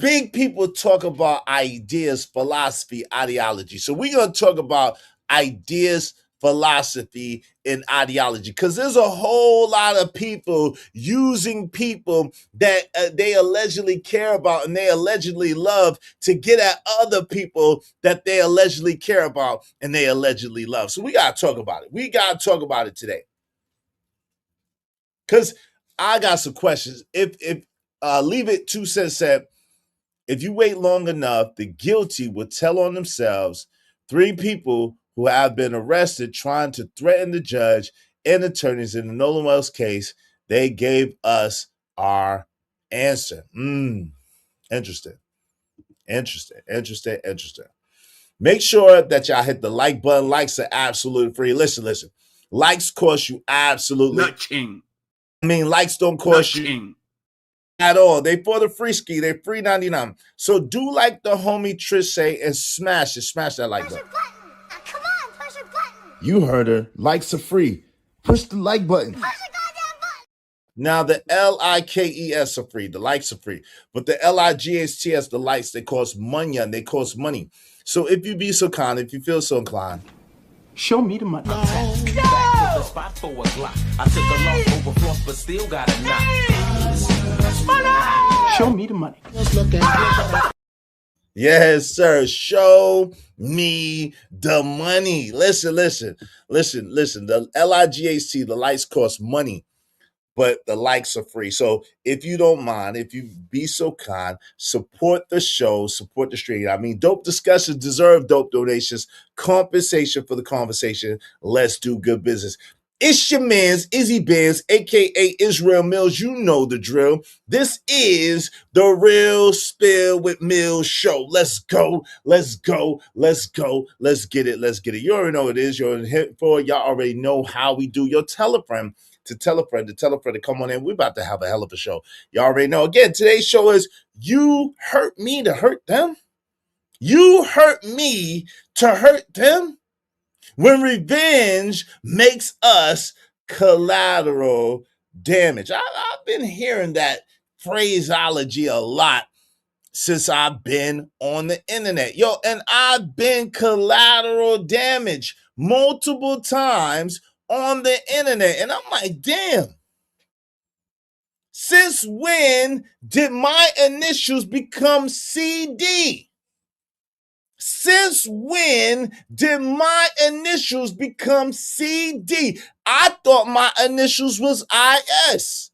big people talk about ideas, philosophy, ideology. So we're going to talk about ideas, philosophy, and ideology because there's a whole lot of people using people that they allegedly care about and they allegedly love to get at other people that they allegedly care about and they allegedly love. So we got to talk about it. We got to talk about it today because I got some questions. If Leave It 2 Cents said, if you wait long enough, the guilty will tell on themselves. 3 people who have been arrested trying to threaten the judge and attorneys in the Nolan Wells case, they gave us our answer. Interesting. Interesting. Make sure that y'all hit the like button. Likes are absolutely free. Listen. Likes cost you absolutely nothing. I mean, likes don't cost you at all. They for the free ski. They're free 99. So do like the homie Trish say and smash it. Smash that like button. Come on, push a button. You heard her. Likes are free. Push the like button. Push the goddamn button. Now the LIKES are free. The likes are free. But the LIGHTS, the likes, they cost money and they cost money. So if you be so kind, if you feel so inclined, show me the money. No! Spot for a Glock. I took a loss over floss, but still got a knock. Money! Show me the money. Yes, sir. Show me the money. Listen. The LIGHT, the lights cost money, but the likes are free. So if you don't mind, if you be so kind, support the show, support the stream. I mean, dope discussions deserve dope donations, compensation for the conversation. Let's do good business. It's your man's Izzy Benz, aka Israel Mills. You know the drill. This is the Real Spill with Mills show. Let's go. Let's get it. You already know what it is. You're in here for. Y'all already know how we do. Your tell a friend to tell a friend to come on in. We're about to have a hell of a show. Y'all already know. Again, today's show is You Hurt Me to Hurt Them. You hurt me to hurt them. When revenge makes us collateral damage. I've been hearing that phraseology a lot since I've been on the internet. And I've been collateral damage multiple times on the internet. And I'm like, damn. Since when did my initials become CD? Since when did my initials become CD? I thought my initials was IS.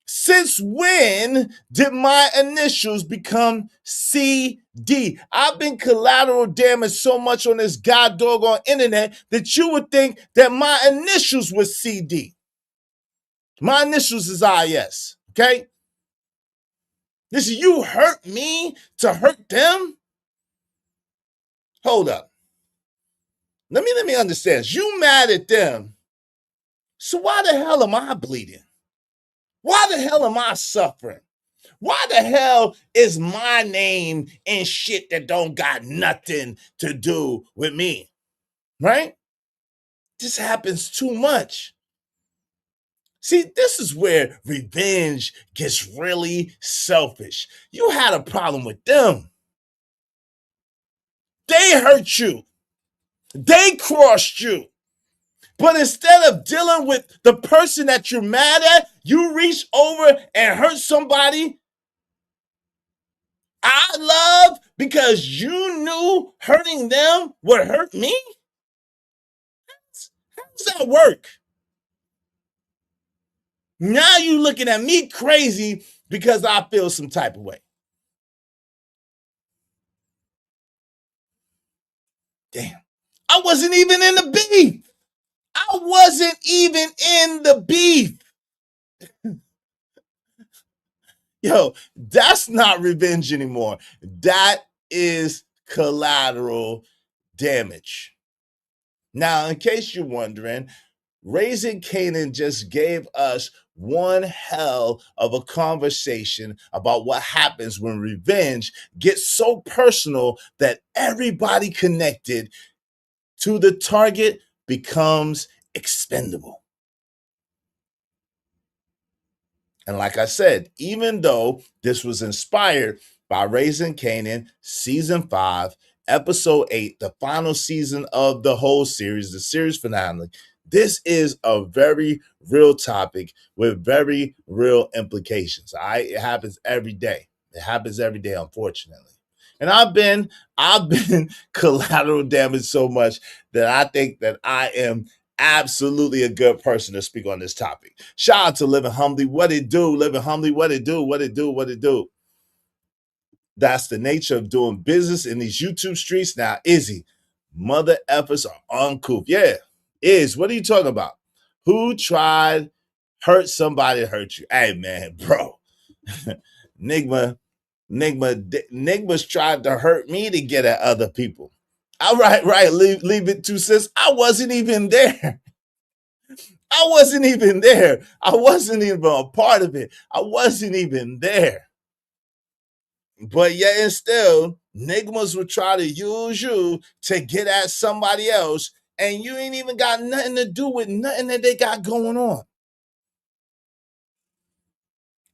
Since when did my initials become CD? I've been collateral damaged so much on this god doggone internet that you would think that my initials was CD. My initials is IS, okay? Listen, you hurt me to hurt them? Hold up. Let me understand. You mad at them. So why the hell am I bleeding? Why the hell am I suffering? Why the hell is my name in shit that don't got nothing to do with me? Right? This happens too much. See, this is where revenge gets really selfish. You had a problem with them. They hurt you. They crossed you. But instead of dealing with the person that you're mad at, you reach over and hurt somebody I love because you knew hurting them would hurt me? How does that work? Now you looking at me crazy because I feel some type of way. Damn. I wasn't even in the beef. I wasn't even in the beef. Yo, that's not revenge anymore. That is collateral damage. Now, in case you're wondering, Raising Canaan just gave us one hell of a conversation about what happens when revenge gets so personal that everybody connected to the target becomes expendable. And like I said, even though this was inspired by Raising Canaan, season 5, episode 8, the final season of the whole series, the series finale. This is a very real topic with very real implications. All right, it happens every day. It happens every day, unfortunately. And I've been collateral damage so much that I think that I am absolutely a good person to speak on this topic. Shout out to Living Humbly. What it do? Living Humbly. What it do? What it do? What it do? That's the nature of doing business in these YouTube streets. Now, Izzy, mother effers are uncouth. Yeah, what are you talking about? Who tried hurt somebody hurt you? Hey, man, bro. Nigma's tried to hurt me to get at other people. All right, leave it to sis. I wasn't even there. I wasn't even there. I wasn't even a part of it. I wasn't even there. But yet and still, nigmas would try to use you to get at somebody else, and you ain't even got nothing to do with nothing that they got going on.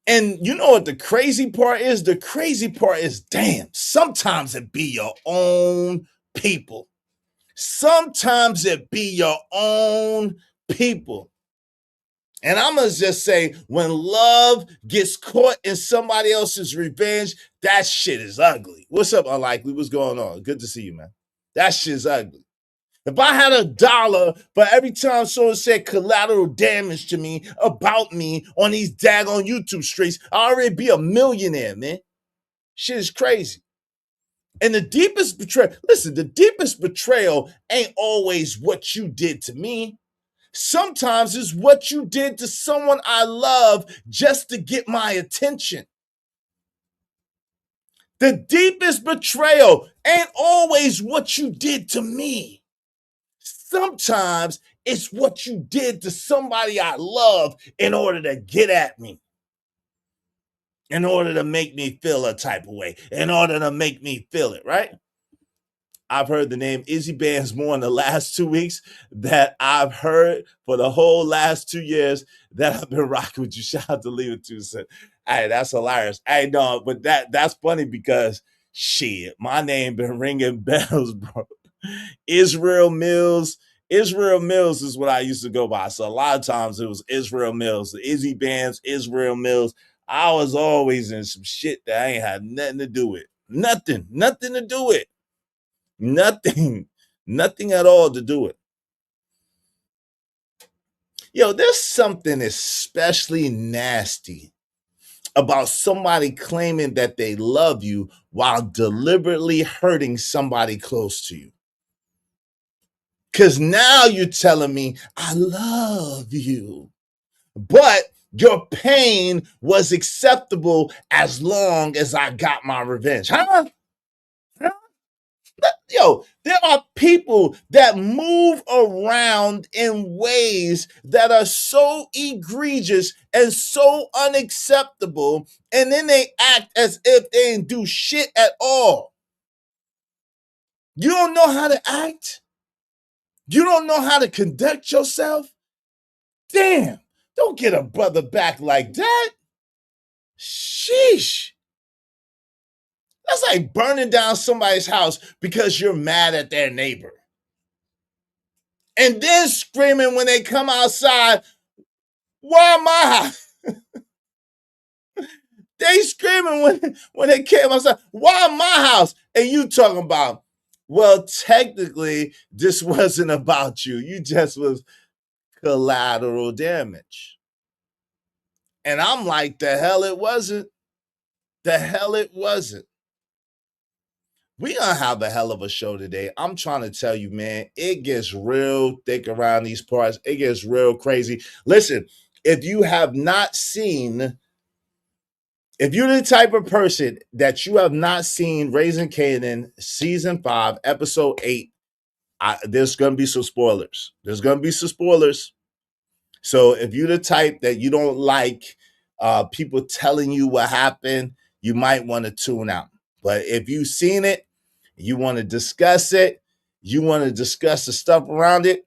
And you know what the crazy part is? The crazy part is, damn, sometimes it be your own people. Sometimes it be your own people. And I'm going to just say, when love gets caught in somebody else's revenge, that shit is ugly. What's up, Unlikely? What's going on? Good to see you, man. That shit's ugly. If I had $1 for every time someone said collateral damage to me about me on these daggone YouTube streets, I'd already be a millionaire, man. Shit is crazy. And the deepest betrayal ain't always what you did to me. Sometimes it's what you did to someone I love just to get my attention. The deepest betrayal ain't always what you did to me. Sometimes it's what you did to somebody I love in order to get at me, in order to make me feel a type of way, in order to make me feel it, right? I've heard the name Izzy Bands more in the last 2 weeks that I've heard for the whole last 2 years that I've been rocking with you. Shout out to Leave It To Said. Hey, that's hilarious. Hey, no, but that's funny because shit, my name been ringing bells, bro. Israel Mills. Israel Mills is what I used to go by. So a lot of times it was Israel Mills, the Izzy Bands, Israel Mills. I was always in some shit that I ain't had nothing to do with. Nothing to do with. Nothing at all to do with. Yo, there's something especially nasty about somebody claiming that they love you while deliberately hurting somebody close to you. Because now you're telling me, I love you. But your pain was acceptable as long as I got my revenge. Huh? Yo, there are people that move around in ways that are so egregious and so unacceptable, and then they act as if they didn't do shit at all. You don't know how to act? You don't know how to conduct yourself? Damn, don't get a brother back like that. Sheesh. That's like burning down somebody's house because you're mad at their neighbor. And then screaming when they come outside, why my house? They screaming when they came outside, why my house? And you talking about, well, technically, this wasn't about you. You just was collateral damage. And I'm like, the hell it wasn't. The hell it wasn't. We gonna have a hell of a show today. I'm trying to tell you, man, it gets real thick around these parts. It gets real crazy. Listen, if you're the type of person that you have not seen Raising Canaan season 5, episode 8, there's gonna be some spoilers. So if you're the type that you don't like people telling you what happened, you might want to tune out. But if you've seen it, you want to discuss it, you want to discuss the stuff around it,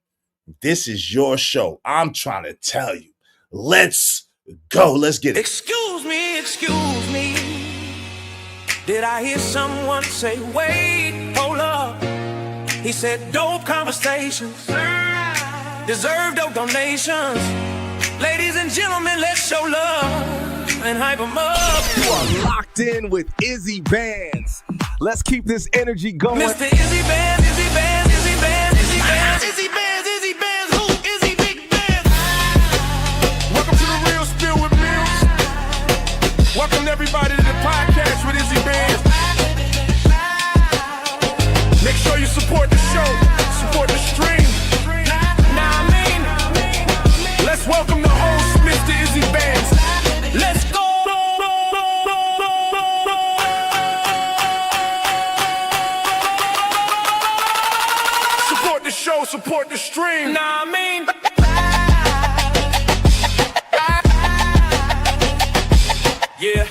this is your show. I'm trying to tell you. Let's go. Let's get it. Excuse me. Did I hear someone say, wait, hold up? He said, dope conversations deserve dope donations. Ladies and gentlemen, let's show love and hype them up. You are locked in with Izzy Bands. Let's keep this energy going. Mr. Izzy Bands, Izzy Bands, Izzy Bands, Izzy Bands, Izzy Bands, Izzy Bands, who? Izzy Big Bands. Welcome to the Real Spill with Mills. Welcome everybody to the podcast with Izzy Bands. Make sure you support the show, support the stream. Now I mean, Let's welcome the host, Mr. Izzy Bands. let's go. Support the show, support the stream. Now I mean, yeah.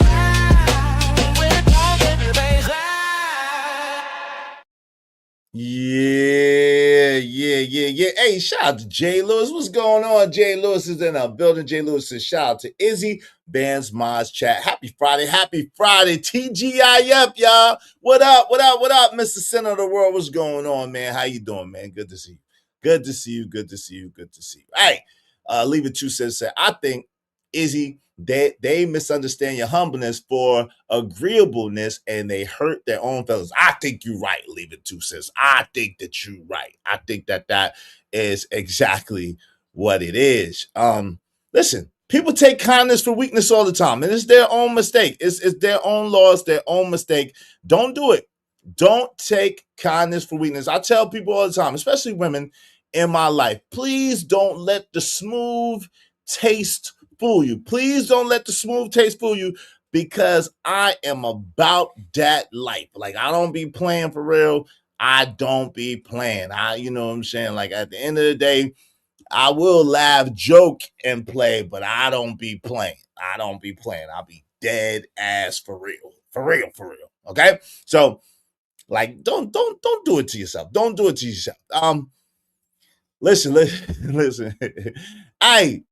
Yeah. Hey, shout out to Jay Lewis. What's going on? Jay Lewis is in the building. Jay Lewis says, shout out to Izzy Bands Mods Chat. Happy Friday. TGIF, y'all. What up, Mr. Center of the World? What's going on, man? How you doing, man? Good to see you. Good to see you. Hey, Leave It 2 says, I think Izzy, they misunderstand your humbleness for agreeableness and they hurt their own fellows. I think you're right, Leave It 2 says. I think that you're right. I think that is exactly what it is. Listen, people take kindness for weakness all the time, and it's their own mistake. It's their own loss, their own mistake. Don't do it. Don't take kindness for weakness. I tell people all the time, especially women in my life, please don't let the smooth taste fool you. Please don't let the smooth taste fool you, because I am about that life. Like, I don't be playing for real. I don't be playing. You know what I'm saying? Like, at the end of the day, I will laugh, joke, and play, but I don't be playing. I'll be dead ass for real. For real. Okay? So, like, don't do it to yourself. Don't do it to yourself. Listen. Hey,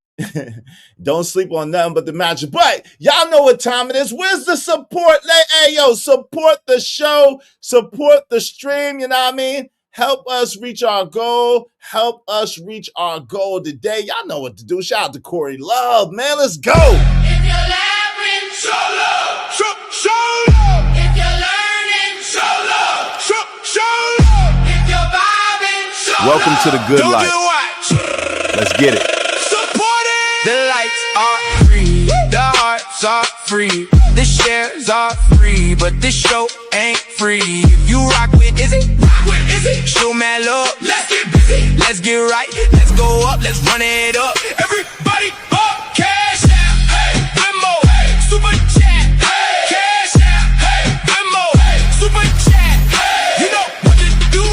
don't sleep on nothing but the magic. But y'all know what time it is. Where's the support? Hey, yo, support the show, support the stream. You know what I mean? Help us reach our goal. Today. Y'all know what to do. Shout out to Corey Love, man. Let's go. If you're laughing, show love. Show love. If you're learning, show love. Show love. If you're vibing, show Welcome love. to the good Don't life. do what? Let's get it. Support it. The lights are free, the hearts are free, the shares are free, but this show ain't free. If you rock with Izzy, show mad love. Let's get busy. Let's get right, let's go up, let's run it up. Everybody up. Cash out. Hey. Venmo, Hey. super chat, Hey. cash out, Hey. Venmo, Hey. super chat. Hey. You know what to do.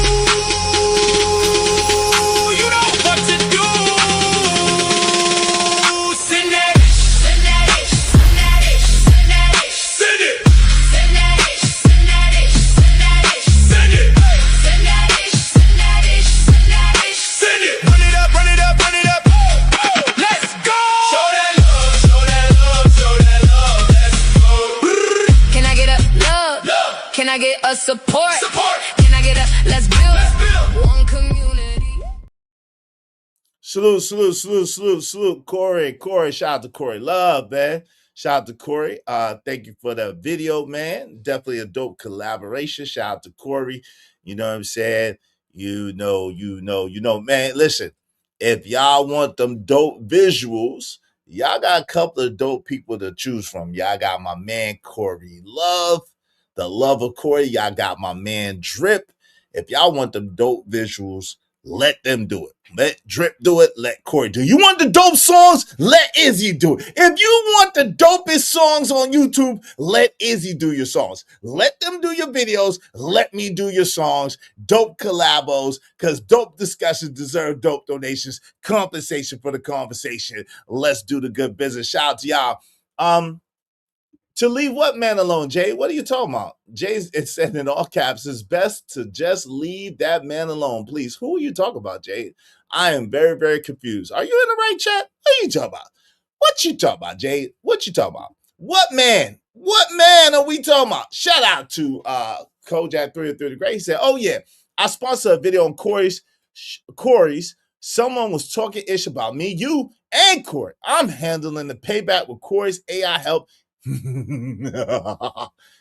You know what to do. Send that. Send that. Send that. Send that. Send it. Send that. Send that. Send that. Send it. Send that. Send that. Send that. Send it. Run it up, run it up, run it up. Let's go. Show that love. Show that love. Show that love. Let's go. Can I get a love? Love. Can I get a support? Support. Can I get a let's build? Let's build. One community. Salute. Corey, shout out to Corey Love, man. Shout out to Corey. Thank you for the video, man. Definitely a dope collaboration. Shout out to Corey. You know what I'm saying? You know, man. Listen, if y'all want them dope visuals, y'all got a couple of dope people to choose from. Y'all got my man Corey Love, the love of Corey. Y'all got my man Drip. If y'all want them dope visuals, let them do it. Let Drip do it. Let Corey do it. You want the dope songs? Let Izzy do it. If you want the dopest songs on YouTube, let Izzy do your songs. Let them do your videos. Let me do your songs. Dope collabos, because dope discussions deserve dope donations. Compensation for the conversation. Let's do the good business. Shout out to y'all. To leave what man alone, Jay? What are you talking about? Jay's, it said in all caps, it's best to just leave that man alone, please. Who are you talking about, Jay? I am very, very confused. Are you in the right chat? What are you talking about? What you talking about, Jay? What you talking about? What man What man are we talking about? Shout out to Kojak 303 the Great. He said, "Oh yeah, I sponsor a video on Corey's. Someone was talking ish about me, you, and Corey. I'm handling the payback with Corey's AI help."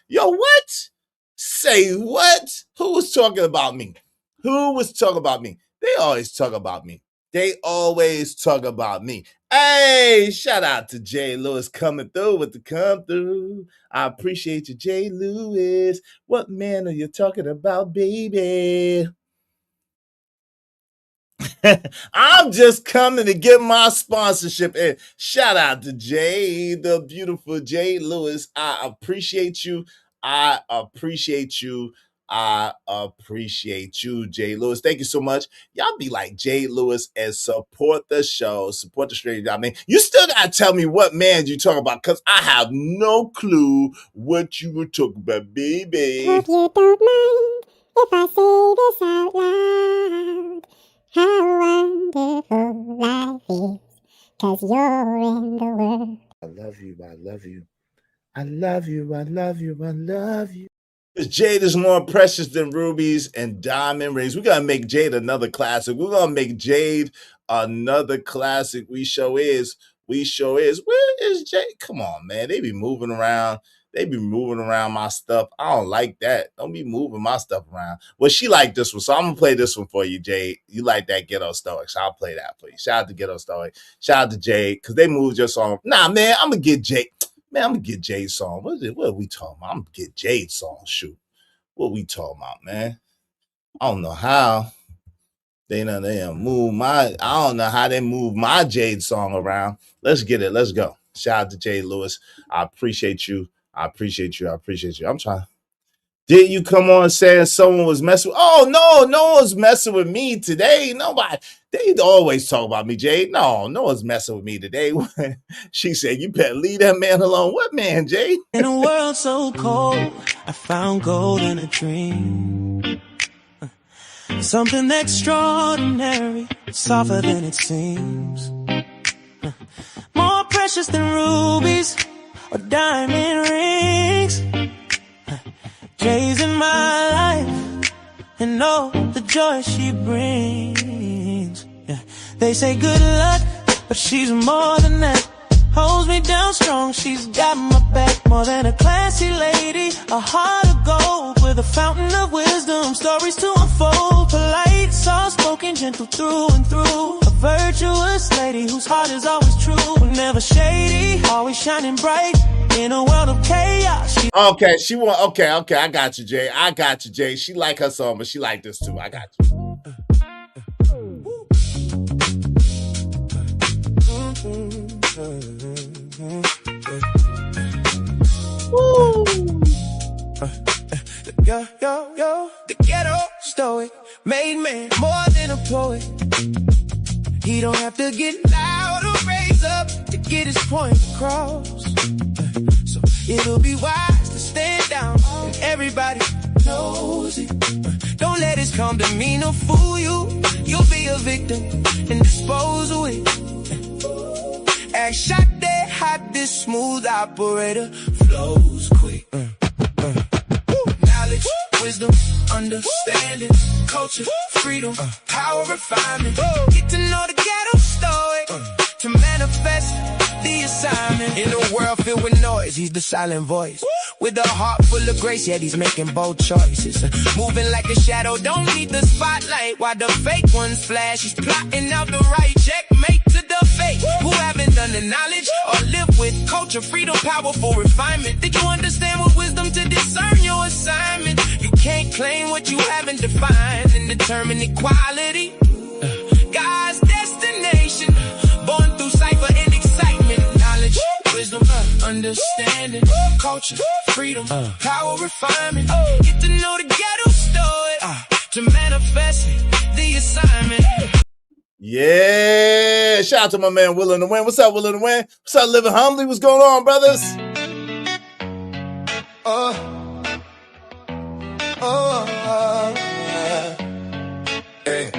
Yo, what? Say what? Who was talking about me? Who was talking about me? They always talk about me. They always talk about me. Hey, shout out to Jay Lewis coming through with the come through. I appreciate you, Jay Lewis. What man are you talking about, baby? I'm just coming to get my sponsorship. And shout out to Jay, the beautiful Jay Lewis. I appreciate you. I appreciate you. I appreciate you, Jay Lewis. Thank you so much. Y'all be like Jay Lewis and support the show, support the stream. I mean, you still gotta tell me what man you talking about, because I have no clue what you were talking about, baby. Hope you don't mind if I say this out loud. How wonderful life is, 'cause you're in the world. I love you. I love you. I love you. I love you. I love you. Jade is more precious than rubies and diamond rings. We're gonna make Jade another classic. We're gonna make Jade another classic. We show is. We show is. Where is Jade? Come on, man. They be moving around. They be moving around my stuff. I don't like that. Don't be moving my stuff around. Well, she like this one, so I'm gonna play this one for you, Jade. You like that Ghetto Stoic, so I'll play that for you. Shout out to Ghetto Stoic. Shout out to Jade, because they moved your song. Nah, man, I'm gonna get Jade. Man, I'm gonna get Jade's song. What are we talking about? I'm gonna get Jade's song. Shoot. What we talking about, man? I don't know how they move my. I don't know how they move my Jade song around. Let's get it. Let's go. Shout out to Jade Lewis. I appreciate you. I appreciate you. I appreciate you. I'm trying. Did you come on saying someone was messing with? Oh, no one's messing with me today. Nobody. They always talk about me, Jade. No one's messing with me today. She said, you better leave that man alone. What man, Jade? In a world so cold, I found gold in a dream. Something extraordinary, softer than it seems. More precious than rubies or diamond rings. Jay's in my life, and know the joy she brings. Yeah. They say good luck, but she's more than that. Holds me down strong, she's got my back. More than a classy lady, a heart of gold with a fountain of wisdom. Stories to unfold, polite, soft-spoken, gentle through and through. A virtuous lady whose heart is always true. Never shady, always shining bright. In a world of chaos. Okay, she want. Okay, I got you, Jay. I got you, Jay. She like her song, but she like this too. I got you. Woo. The Ghetto Stoic made man more than a poet. He don't have to get loud or raise up to get his point across. So it'll be wise to stand down and everybody knows it. Don't let his calm demeanor fool you. You'll be a victim and dispose of it. Act shocked that hot, this smooth operator flows quick. Knowledge, wisdom, understanding, culture, freedom, power, refinement. Get to know the Ghetto Stoic to manifest the assignment. In a world filled with noise, he's the silent voice. With a heart full of grace, yet he's making bold choices. Moving like a shadow, don't need the spotlight. While the fake ones flash, he's plotting out the right checkmate to the fake. Who haven't done the knowledge or lived with culture, freedom, powerful refinement. Did you understand what wisdom to discern your assignment? You can't claim what you haven't defined and determine equality. God's destination, born through cipher and excitement. Knowledge, wisdom, understanding, culture, freedom, power, refinement. Get to know the Ghetto Stoic to manifest the assignment. Yeah, shout out to my man Willing to Win. What's up, Willing to Win? What's up, Living Humbly? What's going on, brothers? Hey.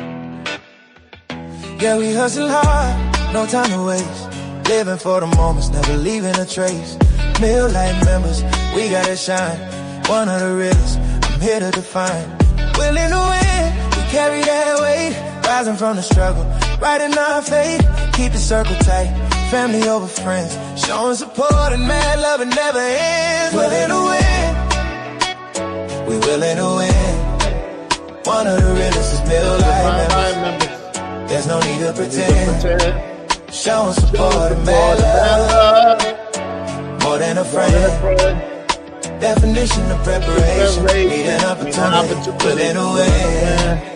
Yeah, we hustle hard, no time to waste. Living for the moments, never leaving a trace. Mill light members, we gotta shine. One of the realest, I'm here to define. Willing to win, we carry that weight. Rising from the struggle, riding our fate. Keep the circle tight, family over friends. Showing support and mad love, it never ends. Willing to win, we willing to win. One of the realest is Mill light members. There's no need to pretend. Showing support and mad love, more than a friend. Definition of preparation, need an opportunity, willing to win.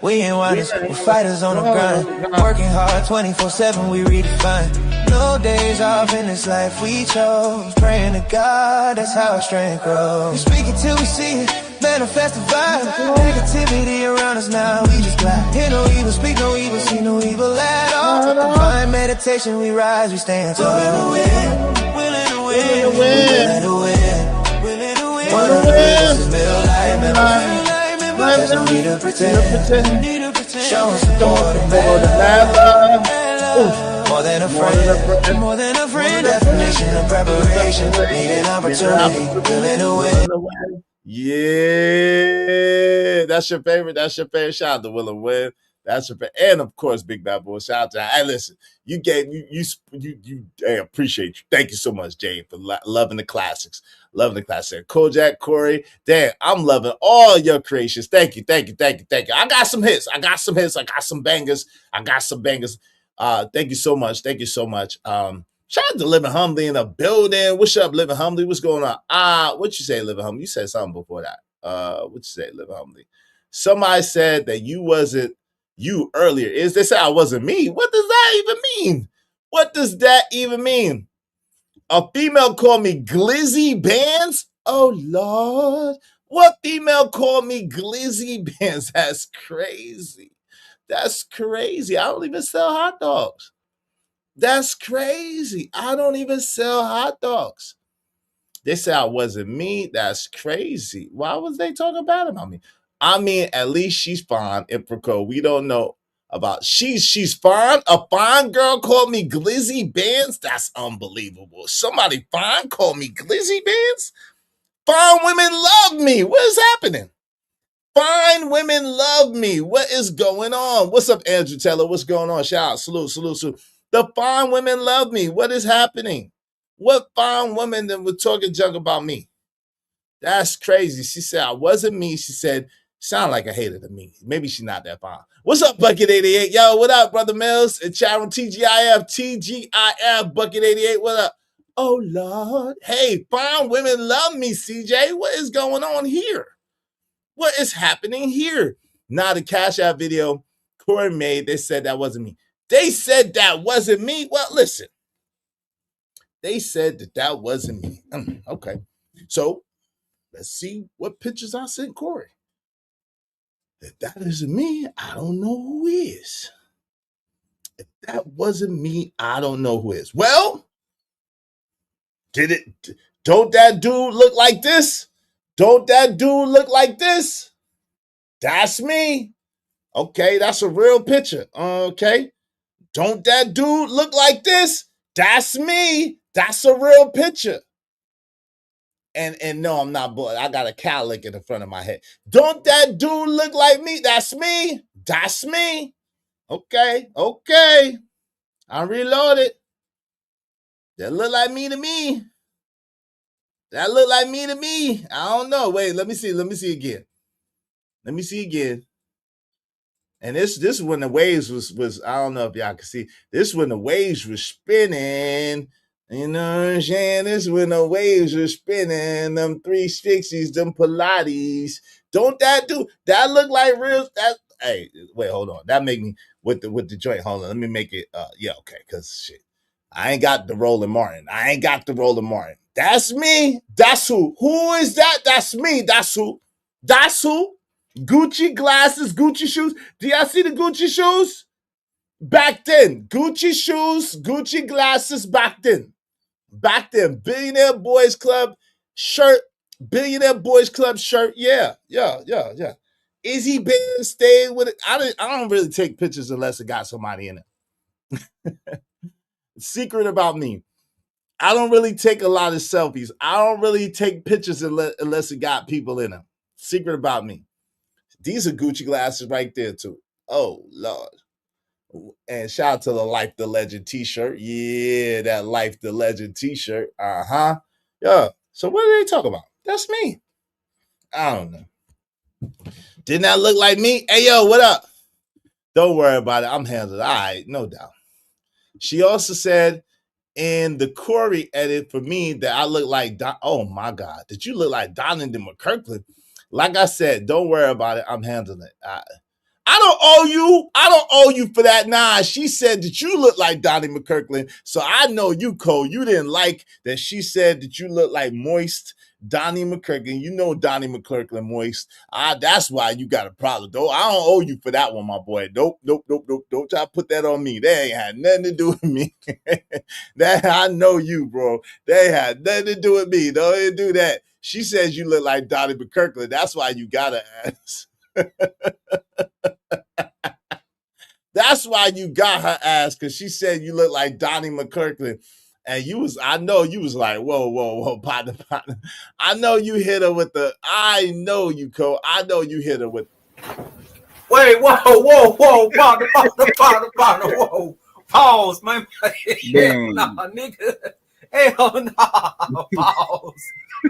We ain't wonders, we're fighters on the grind. Working hard 24/7, we redefine. No days off in this life we chose. Praying to God, that's how our strength grows. We speak it till we see it, manifest the vibe. Negativity around us now, we just glide. Hear no evil, speak no evil, see no evil at all. Divine meditation, we rise, we stand tall. Willing to win, willing to win, willing to win, willing to win. One of the realest is Mill light members. There's no need to pretend. Show support and mad love. More than a friend, more than a friend. Definition of preparation, need an opportunity, willing to win. Yeah, that's your favorite. That's your favorite. Shout out to Will and Win. That's your favorite. And of course, Big Bad Boy. Shout out to hey, listen. You gave you. Hey, appreciate you. Thank you so much, Jay, for loving the classics. Loving the classics. Kojak, Corey, damn, I'm loving all your creations. Thank you. I got some hits. I got some bangers. Thank you so much. Shout out to Living Humbly in the building. What's up, Living Humbly? What's going on? What you say, Living Humbly? You said something before that. What you say, Living Humbly? Somebody said that you wasn't you earlier. They said I wasn't me. What does that even mean? What does that even mean? A female called me Glizzy Bands? Oh, Lord. What female called me Glizzy Bands? That's crazy. I don't even sell hot dogs. That's crazy. I don't even sell hot dogs. They said I wasn't me. That's crazy. Why was they talking bad about me? I mean, at least she's fine. Improco, we don't know about she's fine. A fine girl called me Glizzy Bands. That's unbelievable. Somebody fine called me Glizzy Bands. Fine women love me. What is happening? Fine women love me. What is going on? What's up, Andrew Taylor? What's going on? Shout out. Salute. The fine women love me. What is happening? What fine women that were talking junk about me? That's crazy. She said I wasn't me. She said, sound like a hater to me. Maybe she's not that fine. What's up, Bucket 88? Yo, what up, Brother Mills? And chat room TGIF, Bucket 88. What up? Oh, Lord. Hey, fine women love me, CJ. What is going on here? What is happening here? Now the Cash App video Corey made, they said that wasn't me. They said that wasn't me. Well, listen. They said that wasn't me. Okay. So let's see what pictures I sent Corey. If that isn't me, I don't know who is. If that wasn't me, I don't know who is. Well, don't that dude look like this? Don't that dude look like this? That's me. Okay, that's a real picture. Okay. Don't that dude look like this? That's me. That's a real picture. And no, I'm not bored. I got a cowlick in the front of my head. Don't that dude look like me? That's me. That's me. Okay. I'm reloaded. That look like me to me. That look like me to me. I don't know. Wait, let me see again. And this when the waves was I don't know if y'all can see. This when the waves were spinning. You know what I'm saying? This when the waves were spinning. Them 360s, them Pilates. Don't that do that look like real? That hey, wait, hold on. That make me with the joint. Hold on, let me make it. Yeah, okay, cause shit. I ain't got the Roland Martin. That's me. That's who. Who is that? That's me. That's who. Gucci glasses, Gucci shoes. Do y'all see the Gucci shoes? Back then. Gucci shoes, Gucci glasses back then. Billionaire Boys Club shirt. Yeah. Izzy Band stayed with it. I don't really take pictures unless it got somebody in it. Secret about me. I don't really take a lot of selfies. I don't really take pictures unless it got people in them. Secret about me. These are Gucci glasses right there too. Oh Lord. And shout out to the Life the Legend t-shirt. Yeah, that Life the Legend t-shirt. Uh-huh. Yeah. So what are they talking about? That's me. I don't know. Didn't that look like me? Hey yo, what up? Don't worry about it. I'm handled. All right, no doubt. She also said in the Corey edit for me that I look like oh my God, did you look like Donald McKirkland? Like I said, don't worry about it. I'm handling it. I don't owe you. I don't owe you for that. Nah, she said that you look like Donnie McKirkland. So I know you, Cole. You didn't like that she said that you look like moist Donnie McKirkland. You know Donnie McKirkland moist. That's why you got a problem. Though I don't owe you for that one, my boy. Nope. Don't try to put that on me. That ain't had nothing to do with me. That I know you, bro. They had nothing to do with me. Don't do that. She says you look like Donnie McKirkland. That's why you gotta ask. That's why you got her ass, because she said you look like Donnie McKirkland. And I know you was like, whoa, partner. I know you hit her with I know you, Cole. I know you hit her with. Wait, whoa, partner, whoa. Pause, man. Hell nah, nigga. Hell nah.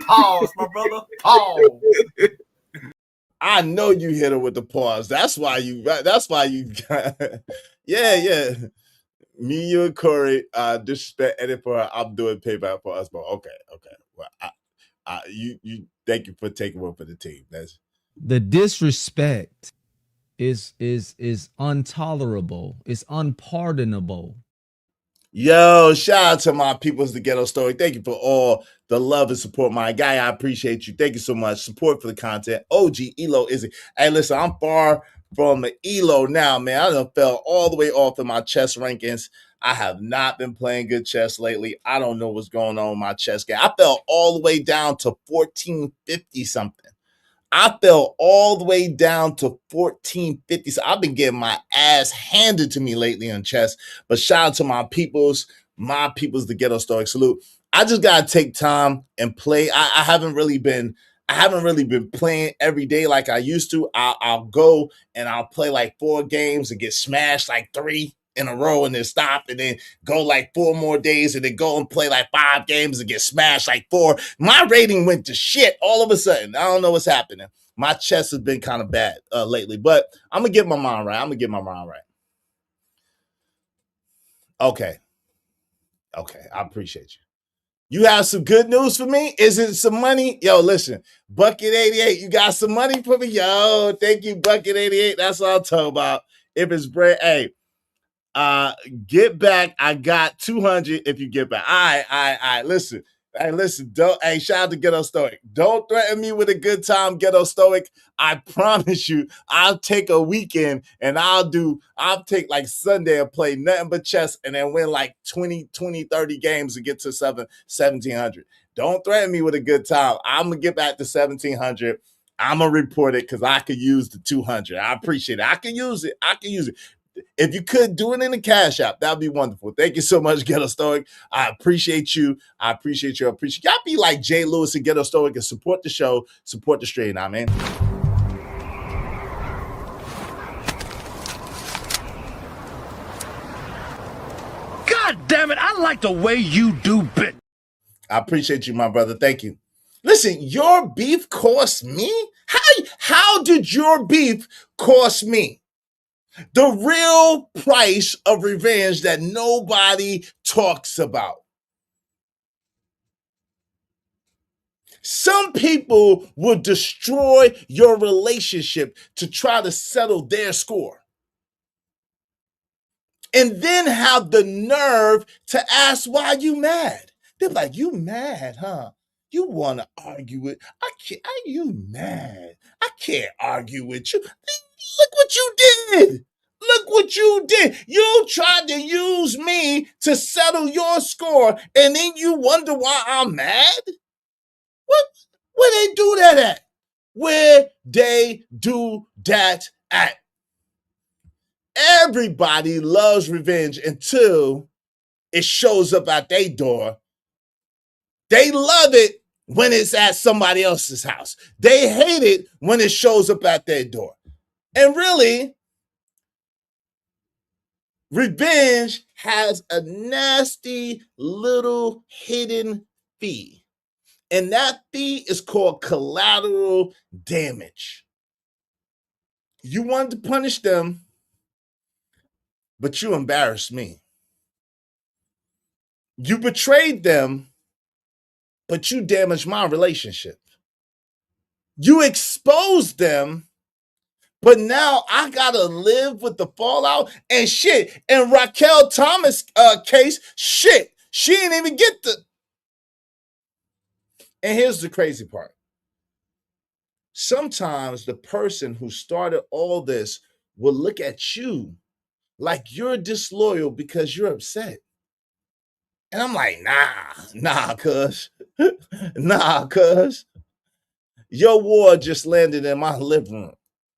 Pause, my brother. Pause. I know you hit her with the pause. That's why you yeah. Me, you, and Corey, disrespect edit for her. I'm doing payback for us, but okay. Well, you thank you for taking one for the team. That's the disrespect is intolerable. It's unpardonable. Yo, shout out to my people's the ghetto story. Thank you for all the love and support, my guy. I appreciate you. Thank you so much. Support for the content. OG Elo is it? Hey, listen, I'm far from the Elo now, man. I done fell all the way off in my chess rankings. I have not been playing good chess lately. I don't know what's going on with my chess game. I fell all the way down to 1450 something. I fell all the way down to 1450. So I've been getting my ass handed to me lately on chess. But shout out to my peoples, the ghetto stoic salute. I just gotta take time and play. I haven't really been playing every day like I used to. I'll go and I'll play like 4 games and get smashed like 3 in a row and then stop and then go like 4 more days and then go and play like 5 games and get smashed like 4. My rating went to shit all of a sudden. I don't know what's happening. My chest has been kind of bad lately, but I'm gonna get my mind right. Okay, I appreciate you. You have some good news for me? Is it some money? Yo, listen, Bucket 88, you got some money for me? Yo, thank you, Bucket 88. That's what I'm talking about. If it's bread, hey, get back. I got 200 if you get back. All right. Listen. Hey, listen. Shout out to Ghetto Stoic. Don't threaten me with a good time, Ghetto Stoic. I promise you, I'll take a weekend and I'll take like Sunday and play nothing but chess and then win like 20, 30 games and get to 1700. Don't threaten me with a good time. I'm going to get back to 1700. I'm going to report it because I could use the 200. I appreciate it. I can use it. If you could do it in the Cash App, that'd be wonderful. Thank you so much, Ghetto Stoic. I appreciate you. Y'all be like Jay Lewis and Ghetto Stoic and support the show, support the stream. Now, man. God damn it! I like the way you do bit. I appreciate you, my brother. Thank you. Listen, your beef cost me. How did your beef cost me? The real price of revenge that nobody talks about. Some people will destroy your relationship to try to settle their score. And then have the nerve to ask why you mad. They're like, you mad, huh? You want to argue with, you mad. I can't argue with you. Look what you did. Look what you did. You tried to use me to settle your score, and then you wonder why I'm mad? Where they do that at? Where they do that at? Everybody loves revenge until it shows up at their door They love it when it's at somebody else's house. They hate it when it shows up at their door. And really, revenge has a nasty little hidden fee. And that fee is called collateral damage. You wanted to punish them, but you embarrassed me. You betrayed them, but you damaged my relationship. You exposed them, but now I gotta live with the fallout and shit. And Raquel Thomas case, shit, she didn't even get the. And here's the crazy part. Sometimes the person who started all this will look at you like you're disloyal because you're upset. And I'm like, nah, cuz. Nah, cuz. Your war just landed in my living room.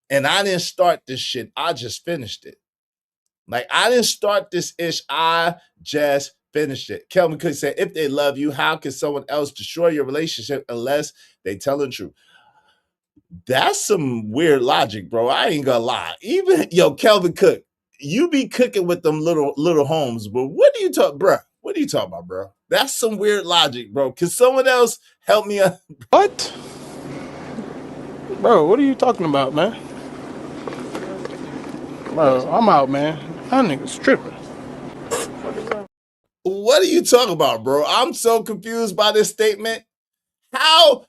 And I didn't start this shit. I just finished it. Like, I didn't start this ish. I just finished it. Kelvin Cook said, if they love you, how can someone else destroy your relationship unless they tell the truth? That's some weird logic, bro. I ain't gonna lie. Even, Kelvin Cook, you be cooking with them little homes, but what do you talk, bro? What are you talking about, bro? That's some weird logic, bro. Can someone else help me? What? Bro, what are you talking about, man? Bro, I'm out, man. That nigga's tripping. What are you talking about, bro? I'm so confused by this statement. How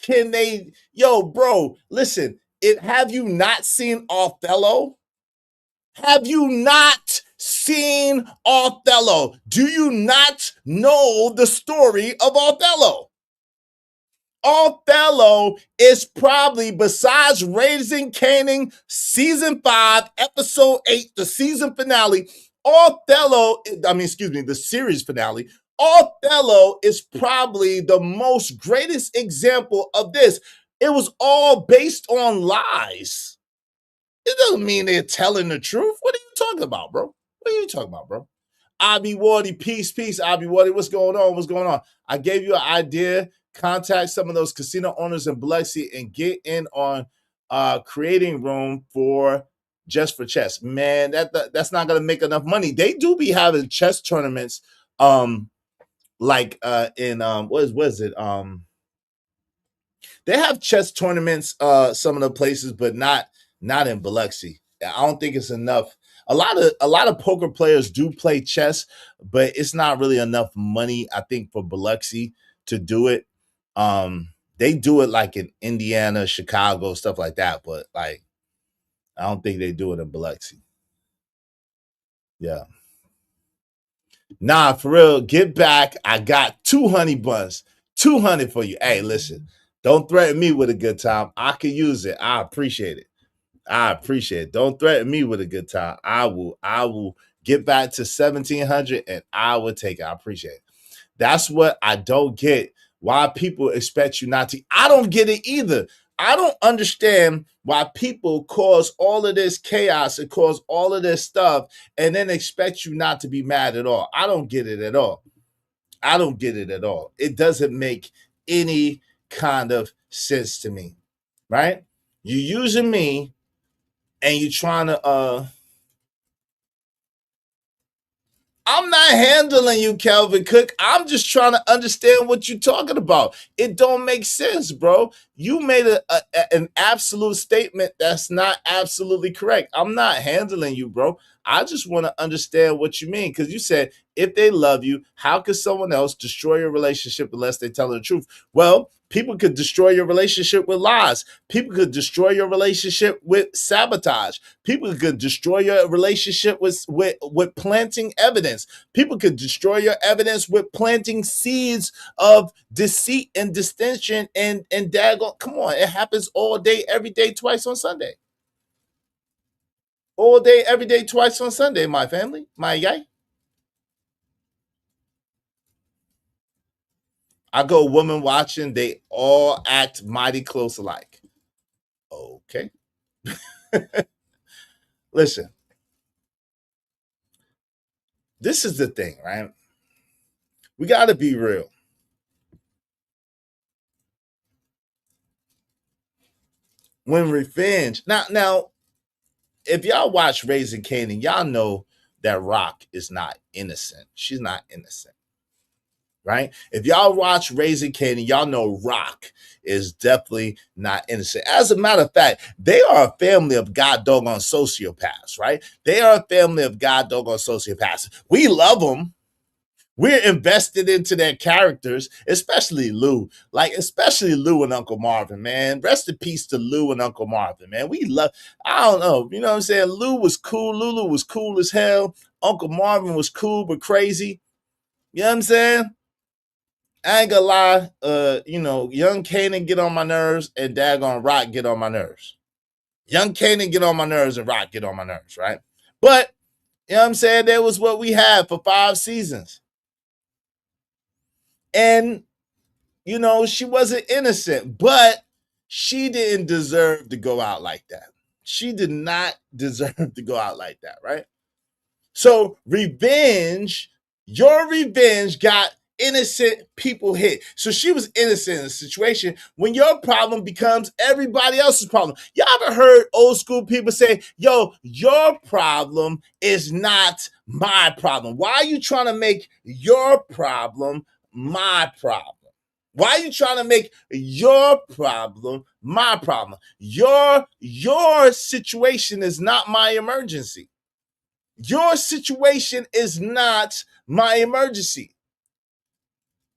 can they, bro, listen, have you not seen Othello? Have you not seen Othello? Do you not know the story of Othello? Othello is probably, besides Raising Canaan, season 5, episode 8, the season finale, the series finale, Othello is probably the most greatest example of this. It was all based on lies. It doesn't mean they're telling the truth. What are you talking about, bro? What are you talking about, bro? Abby Wardy, peace, Abby Wardy. What's going on? I gave you an idea. Contact some of those casino owners in Biloxi and get in on creating room for just for chess. Man, that's not gonna make enough money. They do be having chess tournaments, in what is it? They have chess tournaments, some of the places, but not in Biloxi. I don't think it's enough. A lot of poker players do play chess, but it's not really enough money, I think, for Biloxi to do it. They do it like in Indiana, Chicago, stuff like that, but like I don't think they do it in Biloxi. Yeah. Nah, for real, get back. I got 2 honey buns. 200 for you. Hey, listen, don't threaten me with a good time. I can use it. I appreciate it. Don't threaten me with a good time. I will get back to 1,700 and I will take it. I appreciate it. That's what I don't get. Why people expect you not to. I don't get it either. I don't understand why people cause all of this chaos and cause all of this stuff and then expect you not to be mad at all. I don't get it at all. It doesn't make any kind of sense to me, right? You're using me and you're trying to I'm not handling you, Calvin Cook. I'm just trying to understand what you're talking about. It don't make sense, bro. You made an absolute statement that's not absolutely correct. I'm not handling you, bro. I just want to understand what you mean, because you said if they love you, how could someone else destroy your relationship unless they tell the truth? Well, people could destroy your relationship with lies. People could destroy your relationship with sabotage. People could destroy your relationship with planting evidence. People could destroy your evidence with planting seeds of deceit and distinction and daggone. Come on, it happens all day, every day, twice on Sunday. All day, every day, twice on Sunday, my family, my guy. I go woman watching, they all act mighty close alike. Okay. Listen, this is the thing, right? We got to be real. when revenge. Now, if y'all watch Raising Kanan, y'all know that Rock is not innocent. She's not innocent, right? If y'all watch Raising Kanan, y'all know Rock is definitely not innocent. As a matter of fact, they are a family of god doggone sociopaths, right? They are a family of god doggone sociopaths. We love them. We're invested into their characters, especially Lou. Like, especially Lou and Uncle Marvin, man. Rest in peace to Lou and Uncle Marvin, man. We love, I don't know, you know what I'm saying? Lou was cool. Lulu was cool as hell. Uncle Marvin was cool but crazy. You know what I'm saying? I ain't gonna lie, young Kanan get on my nerves and daggone Rock get on my nerves. Young Kanan get on my nerves and Rock get on my nerves, right? But, you know what I'm saying? That was what we had for 5 seasons. And, she wasn't innocent, but she didn't deserve to go out like that. She did not deserve to go out like that, right? So your revenge got innocent people hit. So she was innocent in a situation when your problem becomes everybody else's problem. Y'all ever heard old school people say, yo, your problem is not my problem? Why are you trying to make your problem my problem? Why are you trying to make your problem my problem? Your situation is not my emergency. Your situation is not my emergency.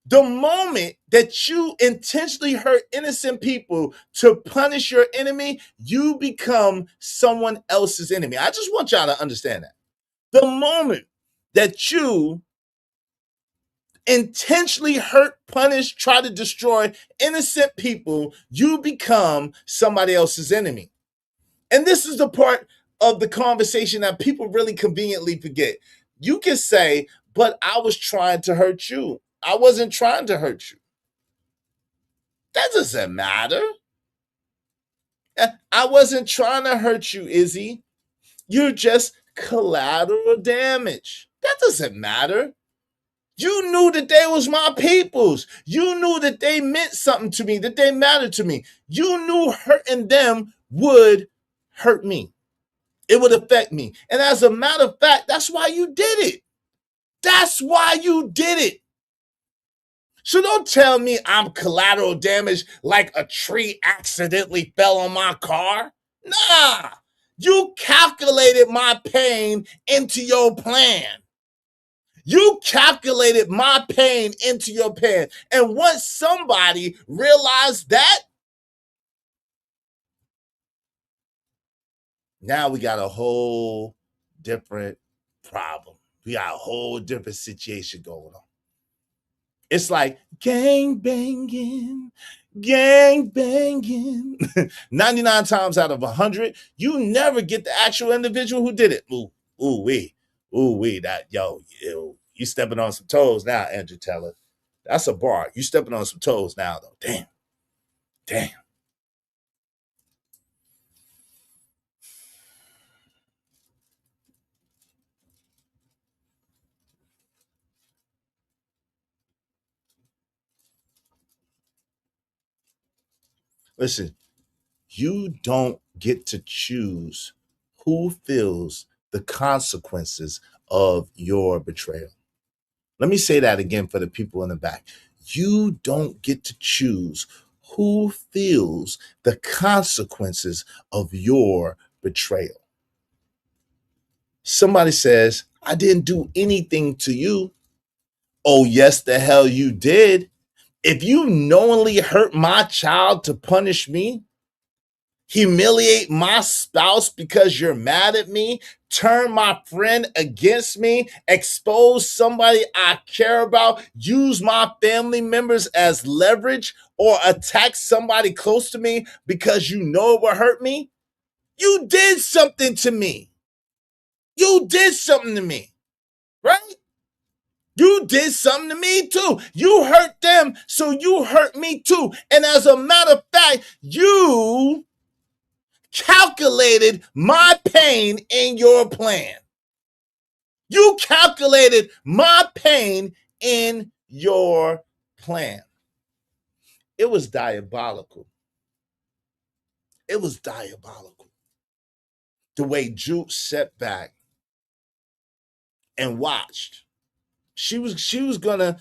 The moment that you intentionally hurt innocent people to punish your enemy, you become someone else's enemy. I just want y'all to understand that. The moment that you intentionally hurt, punish, try to destroy innocent people, you become somebody else's enemy. And this is the part of the conversation that people really conveniently forget. You can say, but I was trying to hurt you. I wasn't trying to hurt you. That doesn't matter. I wasn't trying to hurt you, Izzy. You're just collateral damage. That doesn't matter. You knew that they was my peoples. You knew that they meant something to me, that they mattered to me. You knew hurting them would hurt me. It would affect me. And as a matter of fact, that's why you did it. That's why you did it. So don't tell me I'm collateral damage like a tree accidentally fell on my car. Nah, you calculated my pain into your plan. You calculated my pain into your plan. And once somebody realized that, now we got a whole different problem. We got a whole different situation going on. It's like gang banging, gang banging. 99 times out of 100, you never get the actual individual who did it. That, you stepping on some toes now, Andrew Teller. That's a bar. You stepping on some toes now, though. Damn. Listen, you don't get to choose who feels the consequences of your betrayal. Let me say that again for the people in the back. You don't get to choose who feels the consequences of your betrayal. Somebody says, I didn't do anything to you. Oh, yes, the hell you did. If you knowingly hurt my child to punish me, humiliate my spouse because you're mad at me, turn my friend against me, expose somebody I care about, use my family members as leverage, or attack somebody close to me because you know it will hurt me, you did something to me. You did something to me, right? You did something to me too. You hurt them, so you hurt me too. And as a matter of fact, you calculated my pain in your plan. You calculated my pain in your plan. It was diabolical. It was diabolical. The way Juke sat back and watched. She was gonna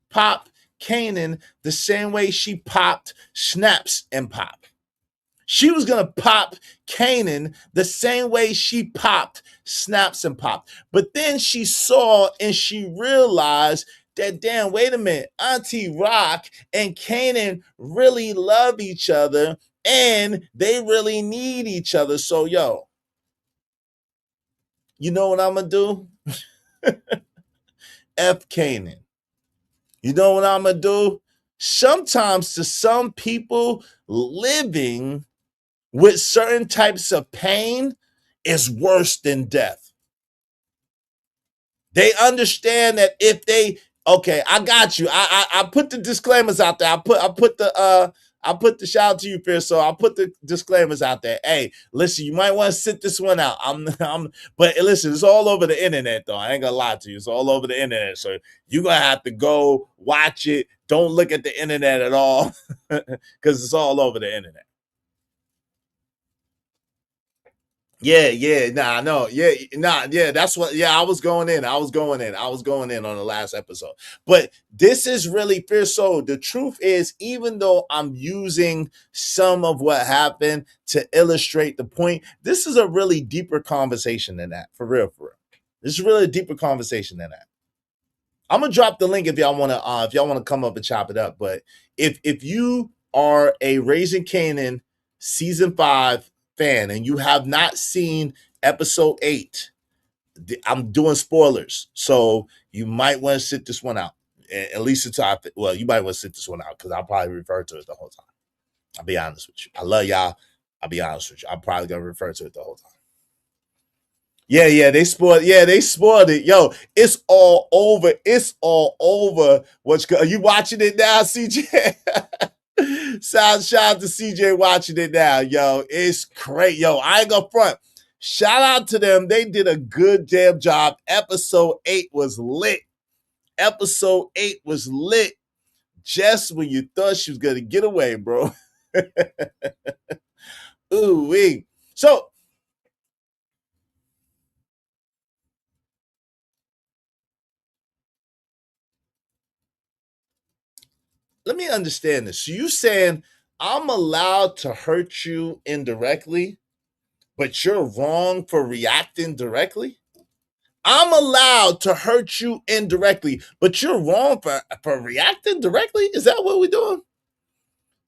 pop Kanan the same way she popped Snaps and Pop. She was gonna pop Kanan the same way she popped Snaps and Pop. But then she saw and she realized that, damn, wait a minute, Auntie Rock and Kanan really love each other and they really need each other. So, yo, you know what I'm gonna do? F Kanan. You know what I'm gonna do? Sometimes to some people, living with certain types of pain is worse than death. They understand that if they, okay, I got you. I put the disclaimers out there. I put the shout out to you, Fierce. So I'll put the disclaimers out there. Hey, listen, you might want to sit this one out. But listen, it's all over the internet, though. I ain't gonna lie to you. It's all over the internet. So you're gonna have to go watch it. Don't look at the internet at all, because it's all over the internet. Yeah, nah, no, yeah, that's what, yeah, I was going in on the last episode. But this is really fierce. So the truth is, even though I'm using some of what happened to illustrate the point, this is a really deeper conversation than that, for real. This is really a deeper conversation than that. I'm gonna drop the link if y'all wanna come up and chop it up. But if you are a Raising Kanan season 5 fan and you have not seen episode 8, I'm doing spoilers, so you might want to sit this one out. At least until you might want to sit this one out because I'll probably refer to it the whole time. I'll be honest with you. I love y'all. I'll be honest with you. I'm probably gonna refer to it the whole time. Yeah, they spoiled it. Yo, it's all over. It's all over. Are you watching it now, CJ? Shout out to CJ watching it now, yo. It's great. Yo, I ain't gonna front. Shout out to them. They did a good damn job. Episode 8 was lit. Just when you thought she was gonna get away, bro. Ooh wee. So let me understand this. So you saying I'm allowed to hurt you indirectly, but you're wrong for reacting directly? I'm allowed to hurt you indirectly, but you're wrong for reacting directly? Is that what we're doing?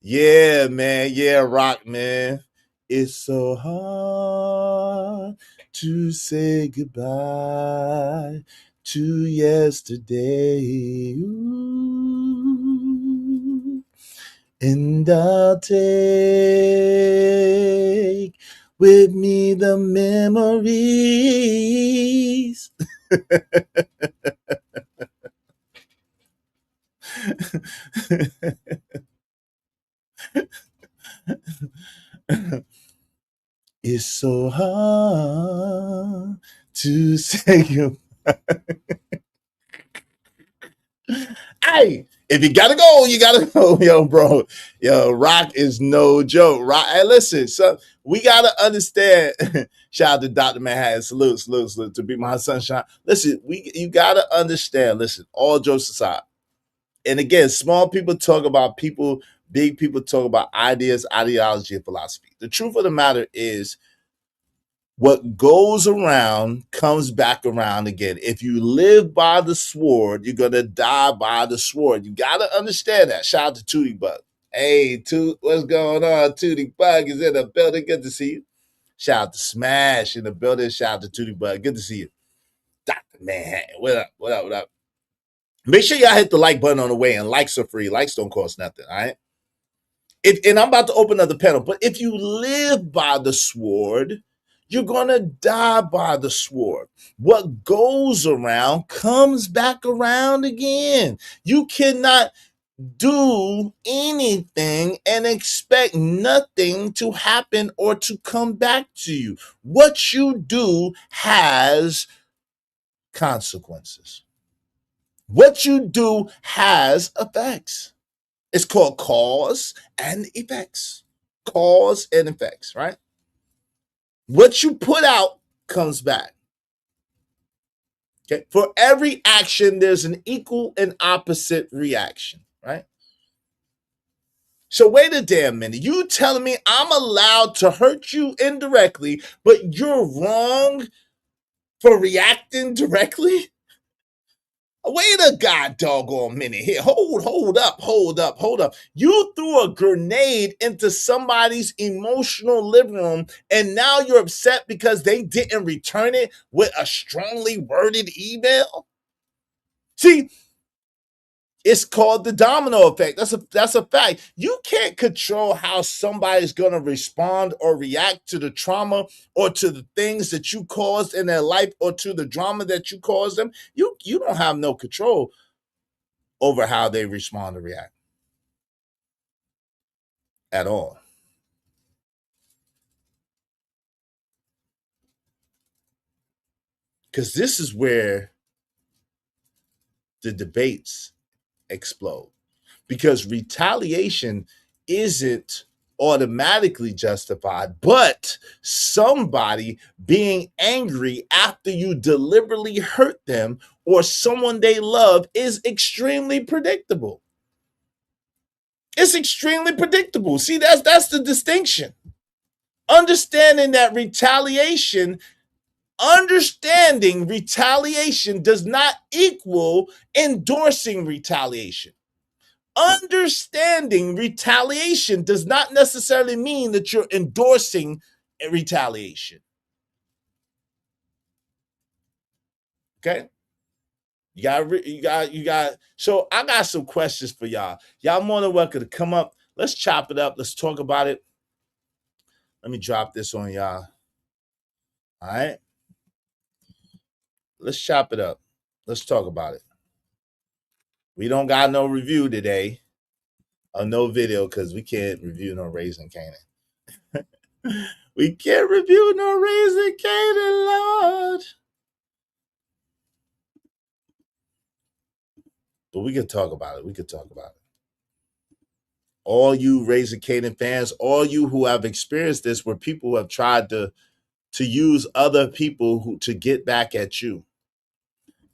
Yeah, man. Yeah, Rock, man. It's so hard to say goodbye to yesterday. Ooh. And I'll take with me the memories. It's so hard to say goodbye. Hey, if you gotta go, you gotta go, yo, bro. Yo, Rock is no joke. Rock, hey, listen, so we gotta understand. Shout out to Dr. Manhattan. Salute to be my sunshine. Listen, you gotta understand. Listen, all jokes aside. And again, small people talk about people, big people talk about ideas, ideology, and philosophy. The truth of the matter is, what goes around comes back around again. If you live by the sword, you're gonna die by the sword. You gotta understand that. Shout out to Tootie Bug. Hey, what's going on? Tootie Bug is in the building. Good to see you. Shout out to Smash in the building. Shout out to Tootie Bug. Good to see you. Dr. Manhattan. What up? Make sure y'all hit the like button on the way, and likes are free. Likes don't cost nothing, all right? And I'm about to open another panel, but if you live by the sword, you're going to die by the sword. What goes around comes back around again. You cannot do anything and expect nothing to happen or to come back to you. What you do has consequences. What you do has effects. It's called cause and effects. Cause and effects, right? What you put out comes back. Okay. For every action, there's an equal and opposite reaction, right? So wait a damn minute. You telling me I'm allowed to hurt you indirectly, but you're wrong for reacting directly? Wait a god doggone minute here. Hold up. You threw a grenade into somebody's emotional living room, and now you're upset because they didn't return it with a strongly worded email? See, it's called the domino effect. That's a fact. You can't control how somebody's going to respond or react to the trauma or to the things that you caused in their life or to the drama that you caused them. You don't have no control over how they respond or react at all. Because this is where the debates explode. Because retaliation isn't automatically justified, but somebody being angry after you deliberately hurt them or someone they love is extremely predictable. It's extremely predictable. See, that's the distinction. Understanding retaliation does not equal endorsing retaliation. Understanding retaliation does not necessarily mean that you're endorsing retaliation. Okay? You got. So I got some questions for y'all. Y'all more than welcome to come up. Let's chop it up. Let's talk about it. Let me drop this on y'all. All right. Let's chop it up. Let's talk about it. We don't got no review today or no video because we can't review no Raising Canaan. We can't review no Raising Canaan, Lord. But we can talk about it. All you Raising Canaan fans, all you who have experienced this, where people who have tried to use other people to get back at you.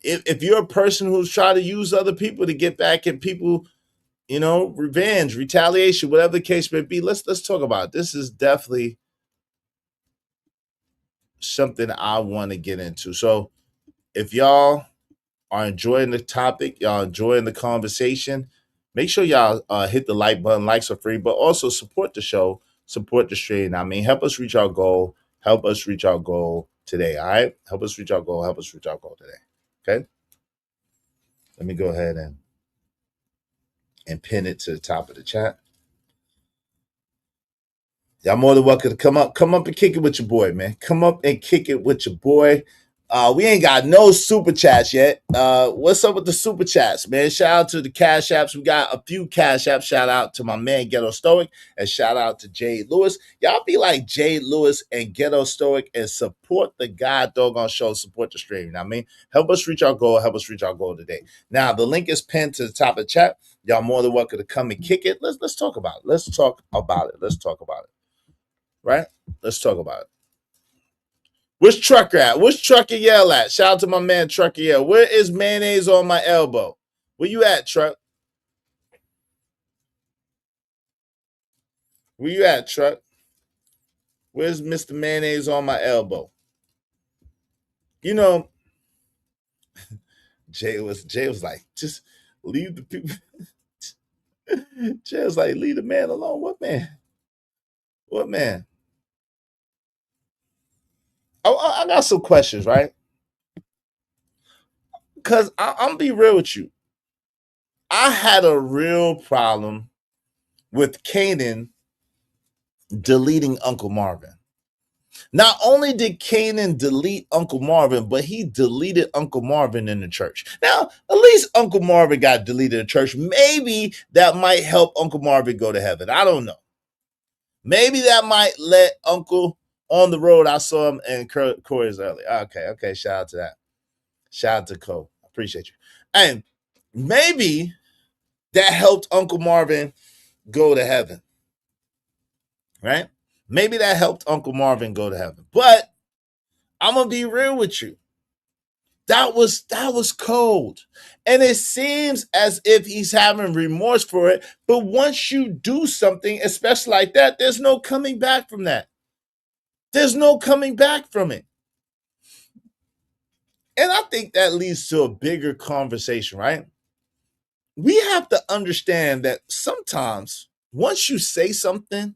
If you're a person who's trying to use other people to get back at people, revenge, retaliation, whatever the case may be, let's talk about it. This is definitely something I want to get into. So if y'all are enjoying the topic, y'all enjoying the conversation, make sure y'all hit the like button. Likes are free, but also support the show, support the stream. I mean, help us reach our goal. Help us reach our goal today. All right? Help us reach our goal. Help us reach our goal today. Okay? Let me go ahead and pin it to the top of the chat. Y'all more than welcome to come up and kick it with your boy, man. Come up and kick it with your boy. We ain't got no super chats yet. What's up with the super chats, man? Shout out to the cash apps. We got a few cash apps. Shout out to my man Ghetto Stoic and shout out to Jade Lewis. Y'all be like Jade Lewis and Ghetto Stoic and support the God doggone show. Support the stream. You know what I mean? Help us reach our goal. Help us reach our goal today. Now the link is pinned to the top of the chat. Y'all more than welcome to come and kick it. Let's talk about it. Let's talk about it. Right? Let's talk about it. Where's Trucker at? Where's Trucker Yell at? Shout out to my man Trucker Yell. Where is mayonnaise on my elbow? Where you at, Truck? Where you at, Truck? Where's Mr. Mayonnaise on my elbow? Jay was like, just leave the people. Jay was like, leave the man alone. What man? What man? I got some questions, right? Because I'm going to be real with you. I had a real problem with Kanan deleting Uncle Marvin. Not only did Kanan delete Uncle Marvin, but he deleted Uncle Marvin in the church. Now, at least Uncle Marvin got deleted in the church. Maybe that might help Uncle Marvin go to heaven. I don't know. Maybe that might let Uncle on the road. I saw him in Corey's earlier. Okay. Shout out to that. Shout out to Cole. I appreciate you. And maybe that helped Uncle Marvin go to heaven. right? Maybe that helped Uncle Marvin go to heaven. But I'm gonna be real with you. That was cold. And it seems as if he's having remorse for it. But once you do something, especially like that, there's no coming back from that. There's no coming back from it. And I think that leads to a bigger conversation, right? We have to understand that sometimes once you say something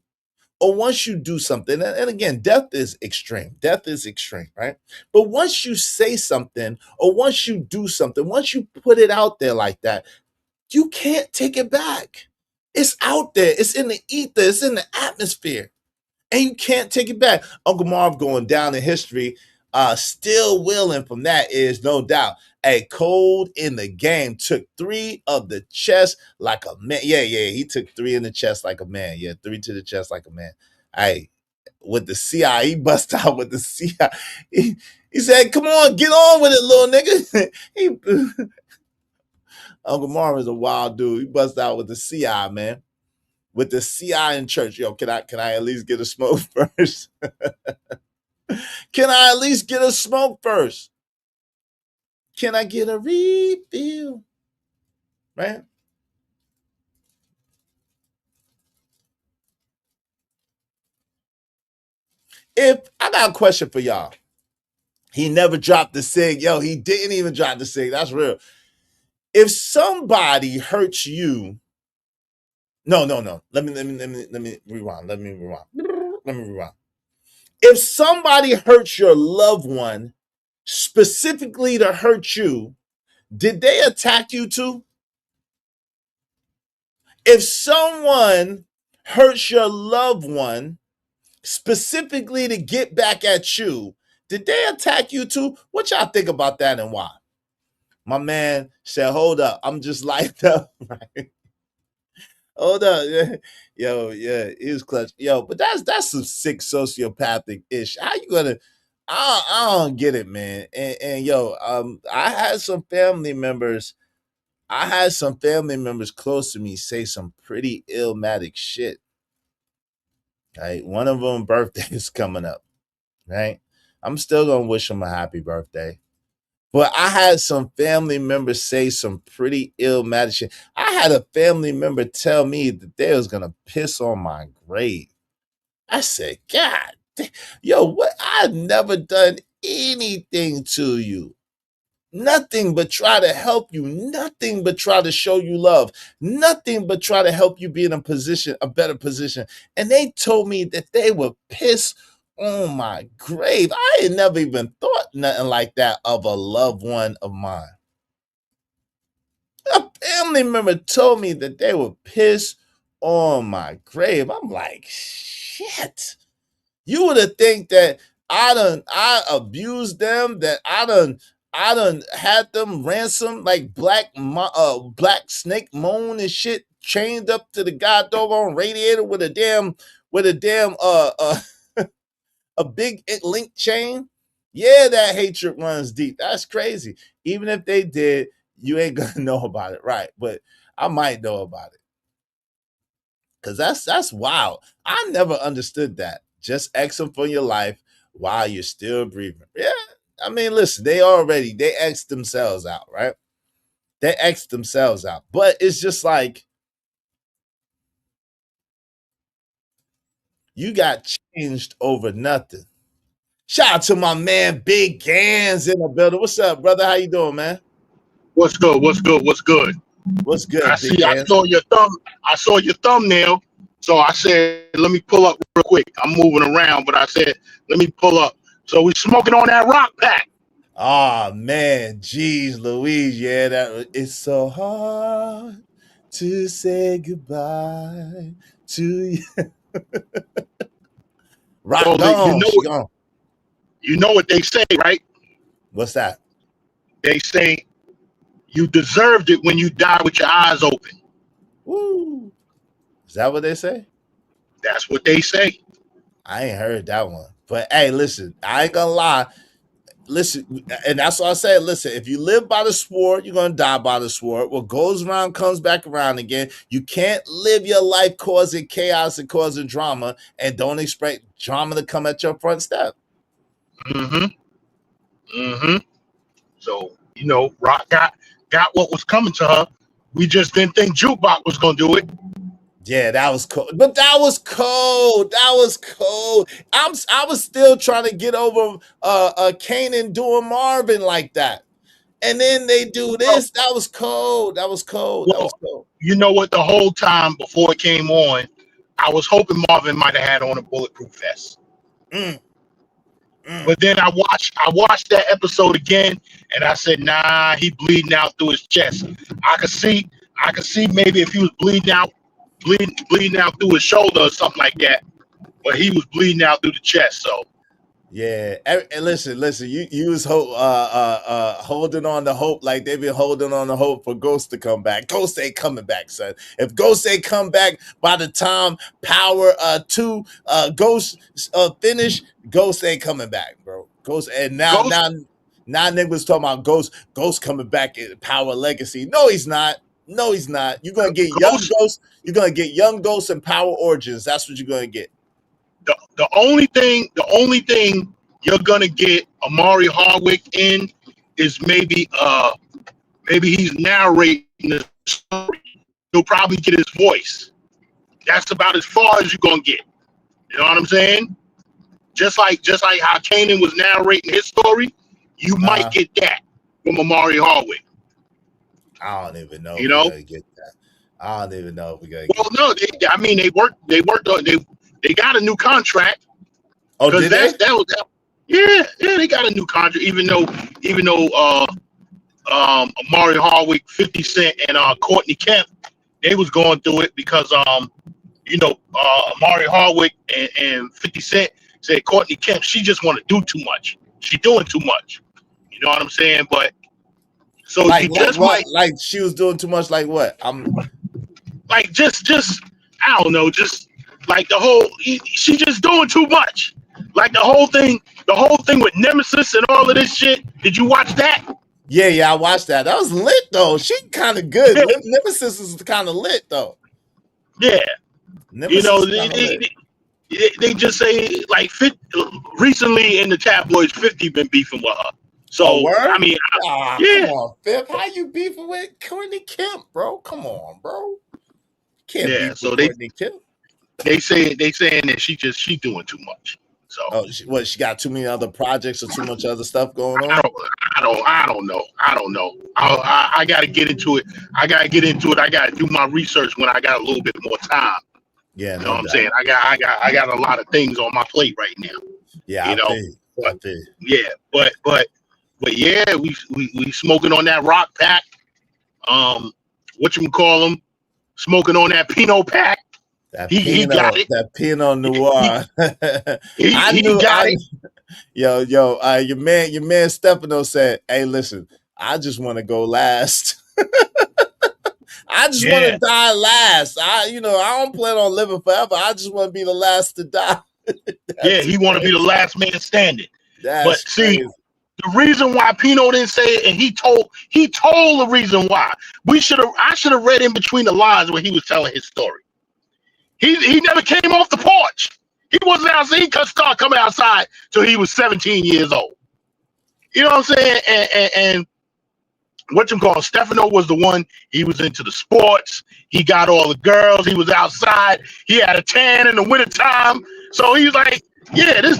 or once you do something, and again, death is extreme. Death is extreme, right? But once you say something or once you do something, once you put it out there like that, you can't take it back. It's out there. It's in the ether. It's in the atmosphere. And you can't take it back. Uncle Marv going down in history, still willing from that is no doubt. A cold in the game took 3 of the chest like a man. Yeah, he took 3 in the chest like a man. Yeah, 3 to the chest like a man. Hey, with the CI, he bust out with the CI. He said, "Come on, get on with it, little nigga." Uncle Marv is a wild dude. He bust out with the CI, man. With the CI in church. Yo, can I at least get a smoke first? Can I at least get a smoke first? Can I get a refill? Right? If I got a question for y'all. He never dropped the sig. Yo, he didn't even drop the sig. That's real. If somebody hurts you, no. Let me rewind. Let me rewind. If somebody hurts your loved one specifically to hurt you, did they attack you too? If someone hurts your loved one specifically to get back at you, did they attack you too? What y'all think about that and why? My man said, "Hold up, I'm just lighted up." Right? Hold up, yeah, he was clutch, yo. But that's some sick sociopathic ish. How you gonna? I don't get it, man. And yo, I had some family members. I had some family members close to me say some pretty illmatic shit. Right, one of them birthday is coming up. Right, I'm still gonna wish him a happy birthday. But I had some family members say some pretty illmatic shit. I had a family member tell me that they was gonna piss on my grave. I said, "God, yo, what? I've never done anything to you. Nothing but try to help you. Nothing but try to show you love. Nothing but try to help you be in a better position." And they told me that they would piss on my grave. I had never even thought nothing like that of a loved one of mine. A family member told me that they would piss on my grave. I'm like, shit. You would have think that I abused them, that I done had them ransomed like Black Snake Moan and shit, chained up to the god doggone radiator with a damn a big link chain. Yeah, that hatred runs deep. That's crazy. Even if they did, you ain't gonna know about it, right? But I might know about it. Cause that's wild. I never understood that. Just X them for your life while you're still breathing. Yeah. I mean, listen, they X themselves out, right? They X themselves out. But it's just like you got changed over nothing. Shout out to my man Big Gans in the building. What's up, brother? How you doing, man? What's good? What's good? What's good? What's I good, Big see. I Gans? saw your thumb. I saw your thumbnail. So I said, let me pull up real quick. I'm moving around, but I said, let me pull up. So we smoking on that rock pack. Oh man, geez, Louise, yeah, that it's so hard to say goodbye to you. Rock So gone, she gone. you know what they say, right? What's that? They say you deserved it when you died with your eyes open. Woo. Is that what they say? That's what they say. I ain't heard that one. But hey, listen, I ain't gonna lie. listen, and that's what I said. Listen, if you live by the sword, you're gonna die by the sword. What goes around comes back around again. You can't live your life causing chaos and causing drama, and don't expect drama to come at your front step. Mm-hmm. Mm-hmm. So, Rock got what was coming to her. We just didn't think Jukebox was gonna do it. Yeah, that was cold. But that was cold. That was cold. I was still trying to get over Kanan doing Marvin like that. And then they do this. That was cold. That was cold. That was Well, cold. you know what? The whole time before it came on, I was hoping Marvin might have had on a bulletproof vest. But then I watched that episode again, and I said, nah, he bleeding out through his chest. I could see maybe if he was bleeding out through his shoulder or something like that, but he was bleeding out through the chest. So Yeah, and listen, you was holding on to hope like they've been holding on to hope for Ghost to come back. Ghost ain't coming back, son. If Ghost ain't come back by the time Power 2 Ghost finish, Ghost ain't coming back, bro. Ghost and now niggas talking about Ghost coming back in Power Legacy. No, he's not. No, he's not. You're gonna get young Ghost. You're gonna get young Ghost and Power Origins. That's what you're gonna get. the only thing you're gonna get Amari Hardwick in is maybe he's narrating the story. He'll probably get his voice. That's about as far as you're gonna get. You know what I'm saying? Just like how Kanan was narrating his story, you might get that from Amari Hardwick. I don't even know. You know, we're gonna get that. I don't even know if we're gonna. Well, no, they worked. They got a new contract. Oh, did they? Yeah, they got a new contract. Even though Amari Hardwick, 50 Cent, and Courtney Kemp, they was going through it because Amari Hardwick and 50 Cent said Courtney Kemp, she just want to do too much. She doing too much. You know what I'm saying? But so like, you just what? Like she was doing too much. Like what? I'm like just I don't know. Just like she just doing too much. Like the whole thing with Nemesis and all of this shit. Did you watch that? Yeah, I watched that. That was lit though. She kind of good. Yeah. Nemesis is kind of lit though. Yeah, Nemesis they just say like recently in the tabloids, 50 been beefing with her. So I mean, come on, Fifth. How you beefing with Courtney Kemp, bro? Come on, bro. Can't beef with Courtney Kemp. They saying that she doing too much. So she got too many other projects or too much other stuff going on? I don't know. I got to get into it. I got to do my research when I got a little bit more time. Yeah, you know what I'm saying? I got a lot of things on my plate right now. Yeah, you know. I think. Yeah, but yeah, we smoking on that rock pack. What you call them? Smoking on that Pinot pack. He got it. That Pinot Noir. He got it. Yo, your man Stefano said, "Hey, listen, I just want to go last. I just want to die last. I don't plan on living forever. I just want to be the last to die." Yeah, he want to be the last man standing. But see, crazy. The reason why Pino didn't say it, and he told the reason why. I should have read in between the lines when he was telling his story. He never came off the porch. He wasn't outside. He could start coming outside till he was 17 years old. You know what I'm saying? And what you call Stefano was the one. He was into the sports. He got all the girls. He was outside. He had a tan in the wintertime. So he was like, yeah, this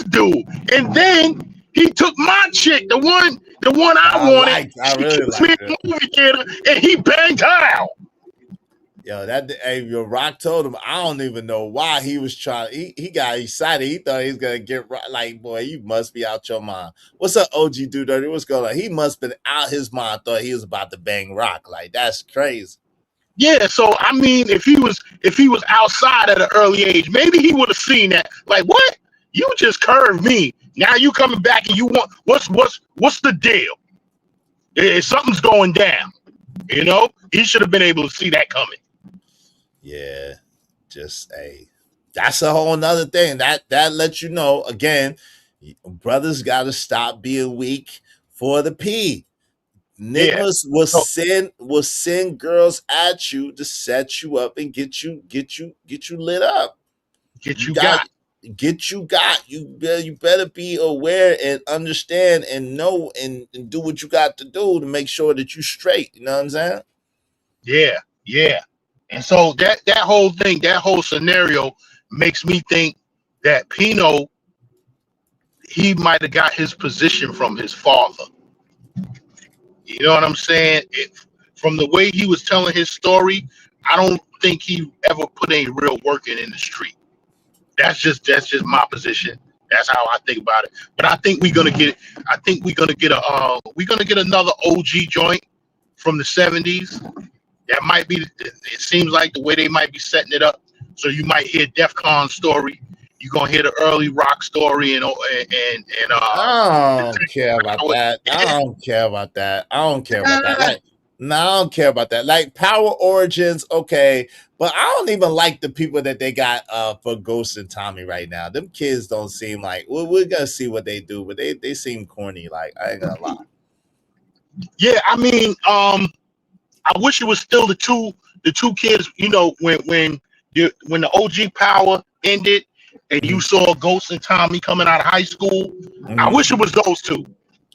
dude. And then he took my chick, the one I wanted. I really liked her. Movie theater, and he banged her out. Yo, your Rock told him. I don't even know why he was trying. He got excited. He thought he was gonna get like, boy, you must be out your mind. What's up, OG dude? Dirty? What's going on? He must have been out his mind. Thought he was about to bang Rock. Like that's crazy. Yeah, so I mean, if he was outside at an early age, maybe he would have seen that. Like, what? You just curved me. Now you coming back and you want what's the deal? Something's going down. You know, he should have been able to see that coming. Yeah, that's a whole nother thing. That lets you know again. Brothers got to stop being weak for the P. Yeah. Niggas will So send girls at you to set you up and get you lit up. get You you got got. you better be aware and understand and know and do what you got to do to make sure that you straight. You know what I'm saying? Yeah, yeah. And so that whole thing, that whole scenario makes me think that Pino, he might have got his position from his father. You know what I'm saying? From the way he was telling his story, I don't think he ever put any real work in the street. That's just my position. That's how I think about it. But I think we're gonna get. I think we're gonna get another OG joint from the '70s. That might be. It seems like the way they might be setting it up. So you might hear Def Con's story. You're gonna hear the early rock story and I don't care about that. I don't care about that. I don't care about that. Like, no, I don't care about that. Like Power Origins, okay, but I don't even like the people that they got for Ghost and Tommy right now. Them kids don't seem like we're gonna see what they do, but they seem corny. Like I ain't gonna lie. Yeah, I mean, I wish it was still the two kids. You know, when the OG Power ended and you saw Ghost and Tommy coming out of high school, I wish it was those two.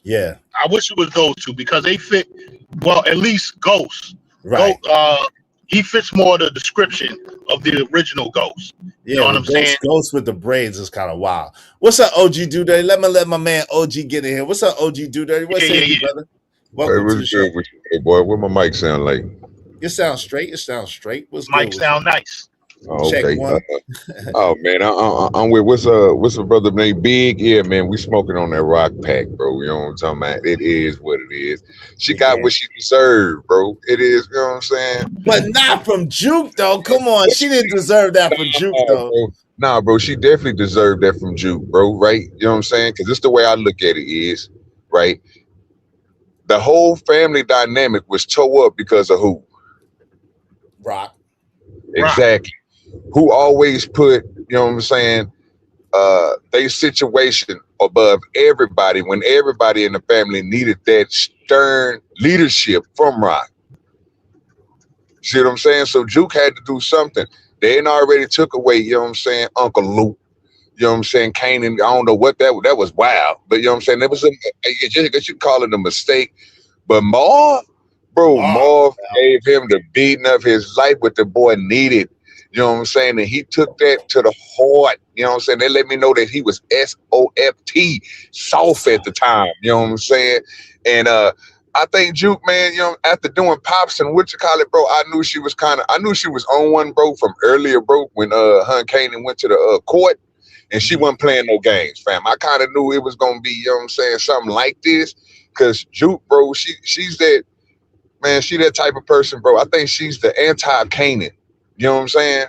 Yeah, I wish it was those two because they fit well. At least Ghost, right? He fits more the description of the original Ghost. You know what I'm saying? Ghost with the braids is kind of wild. What's up, OG Dude Dirty? Let my man OG get in here. What's up, OG Dude Dirty? What say you, brother? Welcome to the show. With you, hey boy? What my mic sound like? You sound straight. You sound straight. What's Mike good? sound nice. Oh, Check okay. one. Oh man, I'm with what's a brother named Big? Yeah, man, we smoking on that rock pack, bro. You know what I'm talking about? It is what it is. She got what she deserved, bro. It is. You know what I'm saying? But not from Juke though. Come on, she didn't deserve that from Juke though. Bro. Nah, bro, she definitely deserved that from Juke, bro. Right? You know what I'm saying? Because it's the way I look at it is right. The whole family dynamic was tore up because of who? Rock. Exactly. Who always put, you know what I'm saying, their situation above everybody when everybody in the family needed that stern leadership from Rock. See what I'm saying? So Juke had to do something. They ain't already took away, you know what I'm saying, Uncle Luke. You know what I'm saying? Kanan, I don't know what that was wild. But you know what I'm saying? That was I guess you call it a mistake. But Marv gave him the beating of his life what the boy needed. You know what I'm saying? And he took that to the heart. You know what I'm saying? They let me know that he was SOFT, soft at the time. You know what I'm saying? And I think Juke, man, you know, after doing Pops and what you call it, bro, I knew she was on one, bro, from earlier, bro, when her and Kanan went to the court. And she wasn't playing no games, fam. I kind of knew it was gonna be, you know what I'm saying, something like this. Cause Juke, bro, she's that, man, she that type of person, bro. I think she's the anti-Kanan. You know what I'm saying?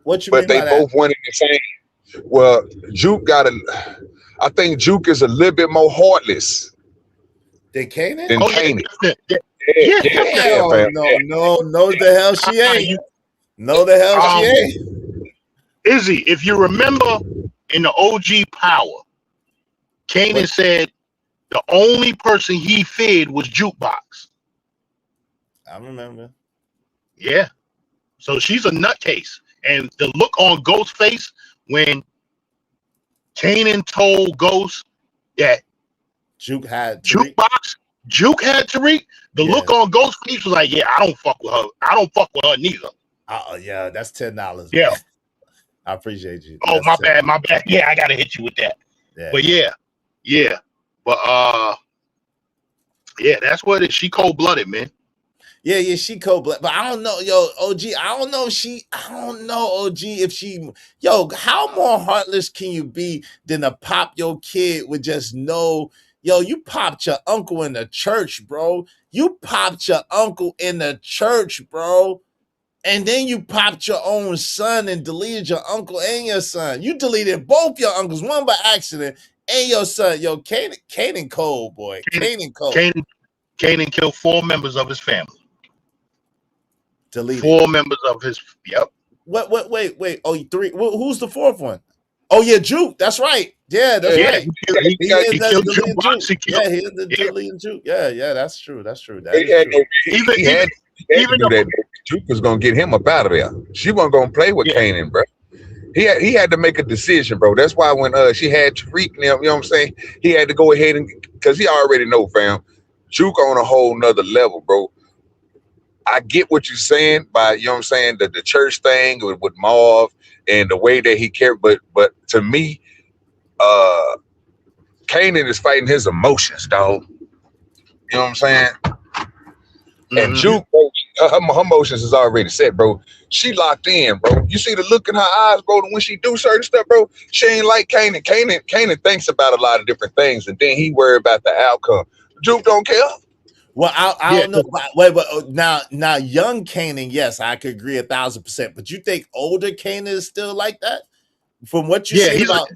What you but mean they by both that? went in the same. Well, I think Juke is a little bit more heartless than Kanan. Yeah, fam. No, the hell she ain't. No, the hell she ain't. Izzy, if you remember in the OG Power, Kanan said the only person he feared was Jukebox. I remember. Yeah. So she's a nutcase. And the look on Ghost's face when Kanan told Ghost that Juke had Juke had Tariq, the look on Ghost's face was like, yeah, I don't fuck with her. I don't fuck with her neither. Yeah, that's $10. Yeah. Man. I appreciate you. Oh, that's my bad. Yeah, I gotta hit you with that. Yeah. But yeah. But yeah, that's what it is. She cold-blooded, man. Yeah, she cold-blooded. But I don't know, yo, OG. I don't know, OG, if she, yo, how more heartless can you be than to pop your kid with just no, yo, you popped your uncle in the church, bro. You popped your uncle in the church, bro. And then you popped your own son and deleted your uncle and your son. You deleted both your uncles, one by accident, and your son. Yo, Kanan cold, boy. Kanan cold. Kanan killed 4 members of his family. Deleted. 4 members of his. Yep. Wait. Oh, 3. Who's the 4th one? Oh yeah, Juke. That's right. Yeah, that's Yeah, right. He he is that killed Dilly and Juke. jukebox. He killed. Yeah, he is the Yeah, Dilly and Juke. Yeah, that's true. That's true. That He is had true. no, even he had to even do that. Juke was gonna get him up out of there. She wasn't gonna play with Kanan, bro. He had to make a decision, bro. That's why when she had Tariq and them, you know what I'm saying? He had to go ahead and because he already know, fam. Juke on a whole nother level, bro. I get what you're saying by, you know what I'm saying, the church thing with Marv and the way that he cared, but to me, Kanan is fighting his emotions, dog. You know what I'm saying? And Juke, bro, her emotions is already set, bro. She locked in, bro. You see the look in her eyes, bro, when she do certain stuff, bro. She ain't like Kanan. Kanan thinks about a lot of different things, and then he worry about the outcome. Juke don't care. Well, I don't know. Wait, now, young Kanan, yes, I could agree 1,000%. But you think older Kanan is still like that? From what you said about,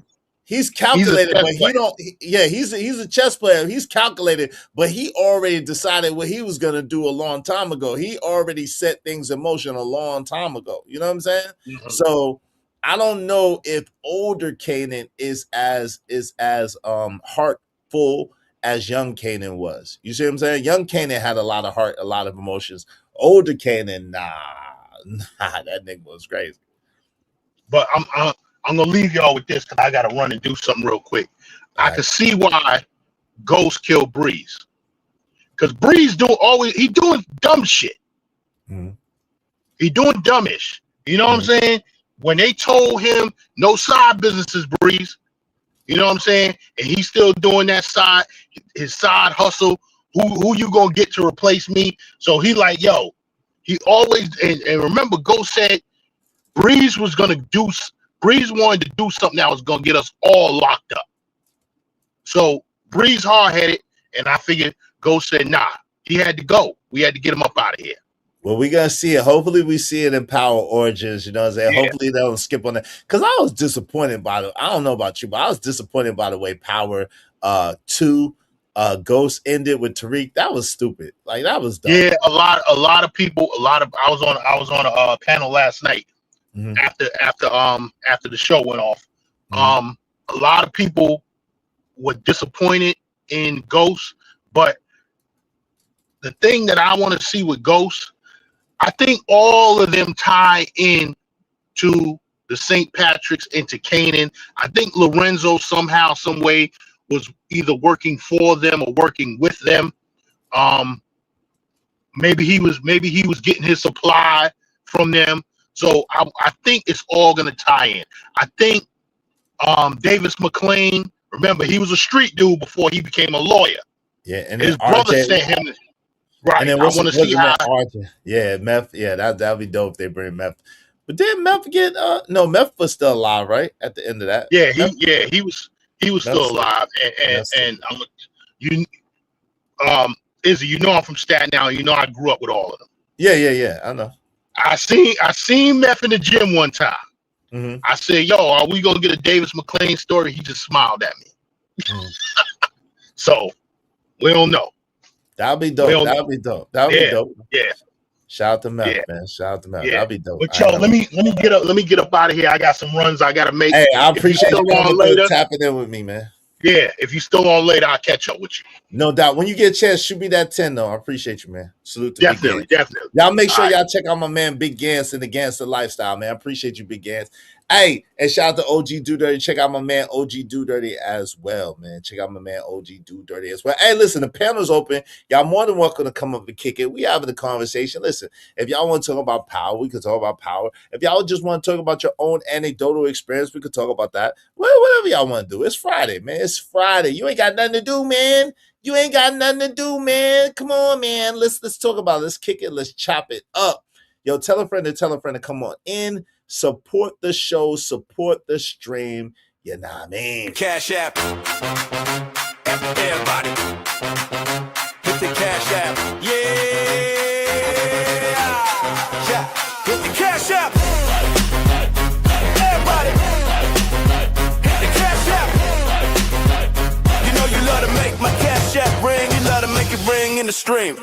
he's calculated, but he don't. He's a chess player. He's calculated, but he already decided what he was gonna do a long time ago. He already set things in motion a long time ago. You know what I'm saying? So I don't know if older Kanan is as heartful as young Kanan was. You see what I'm saying? Young Kanan had a lot of heart, a lot of emotions. Older Kanan, nah, that nigga was crazy. But I'm gonna leave y'all with this because I gotta run and do something real quick. I can see why Ghost killed Breeze. Because Breeze he doing dumb shit. He doing dumbish. You know what I'm saying? When they told him no side businesses, Breeze, you know what I'm saying? And he's still doing that his side hustle. Who you gonna get to replace me? So he like, yo, he always and remember, Ghost said Breeze wanted to do something that was gonna get us all locked up. So Breeze hard-headed, and I figured Ghost said, nah, he had to go. We had to get him up out of here. Well, we're gonna see it. Hopefully, we see it in Power Origins. You know what I'm saying? Hopefully, they don't skip on that. Because I was disappointed by I don't know about you, but I was disappointed by the way Power 2 Ghost ended with Tariq. That was stupid. Like that was dumb. Yeah, a lot of people. I was on a panel last night after the show went off. A lot of people were disappointed in Ghost, but the thing that I want to see with Ghost, I think all of them tie in to the St. Patrick's into Kanan. I think Lorenzo somehow, some way was either working for them or working with them. Maybe he was getting his supply from them. So I think it's all gonna tie in. I think Davis McLean, remember he was a street dude before he became a lawyer. Yeah, and his brother sent him. Right. And then I want to see how. Yeah, Meth. Yeah, that'd be dope if they bring Meth. But didn't Meth get no? Meth was still alive, right? At the end of that. Yeah, he was still alive. And Izzy, you know I'm from Staten Island. You know I grew up with all of them. Yeah. I know. I seen Meth in the gym one time. I said, "Yo, are we gonna get a Davis McLean story?" He just smiled at me. So we don't know. That'll be dope. That'll be dope. Yeah. Shout out to Meth, man. Shout out to Meth. That'll be dope. But yo, let me get up out of here. I got some runs I gotta make. Hey, I appreciate you tapping in with me, man. Yeah, if you still on later, I'll catch up with you. No doubt. When you get a chance, shoot me that 10 though. I appreciate you, man. Salute to definitely. Y'all make sure y'all check out my man Big Gans and the Gangster Lifestyle, man. I appreciate you, Big Gans. Hey, and shout out to OG Do Dirty. Check out my man OG Do Dirty as well, man. Check out my man OG Do Dirty as well. Hey, listen, the panel's open. Y'all more than welcome to come up and kick it. We having a conversation. Listen, if y'all want to talk about power, we can talk about power. If y'all just want to talk about your own anecdotal experience, we could talk about that. Well, whatever y'all want to do. It's Friday, man. It's Friday. You ain't got nothing to do, man. You ain't got nothing to do, man. Come on, man. Let's talk about it. Let's kick it. Let's chop it up. Yo, tell a friend to come on in. Support the show. Support the stream. You know what I mean? Cash App. Everybody. Hit the Cash App. Yeah. Hit the Cash App. Everybody. Hit the Cash App. You know you love to make my Cash App ring. You love to make it ring in the stream.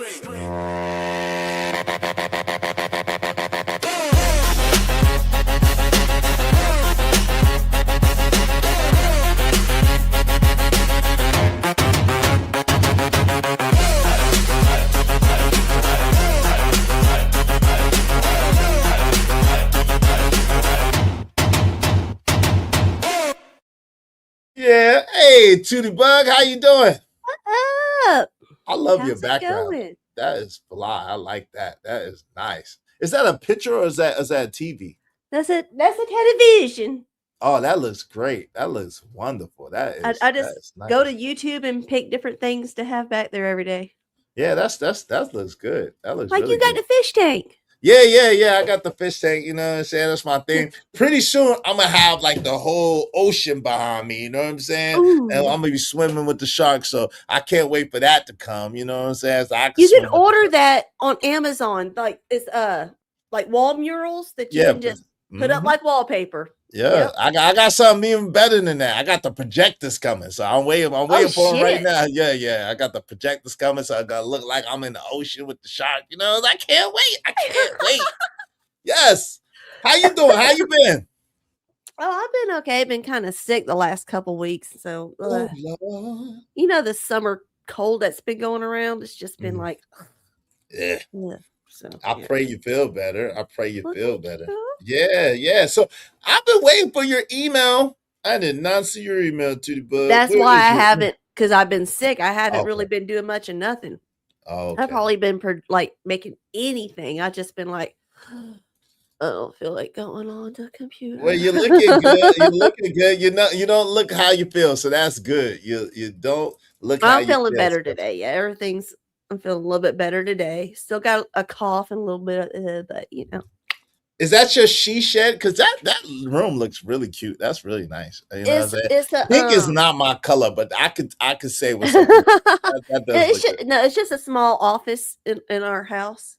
Hey, Tootie Bug, how you doing? Up? I love your How's it background. going? That is fly. I like that. That is nice. Is that a picture or is that a TV? That's a television. Oh, that looks great. That looks wonderful. I That just is nice. go to YouTube and pick different things to have back there every day. Yeah, that looks good. That looks Like really you got good. the fish tank. Yeah. I got the fish tank, you know what I'm saying? That's my thing. Pretty soon I'm gonna have like the whole ocean behind me, you know what I'm saying? Ooh. And I'm gonna be swimming with the sharks. So I can't wait for that to come, you know what I'm saying? So I can You can swim with the order that on Amazon. Like it's like wall murals that you Yeah, can just put up mhm. like wallpaper. Yeah, Yep. I got something even better than that. I got the projectors coming, so I'm waiting Oh for them right shit. now. Yeah, I got the projectors coming, so I gotta look like I'm in the ocean with the shark. You know, I can't wait. I can't wait. Yes. How you doing? How you been? Oh, I've been okay. I've been kind of sick the last couple weeks, so Oh Lord. you know the summer cold that's been going around. It's just been like, Yeah. So I yeah. pray you feel better. I pray you Well, feel thank better. you. Yeah. So I've been waiting for your email. I did not see your email to the bug. That's Where why is I your haven't, because I've been sick. I hadn't really Okay. been doing much of nothing. Okay. I've probably been like making anything. I just been like, I don't feel like going on the computer. Well, you're looking good. You're looking good. You don't look how you feel, so that's good. You don't look how I'm you feeling feel. better today. Yeah, I'm feeling a little bit better today. Still got a cough and a little bit of, but you know. Is that your she shed? Because that room looks really cute. That's really nice. You know what I'm saying? It's a Pink is not my color, but I could say what's up. That does look good. it's just a small office in our house.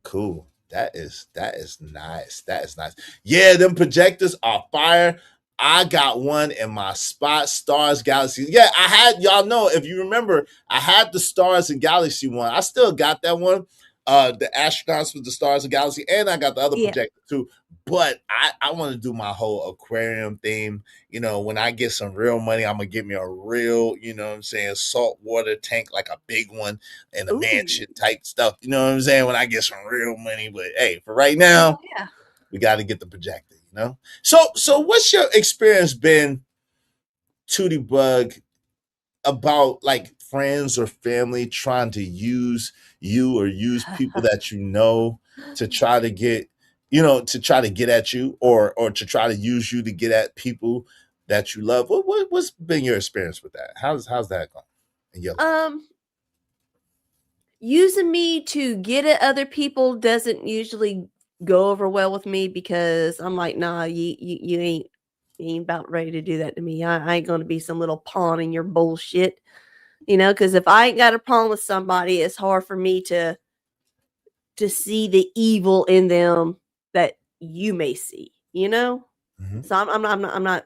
Cool. That is nice. That is nice. Yeah, them projectors are fire. I got one in my spot, Stars Galaxy. Yeah, I had y'all know if you remember, I had the Stars and Galaxy one. I still got that one. The astronauts with the Stars and Galaxy, and I got the other Yeah. projector too. But I want to do my whole aquarium theme. You know, when I get some real money, I'm gonna get me a real, you know what I'm saying, saltwater tank, like a big one and a Ooh. mansion type stuff. You know what I'm saying? When I get some real money. But hey, for right now, Yeah. we got to get the projector, you know? So what's your experience been, Tootie Bug, about like friends or family trying to use you or use people that you know to try to get, to try to get at you or to try to use you to get at people that you love? What's been your experience with that? How's that going in your life? Using me to get at other people doesn't usually go over well with me because I'm like, nah, you ain't about ready to do that to me. I ain't gonna be some little pawn in your bullshit. Because if I ain't got a problem with somebody, it's hard for me to see the evil in them that you may see, Mhm. So I'm not.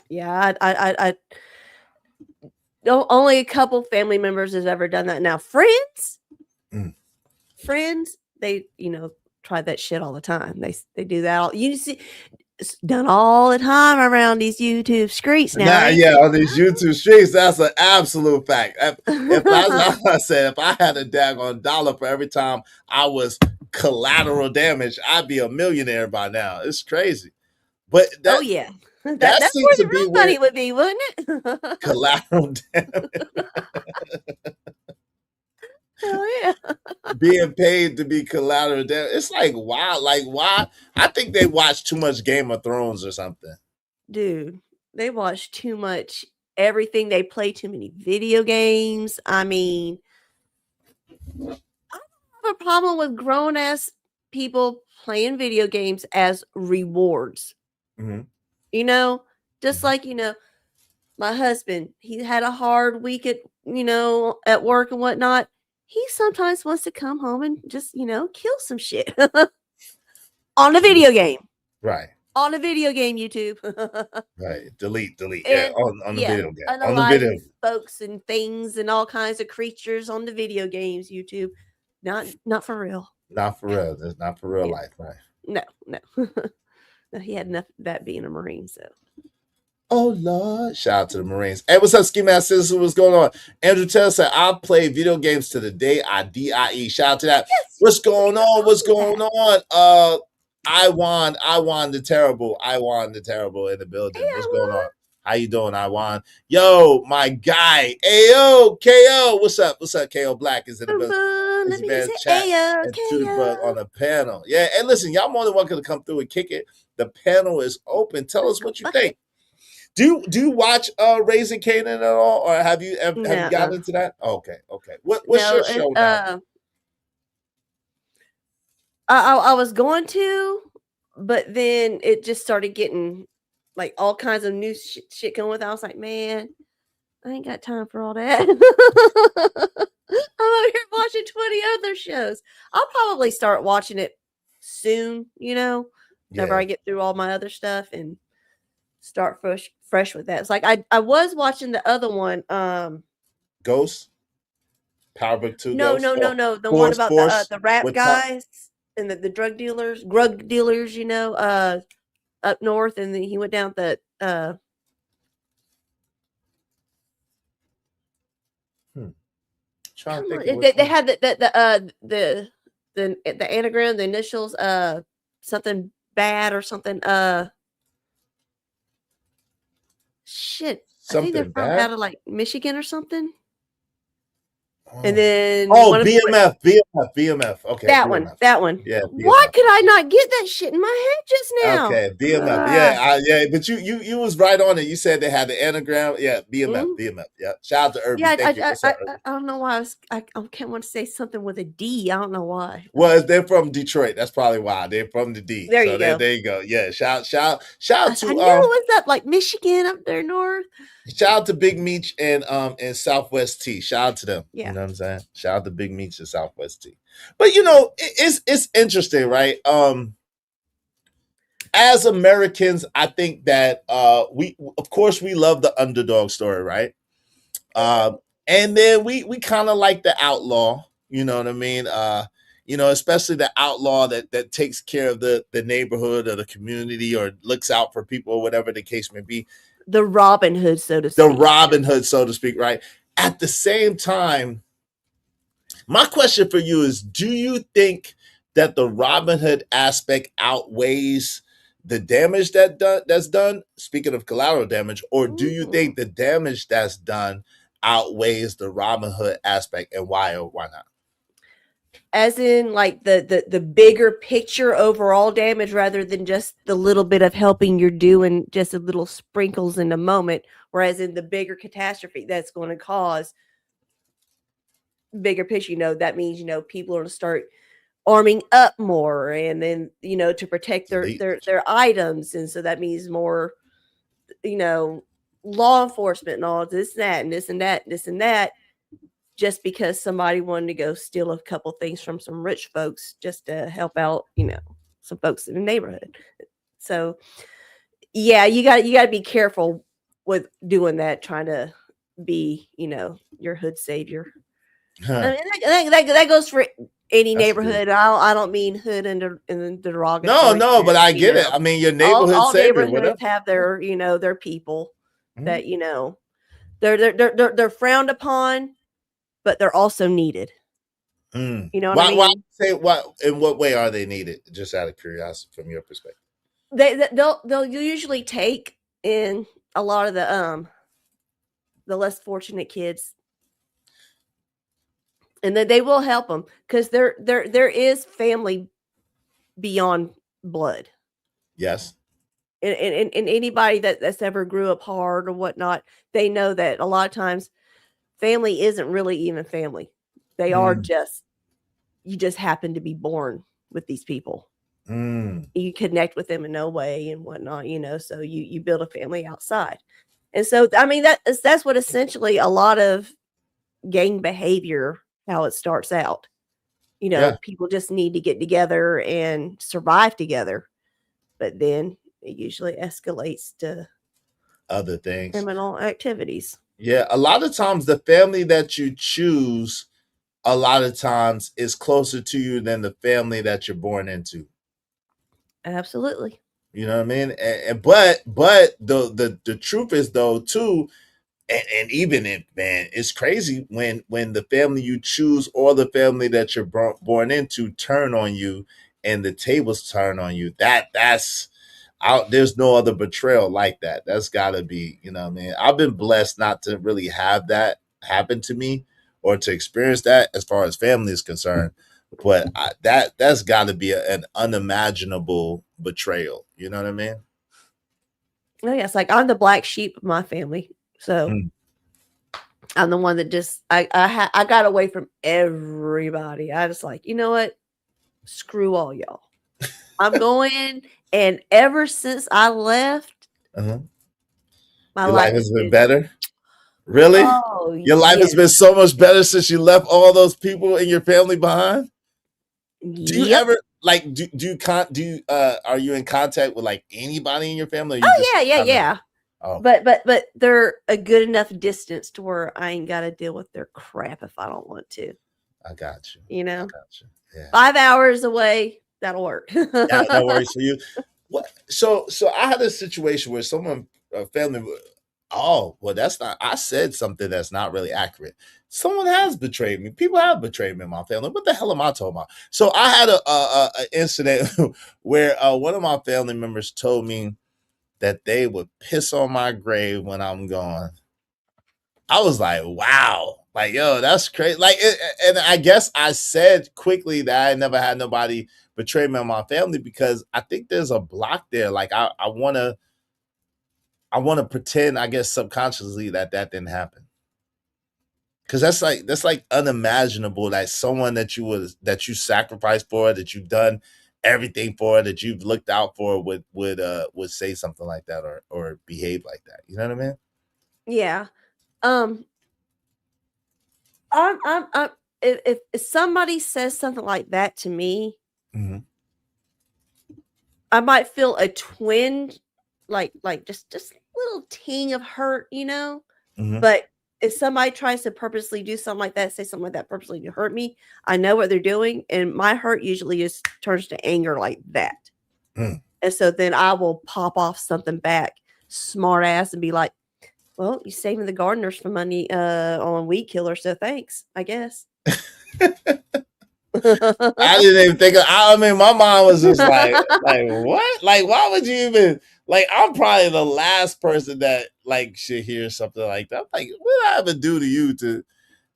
Yeah, I no, only a couple family members has ever done that. Now, friends, they try that shit all the time. They do that all. You see, it's done all the time around these YouTube streets now. Nah, ain't yeah, it? on these YouTube streets, that's an absolute fact. If that's how I said, if I had a daggone dollar for every time I was collateral damage, I'd be a millionaire by now. It's crazy. But Oh yeah, that that's seems where to the be real where money would be, wouldn't it? collateral damage, Hell yeah. being paid to be collateral damage. It's like why? I think they watch too much Game of Thrones or something. Dude, they watch too much everything. They play too many video games. I mean, I don't have a problem with grown ass people playing video games as rewards. Mhm. Just like, my husband, he had a hard week at work and whatnot. He sometimes wants to come home and just, kill some shit on a video game. Right. On a video game, YouTube. Right. Delete. Yeah. And On the yeah, video game. On the video. unaliving folks and things and all kinds of creatures on the video games, YouTube. Not for real. Not for real. That's not for real life, right? No. No, he had enough of that being a Marine, so. Oh Lord! Shout out to the Marines. Hey, what's up, Ski Master? What's going on? Andrew Taylor said, "I'll play video games to the day I die." Shout out to that. Yes, what's going on? What's going on? I won the terrible in the building. Yeah, What's going on? How you doing, Iwan? Yo, my guy. Ayo, KO. What's up? What's up, KO Black? Is it a best? Let Is me bad say chat ayo, and to the bug on the panel. Yeah, and listen, y'all more than welcome to come through and kick it. The panel is open. Tell us what you think. Do you watch Raising Canaan at all, or have you gotten into that? Okay. What's No, your show now? I was going to, but then it just started getting like all kinds of new shit going with it. I was like, man, I ain't got time for all that. I'm over here watching 20 other shows. I'll probably start watching it soon, whenever I get through all my other stuff and start fresh with that. It's like I was watching the other one. Ghost? Power Book 2 No. Ghost? The one about the rap guys and the drug dealers, up north, and then he went down the Trying to think they had the anagram, the initials, something bad or something. Shit. I think they're from out of like Michigan or something. And then BMF. Okay, that BMF. one. Yeah. Why could I not get that shit in my head just now? Okay, BMF. Yeah, but you was right on it. You said they had the anagram. Yeah, BMF. Yeah. Shout out to Irby. Yeah, Thank you. I don't know why I can't want to say something with a D. I don't know why. Well, they're from Detroit. That's probably why. They're from the D. There you go. There you go. Yeah. Shout to I knew it was up like Michigan up there north. Shout out to Big Meech and Southwest T. Shout out to them. Yeah. You know what I'm saying? Shout out to Big Meech and Southwest T. But it's interesting, right? As Americans, I think that we love the underdog story, right? And then we kind of like the outlaw, you know what I mean? Especially the outlaw that takes care of the neighborhood or the community or looks out for people or whatever the case may be. The Robin Hood, so to speak. The Robin Hood, so to speak, right? At the same time, my question for you is, do you think that the Robin Hood aspect outweighs the damage that's done? Speaking of collateral damage, or do you think the damage that's done outweighs the Robin Hood aspect, and why or why not? As in like the bigger picture overall damage rather than just the little bit of helping you're doing, just a little sprinkles in the moment, whereas in the bigger catastrophe that's going to cause bigger picture, that means, people are going to start arming up more and then, to protect their items. And so that means more, law enforcement and all this, that, and this and that, this and that, just because somebody wanted to go steal a couple things from some rich folks just to help out, some folks in the neighborhood. So yeah, you got to be careful with doing that, trying to be, your hood savior. I mean, that goes for any neighborhood. I don't mean hood in the derogatory. No, but I get it. I mean, your neighborhood all savior. Neighborhoods have their, their people that, they're frowned upon, but they're also needed. You know what I mean? In what way are they needed? Just out of curiosity, from your perspective. They'll usually take in a lot of the less fortunate kids, and then they will help them because there is family beyond blood. Yes. And anybody that's ever grew up hard or whatnot, they know that a lot of times family isn't really even family. They are you just happen to be born with these people. You connect with them in no way and whatnot, so you build a family outside. And so, I mean, that's what essentially a lot of gang behavior, how it starts out. People just need to get together and survive together. But then it usually escalates to other things, criminal activities. Yeah, a lot of times the family that you choose, a lot of times is closer to you than the family that you're born into. Absolutely. You know what I mean? But the truth is though too, and even if, man, it's crazy when the family you choose or the family that you're born into turn on you and the tables turn on you. That's there's no other betrayal like that. That's got to be, you know what I mean? I've been blessed not to really have that happen to me or to experience that as far as family is concerned. But that's got to be an unimaginable betrayal. You know what I mean? Oh, yeah, it's like I'm the black sheep of my family. So Mm. I'm the one that just I got away from everybody. I just like, you know what? Screw all y'all. I'm going, and ever since I left, Uh-huh. my Your life life has has been been better? Really? oh Your life yeah. has been so much better since you left all those people in your family behind? Do you Yep. ever like are you in contact with like anybody in your family? Or you Oh just yeah, kind of yeah. oh But they're a good enough distance to where I ain't got to deal with their crap if I don't want to. I got you. You I know, got you. Yeah. 5 hours away, that'll work. That works for you. What? So I had a situation where someone, a family, oh well, that's not. I said something that's not really accurate. Someone has betrayed me. People have betrayed me in my family. What the hell am I talking about? So I had a incident where one of my family members told me that they would piss on my grave when I'm gone. I was like, wow. Like, yo, that's crazy. Like, and I guess I said quickly that I never had nobody betray me in my family because I think there's a block there. Like, I want to pretend, I guess, subconsciously that didn't happen. Because that's like unimaginable that someone that you sacrificed for, that you've done everything for, that you've looked out for would say something like that or behave like that. You know what I mean? Yeah. Um, I'm if somebody says something like that to me, Mhm. I might feel a twinge, like just a little ting of hurt, you know. Mhm. But if somebody tries to purposely do something like that, say something like that purposely to hurt me, I know what they're doing, and my hurt usually just turns to anger like that. Mm. And so then I will pop off something back, smart ass, and be like, "Well, you saving the gardeners from money on weed killer, so thanks, I guess." I didn't even think of, I mean, my mind was just like what? Like, why would you even like I'm probably the last person that like should hear something like that. I'm like, what did I ever do to you to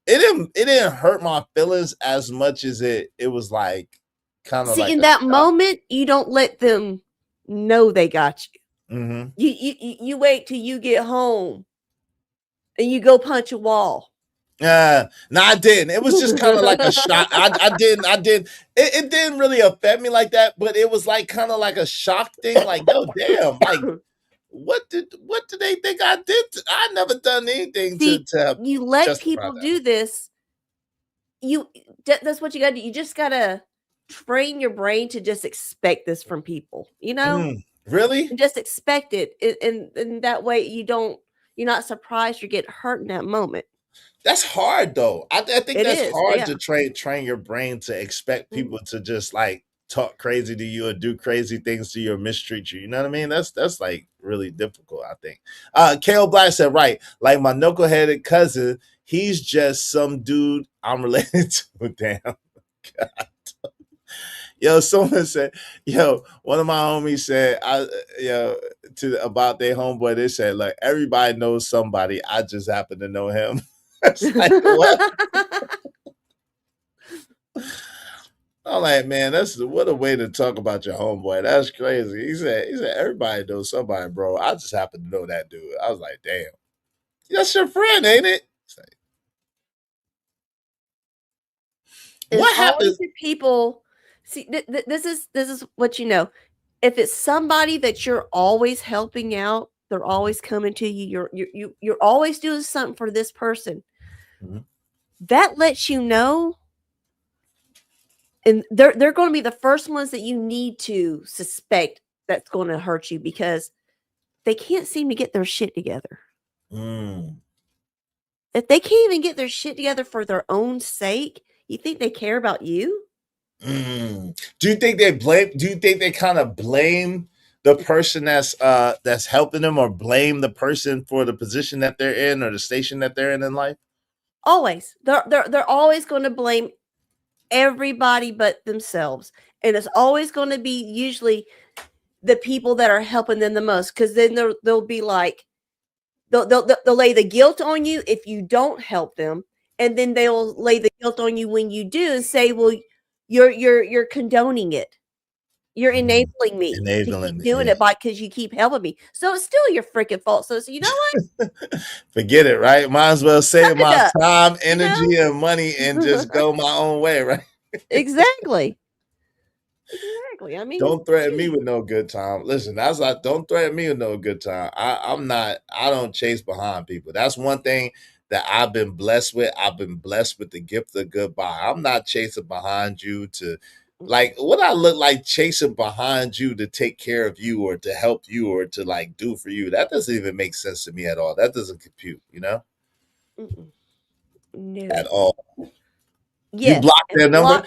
it didn't hurt my feelings as much as it was like kind of See, like in a that shock. moment, you don't let them know they got you. Mm-hmm. You wait till you get home and you go punch a wall. Yeah, no, I didn't. It was just kind of like a shock. I didn't. It didn't really affect me like that, but it was like kind of like a shock thing. Like, yo, damn, like what did they think I did? I never done anything See, to you let justify people that. do this. That's what you got to do. You just got to train your brain to just expect this from people, you know? Really? And just expect it. And that way you're not surprised you get hurt in that moment. That's hard though. I think It that's is, hard yeah. to train your brain to expect people to just like talk crazy to you or do crazy things to you or mistreat you. You know what I mean? That's like really difficult, I think. Kale Black said, right, like my knuckleheaded cousin, he's just some dude I'm related to. Damn. God. Yo, someone said, yo, one of my homies said, about their homeboy, they said, like, everybody knows somebody. I just happen to know him. It's like, what? I'm like, man, that's what a way to talk about your homeboy. That's crazy. He said, everybody knows somebody, bro. I just happen to know that dude. I was like, damn. That's your friend, ain't it? It's like, It's what always happens? the people. See, this is what you know. If it's somebody that you're always helping out, they're always coming to you. You're always doing something for this person. Mhm. That lets you know, and they're going to be the first ones that you need to suspect that's going to hurt you because they can't seem to get their shit together. Mm. If they can't even get their shit together for their own sake, you think they care about you? Mm. Do you think they blame? Do you think they kind of blame the person that's helping them, or blame the person for the position that they're in or the station that they're in life? Always. They're always going to blame everybody but themselves. And it's always going to be usually the people that are helping them the most, because then they'll be like, they'll lay the guilt on you if you don't help them, and then they'll lay the guilt on you when you do and say, well, you're condoning it. You're enabling me to keep doing it because you keep helping me. So it's still your freaking fault. So you know what? Forget it, right? Might as well save my up, time, energy, and money and just go my own way, right? Exactly. Exactly. I mean, don't threaten me with no good time. Listen, that's like, don't threaten me with no good time. I don't chase behind people. That's one thing that I've been blessed with. I've been blessed with the gift of goodbye. I'm not chasing behind you to, like, what I look like chasing behind you to take care of you or to help you or to like do for you. That doesn't even make sense to me at all. That doesn't compute, you know? No. At all. Yes, you block their number.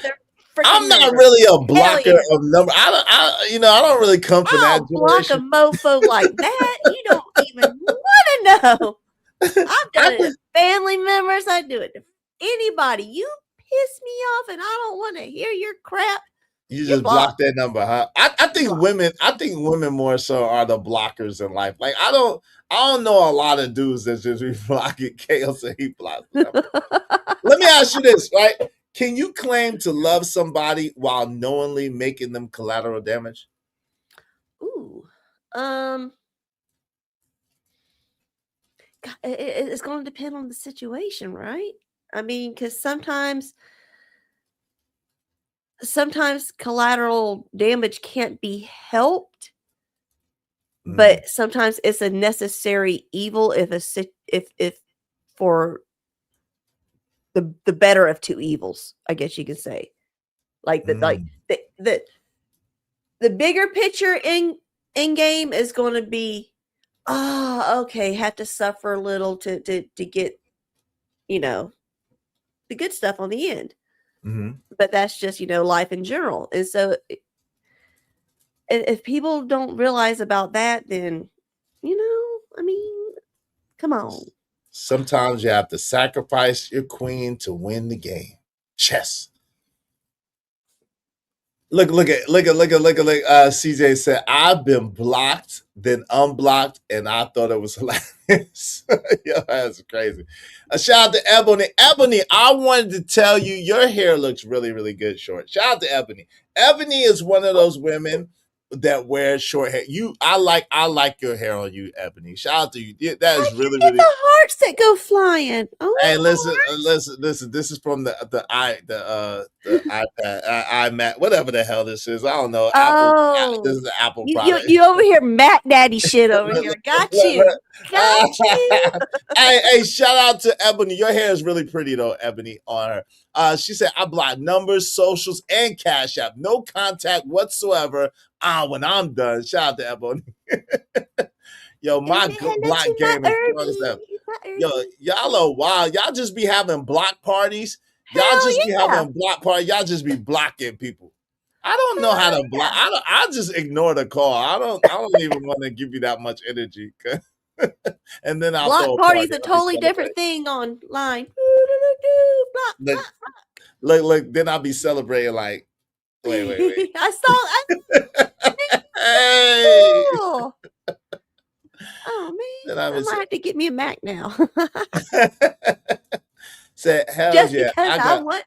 I'm not number. really a blocker yeah. of number. I don't really come from that Block a generation. mofo like that. You don't even want to know. I've done it to family members. I do it to anybody. You piss me off, and I don't want to hear your crap. You just block that number, huh? I think women more so are the blockers in life. Like I don't know a lot of dudes that just be blocking chaos and he blocks them. Let me ask you this, right? Can you claim to love somebody while knowingly making them collateral damage? Ooh. It's going to depend on the situation, right? I mean, because sometimes collateral damage can't be helped, but sometimes it's a necessary evil if for the better of two evils, I guess you could say. Like the bigger picture in game is going to be, okay, have to suffer a little to get, the good stuff on the end. But that's just, life in general. And so if people don't realize about that, then, I mean, come on. Sometimes you have to sacrifice your queen to win the game. Chess. Look, CJ said, I've been blocked, then unblocked, and I thought it was hilarious. Yo, that's crazy. A shout out to Ebony. Ebony, I wanted to tell you, your hair looks really, really good short. Shout out to Ebony. Ebony is one of those women that wears short hair. I like your hair on you, Ebony. Shout out to you. That is really, really. The hearts that go flying. Oh, hey, listen. This is from the iPad, iMac, whatever the hell this is. I don't know. Apple. This is an Apple product. You over here, Mac Daddy shit over here. Got you. Got you. Hey, shout out to Ebony. Your hair is really pretty though, Ebony, on her. She said, I block numbers, socials, and Cash App. No contact whatsoever. When I'm done. Shout out to Ebony. Yo, my block game is strong as that. Yo, y'all are wild. Y'all just be having block parties. Y'all just be having block parties. Y'all just be blocking people. I don't know how to block. I just ignore the call. I don't even want to give you that much energy. And then I'll block party's a totally different thing online. Look, then I'll be celebrating like, wait. I saw. Hey. Cool. Oh man, I might have to get me a Mac now. Said hell just yeah, because I want.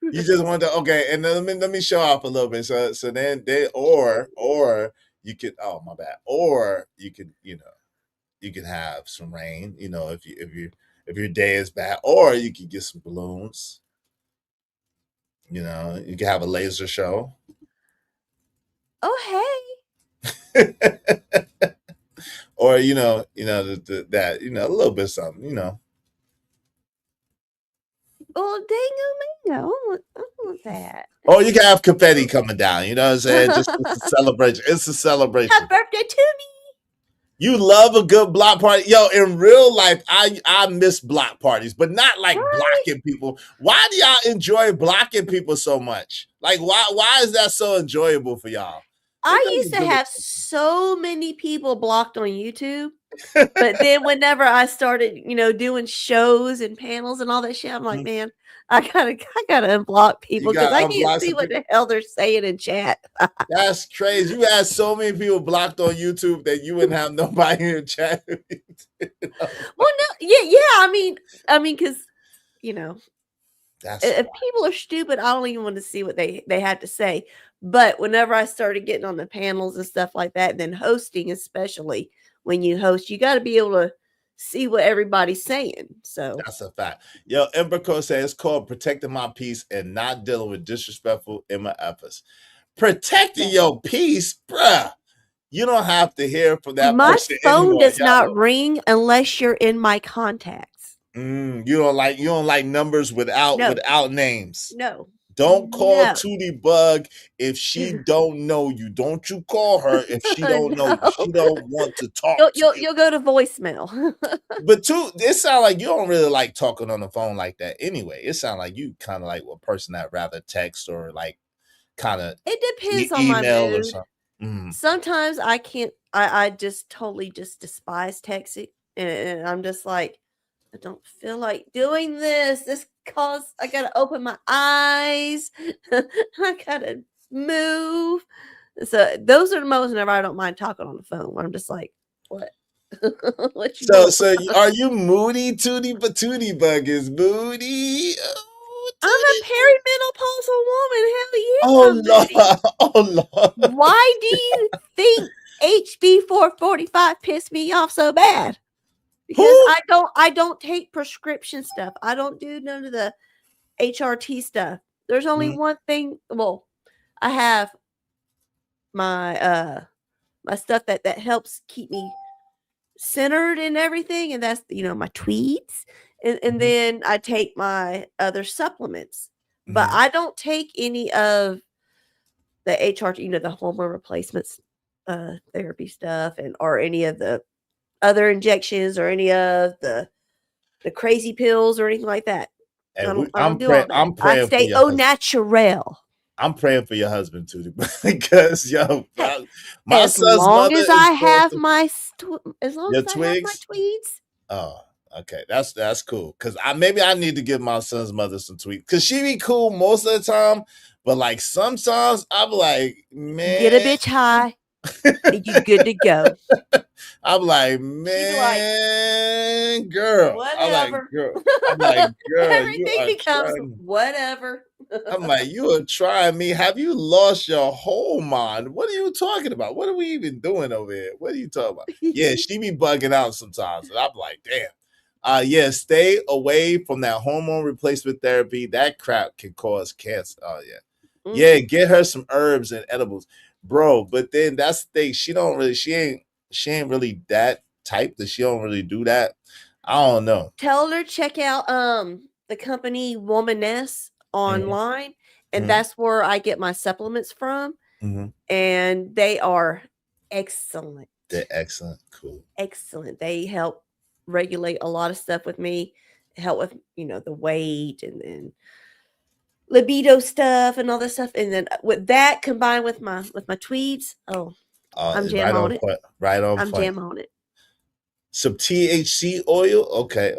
You just want to and then let me show off a little bit. So then or you could my bad, or you could you can have some rain. If your day is bad, or you could get some balloons. You can have a laser show. Oh hey. Or that a little bit of something. Oh dang I want that. Or you can have confetti coming down. You know what I'm saying? Just it's a celebration. It's a celebration. Happy birthday to me. You love a good block party. Yo, in real life, I miss block parties, but not like blocking people. Why do y'all enjoy blocking people so much? Like, why is that so enjoyable for y'all? I used to have so many people blocked on YouTube, but then whenever I started, doing shows and panels and all that shit, I'm like, man, I gotta unblock people because I can't see what the hell they're saying in chat. That's crazy. You had so many people blocked on YouTube that you wouldn't have nobody in the chat. Well, no, yeah. I mean, because That's if people are stupid, I don't even want to see what they had to say. But whenever I started getting on the panels and stuff like that, and then hosting, especially when you host, you got to be able to see what everybody's saying. So that's a fact. Yo, Ember Co says it's called protecting my peace and not dealing with disrespectful MFers. Protecting your peace, bruh. You don't have to hear from that my person phone anymore. does not ring unless you're in my contacts. You don't like numbers without names. No. Don't call Tootie Bug if she don't know you. Don't you call her if she don't know you. She don't want to talk to you. You'll go to voicemail. But it sounds like you don't really like talking on the phone like that anyway. It sounds like you kind of like a person that rather text or like kind of it depends on my email mood. or something. Sometimes I can't. I just totally just despise texting, and I'm just like, I don't feel like doing this. This cause I gotta open my eyes. I gotta move. So those are the moments whenever I don't mind talking on the phone. Where I'm just like, what? What you want? So are you moody, Tootie? But Tootie Bug is moody. I'm a perimenopause woman. Hell yeah. Oh Lord. Why do you think HB 445 pissed me off so bad? Because I don't take prescription stuff. I don't do none of the HRT stuff. There's only one thing. Well, I have my my stuff that helps keep me centered and everything, and that's my tweeds, and then I take my other supplements, but I don't take any of the HRT, the hormone replacements therapy stuff, or any of the other injections or any of the crazy pills or anything like that. Hey, I don't do all that. I'm praying I stay for your au husband. natural. I'm praying for your husband too, because my As son's long mother as is I have going my as long your as I have my twigs. tweeds. Oh, okay, that's cool. Cause maybe I need to give my son's mother some tweets. Cause she be cool most of the time, but like sometimes I'm like, man, Get a bitch high, and you good to go. I'm like, man, girl. Whatever. I'm like, girl, you Everything are becomes trying. whatever. I'm like, you are trying me. Have you lost your whole mind? What are you talking about? What are we even doing over here? What are you talking about? Yeah, she be bugging out sometimes. And I'm like, damn. Yeah, stay away from that hormone replacement therapy. That crap can cause cancer. Oh, yeah. Yeah, get her some herbs and edibles. Bro, but then that's the thing. She ain't really that type that she don't really do that. I don't know. Tell her check out the company Womaness online, and that's where I get my supplements from. And they are excellent. They're excellent. Cool. Excellent. They help regulate a lot of stuff with me, help with the weight and libido stuff and all this stuff. And then with that combined with my tweeds, I'm jam on it. Right on I'm point. jam on it. Some THC oil. Okay.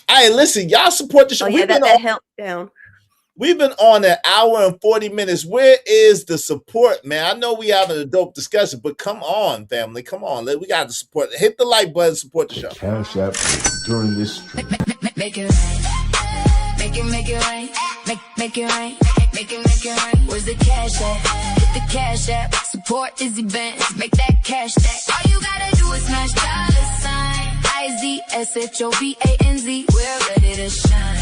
Hey, listen, y'all support the show. That helped down. We've been on an hour and 40 minutes. Where is the support, man? I know we having a dope discussion, but come on, family. Come on. We got to support. Hit the like button, support the show. Cash App during this stream. Make it rain. Make it rain. Make it rain. Make it rain. Where's the cash at? Hit the cash app. Support Izzy Bands. Make that cash stack. All you gotta do is smash $IZSHOVANZ. We're ready to shine.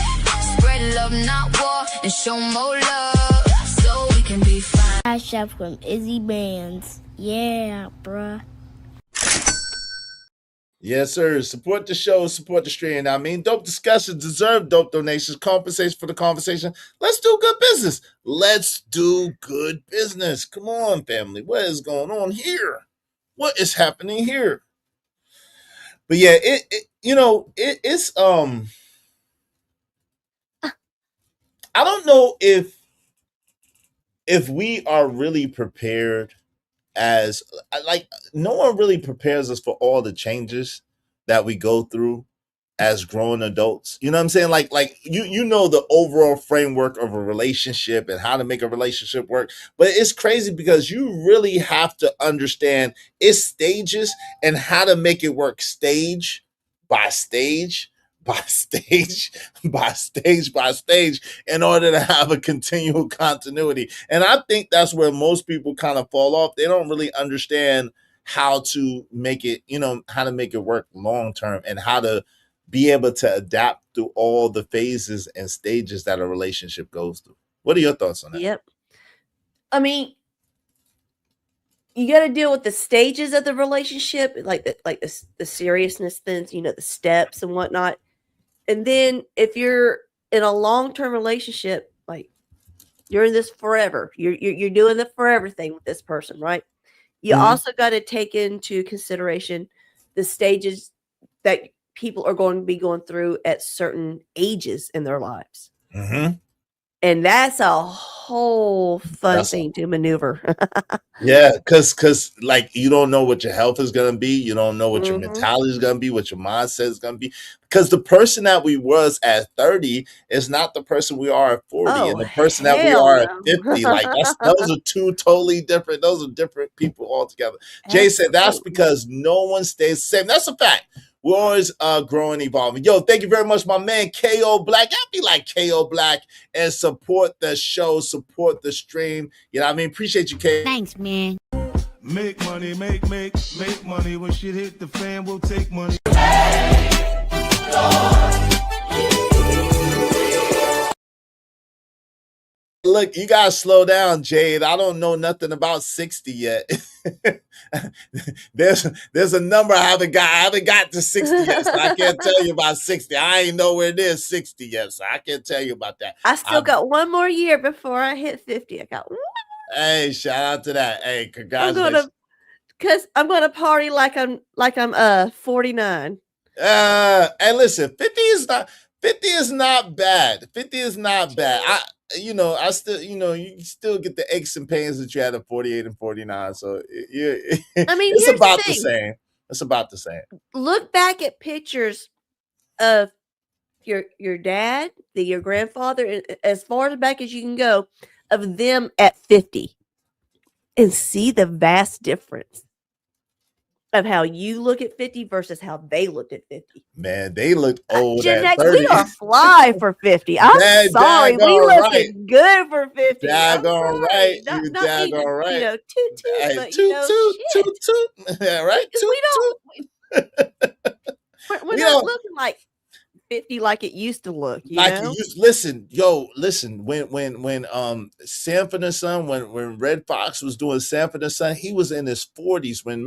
Spread love, not war, and show more love, so we can be fine. Cash App from Izzy Bands. Yeah, bruh. Yes, sir. Support the show, support the stream. I mean, dope discussions deserve dope donations, compensation for the conversation. Let's do good business. Let's do good business. Come on, family. What is going on here? What is happening here? But yeah, it's I don't know if we are really prepared as like no one really prepares us for all the changes that we go through as grown adults. You know what I'm saying? Like you know the overall framework of a relationship and how to make a relationship work. But it's crazy because you really have to understand its stages and how to make it work stage by stage by stage by stage by stage in order to have a continual continuity. And I think that's where most people kind of fall off. They don't really understand how to make it, how to make it work long term and how to be able to adapt through all the phases and stages that a relationship goes through. What are your thoughts on that? Yep. I mean, you got to deal with the stages of the relationship, like the seriousness things, the steps and whatnot. And then if you're in a long-term relationship, like you're in this forever, you're doing the forever thing with this person, right? You also got to take into consideration the stages that people are going to be going through at certain ages in their lives. And that's a whole fun thing to maneuver. Yeah, because like you don't know what your health is gonna be, you don't know what your mentality is gonna be, what your mindset is gonna be. Because the person that we was at 30 is not the person we are at 40, and the person that we are at 50, like those are two totally different. Those are different people altogether. Jay said that's because no one stays the same. That's a fact. We're always growing, evolving. Yo, thank you very much, my man KO Black. I'll be like KO Black and support the show, support the stream. You know what I mean? Appreciate you, KO. Thanks, man. Make money, make money. When shit hit the fan, we'll take money. Look, you gotta slow down, Jade. I don't know nothing about 60 yet. there's a number I haven't got to 60 yet, so I can't tell you about 60. I ain't know where it is 60 yet, so I can't tell you about that. I still got one more year before I hit 50. I got one. Hey, shout out to that. Hey, congratulations. I'm gonna party like I'm 49. And listen, 50 is not bad. 50 is not bad. I still, you still get the aches and pains that you had at 48 and 49. So I mean, it's about the same. It's about the same. Look back at pictures of your dad, your grandfather, as far back as you can go, of them at 50, and see the vast difference of how you look at 50 versus how they looked at 50. Man, they looked old Gen at X, 30. we are fly for 50. I'm sorry. We looking good for 50. Daggone right. Not Daggone even, right. toot, Hey, but toot. Yeah, right? We're not looking like 50 like it used to look, listen, when Sanford and Son, when Red Fox was doing Sanford and Son, he was in his 40s. When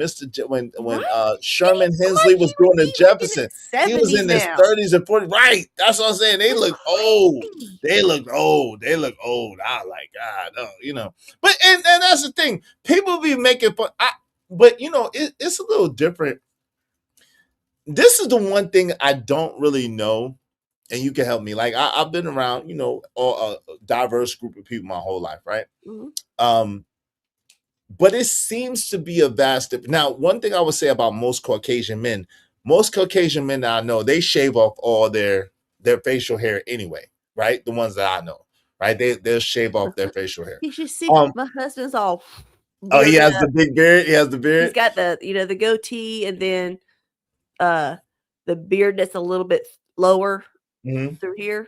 Sherman Hensley was doing the Jefferson, he was in his 30s and 40s. Right. That's what I'm saying. They look old. They look old. I like God, But and that's the thing. People be making fun. But it's a little different. This is the one thing I don't really know, and you can help me. Like I've been around, a diverse group of people my whole life, right? But it seems to be a vast difference. Now, one thing I would say about most Caucasian men that I know, they shave off all their facial hair anyway, right? The ones that I know, right? They'll shave off their facial hair. You should see my husband's all. Oh, he has the big beard. He has the beard. He's got the goatee, and then the beard that's a little bit lower through here.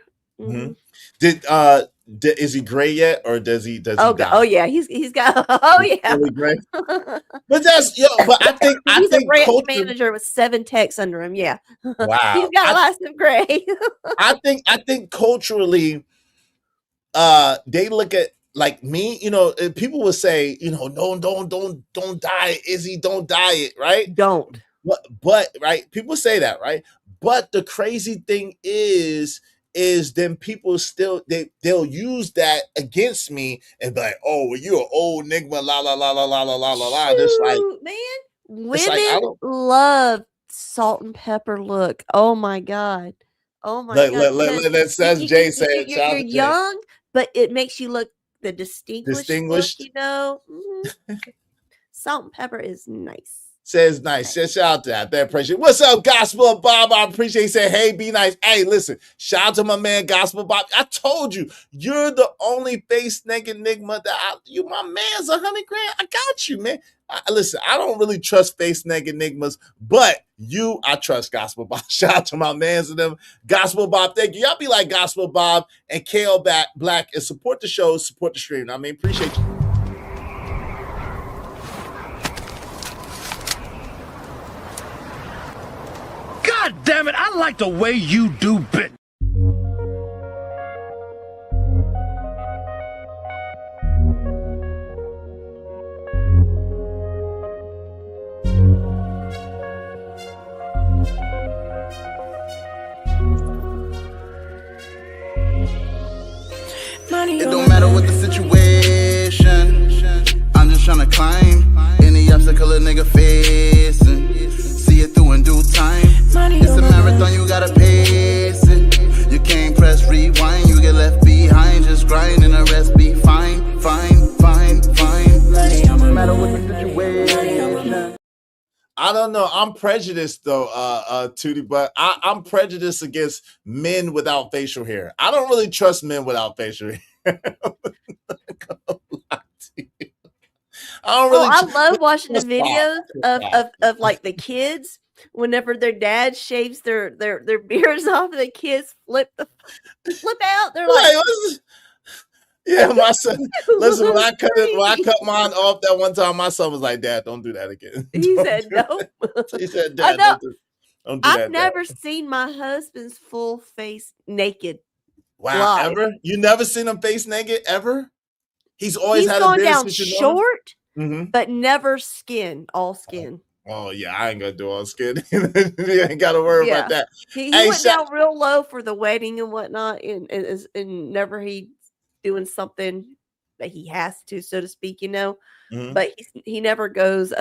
Is he gray yet, or does he die? Oh yeah, he's got really gray. But but I think he's a branch manager with 7 techs under him. Yeah, wow, he's got lots of gray. I think culturally, they look at like me. People will say, no, don't diet, Izzy, don't diet, right? Don't. But right, people say that, right? But the crazy thing is then people still they'll use that against me and be like, oh, well, you're an old nigga, la la la la la la la la la. Just like, man, women love salt and pepper look. Oh my god. Oh my god. That says Jay said you're young, but it makes you look the distinguished. Look, Salt and pepper is nice. Says nice. Shout out to that. That appreciate. What's up, Gospel Bob? I appreciate. He said, "Hey, be nice." Hey, listen. Shout out to my man, Gospel Bob. I told you, you're the only face naked enigma that you. My man's $100,000. I got you, man. Listen, I don't really trust face naked enigmas, but you, I trust Gospel Bob. Shout out to my mans and them. Gospel Bob, thank you. Y'all be like Gospel Bob and KL Black and support the show, support the stream. I mean, appreciate you. God damn it, I like the way you do bit. It don't matter what the situation, I'm just tryna climb any obstacle a nigga facing. See it through in due time. It's a marathon, you gotta pace it. You can't press rewind, you get left behind. Just grind and the rest be fine, fine, fine, fine. No matter what the situation. I don't know. I'm prejudiced though, Tootie, but I'm prejudiced against men without facial hair. I don't really trust men without facial hair. I don't really. I love watching the videos of like the kids whenever their dad shaves their beards off and the kids flip out. They're like, yeah, my son. Listen, when I cut mine off that one time, my son was like, "Dad, don't do that again." He said, "No." He said, "Dad, don't do that." I've never seen my husband's full face naked. Wow, live. ever? You never seen him face naked ever? He's always had gone a beard down short, but never skin, all skin. Oh yeah, I ain't gonna do all skin. You ain't got to worry about that. He went down real low for the wedding and whatnot, and never he doing something that he has to, so to speak, But he never goes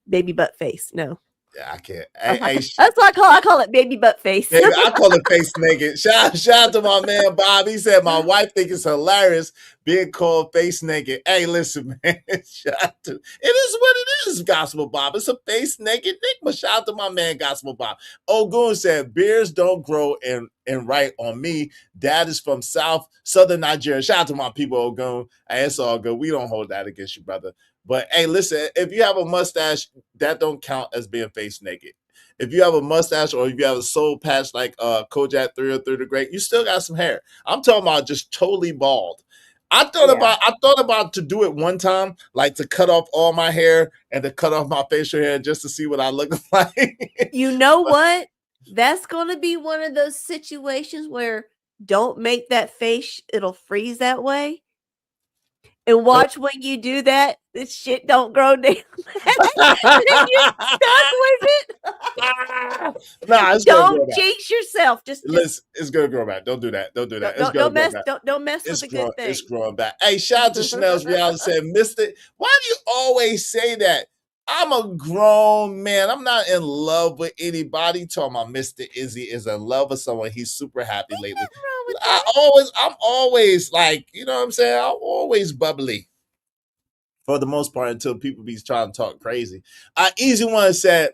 baby butt face. No. Yeah, I can't. That's what I call it baby butt face. Baby, I call it face naked. Shout out to my man Bob. He said my wife think it's hilarious being called face naked. Hey, listen, man. Shout out to, it is what it is, Gospel Bob. It's a face naked enigma. Shout out to my man Gospel Bob. Ogun said beards don't grow and right on me. Dad is from southern Nigeria. Shout out to my people, Ogun. Hey, it's all good. We don't hold that against you, brother. But hey, listen, if you have a mustache, that don't count as being face naked. If you have a mustache or if you have a soul patch like Kojak 303 the Great, you still got some hair. I'm talking about just totally bald. I thought about to do it one time, like to cut off all my hair and to cut off my facial hair just to see what I look like. You know what? That's going to be one of those situations where don't make that face, it'll freeze that way. And watch when you do that, this shit don't grow down. You're stuck with it. Nah, it's don't jinx yourself. Listen, it's gonna grow back. Don't do that. Don't do that. Don't mess with the good thing. It's growing back. Hey, shout out to Chanel's Reality said, missed it. Why do you always say that? I'm a grown man. I'm not in love with anybody. Talking about Mr. Izzy is in love with someone. He's super happy lately. I'm always like, you know what I'm saying? I'm always bubbly. For the most part, until people be trying to talk crazy. Easy One said,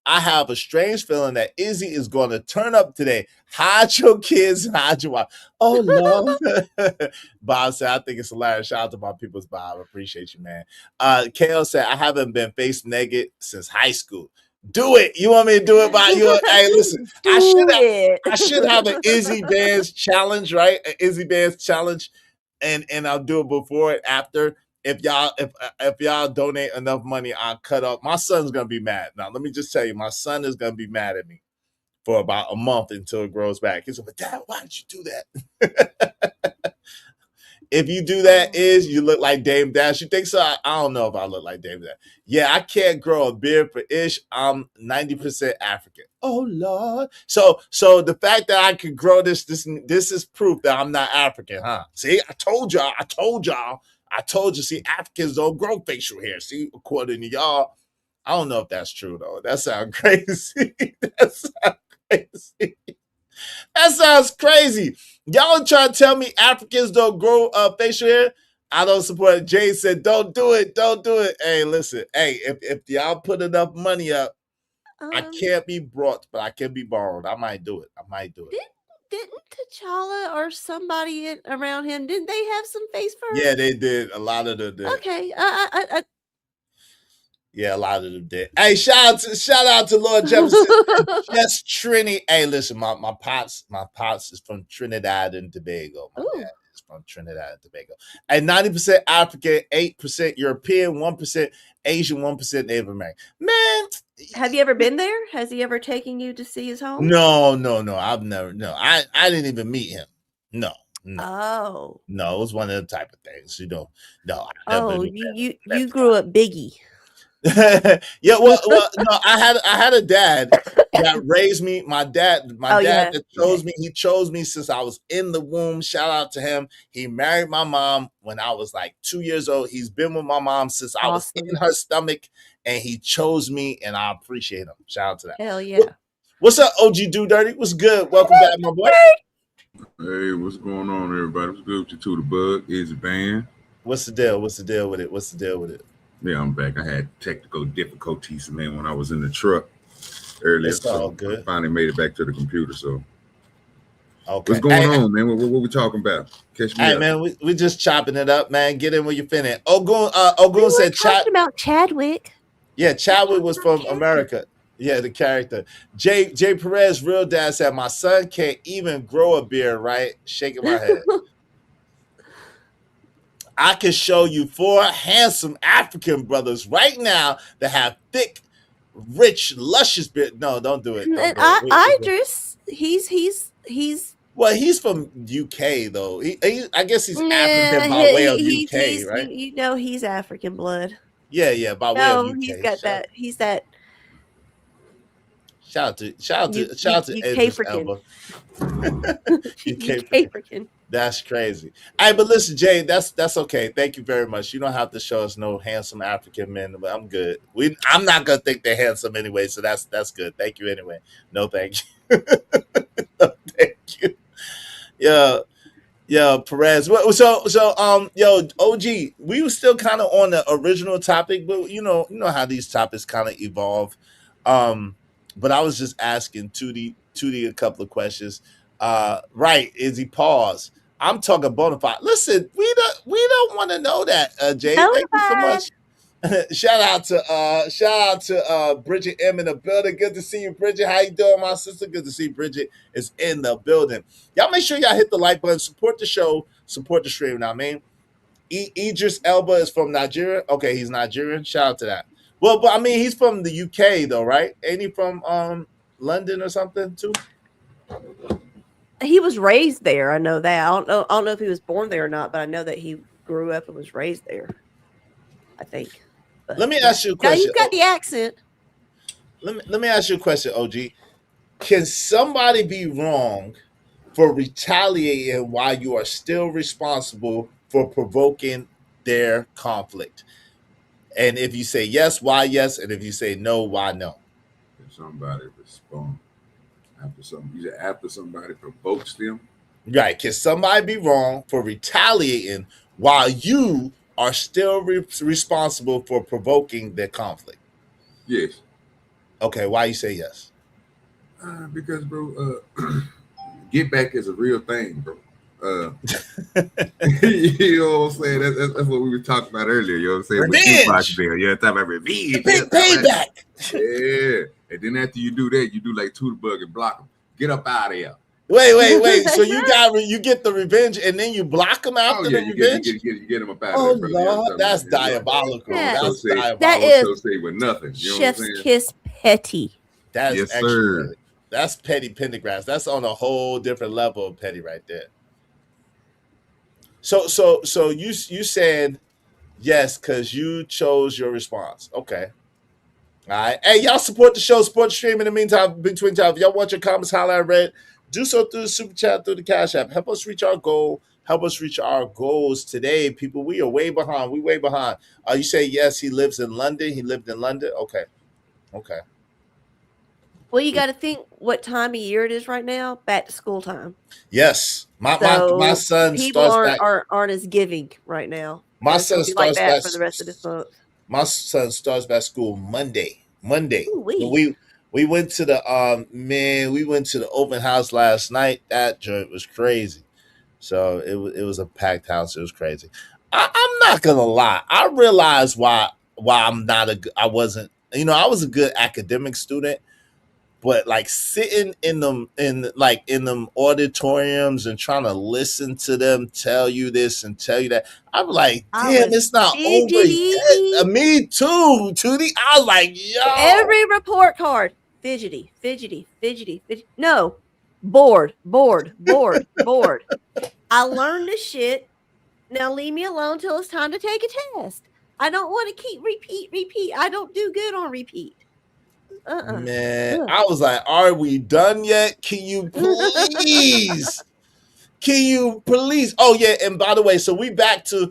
I have a strange feeling that Izzy is going to turn up today. Hide your kids and hide your wife. Oh, Lord. Bob said, I think it's hilarious. Shout out to my people's Bob. I appreciate you, man. KL said, I haven't been face naked since high school. Do it. You want me to do it by you? Hey, listen, I should have an Izzy Bands challenge, right? An Izzy Bands challenge. And I'll do it before and after. If y'all donate enough money, I'll cut off. My son's gonna be mad. Now, let me just tell you, my son is gonna be mad at me for about a month until it grows back. He's like, Dad, why did you do that? If you do that, you look like Dame Dash. You think so? I don't know if I look like Dame Dash. Yeah, I can't grow a beard for Ish. I'm 90% African. Oh Lord. So the fact that I could grow this is proof that I'm not African, huh? See, I told y'all. See, Africans don't grow facial hair. See, according to y'all, I don't know if that's true though. That sounds crazy. That sounds crazy. Y'all trying to tell me Africans don't grow facial hair? I don't support it. Jay said, "Don't do it. Don't do it." Hey, listen. Hey, if y'all put enough money up, I can't be brought, but I can be borrowed. I might do it. I might do it. Didn't T'Challa or somebody around him? Didn't they have some face fur? Yeah, they did. A lot of them did. Okay. Yeah, a lot of them did. Hey, shout out to Lord Jefferson and Just Trini. Hey, listen, my pops is from Trinidad and Tobago. My dad is from Trinidad and Tobago. And 90% African, 8% European, 1% Asian, 1% Native American. Man, have you ever been there? Has he ever taken you to see his home? No. I've never. No, I didn't even meet him. No. Oh. No, it was one of the type of things, you know. No. Oh, you grew up Biggie. Yeah, well, no, I had a dad that raised me. My dad that chose me. He chose me since I was in the womb. Shout out to him. He married my mom when I was like 2 years old. He's been with my mom since I was in her stomach, and he chose me, and I appreciate him. Shout out to that. Hell yeah. What's up, OG Do Dirty? What's good? Welcome back, my boy. Hey, what's going on, everybody? What's good with you too? The bug is a band. What's the deal? What's the deal with it? Yeah, I'm back. I had technical difficulties, man, when I was in the truck earlier. It's all good. I finally made it back to the computer. So, okay, what's going on, man? What we talking about? Catch me up. Man, we just chopping it up, man. Get in where you're finna. Ogun said talking about Chadwick. Yeah, Chadwick was from America. Yeah, the character. Jay Perez, real dad, said, "My son can't even grow a beard, right?" Shaking my head. I can show you 4 handsome African brothers right now that have thick, rich, luscious beard. No, don't do it. Don't do it. Idris, he's well, he's from UK though. I guess he's African by way of UK, right? You know, he's African blood. Yeah, by way of UK. He's got that. He's that. Shout out to Idris Elba. UK African. That's crazy. Hey, but listen, Jay, that's okay. Thank you very much. You don't have to show us no handsome African men, but I'm good. I'm not gonna think they're handsome anyway, so that's good. Thank you anyway. No, thank you. No, thank you. Yeah, Perez. Yo, OG, we were still kind of on the original topic, but you know how these topics kind of evolve. But I was just asking Tootie a couple of questions. Right, Izzy, pause. I'm talking bona fide. Listen, we don't want to know that, Jay. Thank you so much. shout out to Bridget M in the building. Good to see you, Bridget. How you doing, my sister? Good to see Bridget is in the building. Y'all make sure y'all hit the like button, support the show, support the stream. Now, I mean, Idris Elba is from Nigeria. Okay, he's Nigerian. Shout out to that. Well, but I mean, he's from the UK though, right? Ain't he from London or something too? He was raised there. I know that. I don't know if he was born there or not, but I know that he grew up and was raised there. I think. But, let me ask you a question. Yeah, you got the accent. Let me ask you a question, OG. Can somebody be wrong for retaliating while you are still responsible for provoking their conflict? And if you say yes, why yes? And if you say no, why no? Can somebody respond after somebody provokes them? Right. Can somebody be wrong for retaliating while you are still responsible for provoking their conflict? Yes. Okay. Why you say yes? Because, bro, get back is a real thing, bro. You know what I'm saying? That's what we were talking about earlier. You know what I'm saying? Revenge. Yeah, talking about revenge. Big payback. Yeah. And then after you do that, you do like Bug and block them. Get up out of here. Wait. So you get the revenge and then you block them after the revenge? You get them up out of there. Oh, Lord, that's diabolical. Yeah. That's diabolical. That is say with nothing. You know chef's kiss petty. That's yes, extra sir. petty. That's petty Pendergrass. That's on a whole different level of petty right there. So you said yes because you chose your response. Okay. All right. Hey, y'all support the show, support the stream. In the meantime, between time, if y'all want your comments highlighted red, do so through the super chat, through the Cash App. Help us reach our goal. Help us reach our goals today, people. We are way behind. We way behind. You say yes, he lives in London. He lived in London. Okay. Well, you got to think what time of year it is right now. Back to school time. Yes, my So son people starts aren't back. aren't aren't as giving right now, My and it's going son to be like starts that back. for the rest of this month. My son starts back school Monday. Monday. Ooh But wee. we went to the we went to the open house last night. That joint was crazy. So it was a packed house. It was crazy. I'm not gonna lie. I realized why I'm not I wasn't, I was a good academic student, but like sitting in them auditoriums and trying to listen to them tell you this and tell you that, I'm like, I damn, was it's not over yet. fidgety. Me too, Tootie. I was like, yo, Every report card, fidgety, fidgety, fidgety, fidgety. No, bored, bored, bored, bored. I learned the shit. Now leave me alone till it's time to take a test. I don't want to keep repeat, repeat. I don't do good on repeat. man. Ugh. I was like, are we done yet? Can you please? Can you please? Oh yeah, and by the way, so we back to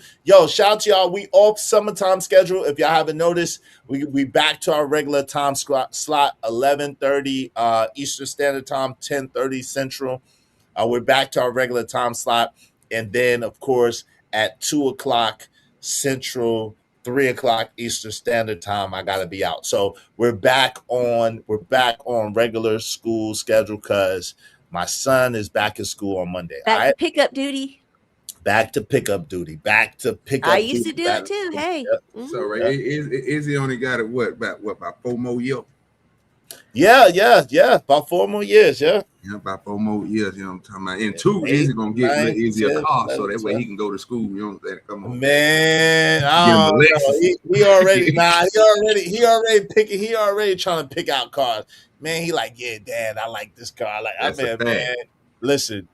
shout out to y'all. We off summertime schedule. If y'all haven't noticed, we back to our regular time slot 11:30 Eastern Standard Time, 10:30 Central. We're back to our regular time slot, and then of course at 2 o'clock Central, 3 o'clock Eastern Standard Time, I gotta be out. So we're back on regular school schedule because my son is back in school on Monday. All Back to right, pickup duty. back to pickup duty. Back to I pickup used duty. to do Back. it too. Hey. Yep. So right, Yep. Izzy only got it about 4 more years? Yeah. About 4 more years. Yeah. Yeah, about 4 more years. You know what I'm talking about. And two, Izzy Eight, gonna get little nine, Izzy a 10, car so 11, that way 12. he can go to school. You know what I'm saying? Come on, Man, get him I a don't know. Lexus. He already trying to pick out cars. Man, he like, yeah, Dad, I like this car. I That's a mean, fact. man, listen,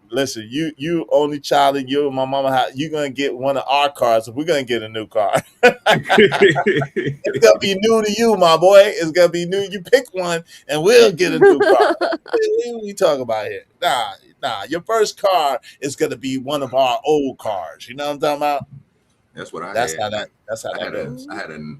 you only child in you and my mama house. You gonna get one of our cars. We're gonna get a new car. It's gonna be new to you, my boy. It's gonna be new. You pick one, and we'll get a new car. What we talk about here? Nah. Your first car is gonna be one of our old cars. You know what I'm talking about? That's what I That's had. how that. That's how I that had a goes. I had a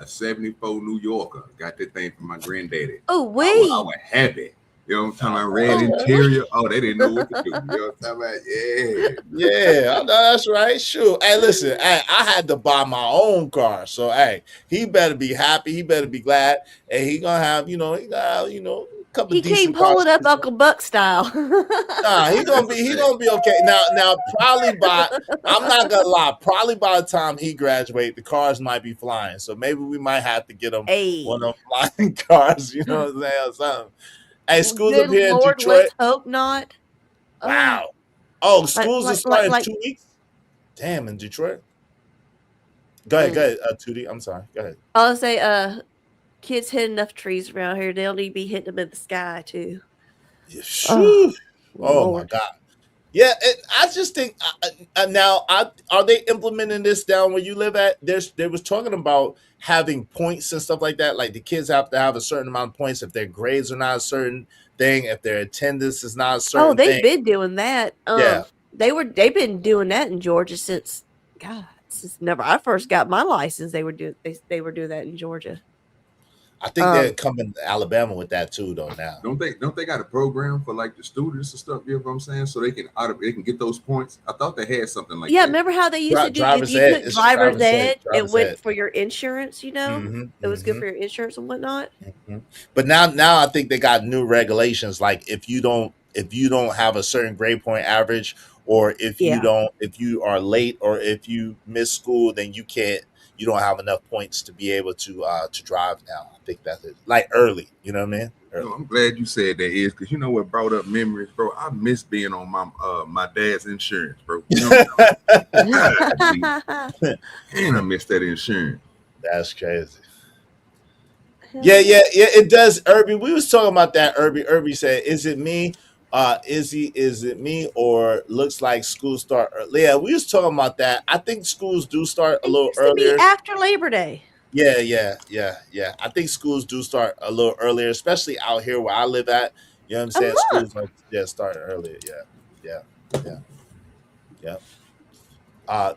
'74 New Yorker. Got that thing from my granddaddy. Oh I wee. was happy. You know what I'm talking about? Red Oh. interior. Oh, they didn't know what to do. You know what I'm talking about? Yeah. Yeah, I know that's right. Sure. Hey, listen, hey, I had to buy my own car, so hey, he better be happy. He better be glad, and he gonna have, a couple He can't decent pull cars. it up Uncle Buck style. Nah, he gonna be okay. Now probably I'm not gonna lie, probably by the time he graduate, the cars might be flying. So maybe we might have to get him one Hey. of them flying cars, you know what I'm saying? Or something. Hey, schools Good up here in Lord, Detroit. let's hope not. Oh, Wow. Oh, like schools are like like starting in like 2 weeks? Damn, in Detroit. Go ahead, mm. Tootie. I'm sorry. Go ahead. I'll say kids hit enough trees around here. They'll need to be hitting them in the sky too. Yeah, Oh, shoo. Oh my Lord. God. Yeah, I just think now are they implementing this down where you live at? They was talking about having points and stuff like that. Like the kids have to have a certain amount of points if their grades are not a certain thing, if their attendance is not a Oh, certain they've thing. been doing that. Yeah, They've been doing that in Georgia since God, since never I first got my license. They were doing that in Georgia. I think they're coming to Alabama with that too, though. Now, Don't they got a program for like the students and stuff? You know what I'm saying? So they can get those points. I thought they had something like Yeah, that. remember how they used to do if driver's you ed. took It's driver's driver's ed. ed, it Driver's went ed. for your insurance, hmm It was good hmm for your insurance and whatnot. But now I think they got new regulations. Like if you don't have a certain grade point average, or Yeah. if you are late, or if you miss school, then you don't have enough points to be able to drive now. I think that's it. Like early, you know what I mean? Early. No, I'm glad you said that is because you know what brought up memories, bro. I miss being on my dad's insurance, bro. You know what I'm talking about? And I miss that insurance. That's crazy. Hell Yeah, yeah. it does, Irby. We was talking about that, Irby. Irby said, is it me? Is it me, or looks like school start early? Yeah, we was talking about that. I think schools do start a It little used to be earlier. after Labor Day. Yeah. I think schools do start a little earlier, especially out here where I live at. You know what I'm A saying? Schools month. are starting earlier. Yeah. Yeah.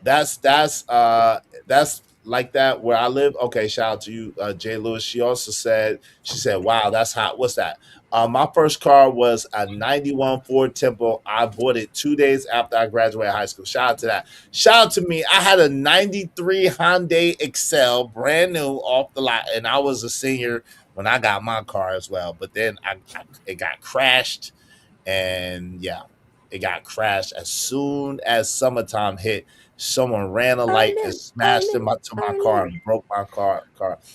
That's like that where I live. Okay, shout out to you, Jay Lewis. She said, "Wow, that's hot. What's that?" My first car was a '91 Ford Tempo. I bought it 2 days after I graduated high school. Shout out to that. Shout out to me. I had a '93 Hyundai Excel, brand new off the lot, and I was a senior when I got my car as well. But then it got crashed, and yeah, it got crashed as soon as summertime hit. Someone ran a light and Arlen, smashed Arlen, into my car Arlen. and broke my car.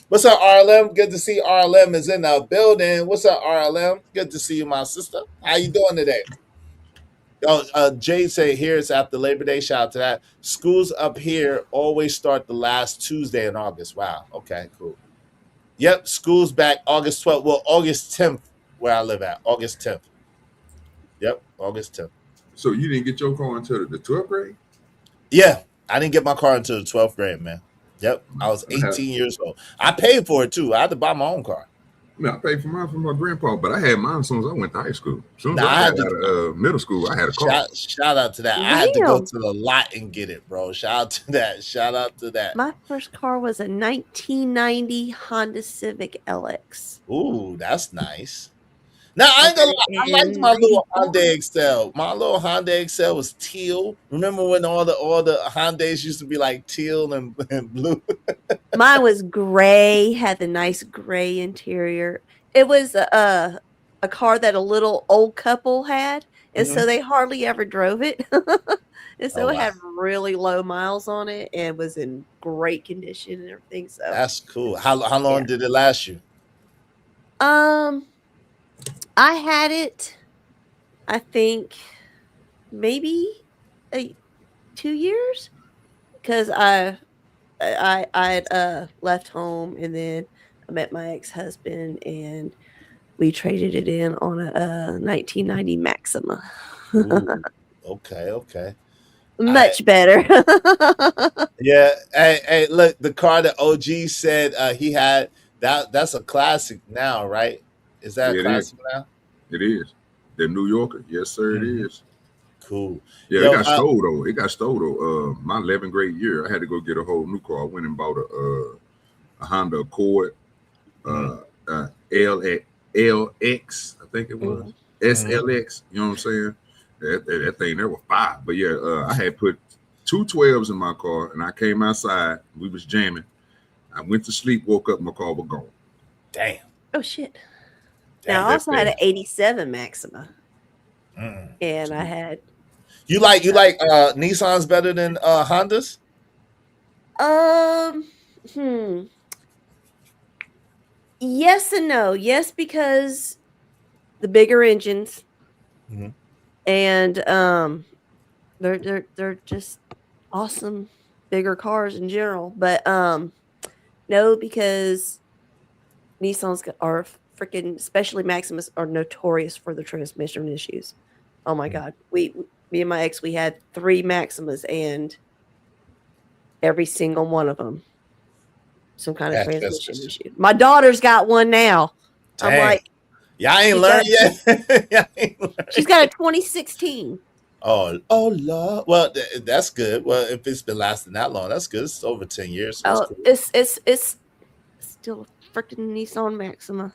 What's up, RLM? Good to see RLM is in the building. What's up, RLM? Good to see you, my sister. How you doing today? Oh, Jay say here it's after Labor Day. Shout out to that. Schools up here always start the last Tuesday in August. Wow. Okay, cool. Yep, school's back August 12th. Well, August 10th, where I live at. August 10th. Yep, August 10th. So you didn't get your car until the 12th grade? Yeah, I didn't get my car until the 12th grade, man. Yep, I was I had, 18 years old. I paid for it too. I had to buy my own car. I paid for mine from my grandpa, but I had mine as soon as I went to high school. As soon as Nah, I I got had out to. of middle school, I had a car. Shout out to that. I had to go Damn. to the lot and get it, bro. Shout out to that. Shout out to that. My first car was a 1990 Honda Civic LX. Ooh, that's nice. Now I ain't gonna lie, I liked In my little 94. Hyundai Excel. My little Hyundai Excel was teal. Remember when all the Hyundais used to be like teal and blue? Mine was gray, had the nice gray interior. It was a car that a little old couple had, and so Mhm. they hardly ever drove it. And so Oh it wow, had really low miles on it and was in great condition and everything. So that's cool. How long yeah. did it last you? I had it, I think maybe 2 years because I left home and then I met my ex-husband and we traded it in on a 1990 Maxima. Ooh, okay. I Much better. Yeah. Hey, look, the car that OG said he had that's a classic now, right? Is that a Yeah, it is. classic now? It is. The New Yorker. Yes, sir, it Mhm. is. Cool. Yeah, it Yo, got stole though. It got stole though. My 11th grade year, I had to go get a whole new car. I went and bought a Honda Accord, mhm, LX, I think it was Mhm. SLX. You know what I'm saying? That thing there was fire. But yeah, I had put two 12s in my car, and I came outside. We was jamming. I went to sleep, woke up, my car was gone. damn. Oh shit. Damn. Now I That also had an fast. 87 Maxima Mm. and I had You like Nissans better than Hondas? um hmm yes and no. Yes, because the bigger engines Mhm. and they're just awesome bigger cars in general. But no, because are freaking, especially Maximus, are notorious for the transmission issues. Oh my god, me and my ex, we had 3 Maximas, and every single one of them, some kind of Yeah, transmission transmission. issue. My daughter's got one now. I'm Dang. like, Y'all ain't she's got learned yet. Y'all ain't learned she's got a yet. 2016. Oh, Lord. Well, that's good. Well, if it's been lasting that long, that's good. It's over 10 years, so it's Oh, cool. it's still a freaking Nissan Maxima.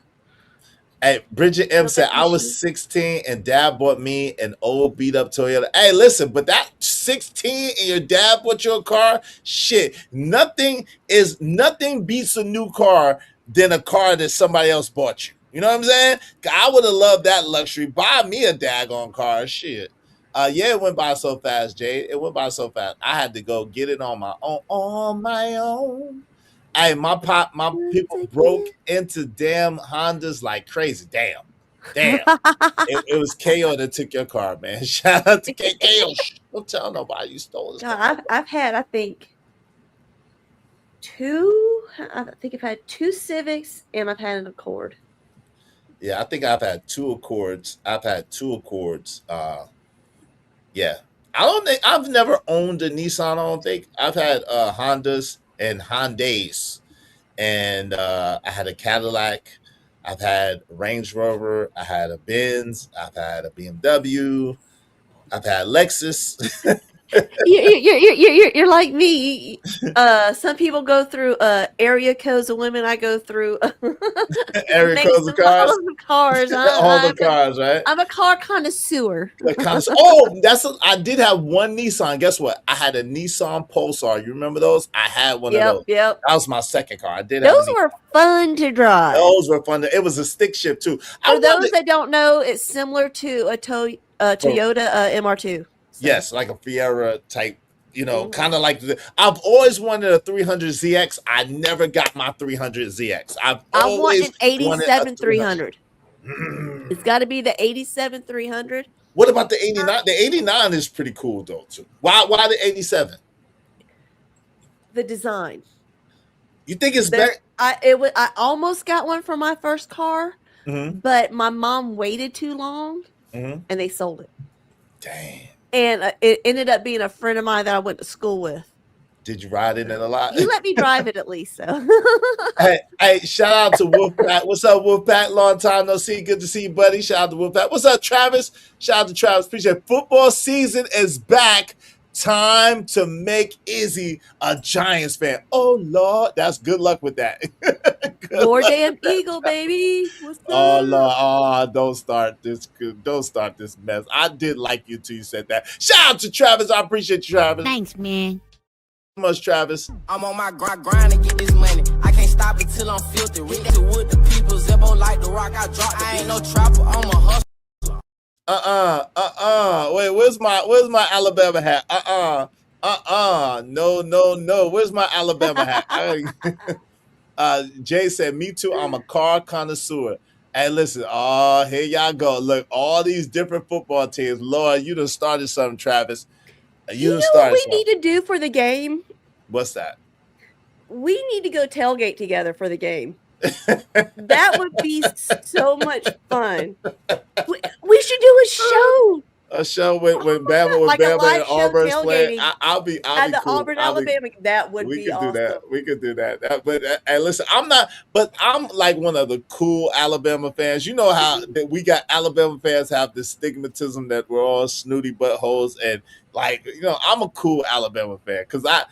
Hey, Bridget M Still got said, the I was machine. 16 and dad bought me an old beat up Toyota. Hey, listen, but that 16 and your dad bought you a car, shit, nothing beats a new car than a car that somebody else bought you. You know what I'm saying? I would have loved that luxury. Buy me a daggone car, shit. Yeah, it went by so fast, Jade. It went by so fast. I had to go get it on my own. On my own. Hey, my people broke into damn Hondas like crazy. Damn. It was KO that took your car, man. Shout out to KO. Don't tell nobody you stole his car. God, I've had, I think, 2. I think I've had 2 Civics and I've had an Accord. Yeah, I think I've had 2 Accords. Yeah. I don't think I've never owned a Nissan. I don't think I've had Hondas and Hyundais, and I had a Cadillac. I've had a Range Rover. I had a Benz. I've had a BMW. I've had Lexus. You're like me. Some people go through area codes of women. I go through Area makes codes of and cars. models of cars. All the cars, right? I'm a car connoisseur. I did have one Nissan. Guess what? I had a Nissan Pulsar. You remember those? I had one of Yep, those. yep. That was my second car. I did have a Those Nissan. were fun to drive. Those were fun. It was a stick shift too. For those that don't know, it's similar to a Toyota MR2. So. Yes, like a Fiera type. Kind of like I've always wanted a 300ZX. I never got my 300ZX. I want always an 87 300. 300. It's got to be the 87 300. What about the 89? The 89 is pretty cool though too. Why the 87? The design. You think it's better? I almost got one for my first car, but my mom waited too long, and they sold it. Dang. And it ended up being a friend of mine that I went to school with. Did you ride in it a lot? You let me drive it at least, so. hey, shout out to Wolfpack. What's up, Wolfpack? Long time no see. Good to see you, buddy. Shout out to Wolfpack. What's up, Travis? Shout out to Travis. Appreciate it. Football season is back. Time to make Izzy a Giants fan. Oh, Lord. That's good luck with that. Lord damn Eagle, baby. What's up? Oh, Lord. Oh, don't start this. Don't start this mess. I did like you till you said that. Shout out to Travis. I appreciate you, Travis. Thanks, man. Much, Travis. I'm on my grind to get this money. I can't stop it till I'm filthy. With the people, Zebo like the rock. I drop. I ain't no trapper. I'm a hustler. Wait, where's my Alabama hat? No. Where's my Alabama hat? Jay said, "Me too. I'm a car connoisseur." Hey, listen. Oh, here y'all go. Look, all these different football teams. Lord, you done started something, Travis. You know what we need to do for the game? What's that? We need to go tailgate together for the game. That would be so much fun. We should do a show. A show with Bama, like Bama a live and Auburn's show playing. tailgating I'll be at the cool. Auburn, Alabama. That would be awesome. We could do that. But listen, I'm like one of the cool Alabama fans. You know how that we got Alabama fans have this stigmatism that we're all snooty buttholes, and I'm a cool Alabama fan because I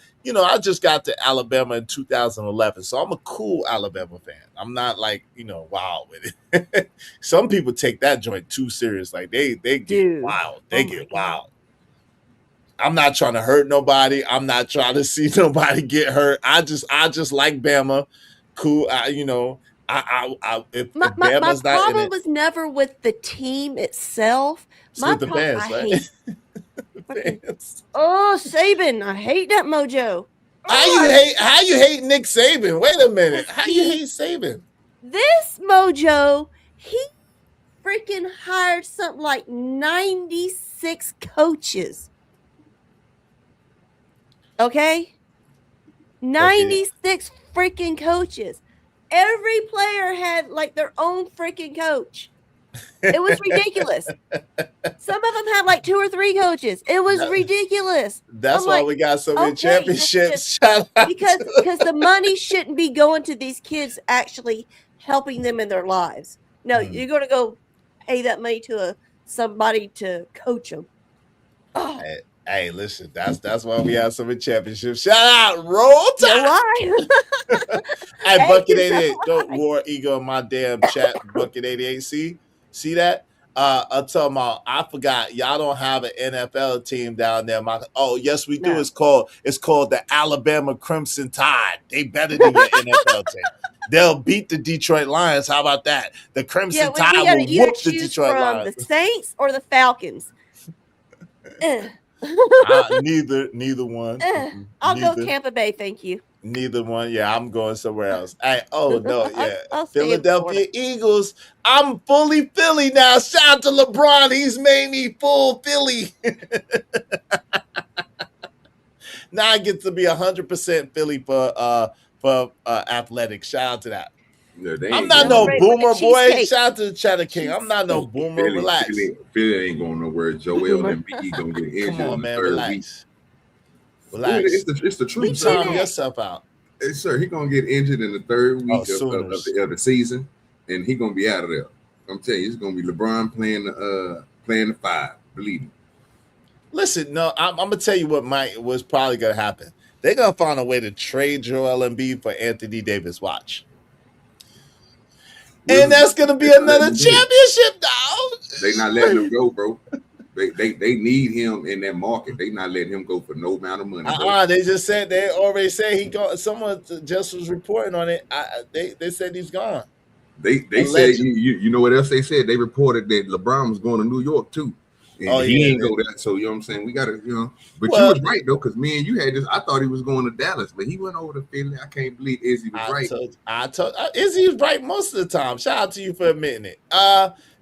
just got to Alabama in 2011, so I'm a cool Alabama fan. I'm not wild with it. Some people take that joint too serious. Like they get wild. They get wild. I'm not trying to hurt nobody. I'm not trying to see nobody get hurt. I just like Bama. Cool. If my Bama's not in problem it, was never with the team itself. it's with the fans, right? Oh, Saban! I hate that mojo. How you hate Nick Saban? Wait a minute. How you hate Saban? This mojo, he freaking hired something like 96 coaches. Okay? 96 freaking coaches. Every player had like their own freaking coach. It was ridiculous. Some of them had like 2 or 3 coaches. It was ridiculous. That's why we got so many championships. Because the money shouldn't be going to these kids actually helping them in their lives. No, you're going to go pay that money to somebody to coach them. Oh. Hey, listen, that's why we have so many championships. Shout out, Roll Tide. Hey, Bucket 88, don't war ego in my damn chat. Bucket 88, see that? I'm talking about, I forgot, y'all don't have an NFL team down there. Yes, we do. No. It's called the Alabama Crimson Tide. They better than your NFL team. They'll beat the Detroit Lions. How about that? The Crimson Tide will whoop the Detroit Lions. The Saints or the Falcons? Neither one. I'll go Tampa Bay, thank you. Neither one. Yeah, I'm going somewhere else. Philadelphia Eagles. I'm fully Philly now. Shout out to LeBron. He's made me full Philly. Now I get to be 100% Philly for athletics. Shout out to that. Yeah, I'm not no boomer, boy. Shout out to the Chatter King. I'm not no boomer. Relax. Philly ain't going nowhere. Joel and Biggie gonna get injured. Come on, man. Relax. It's the truth. Time yourself out. Hey, sir, he gonna get injured in the 3rd week of the season, and he gonna be out of there. I'm telling you, it's gonna be LeBron playing the 5. Believe me. Listen, no, I'm gonna tell you what was probably gonna happen. They're gonna find a way to trade Joel Embiid for Anthony Davis. Watch, Will, and that's gonna be they're not letting another him go. championship, They not letting him dog. go, bro. They need him in that market. They not letting him go for no amount of money, bro. They just said they already said he gone. Someone just was reporting on it. They said he's gone. They said Allegedly. you know what else they said? They reported that LeBron was going to New York too. And Oh he yeah. ain't go there. So you know what I'm saying? We gotta, but you Well, was right though, because me and you had this. I thought he was going to Dallas, but he went over to Philly. I can't believe Izzy was right. Izzy was right most of the time. Shout out to you for admitting it.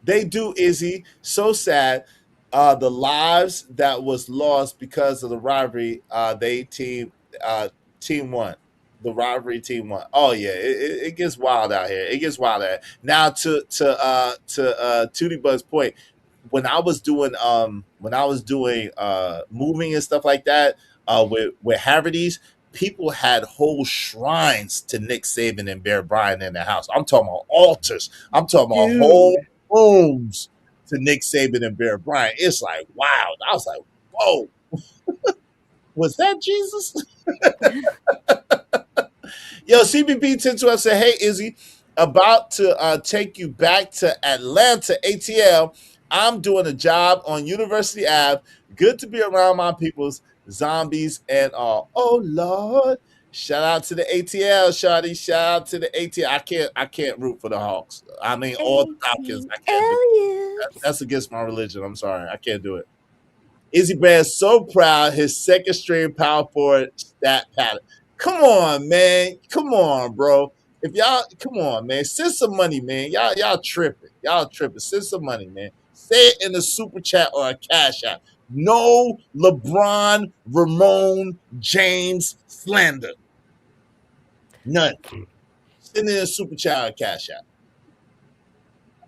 They do, Izzy. So sad. The lives that was lost because of the rivalry. Team won. The rivalry team won. Oh yeah, it gets wild out here. It gets wild out here. Now to Tootie Bug's point, when I was doing moving and stuff like that, with Haverty's, people had whole shrines to Nick Saban and Bear Bryant in their house. I'm talking about altars. I'm talking about whole Dude. rooms to Nick Saban and Bear Bryant. It's like wow. I was like, whoa, was that Jesus? Yo, CBP 1012 said, hey, Izzy, about to take you back to Atlanta, ATL. I'm doing a job on University Ave. Good to be around my peoples, zombies and all. Oh, Lord. Shout out to the ATL, Shawty. Shout out to the ATL. I can't root for the Hawks. I mean, all the Falcons. I can't do it. That's against my religion. I'm sorry. I can't do it. Izzy Brand's so proud his second string power forward stat pattern. Come on, man. Come on, bro. If y'all come on, man. Send some money, man. Y'all tripping. Y'all tripping. Send some money, man. Say it in the super chat or a cash app. No LeBron, Ramon, James slander. None. Send it in a super chat or a cash app.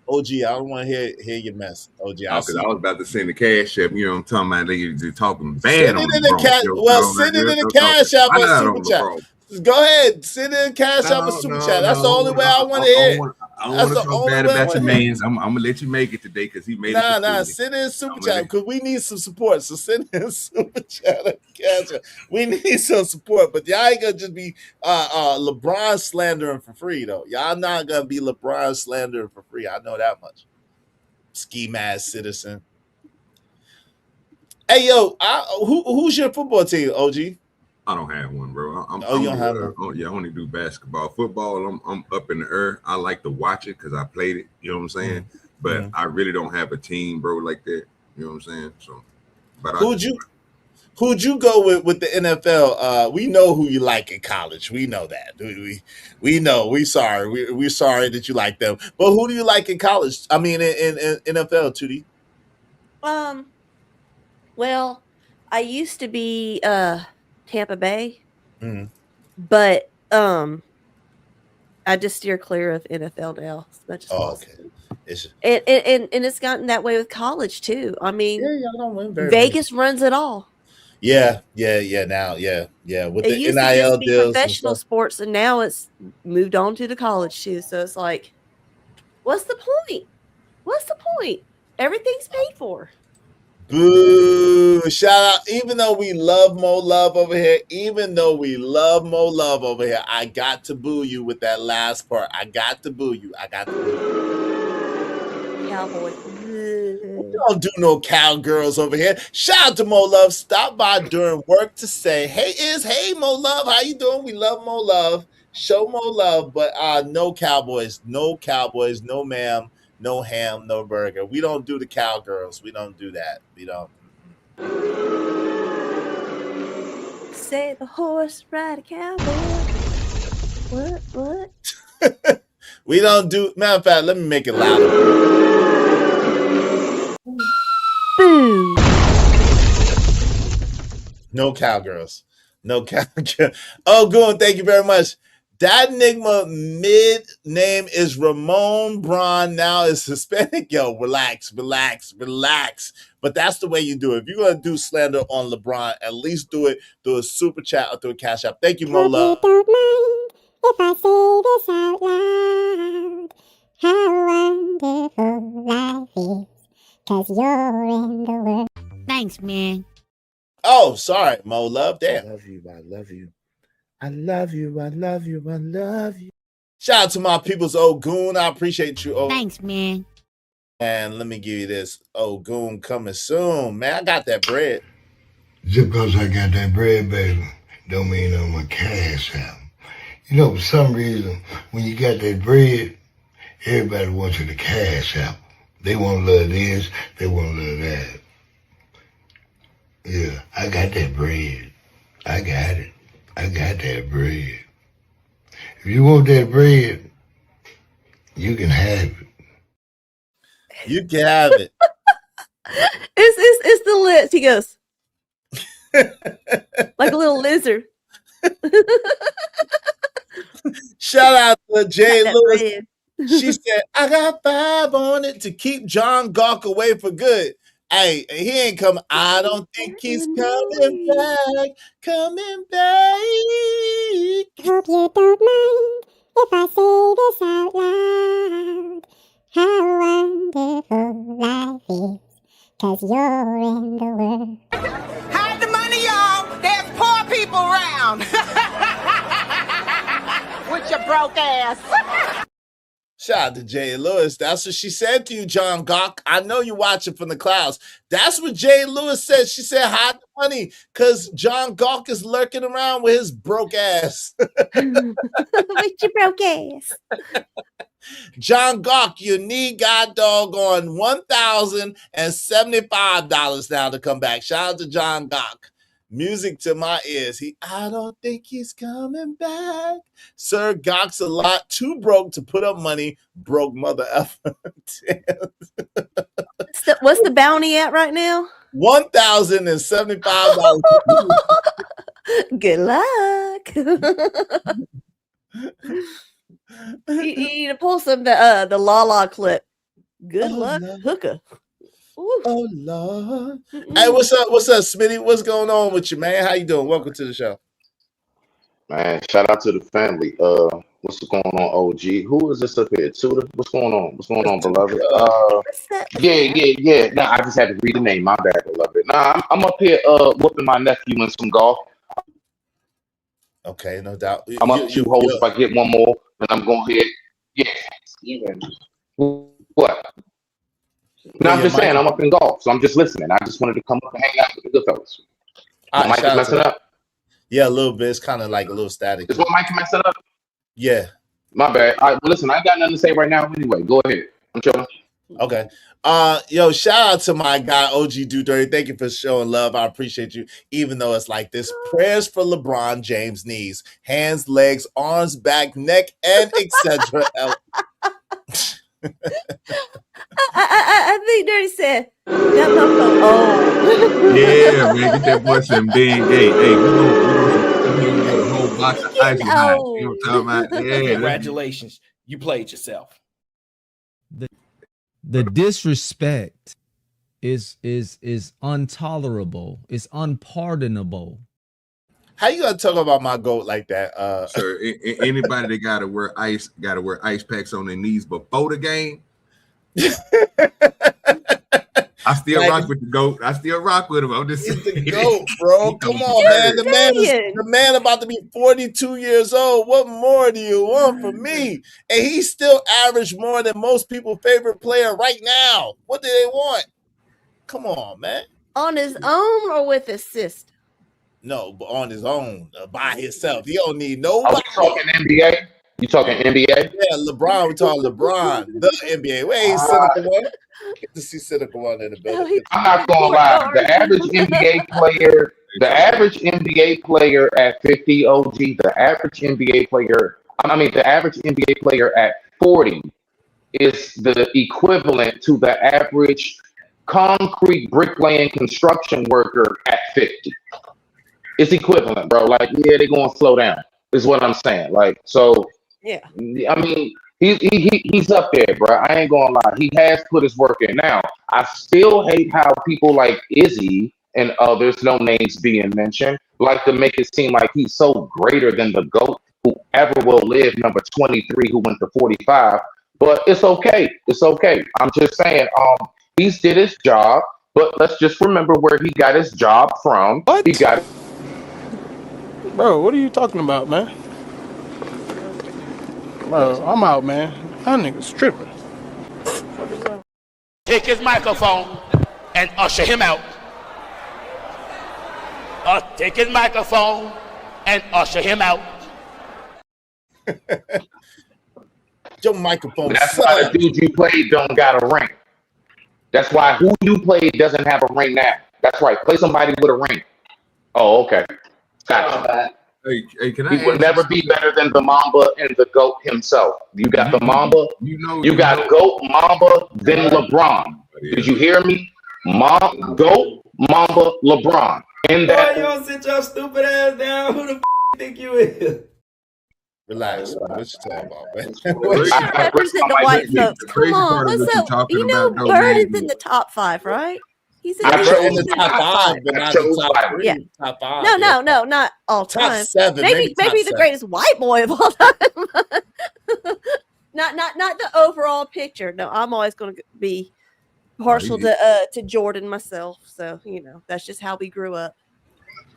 OG, I don't want to hear your mess. OG, I Because see. I was about to send the cash app. You know what I'm talking about? They talking bad Send on it in the LeBron. cash. Well, send it in the cash app or Bad super on chat. LeBron. Go ahead, send it in cash app or super chat. That's the only way I want to hear it. I don't That's want to the talk only bad way I about want your to hear it. mans. I'm gonna let you make it today because he made it. Nah, send it in super chat because we need some support. So send it in super chat or cash app. We need some support, but y'all ain't gonna just be LeBron slandering for free though. Y'all not gonna be LeBron slandering for free. I know that much. Ski mask citizen. Hey yo, who's your football team, OG? I don't have one, bro. You don't have one. I only do basketball. Football, I'm up in the air. I like to watch it because I played it. You know what I'm saying? But I really don't have a team, bro, like that. You know what I'm saying? So, but who'd you go with the NFL? We know who you like in college. We know that. We know. We're sorry that you like them. But who do you like in college? I mean, in NFL, Tootie. Well, I used to be Tampa Bay, Mhm. but I just steer clear of NFL now as much as possible. Okay. And it's gotten that way with college too. I mean, y'all don't win very Vegas runs it all. Yeah. Now, with It the used to NIL just be deals and professional stuff. sports, and now it's moved on to the college too. So it's like, what's the point? What's the point? Everything's paid for. Boo! Shout out. Even though we love Mo Love over here, I got to boo you with that last part. I got to boo you. Cowboys. We don't do no cowgirls over here. Shout out to Mo Love. Stop by during work to say, hey Mo Love, how you doing? We love Mo Love. Show Mo Love, but no cowboys, no ma'am, no ham, no burger. We don't do the cowgirls. We don't do that. We don't. Save a horse, ride a cowboy. What? We don't do. Matter of fact, let me make it louder. Boom. No cowgirls. No cowgirls. Oh, good. Thank you very much. That Enigma mid name is Ramon Braun. Now is Hispanic. Yo, relax. But that's the way you do it. If you're gonna do slander on LeBron, at least do it through a super chat or through a cash app. Thank you, Mo Love. Don't mind if I say this out loud. How wonderful life is, 'cause you're in the world. Thanks, man. Oh, sorry, Mo Love. Damn. I love you. I love you. I love you. I love you. I love you. Shout out to my people's Ogoon. I appreciate you. Thanks, man. And let me give you this Ogoon coming soon. Man, I got that bread. Just because I got that bread, baby, don't mean I'm a cash out. You know, for some reason, when you got that bread, everybody wants you to cash out. They want to love this, they want to love that. Yeah, I got that bread. I got it. I got that bread. If you want that bread, you can have it. You can have it. It's the lips. He goes like a little lizard. Shout out to Jay that Lewis. bread. She said, I got 5 on it to keep John Gawk away for good. Hey, he ain't coming. I don't think he's coming back. Coming back. Hope you don't mind if I say this out loud. How wonderful life is, 'cause you're in the world. Hide the money, y'all. There's poor people around. With your broke ass. Shout out to Jay Lewis. That's what she said to you, John Gawk. I know you watching from the clouds. That's what Jay Lewis said. She said, hide the money, because John Gawk is lurking around with his broke ass. With your broke ass. John Gawk, you need God doggone $1,075 now to come back. Shout out to John Gawk. Music to my ears. I don't think he's coming back. Sir Gawk's a lot too broke to put up money. Broke mother effer. What's the bounty at right now? $1,075. Good luck. You need to pull some the La clip. Good luck, Lord. hooker. Oh Lord. Hey, what's up? What's up, Smitty? What's going on with you, man? How you doing? Welcome to the show. Man, shout out to the family. What's going on, OG? Who is this up here? Tuda? What's going on? What's going on, beloved? Yeah. Nah, I just had to read the name. My bad, beloved. Nah, I'm up here whooping my nephew in some golf. Okay, no doubt. I'm up 2 holes. If I get one more, then I'm going to hit. Yeah. Even. What? No, I'm just saying, I'm up in golf, so I'm just listening. I just wanted to come up and hang out with the good fellas. My mic is messing up? Yeah, a little bit. It's kind of like a little static. Is my mic messing up? Yeah. My bad. All right, well, listen, I ain't got nothing to say right now anyway. Go ahead. I'm chilling. Okay. Yo, shout out to my guy, OG Do Dirty. Thank you for showing love. I appreciate you. Even though it's like this, prayers for LeBron James' knees, hands, legs, arms, back, neck, and etc. I think Dirty said, oh. Yeah, man, get that boy some big gay. Hey, we gonna get a whole box of ice behind. You know what I'm talking about? Yeah. Congratulations. You played yourself. The disrespect is intolerable. It's unpardonable. How you gonna talk about my goat like that? Sir, anybody that gotta wear ice packs on their knees before the game. I still rock with the GOAT. I still rock with him. I'm just saying. The GOAT, bro. Come on, man. The man about to be 42 years old. What more do you want from me? And he still averaged more than most people's favorite player right now. What do they want? Come on, man. On his own or with assist? No, but on his own, by himself. He don't need nobody. Are we talking NBA? You talking NBA? Yeah, LeBron. We talking LeBron, the NBA. Where he's cynical one. Get to see cynical one in the building. I'm not gonna lie. The average NBA player at 50 OG, the average NBA player at 40 is the equivalent to the average concrete bricklaying construction worker at 50. It's equivalent, bro. Like, yeah, they're gonna slow down. Is what I'm saying. Like, so yeah. I mean, he's up there, bro. I ain't gonna lie. He has put his work in. Now, I still hate how people like Izzy and others, no names being mentioned, like to make it seem like he's so greater than the GOAT who ever will live, number 23, who went to 45. But it's okay. It's okay. I'm just saying, he's did his job. But let's just remember where he got his job from. What? He got Bro, what are you talking about, man? Bro, I'm out, man. That nigga's tripping. Take his microphone and usher him out. Take his microphone and usher him out. Your microphone. That's why the dude you played don't got a ring. That's why who you played doesn't have a ring now. That's right. Play somebody with a ring. Oh, okay. Gotcha. Hey, can I He would ask never you be something? better than the Mamba and the GOAT himself. You got the Mamba. You got GOAT, Mamba, then LeBron. Did you hear me? GOAT, Mamba, LeBron. In that. Boy, you don't sit your stupid ass down. Who the think you is? Relax, man. What you talking about, man? You gotta represent the white folks. The Come crazy on, part of what's what you're up? talking You know, about, though, Bird is man. in the top 5, right? He's in, I he's chose in the top five. but I not chose the top Byron. 3. Yeah. Top 5. No, yeah. no, not all Top time. 7, Maybe top the 7. greatest white boy of all time. not the overall picture. No, I'm always going to be partial to Jordan myself. So that's just how we grew up.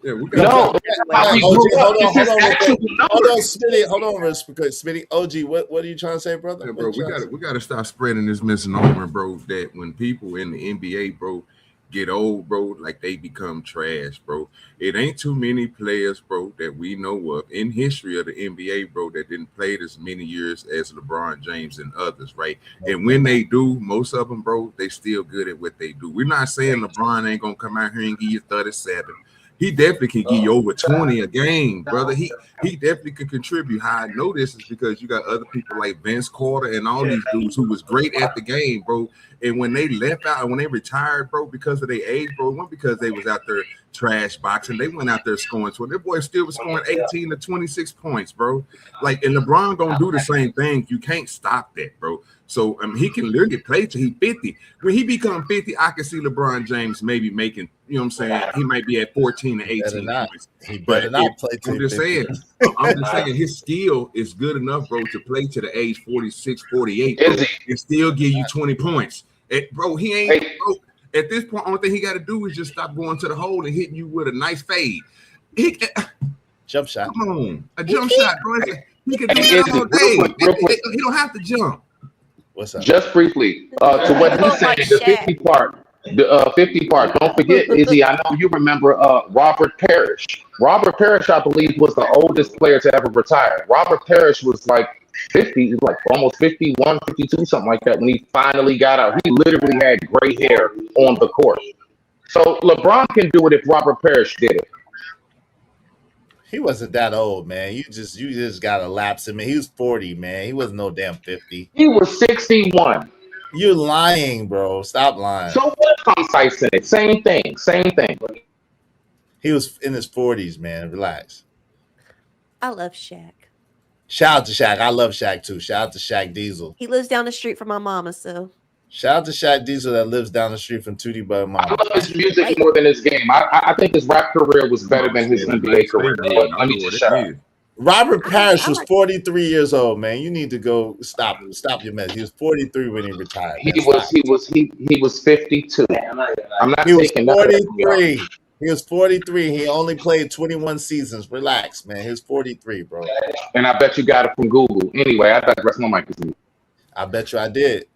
Yeah, we No, got. that's how we OG, grew up. hold on, It's hold his on, real actual quick. Hold on, numbers. Smitty. Hold on, because Smitty, OG, what are you trying to say, brother? Yeah, What bro, you trying to we got to stop spreading this misnomer, bro. That when people in the NBA, bro, get old, bro, like they become trash, bro. It ain't too many players, bro, that we know of in history of the NBA, bro, that didn't play as many years as LeBron James and others, right? And when they do, most of them, bro, they still good at what they do. We're not saying LeBron ain't gonna come out here and give you 37. He definitely can give you over 20 a game, brother. He definitely can contribute. How I know this is because you got other people like Vince Carter and all these dudes who was great at the game, bro. And when they left out and when they retired, bro, because of their age, bro, it wasn't because they was out there trash boxing. They went out there scoring. So their boy still was scoring 18 to 26 points, bro. Like, and LeBron gonna do the same thing. You can't stop that, bro. So he can literally play till he 50. When he become 50, I can see LeBron James maybe making, you know what I'm saying? He might be at 14 to 18 points. He But better not play till I'm just 50. saying, I'm just saying his skill is good enough, bro, to play to the age 46, 48, bro, and still give you 20 points. Bro, he ain't bro, at this point, only thing he got to do is just stop going to the hole and hitting you with a nice fade. Jump shot. Come on. A jump shot, bro. He can do Hey, that all day. real quick. He don't have to jump. What's up? Just briefly, to what he said, the 50 part. The 50 part. Don't forget, Izzy. I know you remember Robert Parrish. Robert Parrish, I believe, was the oldest player to ever retire. Robert Parrish was like 50, like almost 51, 52, something like that, when he finally got out. He literally had gray hair on the court. So LeBron can do it if Robert Parrish did it. He wasn't that old, man. You just got to lapse him. He was 40, man. He wasn't no damn 50. He was 61. You're lying, bro. Stop lying. So what if I'm slicing it? Same thing. Same thing. He was in his 40s, man. Relax. I love Shaq. Shout out to Shaq. I love Shaq too. Shout out to Shaq Diesel. He lives down the street from my mama, so. Shout out to Shaq Diesel that lives down the street from Tootie Bud Mama. I love his music more than his game. I think his rap career was better than his NBA career. But let me just shut up. Robert Parrish was 43 years old, man. You need to go stop your mess. He was 43 when he retired. He was 52. I'm not He was taking nothing from y'all. 43. He was 43. He only played 21 seasons. Relax, man. He was 43, bro. And I bet you got it from Google. Anyway, I digress. My mic is. I bet you I did.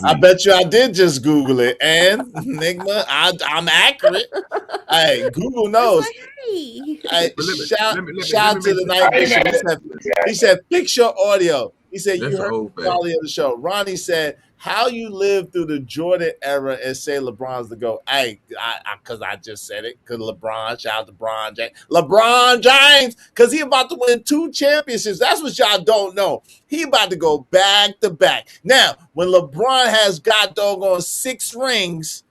I bet you I did just Google it. And Enigma, I'm accurate. Hey, Google knows. Hey, shout to the Night Bishop. He said, fix your audio. He said, you heard the quality of the show. Ronnie said, how you live through the Jordan era and say LeBron's the GOAT. Hey, because I just said it. Because LeBron, shout out to LeBron James. LeBron James, because he about to win 2 championships. That's what y'all don't know. He about to go back to back. Now, when LeBron has got doggone 6 rings,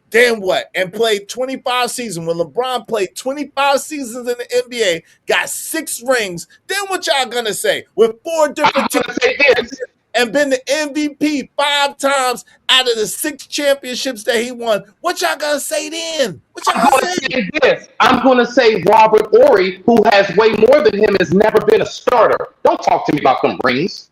then what? And played 25 seasons. When LeBron played 25 seasons in the NBA, got 6 rings, then what y'all gonna say? With 4 different teams and been the MVP 5 times out of the 6 championships that he won, what y'all gonna say then? What y'all gonna say? I'm gonna say Robert Horry, who has way more than him, has never been a starter. Don't talk to me about them rings.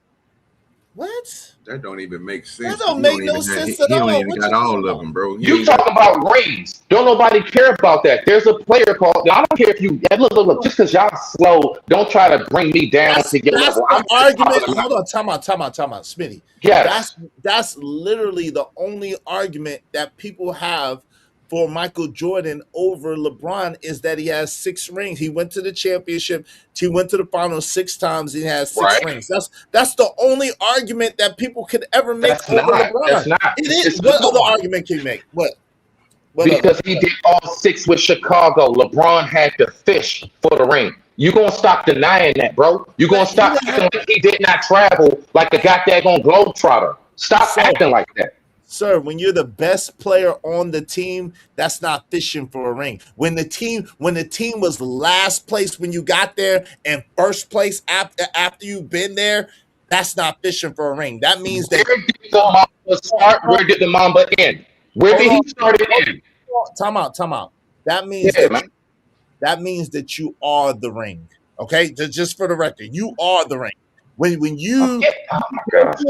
What? That don't even make That sense because don't make no sense at he don't all. even What got you talking all of about? them, bro. He You ain't got. talking about rings. Don't nobody care about that. There's a player called, I don't care if you, look, just because y'all slow, don't try to bring me down to your That's level. the I'm at the top argument. of the Hold mountain. on, time out, Smitty. Yes. That's literally the only argument that people have for Michael Jordan over LeBron is that he has 6 rings. He went to the championship. He went to the finals 6 times. He has six Right? rings. That's the only argument that people could ever make That's over not. LeBron. That's not. It is. It's What another other one. argument can you make? What other? Because he did all 6 with Chicago. LeBron had to fish for the ring. You gonna stop denying that, bro. You gonna But he stop doesn't, acting like he did not travel like a goddamn globetrotter. Stop sir. acting like that. Sir, when you're the best player on the team, that's not fishing for a ring. When the team was last place when you got there and first place after you've been there, that's not fishing for a ring. That means Where that did the Mamba start? Where did the Mamba end? Where hold did on, he start it in? time out. That means Yeah, that man. you are the ring. Okay, just for the record, you are the ring. When you Yeah. Oh my gosh.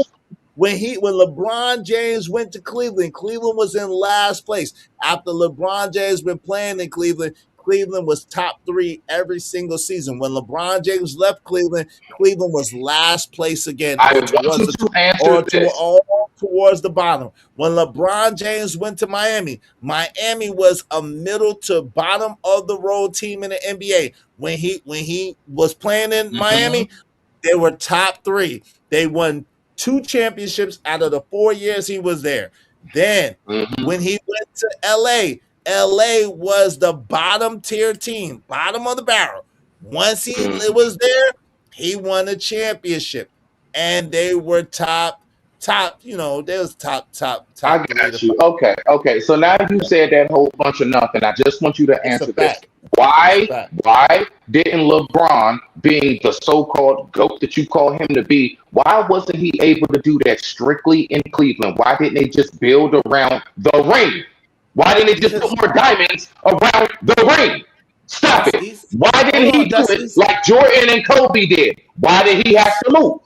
when LeBron James went to Cleveland, Cleveland was in last place. After LeBron James been playing in Cleveland, Cleveland was top 3 every single season. When LeBron James left Cleveland, Cleveland was last place again, I or want towards you the to answer or to this. all towards the bottom. When LeBron James went to Miami, Miami was a middle to bottom of the road team in the NBA. When he was playing in Mm-hmm. Miami, they were top 3. They won 2 championships out of the 4 years he was there. Then Mm-hmm. when he went to LA was the bottom tier team, bottom of the barrel. Once he Mm-hmm. was there, he won a championship, and they were top. They was I top 3 to got 5. you. Okay, okay. So now you said that whole bunch of nothing. I just want you to That's a answer this. fact. That's a Why fact. why didn't LeBron, being the so-called GOAT that you call him to be, why wasn't he able to do that strictly in Cleveland? Why didn't they just build around the ring? Why didn't they just Because put more diamonds around the ring? Stop that's it. easy. Why Hold didn't he on, do that's it easy. like Jordan and Kobe did? Why did he have That's to lose?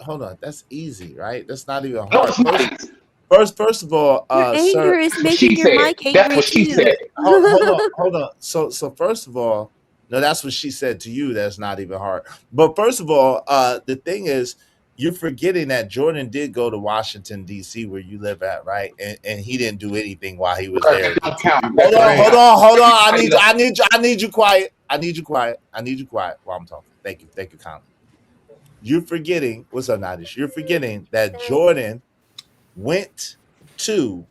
hold on. That's easy, right? That's not even No, hard. it's not easy. First of all, Your sir, anger is That's what she making your said. mic That's angry what she too. said. hold on. So first of all, no, that's what she said to you. That's not even hard. But first of all, the thing is, you're forgetting that Jordan did go to Washington D.C. where you live at, right? And he didn't do anything while he was Because there. that don't count. Hold That on, don't hold count. on, hold on. Everybody knows. I need you quiet. I need you quiet. I need you quiet while I'm talking. Thank you, kindly. You're forgetting what's up, Nadish? You're forgetting that Jordan went to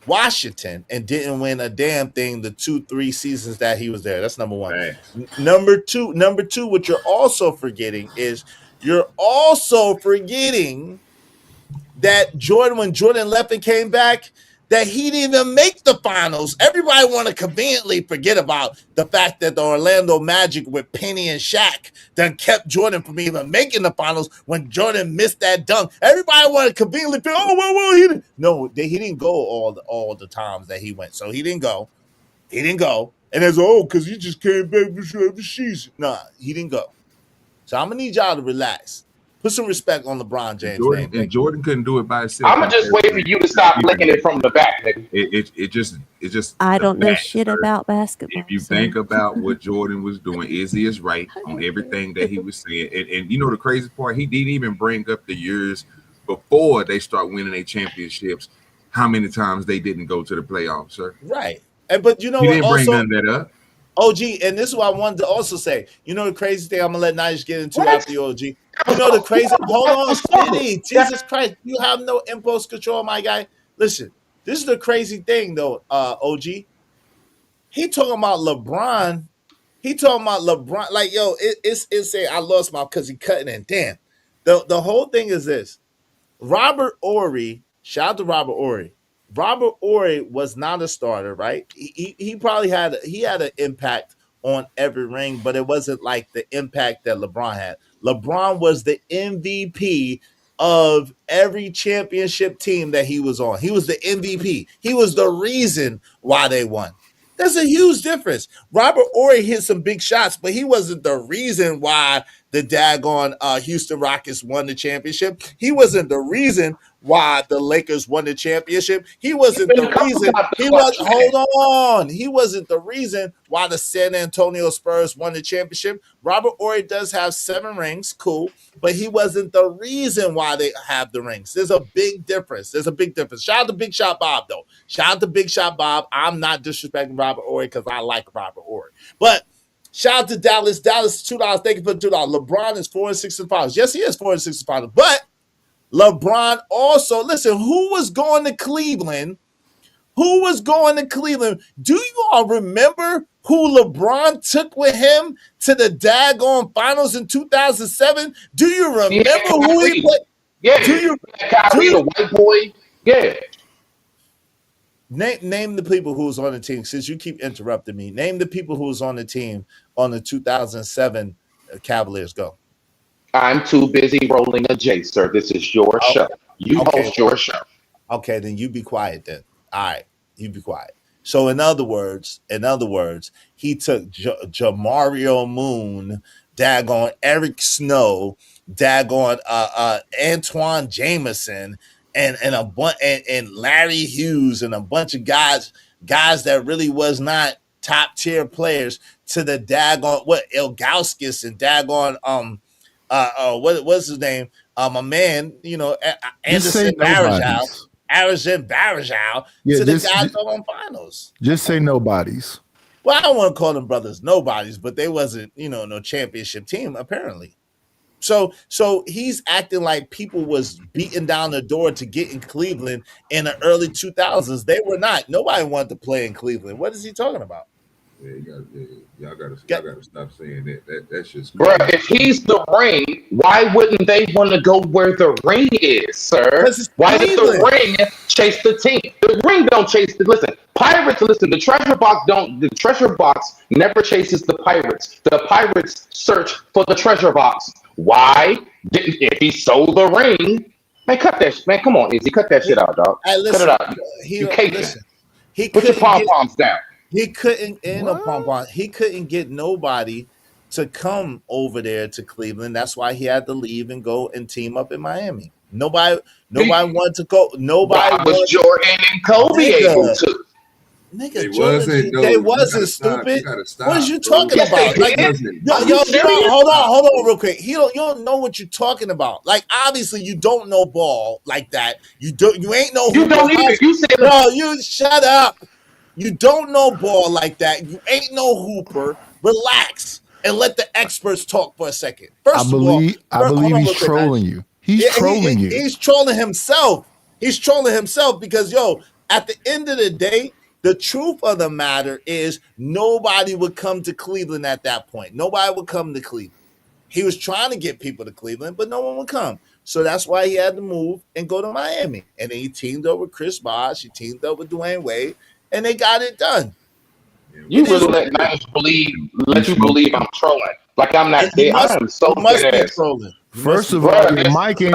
Washington and didn't win a damn thing the 2, 3 seasons that he was there. That's number one. Facts. Number two, what you're also forgetting is you're also forgetting that when Jordan left and came back, that he didn't even make the finals. Everybody want to conveniently forget about the fact that the Orlando Magic with Penny and Shaq done kept Jordan from even making the finals when Jordan missed that dunk. Everybody want to conveniently feel, oh, well, he didn't. No, he didn't go all the times that he went. So he didn't go. He didn't go. And it's, because he just came back for season. Nah, he didn't go. So I'm going to need y'all to relax. Put some respect on LeBron And James' Jordan name. and Thank you. Jordan couldn't do it by himself. I'ma He just had wait for you to stop people licking with it him. from the back, nigga. It's just I the don't know fact, shit sir. about If basketball, you so think about what Jordan was doing, Izzy is right on everything that he was saying. And you know the crazy part, he didn't even bring up the years before they start winning their championships, how many times they didn't go to the playoffs, sir. Right. But you know He what? didn't bring Also, none of that up. OG, and this is what I wanted to also say. You know the crazy thing I'm gonna let Nice get into What? after you, OG. That You was know the a crazy. horrible Hold on, fucking struggle. Smitty. That Jesus Christ, you have no impulse control, my guy. Listen, this is the crazy thing, though. OG. He talking about LeBron. He talking about LeBron. Like, yo, it's a I lost my because he cutting in. Damn. The whole thing is this. Robert Ory, shout out to Robert Ory. Robert Ory was not a starter, right? He probably had an impact on every ring, but it wasn't like the impact that LeBron had. LeBron was the MVP of every championship team that he was on. He was the MVP. He was the reason why they won. There's a huge difference. Robert Ory hit some big shots, but he wasn't the reason why the daggone Houston Rockets won the championship. He wasn't the reason why the Lakers won the championship. He wasn't the reason. He was hold on. He wasn't the reason why the San Antonio Spurs won the championship. Robert Ory does have 7 rings, cool, but he wasn't the reason why they have the rings. There's a big difference. There's a big difference. Shout out to Big Shot Bob, though. Shout out to Big Shot Bob. I'm not disrespecting Robert Ory because I like Robert Ory. But shout out to Dallas. Dallas, $2. Thank you for the $2. LeBron is 4-6 in finals. Yes, he is 4-6 in finals. But LeBron also, listen, who was going to Cleveland? Who was going to Cleveland? Do you all remember who LeBron took with him to the daggone finals in 2007? Do you remember who he played? Yeah. Kyrie, the white boy. Yeah. Name the people who was on the team. Since you keep interrupting me, name the people who was on the team on the 2007 Cavaliers. Go. I'm too busy rolling a J, sir. This is your show. You host your show. Okay, then you be quiet then. All right, you be quiet. So in other words, he took Jamario Moon, daggone Eric Snow, daggone Antoine Jameson, and Larry Hughes and a bunch of guys that really was not top tier players to the daggone Ilgauskas and daggone what was his name? My man, Anderson Varejao. Anderson Varejao to the guys on finals. Just say nobodies. Well, I don't want to call them brothers nobodies, but they wasn't, no championship team apparently. So he's acting like people was beating down the door to get in Cleveland in the early 2000s. They were not. Nobody wanted to play in Cleveland. What is he talking about? Yeah, y'all gotta stop saying that. That's just bro. If he's the ring, why wouldn't they want to go where the ring is, sir? Why does the ring chase the team? The ring don't chase. Listen, Pirates. Listen, the treasure box don't. The treasure box never chases the pirates. The pirates search for the treasure box. Why? If he sold the ring, man, cut that. Man, come on, Izzy, cut that shit out, dog. Hey, listen, cut it out. You listen. He put your pom poms down. He couldn't He couldn't get nobody to come over there to Cleveland. That's why he had to leave and go and team up in Miami. Nobody wanted to go. Nobody was Jordan and Kobe able to. Nigga, they wasn't stupid. What is you talking about? Like, hold on, real quick. You don't know what you're talking about. Like, obviously, you don't know ball like that. You ain't know. You don't either. You said no. You shut up. You don't know ball like that. You ain't no hooper. Relax and let the experts talk for a second. I believe he's trolling you. He's trolling you. He's trolling himself. He's trolling himself because, at the end of the day, the truth of the matter is nobody would come to Cleveland at that point. Nobody would come to Cleveland. He was trying to get people to Cleveland, but no one would come. So that's why he had to move and go to Miami. And then he teamed up with Chris Bosh. He teamed up with Dwayne Wade. And they got it done. You really let you believe I'm trolling. Like I'm not there. I am so dead ass. First of all, your mic ain't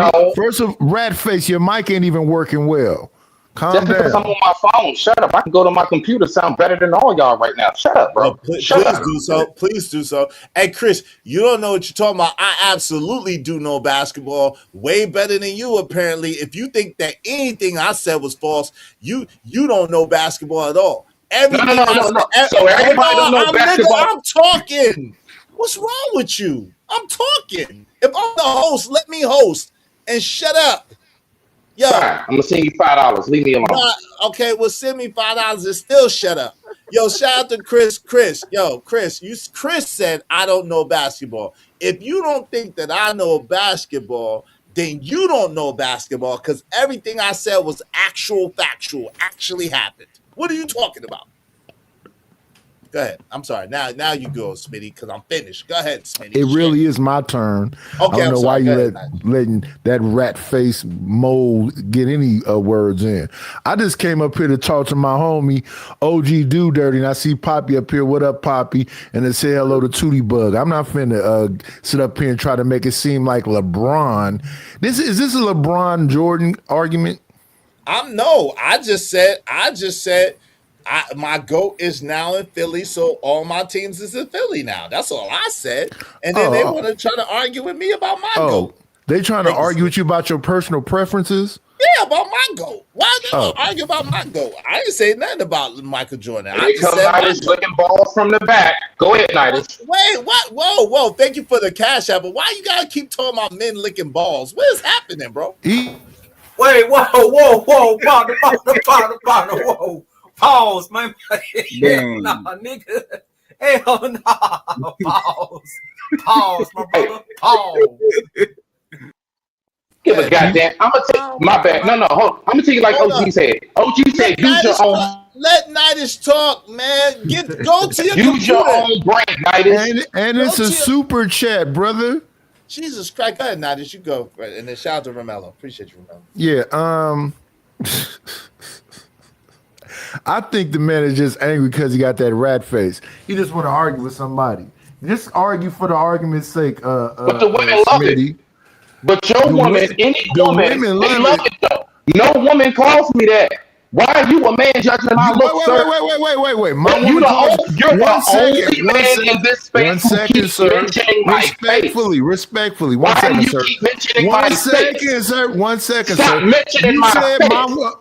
rat face, your mic ain't even working well. Calm down. Because I'm on my phone. Shut up. I can go to my computer, sound better than all y'all right now. Shut up, bro. Please do so. Hey, Chris, you don't know what you're talking about. I absolutely do know basketball way better than you, apparently. If you think that anything I said was false, you don't know basketball at all. Everything no. So everybody don't know basketball. I'm talking. What's wrong with you? I'm talking. If I'm the host, let me host and shut up. Yo, I'm gonna send you $5. Leave me alone. Okay, well, send me $5 and still shut up. Yo, shout out to Chris. Chris said I don't know basketball. If you don't think that I know basketball, then you don't know basketball because everything I said was factual, actually happened. What are you talking about? Go ahead. I'm sorry. Now you go, Smitty, because I'm finished. Go ahead, Smitty. It really is my turn. Okay, I don't know why you letting that rat face mole get any words in. I just came up here to talk to my homie OG Do Dirty, and I see Poppy up here. What up, Poppy? And then say hello to Tootie Bug. I'm not finna sit up here and try to make it seem like LeBron. Is this a LeBron Jordan argument? I just said My GOAT is now in Philly, so all my teams is in Philly now. That's all I said. And then they want to try to argue with me about my GOAT. They trying to argue with you about your personal preferences? Yeah, about my GOAT. Why they want to argue about my GOAT? I didn't say nothing about Michael Jordan. Here comes Nidus licking balls from the back. Go ahead, Nidus. Wait, what? Whoa. Thank you for the cash app, but why you gotta keep talking about men licking balls? What is happening, bro? Wait, whoa, partner, whoa. Pause, man. Nah, nigga. Hell no. Pause, my brother. Pause. Give a goddamn. I'm gonna take my bad. No, hold on. I'm gonna take it like OG said. OG said, use your own. Let Nidus talk, man. Go to your use your own brain, Nidus. And it's a super chat, brother. Jesus Christ, go ahead, Nidus. You go, and then shout out to Romello. Appreciate you, Romello. Yeah. I think the man is just angry because he got that rat face. He just want to argue with somebody. Just argue for the argument's sake. But the women love it. But your woman, any woman, they love it though. No woman calls me that. Why are you a man judging my look, sir? Wait. You're the only man in this space who keeps mentioning my face. Respectfully. Why do you keep mentioning my face? One second, sir. Stop mentioning my face.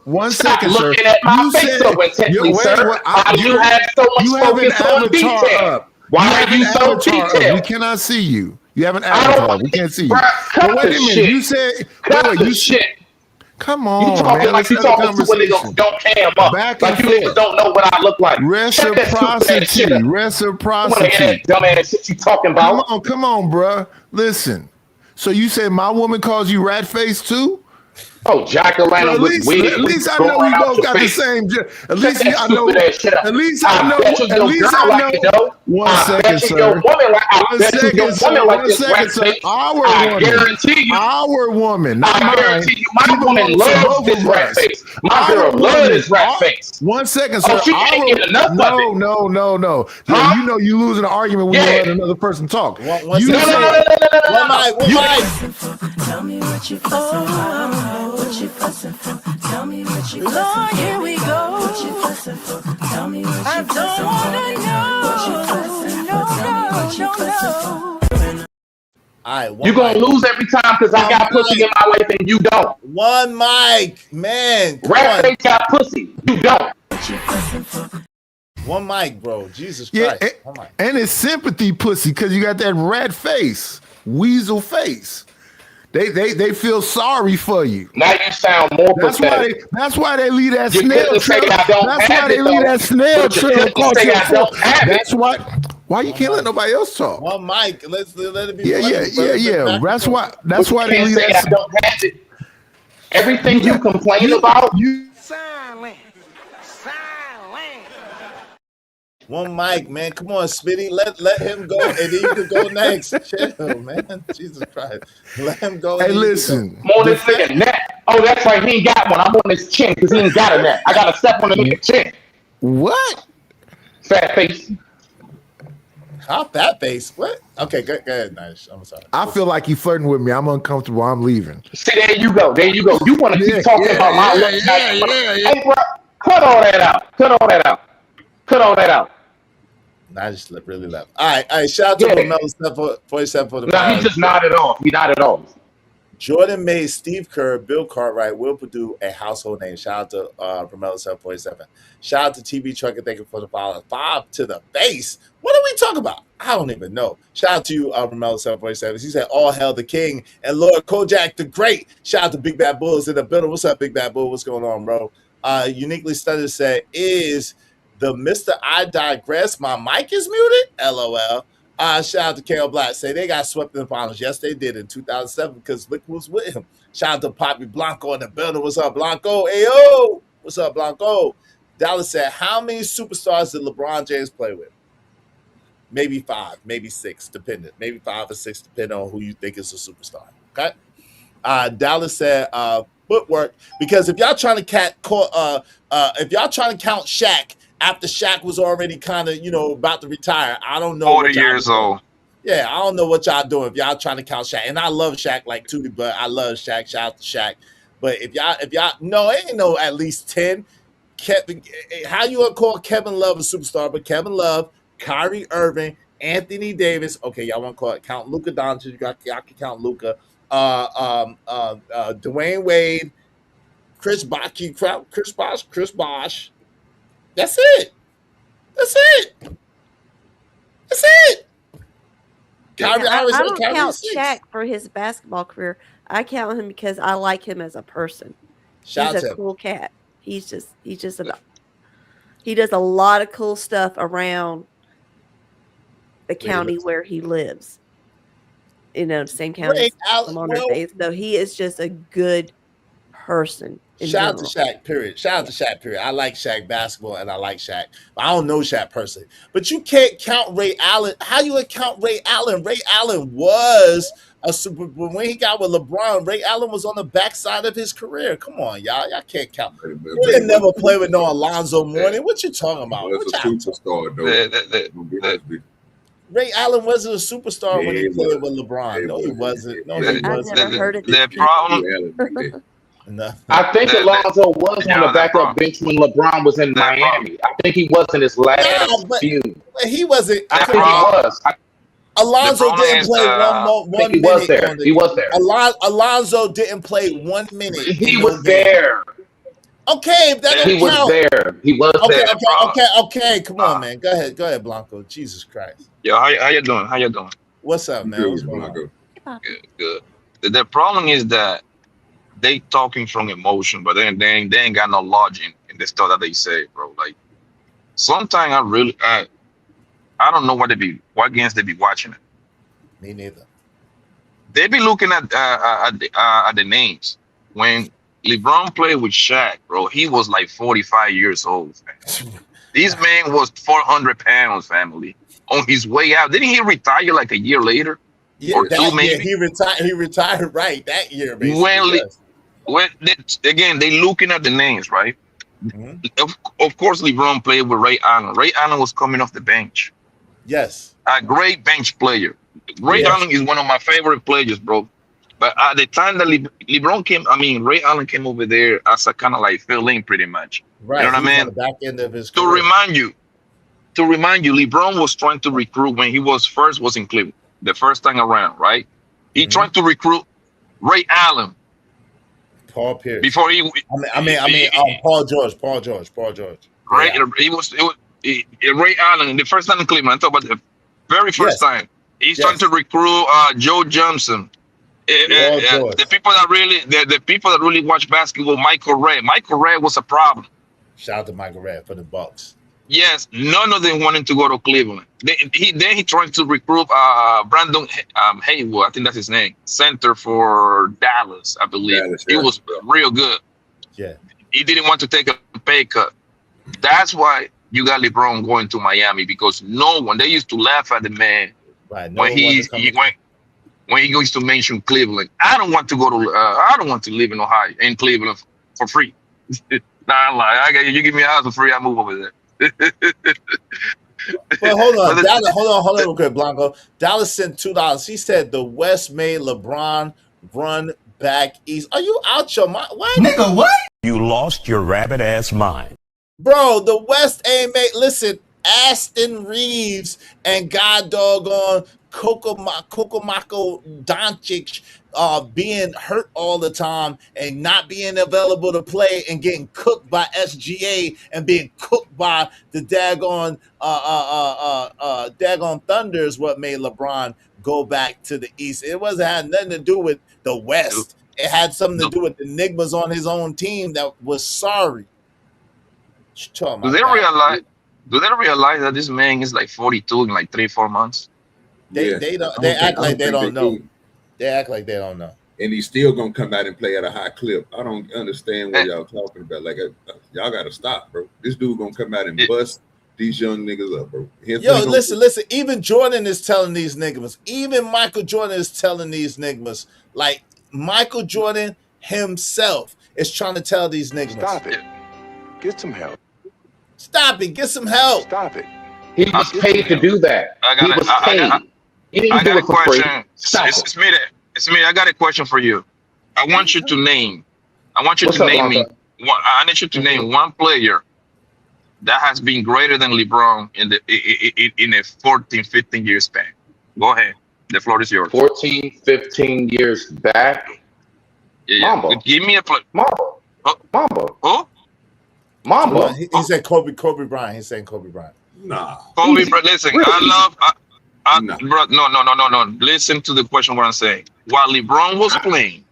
One Stop second, sir. looking at my face so intently, sir. Why do you have so much focus on detail? Why are you so detailed? We cannot see you. You have an avatar. We can't see you. But wait a minute. You said shit. Come on, you talking man. like you talking to when niggas don't cam up. Like you niggas don't know what I look like. Reciprocity. Dumbass shit you talking about. Come on, bro. Listen. So you say my woman calls you rat face too? Oh, Jack Atlanta with weed. At least I know we both got the same. At least I know. At least I know. At least I know. One second, sir. One second, sir. I guarantee you. Our woman, not mine. I guarantee you, my woman loves this rat face. My girl loves this rat face. 1 second, sir. Oh, she can't get enough of it. No. Huh? You know you losing an argument when you let another person talk. No. Tell me what you fussing for. What you fussing for? Tell me what you fussing for. Lord, here we go. What you fussing for? Tell me what you I don't wanna know. What you fussing for? Tell me what you fussing for. All right, you're gonna lose every time because I got pussy in my life and you don't. One mic, man. Rat face got pussy. You don't. What you fussing for? One mic, bro. Jesus Christ. Yeah, and it's sympathy pussy because you got that rat face, weasel face. They feel sorry for you. Now you sound more pathetic. That's why they leave that you snail trail. That's why they leave that snail trail across your foot. That's why. Why you can't let nobody else talk? One mic. Let it be. Yeah. That's why they leave that. I don't have it. Everything you complain about. Silent. One mic, man. Come on, Smitty. Let him go, and then you can go next. Chill, man. Jesus Christ. Let him go. Hey, listen. I'm on this nigga neck. Oh, that's right. He ain't got one. I'm on his chin because he ain't got a neck. I got to step on the nigga chin. What? Fat face. How fat face? What? Okay, go ahead, Nice. I'm sorry. I feel like you flirting with me. I'm uncomfortable. I'm leaving. See, there you go. You want to keep talking about my looks. Hey, bro, cut all that out. I just really left. All right. Shout out to Romello 47 for the. No, he just nodded off. Jordan made Steve Kerr, Bill Cartwright, Will Perdue a household name. Shout out to Romello 747. Shout out to TV Trucker. Thank you for the follow. 5 to the face. What are we talking about? I don't even know. Shout out to you, Romello 747. He said, "All hail the king and Lord Kojak the Great." Shout out to Big Bad Bulls in the building. What's up, Big Bad Bull? What's going on, bro? Uniquely Studied said, "Is the Mr. I digress? My mic is muted." LOL. Shout out to Carol Black. Say they got swept in the finals. Yes, they did in 2007 because Lick was with him. Shout out to Poppy Blanco in the building. What's up, Blanco? Ayo. What's up, Blanco? Dallas said, how many superstars did LeBron James play with? Maybe 5, maybe 6, depending. Maybe 5 or 6, depending on who you think is a superstar. Okay. Dallas said, footwork, because if y'all trying to count Shaq after Shaq was already kind of, about to retire, I don't know. 40 years old. Yeah, I don't know what y'all doing if y'all trying to count Shaq. And I love Shaq like Tootie, but I love Shaq. Shout out to Shaq. But if y'all, no, it ain't no at least 10. Kevin, how you gonna call Kevin Love a superstar? But Kevin Love, Kyrie Irving, Anthony Davis. Okay, y'all want to call it count Luka Doncic? Y'all can count Luka. Dwayne Wade, Chris Bosh, Chris Bosh. That's it. That's it. That's it. Kyrie, I always I say don't Kyrie count is 6. Shaq for his basketball career. I count him because I like him as a person. Shout He's out a to him. cool cat. He does a lot of cool stuff around the county where he lives. The same county Ray as Allen. I'm on Well, Earth. So he is just a good person in shout out to general. Shaq, period. Shout out to Shaq, period. I like Shaq basketball and I like Shaq. I don't know Shaq personally. But you can't count Ray Allen. How you would count Ray Allen? Ray Allen was a super, but when he got with LeBron, Ray Allen was on the backside of his career. Come on, y'all. Y'all can't count. You didn't never play with no Alonzo Mourning. What you talking about? Was a superstar, though. Ray Allen wasn't a superstar when he Yeah, played with LeBron. No, he wasn't. No, he wasn't. I've never heard of The these problem, No. I think Alonzo was on the backup bench when LeBron was in Miami. I think he was in his last few. He wasn't. I think he was. Alonzo didn't play one he minute. was there. He was there. Alonzo didn't play 1 minute. He was there. Okay, that don't he was count. there. He was there. Okay. Come on, man. Go ahead, Blanco. Jesus Christ. Yo, how you doing? How you doing? What's up, man? What's going on? Good. The problem is that they talking from emotion, but then they ain't got no logic in the stuff that they say, bro. Like sometimes I don't know what games they be watching it. Me neither. They be looking at the names. When LeBron played with Shaq, bro, he was like 45 years old. This man was 400 pounds, family. On his way out, didn't he retire like a year later? Yeah, or two maybe. He retired right that year. Basically, Again, they looking at the names, right? Mm-hmm. Of course, LeBron played with Ray Allen. Ray Allen was coming off the bench. Yes, a great bench player. Ray Allen is one of my favorite players, bro. But at the time that LeBron came, Ray Allen came over there as a kind of like fill-in, pretty much. Right. You know what I mean? On the back end of his career. To remind you, LeBron was trying to recruit when he was in Cleveland, the first time around, right? He tried to recruit Ray Allen. Paul Pierce. Before Paul George. Right. Yeah. It was Ray Allen the first time in Cleveland. I'm talking about the very first time. He's trying to recruit Joe Johnson. The people that really watch basketball, Michael Ray. Michael Ray was a problem. Shout out to Michael Ray for the Bucks. Yes, none of them wanted to go to Cleveland. He tried to recruit Brandon Haywood, I think that's his name, center for Dallas, I believe. He was real good. Yeah. He didn't want to take a pay cut. That's why you got LeBron going to Miami, because no one, they used to laugh at the man when he goes to mention Cleveland. I don't want to go to I don't want to live in Ohio, in Cleveland for free. Nah, you give me a house for free, I move over there. But hold on, hold on real quick, Blanco. Dallas sent $2. He said the West made LeBron run back east. Are you out your mind? What? Nigga, what? You lost your rabbit ass mind. Bro, the West ain't made. Listen, Aston Reeves and God doggone Kokomako Doncic being hurt all the time and not being available to play and getting cooked by SGA and being cooked by the daggone Thunder is what made LeBron go back to the East. It had nothing to do with the West. It had something to do with the Enigmas on his own team that was sorry. Do they realize that this man is like 42 in like 3-4 months? They act like they don't know. They act like they don't know. And he's still gonna come out and play at a high clip. I don't understand what y'all talking about. Like, y'all gotta stop, bro. This dude gonna come out and bust these young niggas up, bro. Listen. Even Jordan is telling these niggas. Even Michael Jordan is telling these niggas. Like Michael Jordan himself is trying to tell these niggas. Stop it. Get some help. Stop it. Get some help. Stop it. He was paid to do that. He was paid. He didn't do it for free. It's me. I got a question for you. I want you to name. I want you to name me. I need you to name one player that has been greater than LeBron in a 14, 15 year span. Go ahead. The floor is yours. 14, 15 years back. Yeah. Mamba. Give me a play. Mamba. Mamba. Who? Mamba. He said Kobe Bryant. He's saying Kobe Bryant. Nah. Kobe, listen, Really? bro, no. Listen to the question what I'm saying. While LeBron was playing,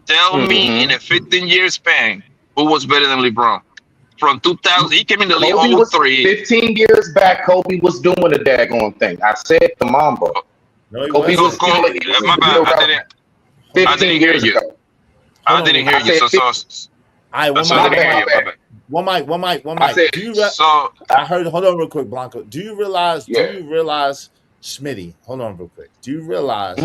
tell me in a 15-year span who was better than LeBron. From 2000, he came in the league Kobe was 03. 15 years back. Kobe was doing the daggone thing. I said the Mamba. No, he Kobe was Kobe, my bad. I didn't hear you. I didn't hear you. All right, one mic. Do you I heard. Hold on, real quick, Blanco. Do you realize? Smitty? Hold on, real quick. Do you realize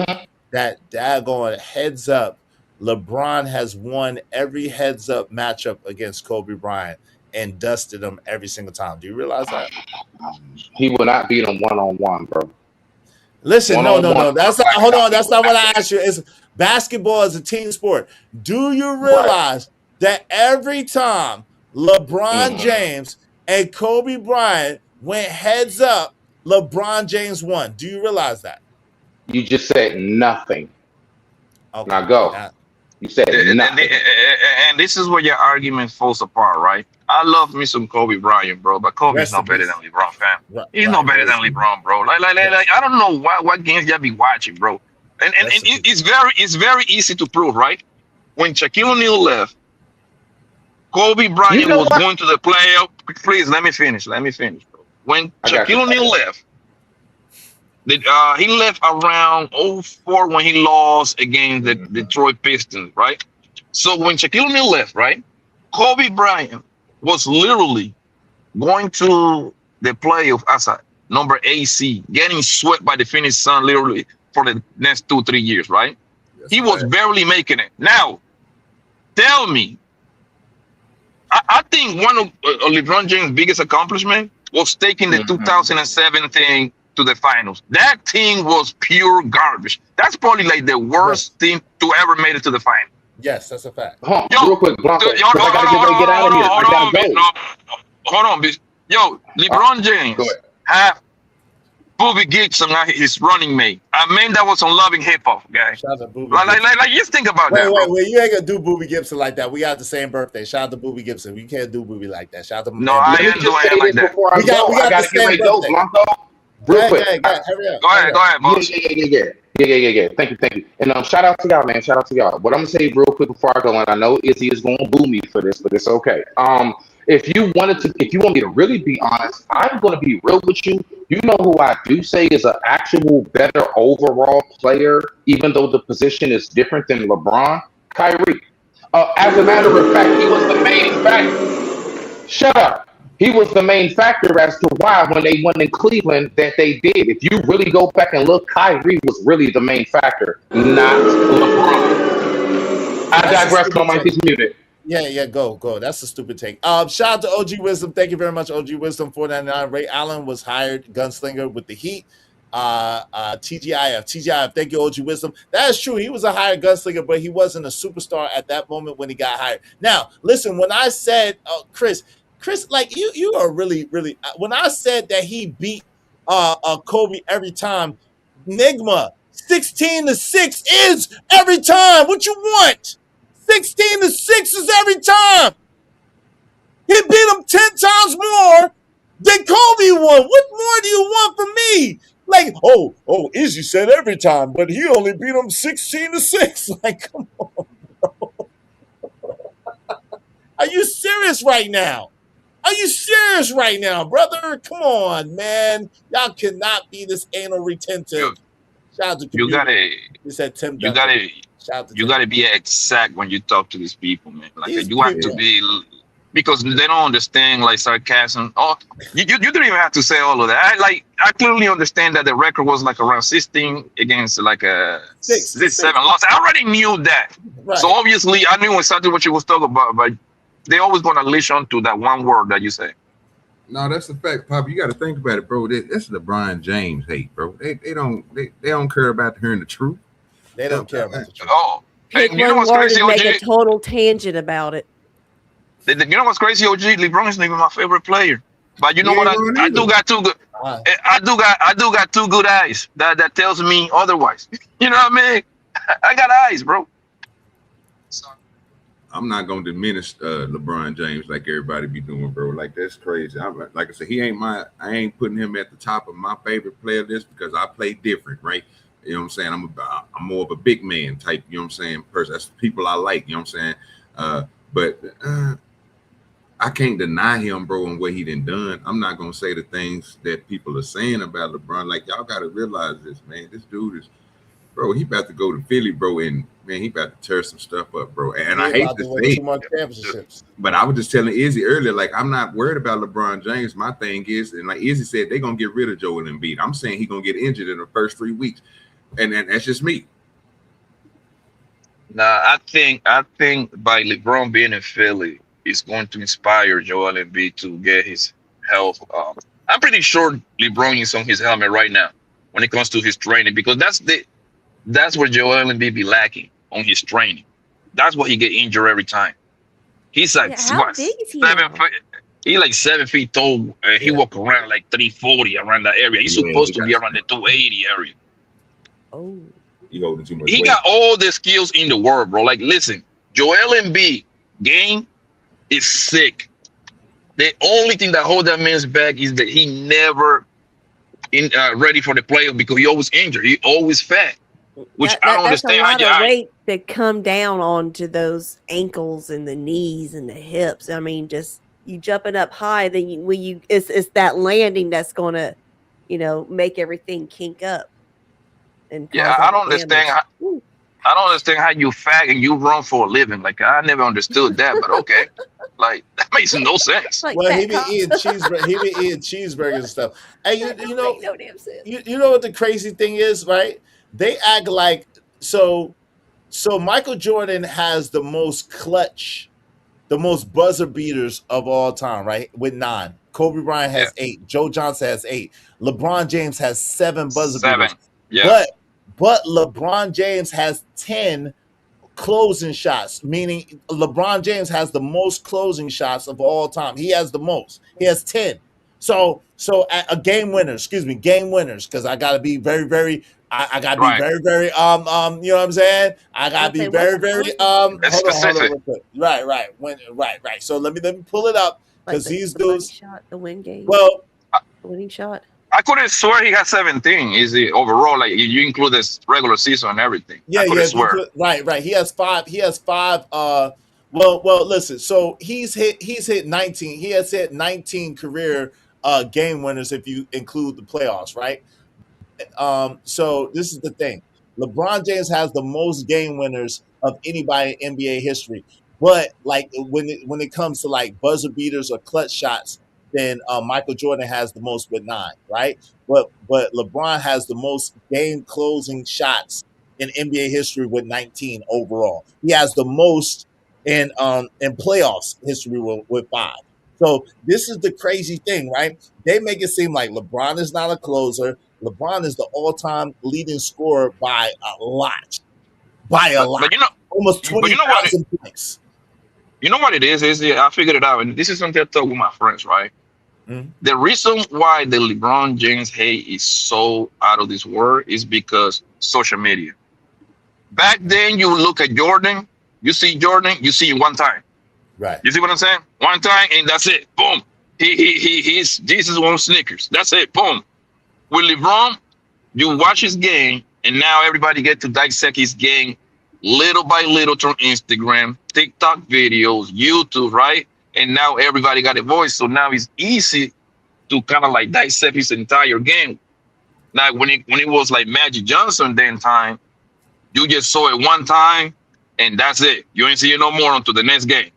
that daggone heads up? LeBron has won every heads up matchup against Kobe Bryant and dusted him every single time. Do you realize that? He will not beat him one-on-one, bro. Listen, no. That's not. Hold on. That's not what I asked you. It's basketball is a team sport. Do you realize that every time LeBron James and Kobe Bryant went heads up, LeBron James won? Do you realize that? You just said nothing. Okay. Now go. You said nothing. And this is where your argument falls apart, right? I love me some Kobe Bryant, bro, but Kobe's not better than LeBron, fam. He's not better than LeBron, bro. Like, I don't know what games y'all be watching, bro. And it's very easy to prove, right? When Shaquille O'Neal left, Kobe Bryant was going to the playoff. Please let me finish, bro. When Shaquille O'Neal left, he left around 04 when he lost against the Detroit Pistons, right? So when Shaquille O'Neal left, right, Kobe Bryant was literally going to the playoff as a number 8 seed, getting swept by the Phoenix Suns literally for the next 2-3 years, right? He was barely making it. Now, tell me, I think one of LeBron James' biggest accomplishment was taking the 2007 thing to the finals. That team was pure garbage. That's probably like the worst team to ever made it to the final. Yes, that's a fact. Real quick, Blanco. I gotta get out of here. I gotta go. Hold on, bitch. Yo, LeBron James have Booby Gibson, his running mate. I mean, that was some loving hip hop, guy. Shout out to Booby like, just think about that. Wait, you ain't gonna do Booby Gibson like that. We got the same birthday. Shout out to Booby Gibson. We can't do Booby like that. Shout out to No, I ain't doing it like that. We got the same birthday. Blanco. Real quick. Hurry up. Go ahead, boss. Yeah. Thank you. And shout out to y'all, man. Shout out to y'all. What I'm gonna say real quick before I go, and I know Izzy is gonna boo me for this, but it's okay. If you want me to really be honest, I'm gonna be real with you. You know who I do say is an actual better overall player, even though the position is different than LeBron? Kyrie. As a matter of fact, he was the main factor. Shut up. He was the main factor as to why when they won in Cleveland that they did. If you really go back and look, Kyrie was really the main factor, not LeBron. I digress. My mic is muted. Yeah, go. That's a stupid take. Shout out to OG Wisdom. Thank you very much, OG Wisdom 499. Ray Allen was hired gunslinger with the Heat. TGIF. Thank you, OG Wisdom. That is true. He was a hired gunslinger, but he wasn't a superstar at that moment when he got hired. Now, listen, when I said, Chris, like you are really. When I said that he beat Kobe every time, Nigma 16-6 is every time. What you want? 16-6 is every time. He beat him 10 times more than Kobe won. What more do you want from me? Like, Izzy said every time, but he only beat him 16-6. Like, come on, bro. Are you serious right now? Brother? Come on, man. Y'all cannot be this anal retentive. Shout out to you gotta be exact when you talk to these people, man. Like you have to be, because they don't understand like sarcasm. Oh, you don't even have to say all of that. I clearly understand that the record was like around 16 against like a 6-7 loss. I already knew that. Right. So obviously I knew exactly what you was talking about, but they always gonna leash on to that one word that you say. No, that's the fact, Pop. You got to think about it, bro. That's LeBron James hate, bro. They don't care about hearing the truth. They don't care about the truth. Pick one word and make a total tangent about it. You know what's crazy, OG? LeBron is not even my favorite player. But you know what? I do got two good. I do got two good eyes. That tells me otherwise. You know what I mean? I got eyes, bro. I'm not gonna diminish LeBron James like everybody be doing, bro. Like that's crazy. Like I said, I ain't putting him at the top of my favorite player list because I play different, right? You know what I'm saying? I'm more of a big man type. You know what I'm saying? Person. That's the people I like. You know what I'm saying? But I can't deny him, bro, and what he done. I'm not gonna say the things that people are saying about LeBron. Like y'all gotta realize this, man. This dude is, bro. He about to go to Philly, bro, and man, he about to tear some stuff up, bro. And He I hate about to to win say, 2 more championships. but I was just telling Izzy earlier, like I'm not worried about LeBron James. My thing is, and like Izzy said, they're gonna get rid of Joel Embiid. I'm saying he's gonna get injured in the first 3 weeks, and that's just me. Nah, I think by LeBron being in Philly, it's going to inspire Joel Embiid to get his health. I'm pretty sure LeBron is on his helmet right now when it comes to his training because that's where Joel Embiid be lacking on his training. That's why he get injured every time. He's like Yeah, how what, big is he 7 now? foot? He like 7 feet tall. He walk around like 340 around that area. He's Yeah, supposed to be around the 280 area. Oh, he holding too much He weight. got all the skills in the world, bro. Like, listen, Joel Embiid game is sick. The only thing that hold that man's back is that he never ready for the playoff because he always injured. He always fat, which I don't that's a understand how lot of weight to come down onto those ankles and the knees and the hips. I mean, just you jumping up high, then it's that landing that's gonna, make everything kink up and cause I all the don't understand. damage. I don't understand how you fat and you run for a living. Like I never understood that, but okay, like that makes no sense. Like Well, he fat be cop. eating cheeseburger. He be eating cheeseburgers and stuff. And That you don't know, make no damn sense. you know what the crazy thing is, right? They act like so. So Michael Jordan has the most clutch, the most buzzer beaters of all time, right? With 9. Kobe Bryant Yeah, has 8. Joe Johnson has 8. LeBron James has 7 buzzer 7. beaters. Yeah, But LeBron James has 10 closing shots, meaning LeBron James has the most closing shots of all time. He has the most. He has 10. So a game winners, game winners, because I gotta be very, I gotta be right. very, you know what I'm saying? I gotta Let's be say what's very, the very, closing? That's hold on specific. real quick. Right. Right. So let me pull it up Like because the these money dudes, shot, the win game, well, the winning shot. I couldn't swear he got 17. Is the overall like you include this regular season and everything? I couldn't If you swear. could, right. He has 5. He has 5. Listen. So he's hit 19. He has hit 19 career game winners if you include the playoffs, right? So this is the thing. LeBron James has the most game winners of anybody in NBA history. But like when it comes to like buzzer beaters or clutch shots, then Michael Jordan has the most with 9, right? But LeBron has the most game closing shots in NBA history with 19 overall. He has the most in playoffs history with 5. So this is the crazy thing, right? They make it seem like LeBron is not a closer. LeBron is the all-time leading scorer by a lot. By a lot. But you know, Almost but you know what? 20,000 points. You know what it is? I figured it out, and this is something I talk with my friends, right? Mm-hmm. The reason why the LeBron James hate is so out of this world is because social media. Back then, you look at Jordan, you see it one time. Right. You see what I'm saying? One time, and that's it. Boom. He's Jesus on Snickers. That's it. Boom. With LeBron, you watch his game, and now everybody get to dissect his game little by little through Instagram, TikTok videos, YouTube, right? And now everybody got a voice, so now it's easy to kind of like dissect his entire game. Now, when it was like Magic Johnson then time, you just saw it one time, and that's it. You ain't see it no more until the next game.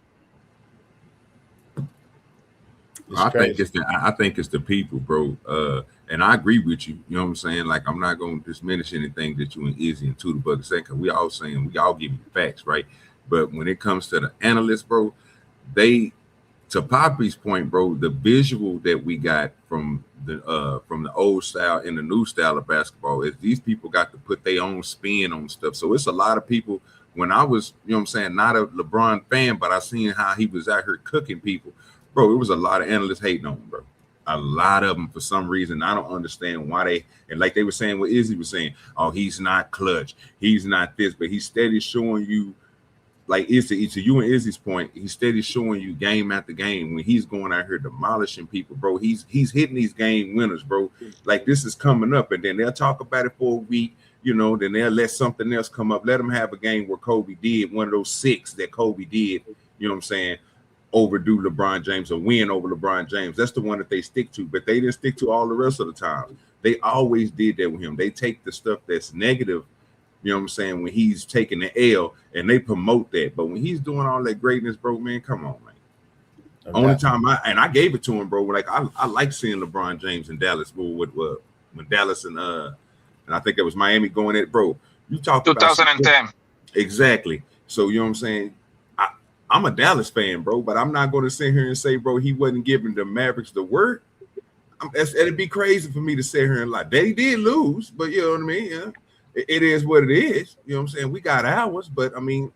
I think it's the people, bro. And I agree with you. You know what I'm saying? Like I'm not gonna diminish anything that you and Izzy and Tudor Bug saying, because we all give you facts, right? But when it comes to the analysts, bro, to Poppy's point, bro, the visual that we got from the old style and the new style of basketball is these people got to put their own spin on stuff. So it's a lot of people. When I was, you know what I'm saying, not a LeBron fan, but I seen how he was out here cooking people. Bro, it was a lot of analysts hating on him, bro. A lot of them, for some reason, I don't understand why they, and like they were saying, what Izzy was saying, oh, he's not clutch, he's not this, but he's steady showing you, like Izzy, to you and Izzy's point, he's steady showing you game after game when he's going out here demolishing people, bro. He's hitting these game winners, bro. Like this is coming up, and then they'll talk about it for a week, you know, then they'll let something else come up. Let them have a game where Kobe did one of those 6 that Kobe did, you know what I'm saying, overdo LeBron James or win over LeBron James. That's the one that they stick to, but they didn't stick to all the rest of the time. They always did that with him. They take the stuff that's negative, you know what I'm saying, when he's taking the L, and they promote that. But when he's doing all that greatness, bro, man, come on, man. Okay. Only time I gave it to him, bro. Like I like seeing LeBron James in Dallas, when Dallas and I think it was Miami going at, bro. You talked 2010. Exactly. So you know what I'm saying. I'm a Dallas fan, bro, but I'm not going to sit here and say, bro, he wasn't giving the Mavericks the work. It'd be crazy for me to sit here and lie. They did lose, but you know what I mean? Yeah, it is what it is. You know what I'm saying? We got ours, but I mean,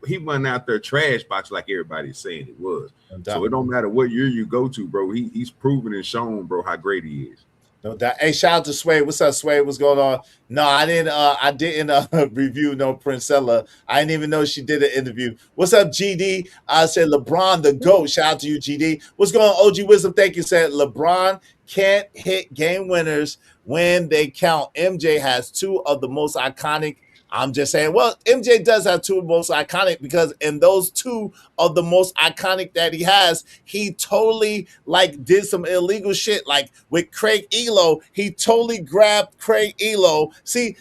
he wasn't out there trash box like everybody's saying it was. So it don't matter what year you go to, bro. He's proven and shown, bro, how great he is. No doubt. Hey, shout out to Sway. What's up, Sway? What's going on? No, I didn't review no Princella. I didn't even know she did an interview. What's up, GD? I said LeBron the GOAT. Shout out to you, GD. What's going on, OG Wisdom? Thank you. Said LeBron can't hit game winners when they count. MJ has 2 of the most iconic. I'm just saying, well, MJ does have 2 of the most iconic, because in those 2 of the most iconic that he has, he totally like did some illegal shit. Like with Craig Elo, he totally grabbed Craig Elo. See,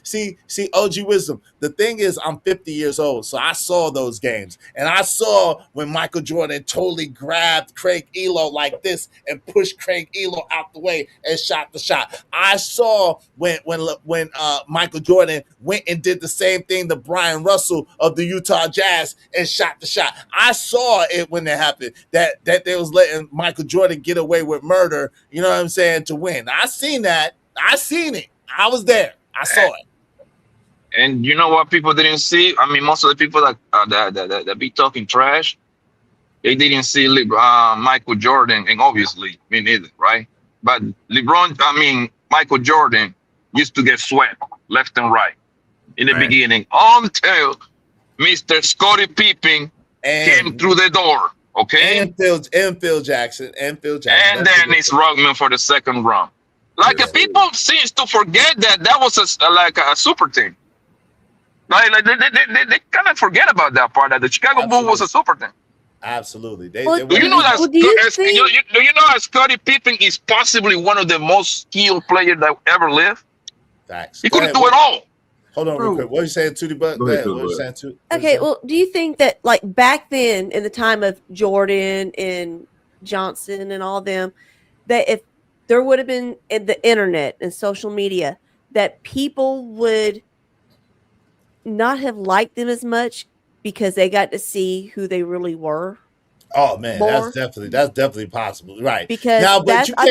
OG Wisdom. The thing is, I'm 50 years old, so I saw those games, and I saw when Michael Jordan totally grabbed Craig Elo like this and pushed Craig Elo out the way and shot the shot. I saw when Michael Jordan went and did the same thing to Brian Russell of the Utah Jazz and shot the shot. I saw it when it happened, that they was letting Michael Jordan get away with murder, you know what I'm saying, to win. I seen that. I seen it. I was there. I saw it. And you know what people didn't see? I mean, most of the people that be talking trash, they didn't see Michael Jordan, and obviously me neither, right? But Michael Jordan used to get swept left and right in the beginning until Mr. Scottie Pippen came through the door. Okay, and Phil Jackson. And then it's Rodman for the second round. Like people seems to forget that was a super team. Like they kind of forget about that part, that the Chicago Bulls was a super team. Absolutely. Do you know that Scottie Pippen is possibly one of the most skilled players that ever lived? Facts. He couldn't do it all. Hold on real quick. What are you saying, Tootie Butt? Okay, well, do you think that like back then in the time of Jordan and Johnson and all them, that if there would have been the internet and social media, that people would not have liked them as much because they got to see who they really were? Oh man, that's definitely possible, right? Because I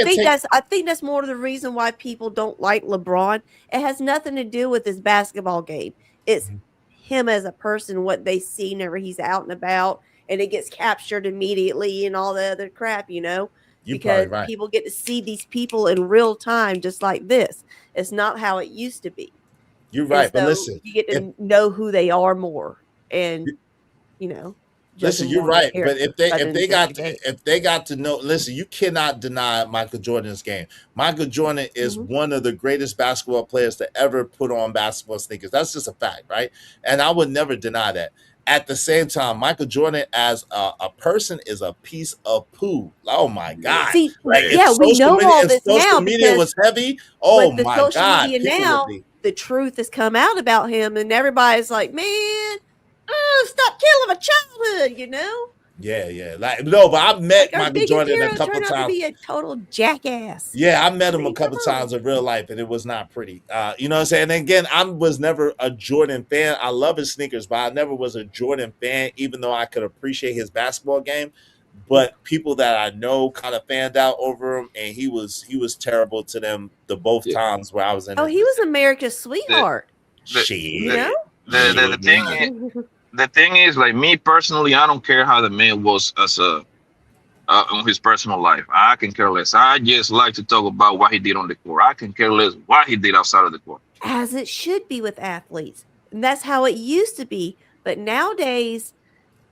think that's more of the reason why people don't like LeBron. It has nothing to do with his basketball game. It's him as a person, what they see whenever he's out and about, and it gets captured immediately and all the other crap, you know. Because people get to see these people in real time, just like this. It's not how it used to be. You're right, but listen, you get to know who they are more, and you know. Listen, you're right, but if they got to know, listen, you cannot deny Michael Jordan's game. Michael Jordan is one of the greatest basketball players to ever put on basketball sneakers. That's just a fact, right? And I would never deny that. At the same time, Michael Jordan as a person is a piece of poo. Oh my God! See, we know all this now. Social media was heavy. Oh my God! Social media now, the truth has come out about him, and everybody's like, man. Stop killing my childhood, you know? Yeah. Like no, but I've met Michael Jordan a couple times. To be a total jackass. Yeah, I met him a couple times in real life, and it was not pretty. You know what I'm saying? And again, I was never a Jordan fan. I love his sneakers, but I never was a Jordan fan, even though I could appreciate his basketball game. But people that I know kind of fanned out over him, and he was terrible to them both times where I was in. Oh, he was America's sweetheart. The thing is, like me personally, I don't care how the man was as a on his personal life. I can care less. I just like to talk about what he did on the court. I can care less what he did outside of the court. As it should be with athletes. And that's how it used to be. But nowadays,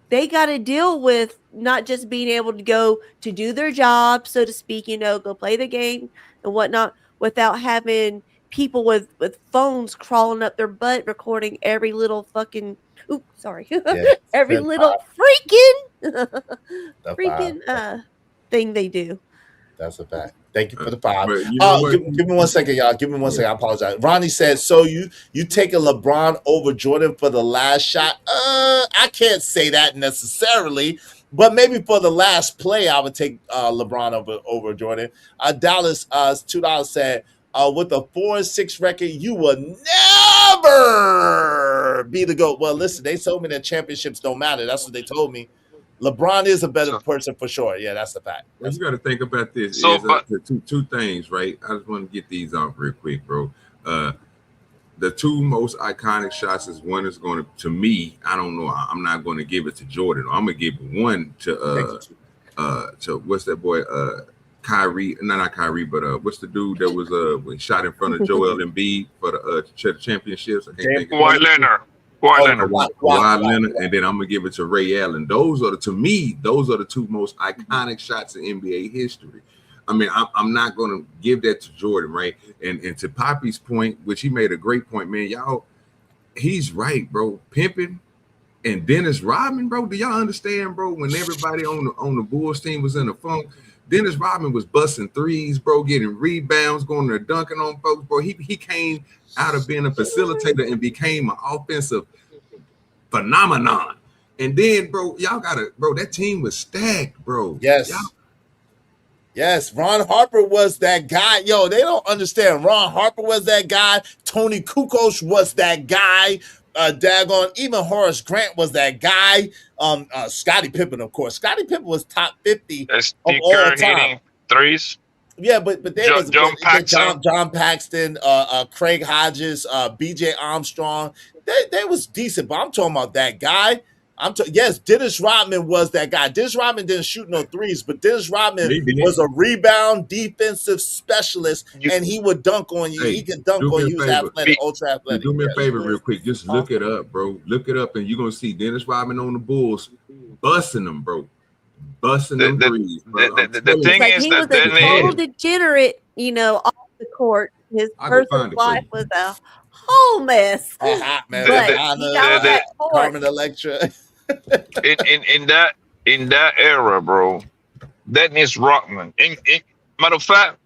they got to deal with not just being able to go to do their job, so to speak, go play the game and whatnot, without having people with phones crawling up their butt recording every little fucking every little freaking thing they do. That's a fact. Thank you for the 5. But you know what? Give me 1 second, y'all. Give me 1 second. I apologize. Ronnie said, "So you taking LeBron over Jordan for the last shot?" I can't say that necessarily, but maybe for the last play, I would take LeBron over Jordan. Dallas $2 said, "With a 4-6 record, you will never be the GOAT." Well, listen, they told me that championships don't matter. That's what they told me. LeBron is a better person for sure. Yeah, that's the fact. Well, you got to think about this. So, two things, right? I just want to get these off real quick, bro. The two most iconic shots is one is going to me. I don't know. I'm not going to give it to Jordan. I'm gonna give one to what's that boy? Kyrie. No, not Kyrie, but what's the dude that was shot in front of Joel Embiid for the championships? I can't think of Kawhi Leonard. Kawhi Leonard, and then I'm gonna give it to Ray Allen. Those are the two most iconic shots in NBA history. I mean, I'm not gonna give that to Jordan, right? And to Poppy's point, which he made a great point, man. Y'all, he's right, bro. Pimping and Dennis Rodman, bro. Do y'all understand, bro? When everybody on the Bulls team was in the funk, Dennis Rodman was busting threes, bro, getting rebounds, going there dunking on folks, bro. He came out of being a facilitator and became an offensive phenomenon. And then, bro, that team was stacked, bro. Yes. Yes, Ron Harper was that guy. Yo, they don't understand. Ron Harper was that guy. Tony Kukoc was that guy. Daggone, even Horace Grant was that guy. Scottie Pippen, of course. Scottie Pippen was top 50 of all time. Hitting threes. Yeah, but there was John Paxson. John Paxton, Craig Hodges, B.J. Armstrong. They was decent, but I'm talking about that guy. Yes, Dennis Rodman was that guy. Dennis Rodman didn't shoot no threes, but Dennis Rodman was a rebound defensive specialist, and he would dunk on you. He could dunk on you. He was athletic, ultra athletic. Do me a favor real quick. Just look it up, bro. Look it up, and you're going to see Dennis Rodman on the Bulls busting them, bro. Busting them threes. The thing is he that was a total degenerate, off the court. His personal life was a whole mess. A hot mess. Carmen Electra. in that era, bro, Dennis Rodman. Matter of fact,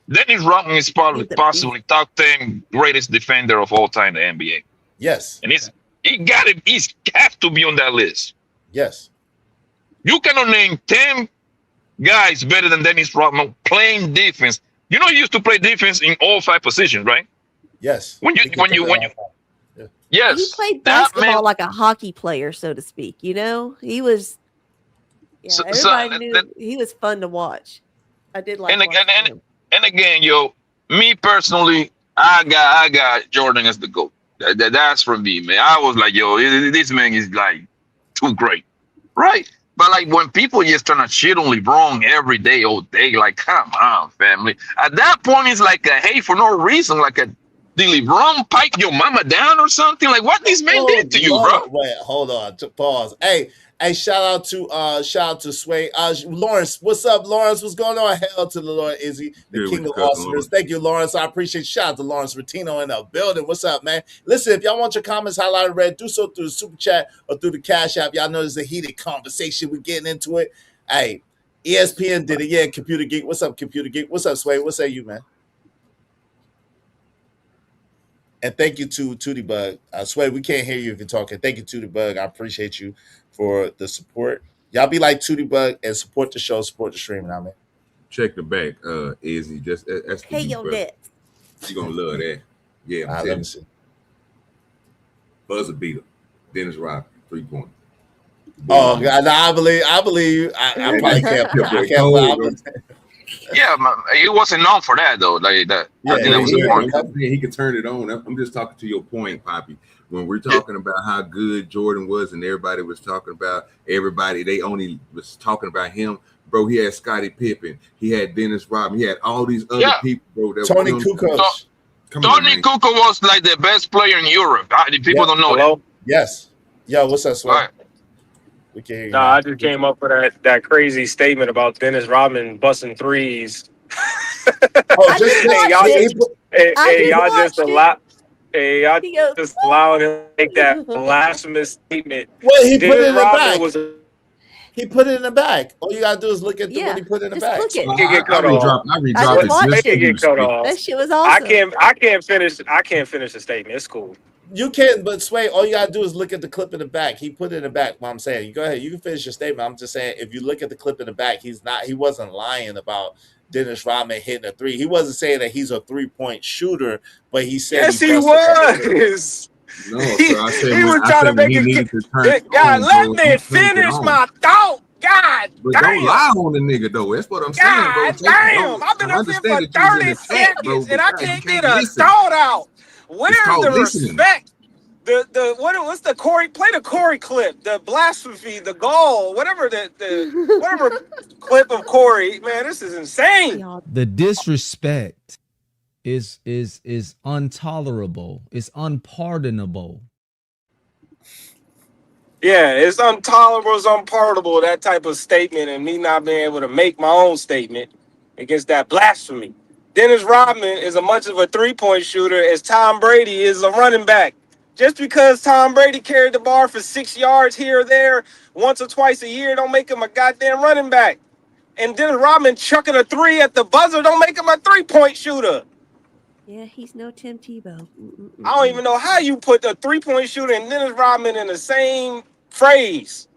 Dennis Rodman is possibly top 10 greatest defender of all time in the NBA. Yes. And he's got to be on that list. Yes. You cannot name 10 guys better than Dennis Rodman playing defense. You know, he used to play defense in all 5 positions, right? Yes. Yes. He played basketball like a hockey player, so to speak. He was. Yeah, everybody knew he was fun to watch. I did like. And again, me personally, I got Jordan as the GOAT. That's for me, man. I was like, this man is like too great, right? But like when people just trying to shit on LeBron every day, all day, like, come on, family. At that point, it's like a hate for no reason. Like did LeBron pipe your mama down or something? Like what this man did to you, bro? Wait, hold on. Pause. Hey, shout out to Sway. Lawrence, what's up, Lawrence? What's going on? Hell to the Lord Izzy, the king of awesomers. Thank you, Lawrence. I appreciate you. Shout out to Lawrence Rotino in the building. What's up, man? Listen, if y'all want your comments highlighted red, do so through the super chat or through the Cash App. Y'all know there's a heated conversation. We're getting into it. Hey, ESPN did it. Yeah, Computer Geek. What's up, Computer Geek? What's up, Sway? What say you, man? And thank you to Tootie Bug. I swear we can't hear you if you're talking. Thank you, Tootie Bug. I appreciate you for the support. Y'all be like Tootie Bug and support the show, support the streaming. I mean, check the back, Izzy. Just that's pay your debt. You gonna love that. Yeah, I'm let me see. Buzzer beater, Dennis Rodman, 3-point. Oh God, I believe. I probably can't. Yeah, man, it wasn't known for that though. Like that. Yeah, I think that was important. He could turn it on. I'm just talking to your point, Poppy. When we're talking about how good Jordan was, and everybody was talking about they only was talking about him bro. He had Scottie Pippen. He had Dennis Rodman. He had all these other people, bro. That Tony Kukoc. Tony Kukoc was like the best player in Europe. People don't know Hello? Yes. Yo, what's up, Sway? Right. We can hear you. No, now. I just came up with that crazy statement about Dennis Rodman busting threes. Oh, just y'all just allow. Hey, y'all just allowing him to make that blasphemous statement. Well, he Dennis put it in Rodman the bag. He put it in the bag. All you gotta do is look at what he put in the bag. I get cut off. That shit was awesome. I can't finish the statement. It's cool. You can, but Sway, all you gotta do is look at the clip in the back. He put it in the back. What I'm saying, you go ahead. You can finish your statement. I'm just saying, if you look at the clip in the back, he wasn't lying about Dennis Rodman hitting a three. He wasn't saying that he's a 3-point shooter, but he said yes, he was. No, so I said he was trying to make it. God, let me finish my thought. God but damn. don't lie on the nigga though. That's what I'm saying, bro. Damn, I've been up here for 30 seconds and I can't get a thought out. Where's the respect? What's the Corey? Play the Corey clip, the blasphemy, the gall, whatever whatever clip of Corey. Man, this is insane. The disrespect is intolerable. It's unpardonable. Yeah, it's intolerable, it's unpardonable, that type of statement, and me not being able to make my own statement against that blasphemy. Dennis Rodman is as much of a three-point shooter as Tom Brady is a running back. Just because Tom Brady carried the ball for 6 yards here or there once or twice a year don't make him a goddamn running back. And Dennis Rodman chucking a three at the buzzer don't make him a three-point shooter. Yeah, he's no Tim Tebow. I don't even know how you put the three-point shooter and Dennis Rodman in the same phrase.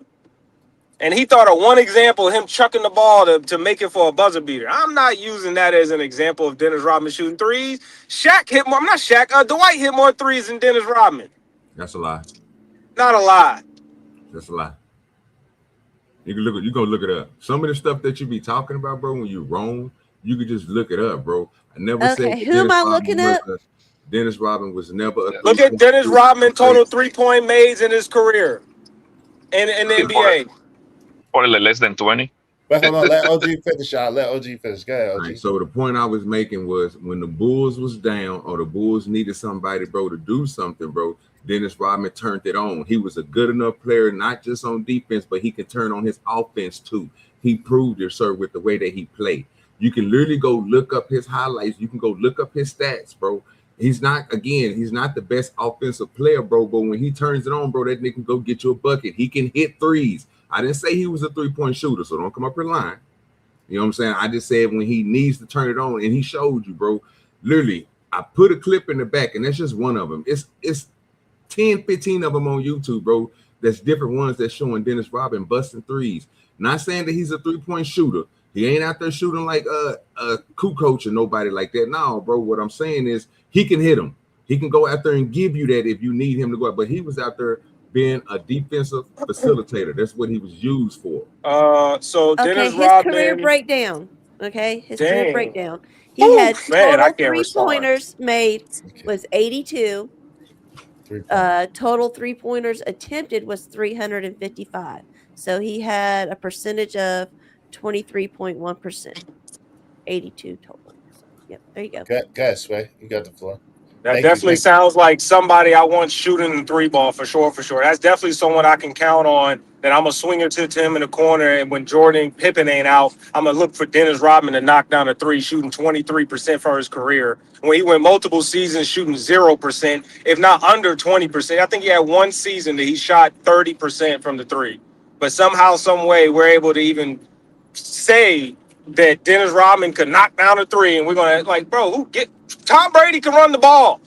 And he thought of one example of him chucking the ball to make it for a buzzer beater. I'm not using that as an example of Dennis Rodman shooting threes. Dwight hit more threes than Dennis Rodman. That's a lie. Not a lie. That's a lie. You go look it up. Some of the stuff that you be talking about, bro, when you wrong, you could just look it up, bro. I never said who am I looking up? Dennis Rodman was never a look at Dennis Rodman total 3-point made in his career in the NBA. Probably less than 20. But hold on, let OG finish, y'all. Let OG finish. Go ahead, OG. Right, so the point I was making was when the Bulls was down or the Bulls needed somebody, bro, to do something, bro, Dennis Rodman turned it on. He was a good enough player, not just on defense, but he could turn on his offense too. He proved it, sir, with the way that he played. You can literally go look up his highlights. You can go look up his stats, bro. He's not the best offensive player, bro, but when he turns it on, bro, that nigga can go get you a bucket. He can hit threes. I didn't say he was a 3-point shooter, so don't come up here lying. You know what I'm saying? I just said when he needs to turn it on, and he showed you, bro. Literally, I put a clip in the back, and that's just one of them. It's 10, 15 of them on YouTube, bro. That's different ones that's showing Dennis Rodman busting threes. Not saying that he's a 3-point shooter. He ain't out there shooting like a Kukoc or nobody like that. No, bro. What I'm saying is he can hit him. He can go out there and give you that if you need him to go out. But he was out there being a defensive facilitator. That's what he was used for. Dennis his Rodman, career breakdown. Okay, his career breakdown. He Ooh, had man, total 3-pointers made was 82. Total 3-pointers attempted was 355. So he had a percentage of 23.1%. 82 total. So, yep, there you go. Go, Sway. You got the floor. That definitely sounds like somebody I want shooting the three ball for sure. That's definitely someone I can count on. That I'm a swinger to him in the corner, and when Jordan Pippen ain't out, I'm gonna look for Dennis Rodman to knock down a three, shooting 23% for his career. When he went multiple seasons shooting 0%, if not under 20%. I think he had one season that he shot 30% from the three. But somehow, some way, we're able to even say that Dennis Rodman could knock down a three, and we're gonna bro, Tom Brady can run the ball.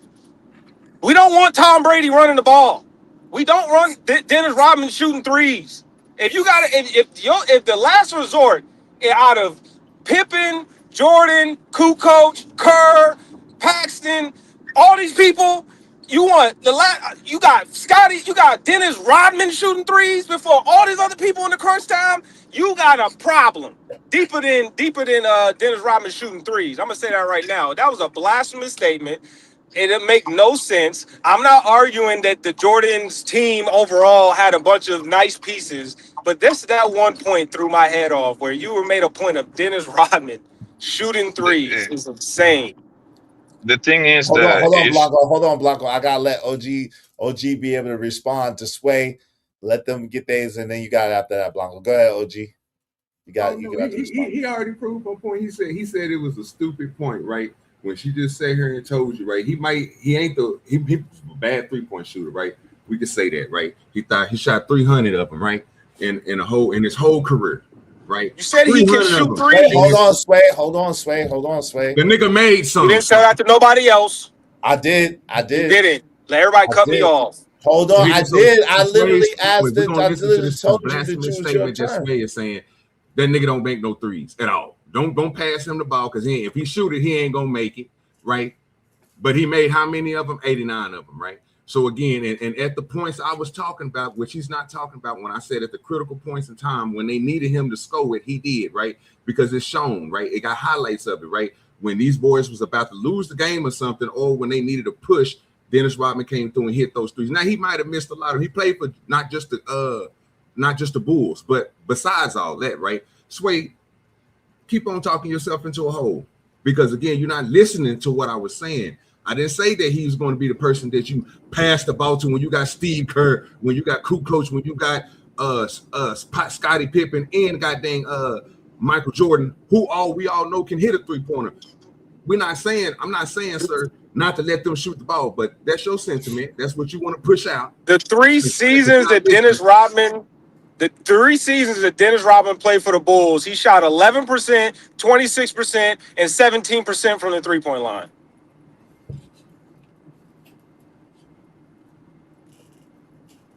We don't want Tom Brady running the ball. We don't run Dennis Rodman shooting threes. If you got if the last resort out of Pippen, Jordan, Kukoc, Kerr, Paxton, all these people, you got Scotty, you got Dennis Rodman shooting threes before all these other people in the crunch time. You got a problem. Deeper than Dennis Rodman shooting threes. I'm gonna say that right now. That was a blasphemous statement. It'll make no sense. I'm not arguing that the Jordans team overall had a bunch of nice pieces, but that one point threw my head off where you were made a point of Dennis Rodman shooting threes is insane. The thing is hold that on, Blanco. I gotta let OG be able to respond to Sway. Let them get theirs, and then you got it after that, Blanco. Go ahead, OG. You got to respond. He already proved my point. He said it was a stupid point, right? When she just sat here and told you, right? He ain't he a bad 3-point shooter, right? We could say that, right? He shot 300 of them, right? In his whole career, right? You said he can shoot threes. Hold on, Sway. The nigga made some. You didn't shout out to nobody else. I did. You didn't. Let everybody cut me off. Hold on, I did. I literally asked it. I literally told you that blasphemous you was your statement that turn. Sway is saying that nigga don't make no threes at all. Don't pass him the ball because if he shoot it, he ain't gonna make it, right? But he made how many of them? 89 of them, right? So again, and at the points I was talking about, which he's not talking about, when I said at the critical points in time when they needed him to score it, he did, right? Because it's shown, right? It got highlights of it, right? When these boys was about to lose the game or something, or when they needed a push, Dennis Rodman came through and hit those threes. Now he might have missed a lot of. He played for not just the Bulls, but besides all that, right? Sway, keep on talking yourself into a hole because again, you're not listening to what I was saying. I didn't say that he was going to be the person that you pass the ball to when you got Steve Kerr, when you got Kukoc, when you got Scottie Pippen, and Michael Jordan, who we all know can hit a 3-pointer. I'm not saying, sir, not to let them shoot the ball, but that's your sentiment. That's what you want to push out. The 3 seasons that Dennis Rodman played for the Bulls, he shot 11%, 26%, and 17% from the 3-point line.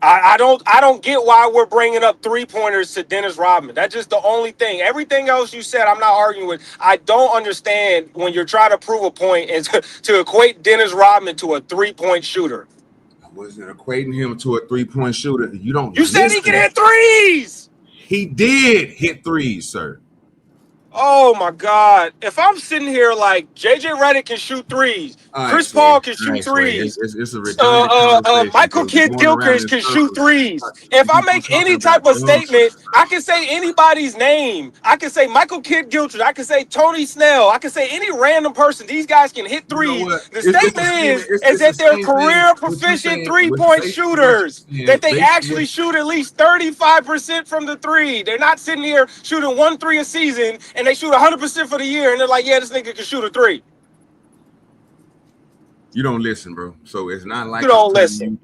I don't get why we're bringing up 3-pointers to Dennis Rodman. That's just the only thing. Everything else you said, I'm not arguing with. I don't understand when you're trying to prove a point and to equate Dennis Rodman to a 3-point shooter. I wasn't equating him to a 3-point shooter. You said he can hit threes. He did hit threes, sir. Oh my God! If I'm sitting here like JJ Redick can shoot threes, Chris Paul can shoot threes, it's a redundant Michael Kidd-Gilchrist can shoot threes. If I make any type of statement, I can say anybody's name. I can say Michael Kidd-Gilchrist. I can say Tony Snell. I can say any random person. These guys can hit threes. The statement is that they're career proficient 3-point shooters. That they actually shoot at least 35% from the three. They're not sitting here shooting 1 3 a season and they shoot 100% for the year, and they're like, yeah, this nigga can shoot a 3. You don't listen, bro. So it's not like you don't listen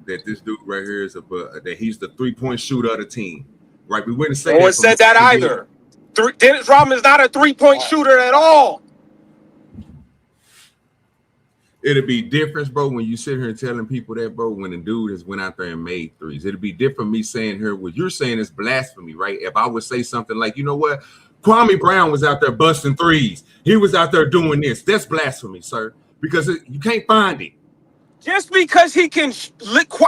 that this dude right here is that he's the 3-point shooter of the team, right? We wouldn't say no one said that either. Dennis Rodman is not a 3-point shooter at all. It'd be different, bro, when you sit here and telling people that, bro, when the dude has went out there and made threes. It'd be different me saying here what you're saying is blasphemy, right? If I would say something like, you know what? Kwame Brown was out there busting threes. He was out there doing this. That's blasphemy, sir, because you can't find it. Just because he can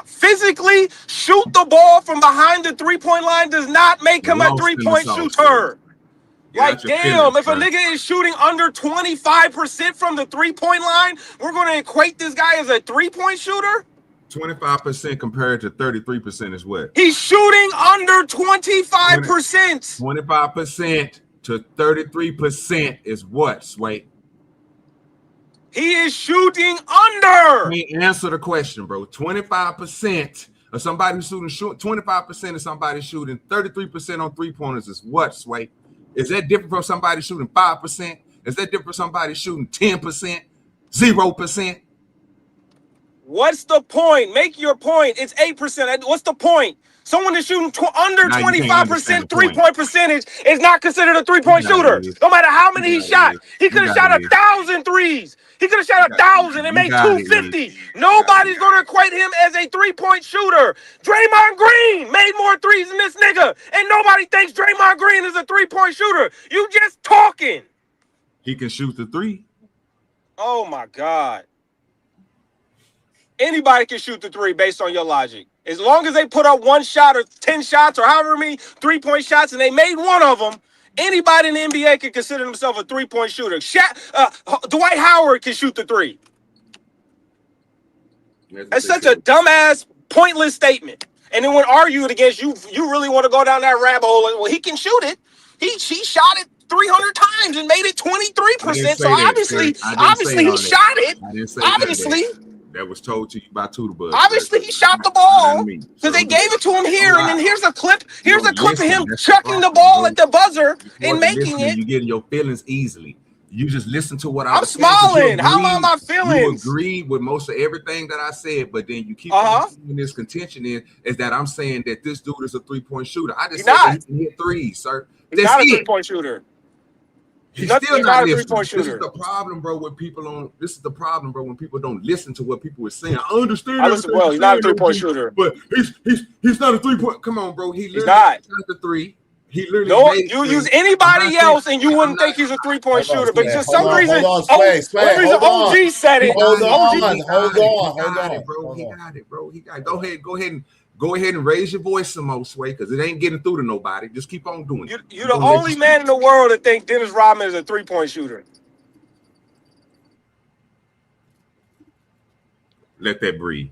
physically shoot the ball from behind the 3-point line does not make him a 3-point shooter. Like, damn, if a nigga is shooting under 25% from the 3-point line, we're going to equate this guy as a 3-point shooter? 25% compared to 33% is what? He's shooting under 25%. 25% to 33% is what, Sway? He is shooting under. Let me answer the question, bro. 25% of somebody who's shooting 25% of somebody shooting 33% on 3-pointers is what, Sway? Is that different from somebody shooting 5%? Is that different from somebody shooting 10%? 0%? What's the point? Make your point. It's 8%. What's the point? Someone that's shooting under 25% 3-point percentage is not considered a 3-point shooter. No matter how many he shot. He could have shot 1,000 threes. He could have shot 1,000 and made 250. Nobody's going to equate him as a 3-point shooter. Draymond Green made more threes than this nigga. And nobody thinks Draymond Green is a 3-point shooter. You just talking. He can shoot the 3. Oh, my God. Anybody can shoot the 3 based on your logic. As long as they put up 1 shot or 10 shots or however many 3-point shots and they made one of them, anybody in the NBA can consider himself a 3-point shooter. Dwight Howard can shoot the 3. That's such a dumbass, pointless statement. And then when argued against you, you really want to go down that rabbit hole. Well, he can shoot it. She shot it 300 times and made it 23%. So obviously he shot it. I didn't say Obviously. That was told to you by Tudorbug. Obviously, he shot the ball because they gave it to him here, and then here's a clip. Here's a clip of him chucking the ball at the buzzer and making it. You get in your feelings easily. You just listen to what I'm smiling. How am I my feelings? You agree with most of everything that I said, but then you keep in this contention is that I'm saying that this dude is a 3-point shooter. I just said that he can hit threes, sir. He's not a 3-point shooter. He's still not a 3-point shooter. This is the problem, bro. When people don't listen to what people are saying. I understand. Well, he's not a 3-point shooter, but he's not a 3-point. Come on, bro. He's not the 3. He literally you use anybody else and you wouldn't think he's a 3-point shooter, but for some reason, OG said it. Hold on, bro. He got it, bro. He got it. Go ahead and raise your voice some more, Sway, because it ain't getting through to nobody. Just keep on doing it. You're the only man in the world that think Dennis Rodman is a 3-point shooter. Let that breathe.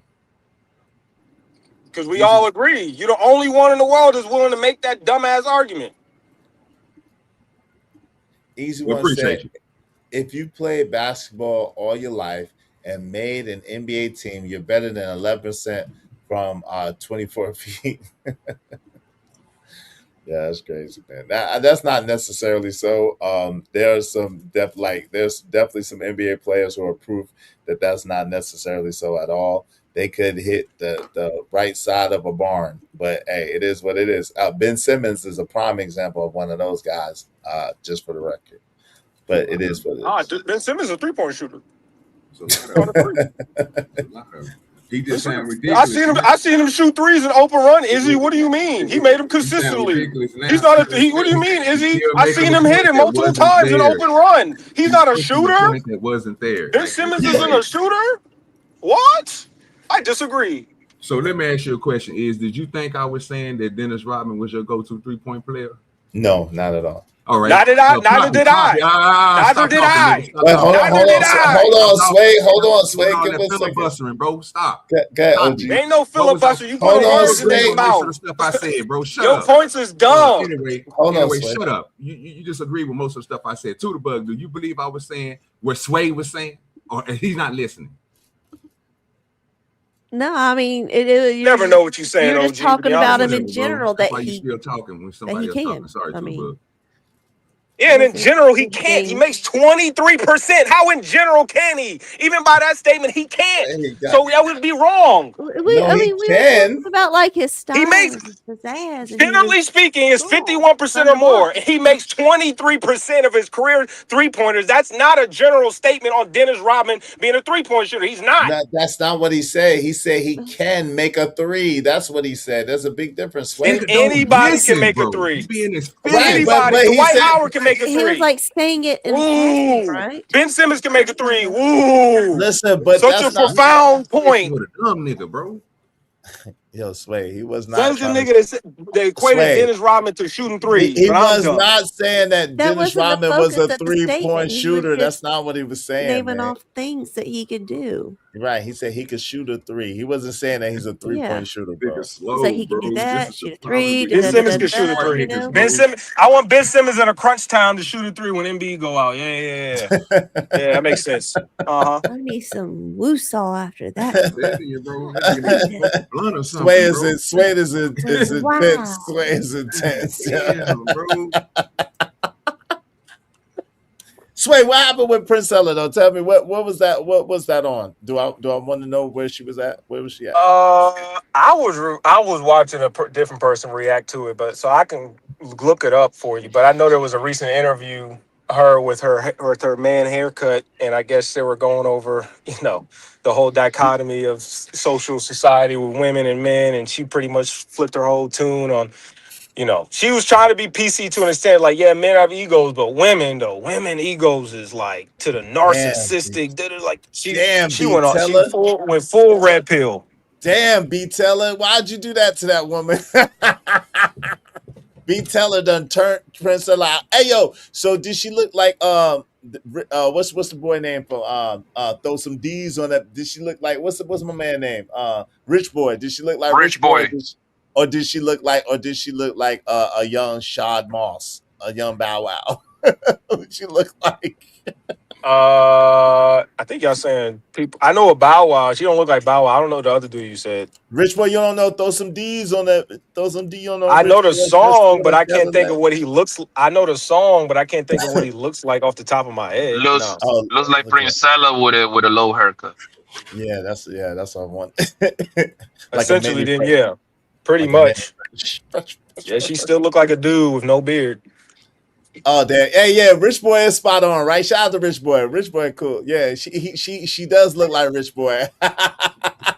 Because we all agree. You're the only one in the world that's willing to make that dumbass argument. Easy one said, if you played basketball all your life and made an NBA team, you're better than 11% from 24 feet. Yeah, that's crazy, man. That's not necessarily so. There's definitely some NBA players who are proof that that's not necessarily so at all. They could hit the right side of a barn, but hey, it is what it is. Ben Simmons is a prime example of one of those guys, just for the record. But it is what it is. Ben Simmons is a 3-point shooter. He just sound ridiculous. I seen him shoot threes in open run. Izzy, what do you mean? He made them consistently. He's not what do you mean, Izzy? I seen him hit it multiple times in open run. He's not a shooter. That wasn't there. Ben Simmons isn't a shooter? What? I disagree. So let me ask you a question. Did you think I was saying that Dennis Rodman was your go-to 3-point player? No, not at all. All right. Neither did I. Neither did I. Hold on, Sway. Give us a filibustering, bro. Stop. Ain't no filibuster. You put words in his mouth. Stuff I said, bro. Shut up. Your points is dumb. Anyway, shut up. You disagree with most of the stuff I said. Tudorbug, do you believe I was saying what Sway was saying, or he's not listening? No, I mean, you never know what you're saying. You're just talking about him in general. That's why you still talking when somebody else talking. Sorry, Tudorbug. Yeah, and in general, he can't. He makes 23%. How in general can he? Even by that statement, he can't. So that would be wrong. We talking about like his style. He makes, pizzazz, generally speaking, it's 51% or more. And he makes 23% of his career 3-pointers. That's not a general statement on Dennis Rodman being a 3-point shooter. He's not. That's not what he said. He said he can make a 3. That's what he said. There's a big difference. And anybody can make a 3. Anybody. Dwight Howard can make a 3. He was like saying it in passing, right? Ben Simmons can make a 3. Woo! Listen, but such a profound point. What a dumb nigga, bro. Yo, Sway, he was not. That's the nigga that equated Dennis Rodman to shooting 3s. He was not saying that Dennis Rodman was a 3-point shooter. That's not what he was saying. Naming off things that he could do. Right. He said he could shoot a 3. He wasn't saying that he's a 3-point shooter, bro. So he can do that, shoot a 3. Ben Simmons can shoot a 3. Ben Simmons. I want Ben Simmons in a crunch time to shoot a 3 when Embiid go out. Yeah. Yeah, that makes sense. I need some woosah after that. Sway is intense. Sway is intense. Yeah, bro. Sway, what happened with Prince Ella though? Tell me what was that? What was that on? Do I want to know where she was at? Where was she at? I was watching a different person react to it, but so I can look it up for you. But I know there was a recent interview with her man haircut, and I guess they were going over the whole dichotomy of social society with women and men, and she pretty much flipped her whole tune on. She was trying to be PC to an extent, like, yeah, men have egos, but women egos is like to the narcissistic. She went full red pill. Damn, B Teller, why'd you do that to that woman? B Teller done turned Prince Ella out. Hey yo, so did she look like what's the boy name from throw some D's on that? Did she look like what's my man name? Rich Boy. Did she look like Rich Rich Boy? boy. Or did she look like a young Shad Moss, a young Bow Wow? What she look like? I think y'all saying people. I know a Bow Wow. She don't look like Bow Wow. I don't know the other dude you said. Rich Boy, you don't know? Throw some D's on that. Throw some D on I Rich know the Boy. Just song, for but the I can't think of Cadillac. what he looks. I know the song, but I can't think of what he looks like off the top of my head. Looks No. Oh, looks like okay. Prince Sella with a low haircut. Yeah, that's what I want. Like a Essentially, mini then fresh, yeah, pretty like a mini much. fresh. Yeah, she still look like a dude with no beard. Oh, there. Hey, yeah, Rich Boy is spot on, right? Shout out to Rich Boy. Rich Boy, cool. Yeah, she does look like Rich Boy.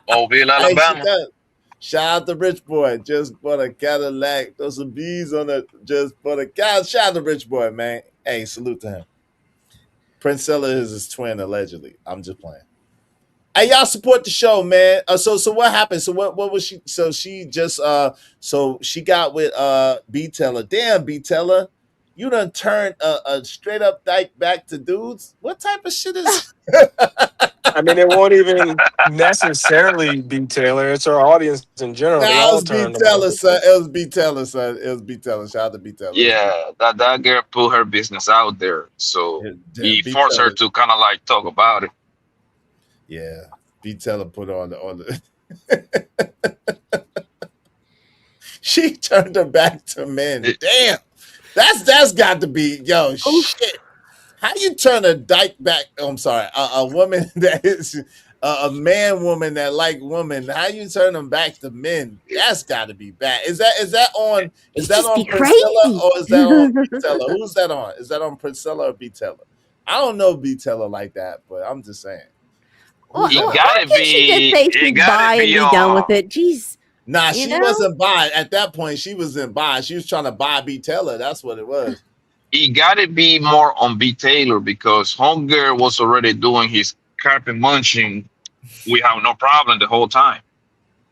Mobile, Hey, she Alabama. does. Shout out to Rich Boy. Just for the Cadillac. Throw some bees on it. Just for the Cadillac. Shout out to Rich Boy, man. Hey, salute to him. Prince Sella is his twin, allegedly. I'm just playing. Hey, y'all support the show, man. So what happened? So what was she? So she just so she got with B Teller. Damn, B Teller, you done turned a straight up dyke back to dudes. What type of shit is? I mean, it won't even necessarily be Taylor. It's her audience in general. They Nah, it all was B turned them. Teller, son. It was B Teller, son. It was B Teller. Shout out to B Teller. Yeah, that girl put her business out there, so Yeah, he B forced her Teller. to kind of like talk about it. Yeah, B Teller put on the. She turned her back to men. Damn, that's got to be shit. How you turn a dyke back? Oh, I'm sorry, a woman that is a man woman that like women. How you turn them back to men? That's got to be bad. Is that on? Is that Just on be Priscilla crazy. or is that on B Teller? Who's that on? Is that on Priscilla or B Teller? I don't know B Teller like that, but I'm just saying. Well, Who's that on? why can't she just say she's bi and be done with it? Jeez. Nah, You she know? wasn't bi. At that point, she wasn't bi. She was trying to buy B Teller. That's what it was. He got to be more on B Taylor because Homegirl was already doing his carpet munching. We have no problem the whole time.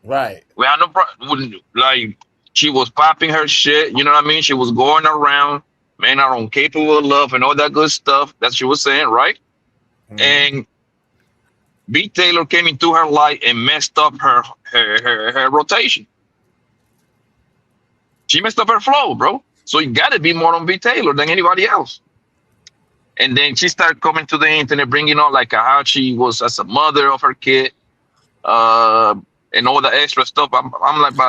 Right. We had no problem. Like she was popping her shit. You know what I mean? She was going around, men are incapable of love and all that good stuff that she was saying, right? And B Taylor came into her life and messed up her rotation. She messed up her flow, bro. So you got to be more on B Taylor than anybody else. And then she started coming to the internet, bringing on like how she was as a mother of her kid, and all the extra stuff. I'm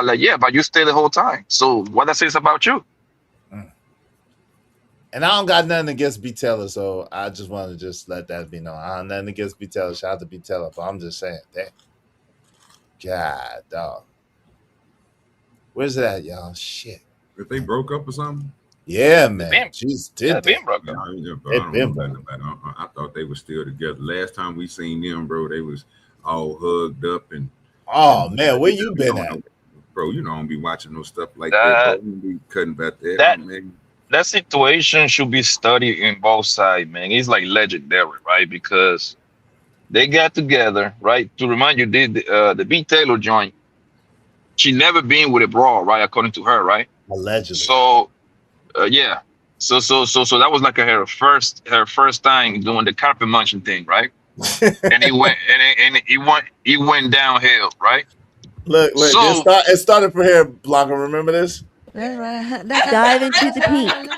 like, yeah, but you stay the whole time. So what that says about you? And I don't got nothing against B Teller, so I just want to just let that be known. I have nothing against B Teller. Shout out to B Teller, but I'm just saying that. God, dog. Where's it at, y'all? Shit. If they broke up or something? Yeah, man. She's did been broke up. I thought they were still together. Last time we seen them, bro, they was all hugged up and. Oh man, where you been at, bro? You know I don't be watching no stuff like that. Bro. Be cutting about that. Man. That situation should be studied in both sides, man. It's like legendary, right? Because they got together, right? To remind you, the B Taylor joint. She never been with a bra, right? According to her, right? Allegedly. So, yeah. So that was like her first time doing the carpet munching thing, right? And he went downhill, right? Look, So, it started from here, Blanca. Remember this? That's right. That's Dive into the peak.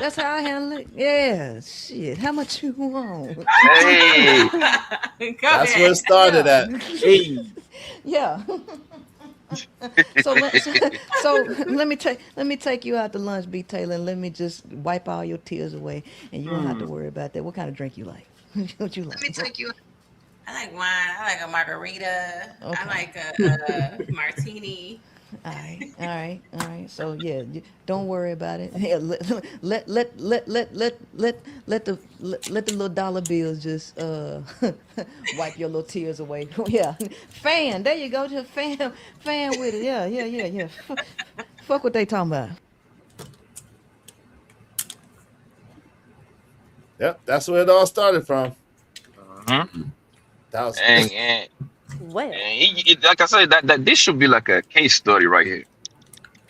That's how I handle it. Yeah, shit. How much you want? Hey, that's where it started at. Hey. Yeah. so let me take you out to lunch, B Taylor, and let me just wipe all your tears away, and you don't have to worry about that. What kind of drink you like? What you like? Let me take you. I like wine. I like a margarita. Okay. I like a martini. All right. So yeah, don't worry about it. Yeah, let the little dollar bills just wipe your little tears away. Yeah, fan. There you go. Just fan with it. Yeah. Fuck what they talking about. Yep, that's where it all started from. That was and like I said, that this should be like a case study right here,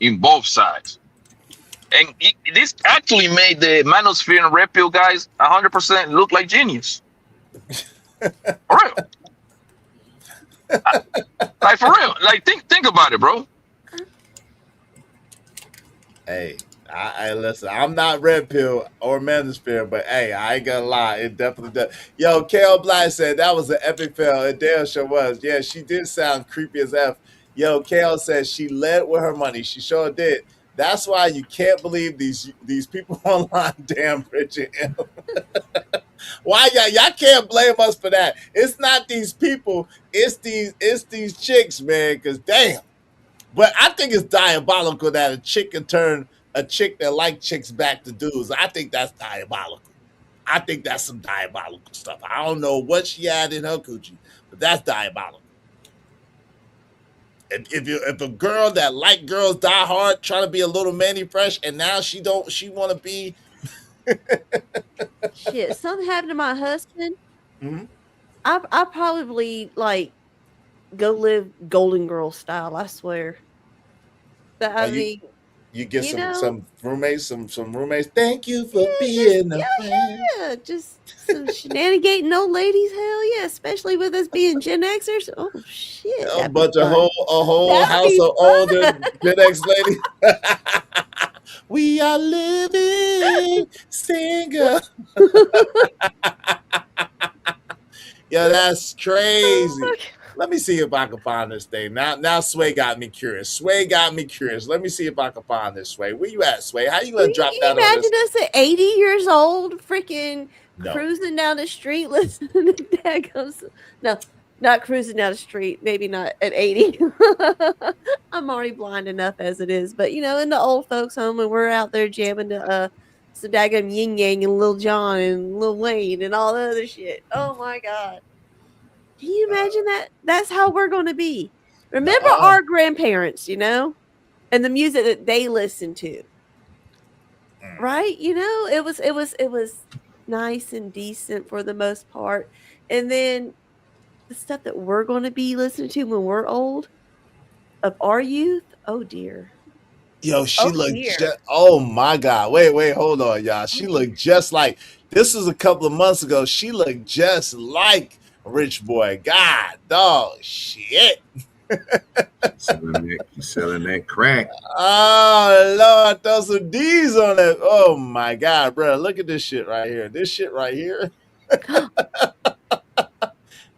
in both sides. And this actually made the Manosphere and Red Pill guys 100% look like genius. For real. Like for real. Like think about it, bro. Hey, I listen. I'm not red pill or manosphere, but hey, I ain't gonna lie, it definitely does. Yo, Kel Black said that was an epic fail. It damn sure was. Yeah, she did sound creepy as f. Yo, Kel said she led with her money. She sure did. That's why you can't believe these people online. Damn, Bridget. Why y'all can't blame us for that? It's not these people. It's these chicks, man. Because damn. But I think it's diabolical that a chick can turn a chick that like chicks back to dudes. I think that's diabolical. I think that's some diabolical stuff. I don't know what she had in her coochie, but that's diabolical. If a girl that like girls die hard trying to be a little manny fresh and now she want to be Shit, something happened to my husband. Mhm. I probably like go live Golden Girl style. I swear. But Oh, I you mean, you get you some know, some roommates, some roommates. Thank you for yeah, just being a friend. yeah, just some shenanigating old ladies. Hell yeah, especially with us being Gen Xers. Oh shit, A that'd be bunch of fun. whole That'd house be of older Gen X lady. We are living single. Yo, that's crazy. Let me see if I can find this thing. Now Sway got me curious. Sway got me curious. Let me see if I can find this, Sway. Where you at, Sway? How you Well, gonna drop you that on imagine this? us at 80 years old, freaking No. cruising down the street, listening to Daggums. No, not cruising down the street. Maybe not at 80. I'm already blind enough as it is. But, in the old folks' home, and we're out there jamming to some daggum Yin Yang and Lil Jon and Lil Wayne and all the other shit. Oh, my God. Can you imagine that? That's how we're going to be. Remember Nuh-uh. our grandparents, and the music that they listened to. Right? It was nice and decent for the most part. And then the stuff that we're gonna be listening to when we're old of our youth, oh dear. Yo, Oh she looked dear. just, oh my God. Wait, hold on, y'all. Oh She dear. looked just like, this was a couple of months ago. She looked just like Rich Boy. God, dog, shit. She's selling that crack. Oh, Lord, throw some D's on it. Oh my God, bro. Look at this shit right here. This shit right here.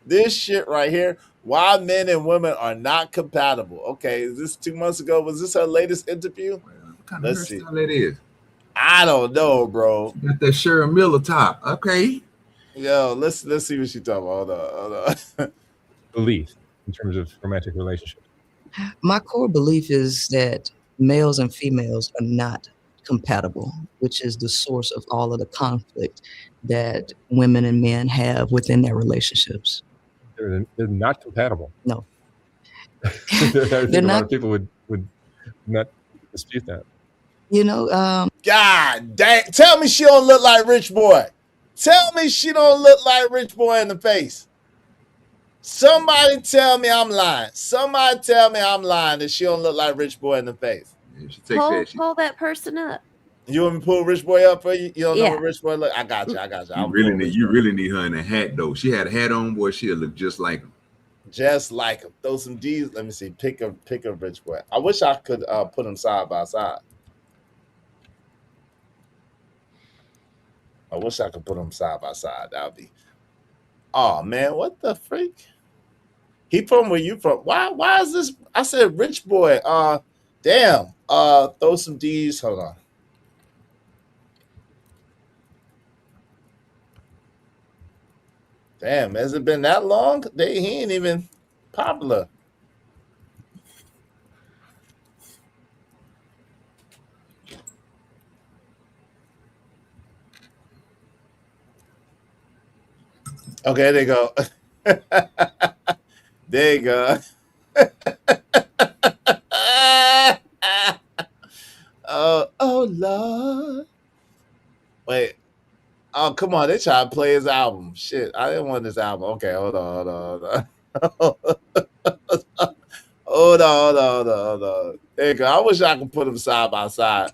This shit right here. Why men and women are not compatible. Okay, is this 2 months ago? Was this her latest interview? What kind of Let's see. hairstyle that is? I don't know, bro. She got that Sharon Miller top. Okay. Yo, let's see what she talking about. Hold on. Belief in terms of romantic relationships. My core belief is that males and females are not compatible, which is the source of all of the conflict that women and men have within their relationships. They're not compatible. No. I think They're a lot not. of people would not dispute that. God dang. Tell me she don't look like Rich Boy. Tell me she don't look like Rich Boy in the face. Somebody tell me I'm lying. Somebody tell me I'm lying that she don't look like Rich Boy in the face. Yeah, she Pull that person up. You want me to pull Rich Boy up for you? You don't know Yeah. what Rich Boy look? I got you. You really need her in a hat though. She had a hat on, boy. She'll look just like him. Just like him. Throw some D's. Let me see. Pick a Rich Boy. I wish I could put them side by side. I wish I could put them side by side. That would be. Oh man, what the freak? He from where you from? Why is this? I said Rich Boy. Damn. Throw some D's. Hold on. Damn, has it been that long? He ain't even popular. Okay, there you go. There you go. Oh Lord. Wait. Oh, come on. They try to play his album. Shit. I didn't want this album. Okay, hold on. Hold on. There you go. I wish I could put them side by side.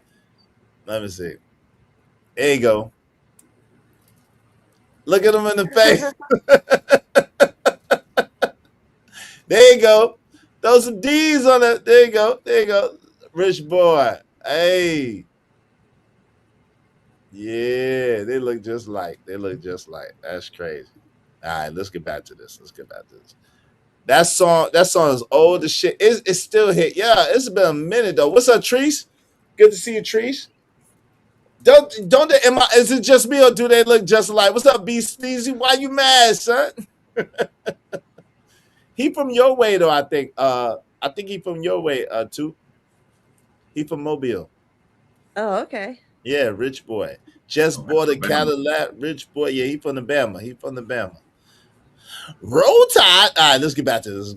Let me see. There you go. Look at him in the face. There you go. Throw some D's on it. There you go. There you go. Rich boy. Hey. Yeah, they look just like. They look just like. That's crazy. All right, let's get back to this. That song is old as shit. It's still hit. Yeah, it's been a minute though. What's up, Trees? Good to see you, Trees. Don't they, is it just me or do they look just alike? What's up, B Steezy? Why you mad, son? He from your way though, I think. I think he from your way, too. He from Mobile. Oh, okay. Yeah, rich boy. Just bought a Cadillac. Rich boy. Yeah, he from the Bama. Roll Tide. All right, let's get back to this.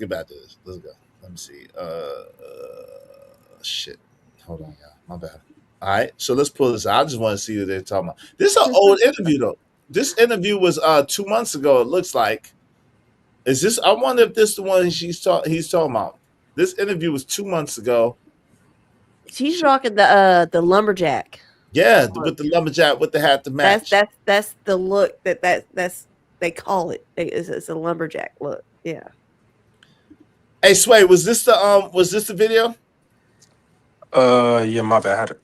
Let's go. Let me see. Shit. Hold on, y'all. My bad. All right, so let's pull this out. I just want to see what they're talking about. This is an old interview though. This interview was 2 months ago. It looks like. Is this? I wonder if this is the one he's talking about. This interview was 2 months ago. She's rocking the lumberjack. Yeah, with the lumberjack with the hat to match. That's the look that's they call it. It's a lumberjack look. Yeah. Hey, Sway, was this the video? Yeah, my bad. I had to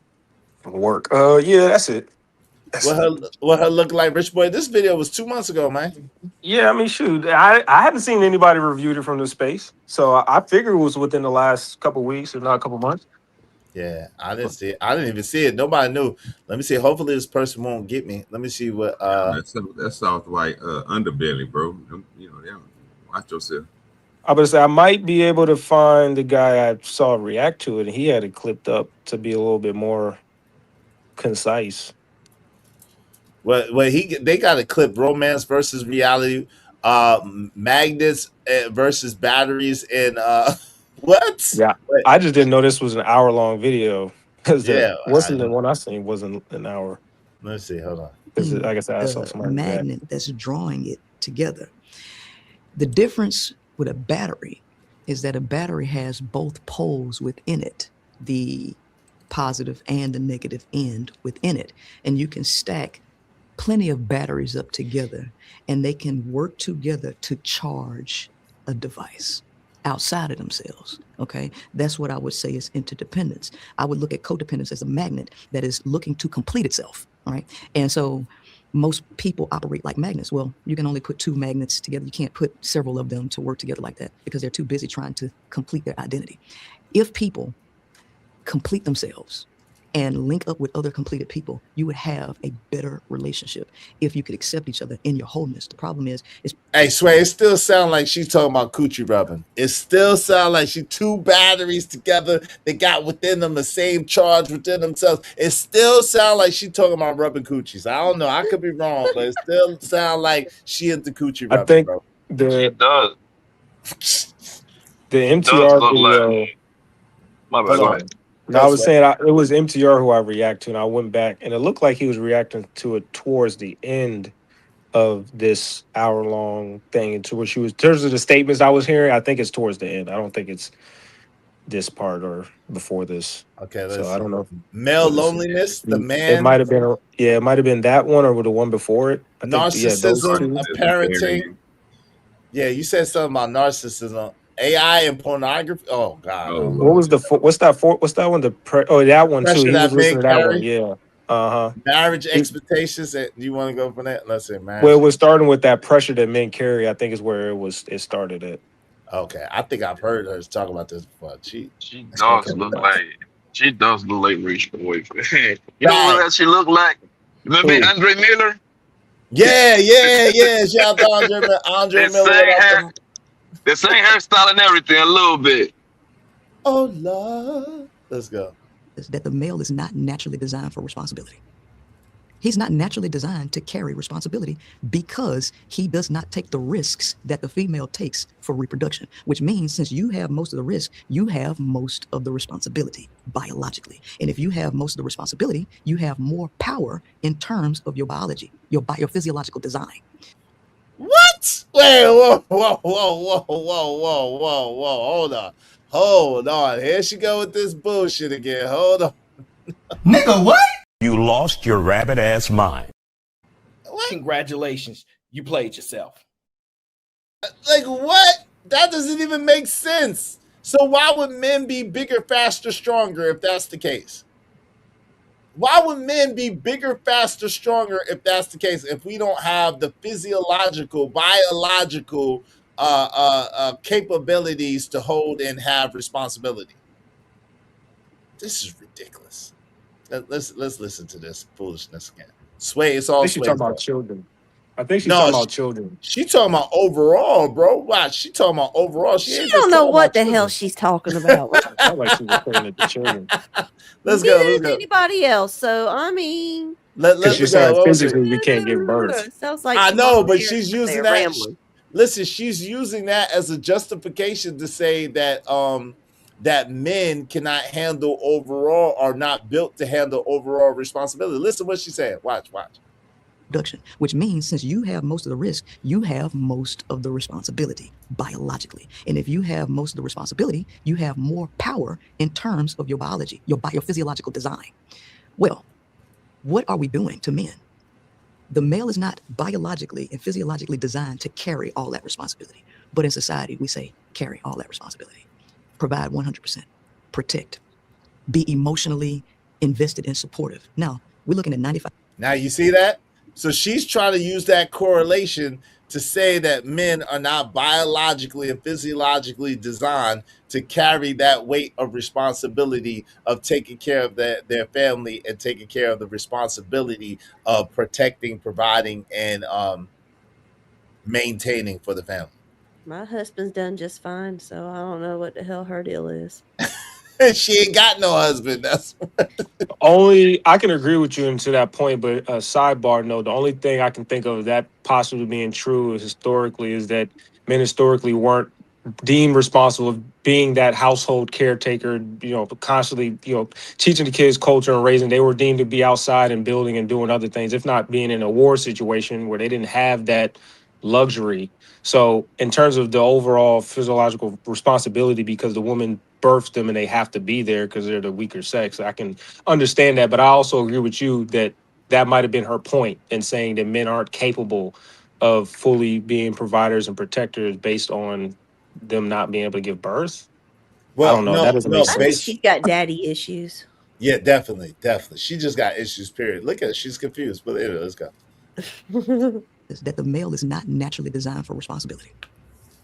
work. Yeah, that's it. What her look like, Rich Boy? This video was 2 months ago, man. Yeah, I mean, shoot, I haven't seen anybody reviewed it from the space, so I figure it was within the last couple weeks, if not a couple months. Yeah, I didn't see it. I didn't even see it. Nobody knew. Let me see. Hopefully, this person won't get me. Let me see what. That's soft white underbelly, bro. You know, yeah. Watch yourself. I would say I might be able to find the guy I saw react to it, and he had it clipped up to be a little bit more concise. Well, they got a clip: romance versus reality, magnets versus batteries, and what? Yeah, I just didn't know this was an hour-long video because the one I seen wasn't an hour. Let's see. Hold on. Because like I said, I saw somebody magnet that's drawing it together. The difference with a battery is that a battery has both poles within it, the positive and the negative end within it, and you can stack plenty of batteries up together, and they can work together to charge a device outside of themselves. Okay, that's what I would say is interdependence. I would look at codependence as a magnet that is looking to complete itself. All right, and so most people operate like magnets. Well, you can only put two magnets together. You can't put several of them to work together like that because they're too busy trying to complete their identity. If people complete themselves and link up with other completed people, you would have a better relationship if you could accept each other in your wholeness. The problem is hey, Sway, it still sounds like she's talking about coochie rubbing. It still sounds like she two batteries together. They got within them the same charge within themselves. It still sounds like she talking about rubbing coochies. I don't know. I could be wrong, but it still sounds like she into coochie rubbing. I think bro. She does. The MTR look video. like. My bad. Go ahead. No, I was saying it was MTR who I react to, and I went back, and it looked like he was reacting to it towards the end of this hour-long thing, into which he was. In terms of the statements I was hearing, I think it's towards the end. I don't think it's this part or before this. Okay, so I don't know. Male loneliness, the man. It might have been. It might have been that one or the one before it. I narcissism, parenting. Yeah, you said something about narcissism. AI and pornography. Oh God! What was what's that one? That one too. He was listening to that one. Yeah. Marriage expectations. You want to go for that? Let's say marriage. Well, it was starting with that pressure that men carry. I think is where it started at. Okay, I think I've heard her talk about this before. She does look like Rich Boy. You know what she look like? Remember Andre Miller? Yeah. Shout out to Andre Miller. The same hairstyle and everything, a little bit. Oh, Lord. Let's go. Is that the male is not naturally designed for responsibility. He's not naturally designed to carry responsibility because he does not take the risks that the female takes for reproduction, which means since you have most of the risk, you have most of the responsibility biologically. And if you have most of the responsibility, you have more power in terms of your biology, your physiological design. What? Wait, whoa. Hold on. Here she go with this bullshit again. Hold on. Nigga, what? You lost your rabbit ass mind. What? Congratulations, you played yourself. Like what? That doesn't even make sense. So why would men be bigger, faster, stronger if that's the case? Why would men be bigger, faster, stronger if that's the case? If we don't have the physiological, biological capabilities to hold and have responsibility? This is ridiculous. Let's listen to this foolishness again. Sway, it's I all think she's Sway. talking about children. I think she's No, talking about children. she talking about overall, bro. Watch, she talking about overall. She She ain't don't just know talking about what the hell children. she's talking about. Sounds like she's referring to the children. Let's Neither go. Let's is go. anybody else. So I mean, Because Let's she's go. saying What was it? physically we can't give birth. sounds like I some mama know, but bears she's up using there that. rambling. Listen, she's using that as a justification to say that men cannot handle overall, are not built to handle overall responsibility. Listen what she's saying. Watch. Production, which means since you have most of the risk, you have most of the responsibility biologically. And if you have most of the responsibility, you have more power in terms of your biology, your biophysiological design. Well, what are we doing to men? The male is not biologically and physiologically designed to carry all that responsibility. But in society, we say carry all that responsibility. Provide 100%, protect, be emotionally invested and supportive. Now, we're looking at 95. Now you see that? So she's trying to use that correlation to say that men are not biologically and physiologically designed to carry that weight of responsibility of taking care of their family and taking care of the responsibility of protecting, providing, and maintaining for the family. My husband's done just fine, so I don't know what the hell her deal is. She ain't got no husband. That's Only I can agree with you to that point, but a sidebar note, the only thing I can think of that possibly being true is historically is that men historically weren't deemed responsible of being that household caretaker, constantly, teaching the kids culture and raising. They were deemed to be outside and building and doing other things, if not being in a war situation where they didn't have that luxury. So in terms of the overall physiological responsibility, because the woman birthed them and they have to be there because they're the weaker sex, I can understand that. But I also agree with you that that might have been her point in saying that men aren't capable of fully being providers and protectors based on them not being able to give birth. I well, don't know. That no, doesn't make no, I think sense. she's got daddy issues. yeah, definitely. She just got issues. Period. Look at her. She's confused. But anyway, let's go. Is that the male is not naturally designed for responsibility.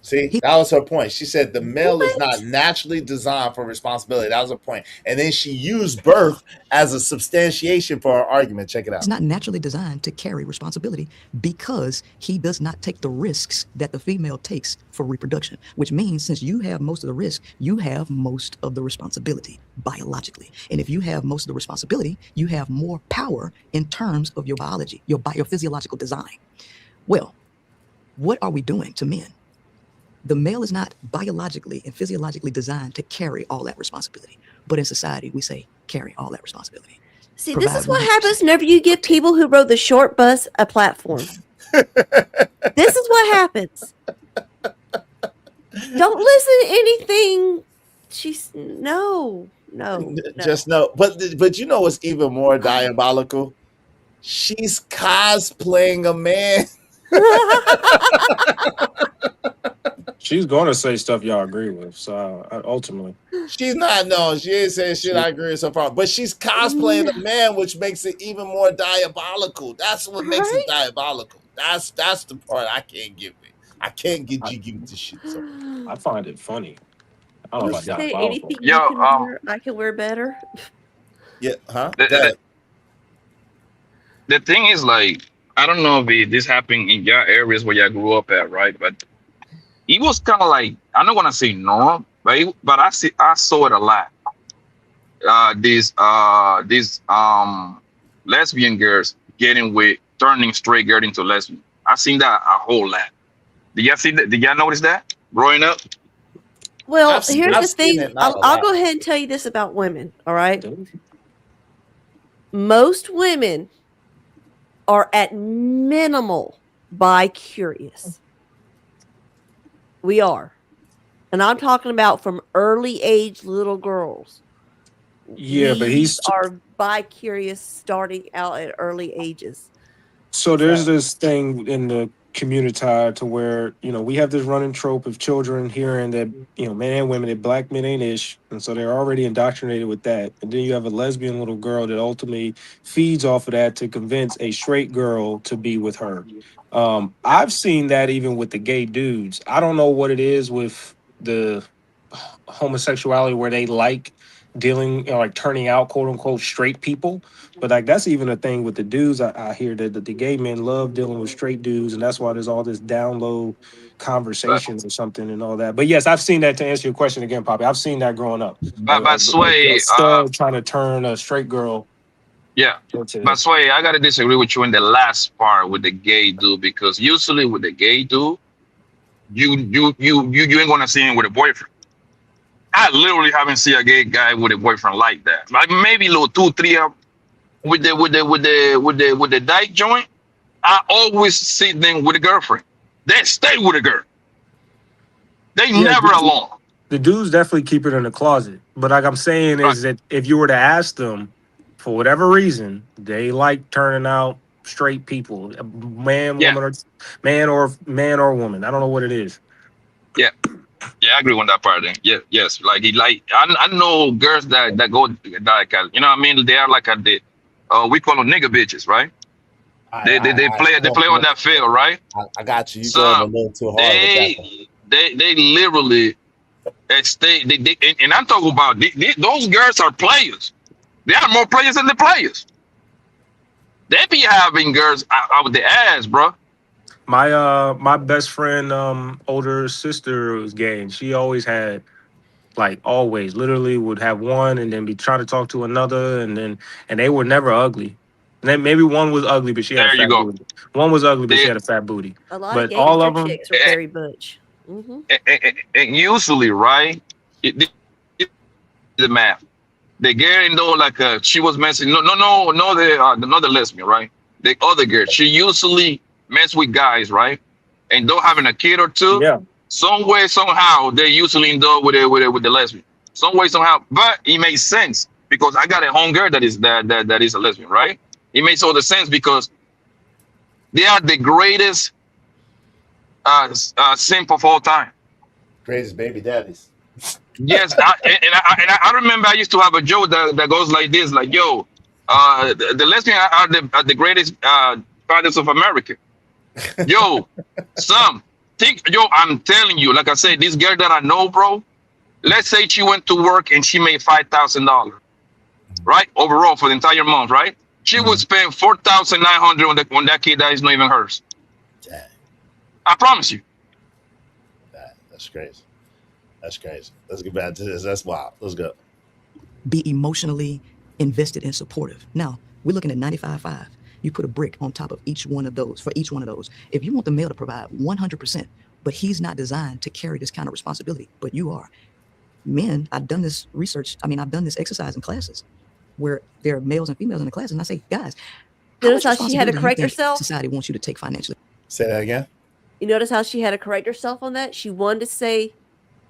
See, that was her point. She said the male is What? not naturally designed for responsibility. That was her point. And then she used birth as a substantiation for her argument. Check it out. He's not naturally designed to carry responsibility because he does not take the risks that the female takes for reproduction, which means since you have most of the risk, you have most of the responsibility biologically. And if you have most of the responsibility, you have more power in terms of your biology, your biophysiological design. Well, what are we doing to men? The male is not biologically and physiologically designed to carry all that responsibility. But in society, we say carry all that responsibility. See, Provide this is what 100%. happens whenever you give people who rode the short bus a platform. This is what happens. Don't listen to anything. No. Just know, but you know what's even more diabolical? She's cosplaying a man. She's going to say stuff y'all agree with. So ultimately, She's not. No, she ain't saying shit I agree with so far. But she's cosplaying a man, which makes it even more diabolical. That's what makes it diabolical. That's the part I can't give it. I can't get you give this shit. So I find it funny. I don't know Is about there diabolical. anything you can wear I can wear better? yeah, huh? The thing is, like, I don't know if this happened in your areas where y'all grew up at, right? But it was kind of like, I'm not gonna say norm, but I saw it a lot. These lesbian girls getting with turning straight girl into lesbian. I seen that a whole lot. Did y'all see that? Did y'all notice that growing up? Well, here's the seen thing. it, not a I'll lot. go ahead and tell you this about women, all right? Most women are at minimal bi-curious. We are. And I'm talking about from early age little girls. Yeah, but these are bi-curious starting out at early ages. so there's this thing in the community to where, we have this running trope of children hearing that, men and women, that black men ain't ish. And so they're already indoctrinated with that. And then you have a lesbian little girl that ultimately feeds off of that to convince a straight girl to be with her. I've seen that even with the gay dudes. I don't know what it is with the homosexuality where they like dealing, like turning out quote unquote straight people. But like that's even a thing with the dudes. I hear that the gay men love dealing with straight dudes, and that's why there's all this down low But conversations or something and all that. But yes, I've seen that, to answer your question again, Poppy. I've seen that growing up. A but a Sway, stud trying to turn a straight girl yeah. into. But Sway, I gotta disagree with you in the last part with the gay dude, because usually with the gay dude, you ain't gonna see him with a boyfriend. I literally haven't seen a gay guy with a boyfriend like that. Like maybe little two, three of with the dyke joint. I always see them with a girlfriend. They stay with a girl. They Yeah, never alone. the dudes definitely keep it in the closet. But like I'm saying Right. is that if you were to ask them, for whatever reason, they like turning out straight people, man, Yeah. woman, or man or woman. I don't know what it is. Yeah. Yeah, I agree on that part. Then, yeah, yes, like I know girls that go like what I mean. They are like we call them nigga bitches, right? They play on that field, right? I got you. You going a Some little too hard with that one. they literally stay. And I'm talking about those girls are players. They are more players than the players. They be having girls out with the ass, bro. My best friend older sister was gay, and she always had, like, always literally would have one and then be trying to talk to another, and they were never ugly. And then maybe one was ugly but she had a There you fat go. booty. One was ugly but she They, had a fat booty. A lot of But gangster all of them, chicks are very butch. Hmm. and usually, right? It, the math. The girl know like she was messing. No. The not the lesbian, right? The other girl. She usually mess with guys, right? And though having a kid or two, yeah. some way somehow they usually end up with the lesbian. Some way somehow, but it makes sense because I got a home girl that is a lesbian, right? It makes all the sense because they are the greatest simp of all time. Greatest baby daddies. Yes, I remember I used to have a joke that goes like this, like, yo, the lesbians are the greatest fathers of America. Yo, I'm telling you, like I said, this girl that I know, bro, let's say she went to work and she made $5,000, right? Overall for the entire month, right? She would spend 4,900 on that kid that is not even hers. Dang. I promise you. That's crazy. That's crazy. Let's get back to this. That's wild. Let's go. Be emotionally invested and supportive. Now, we're looking at 95.5. You put a brick on top of each one of those, for each one of those. If you want the male to provide 100%, but he's not designed to carry this kind of responsibility, but you are. Men, I've done this research, I've done this exercise in classes where there are males and females in the class, and I say, guys, Notice how she had to correct herself? Society wants you to take financially? Say that again. You notice how she had to correct herself on that? She wanted to say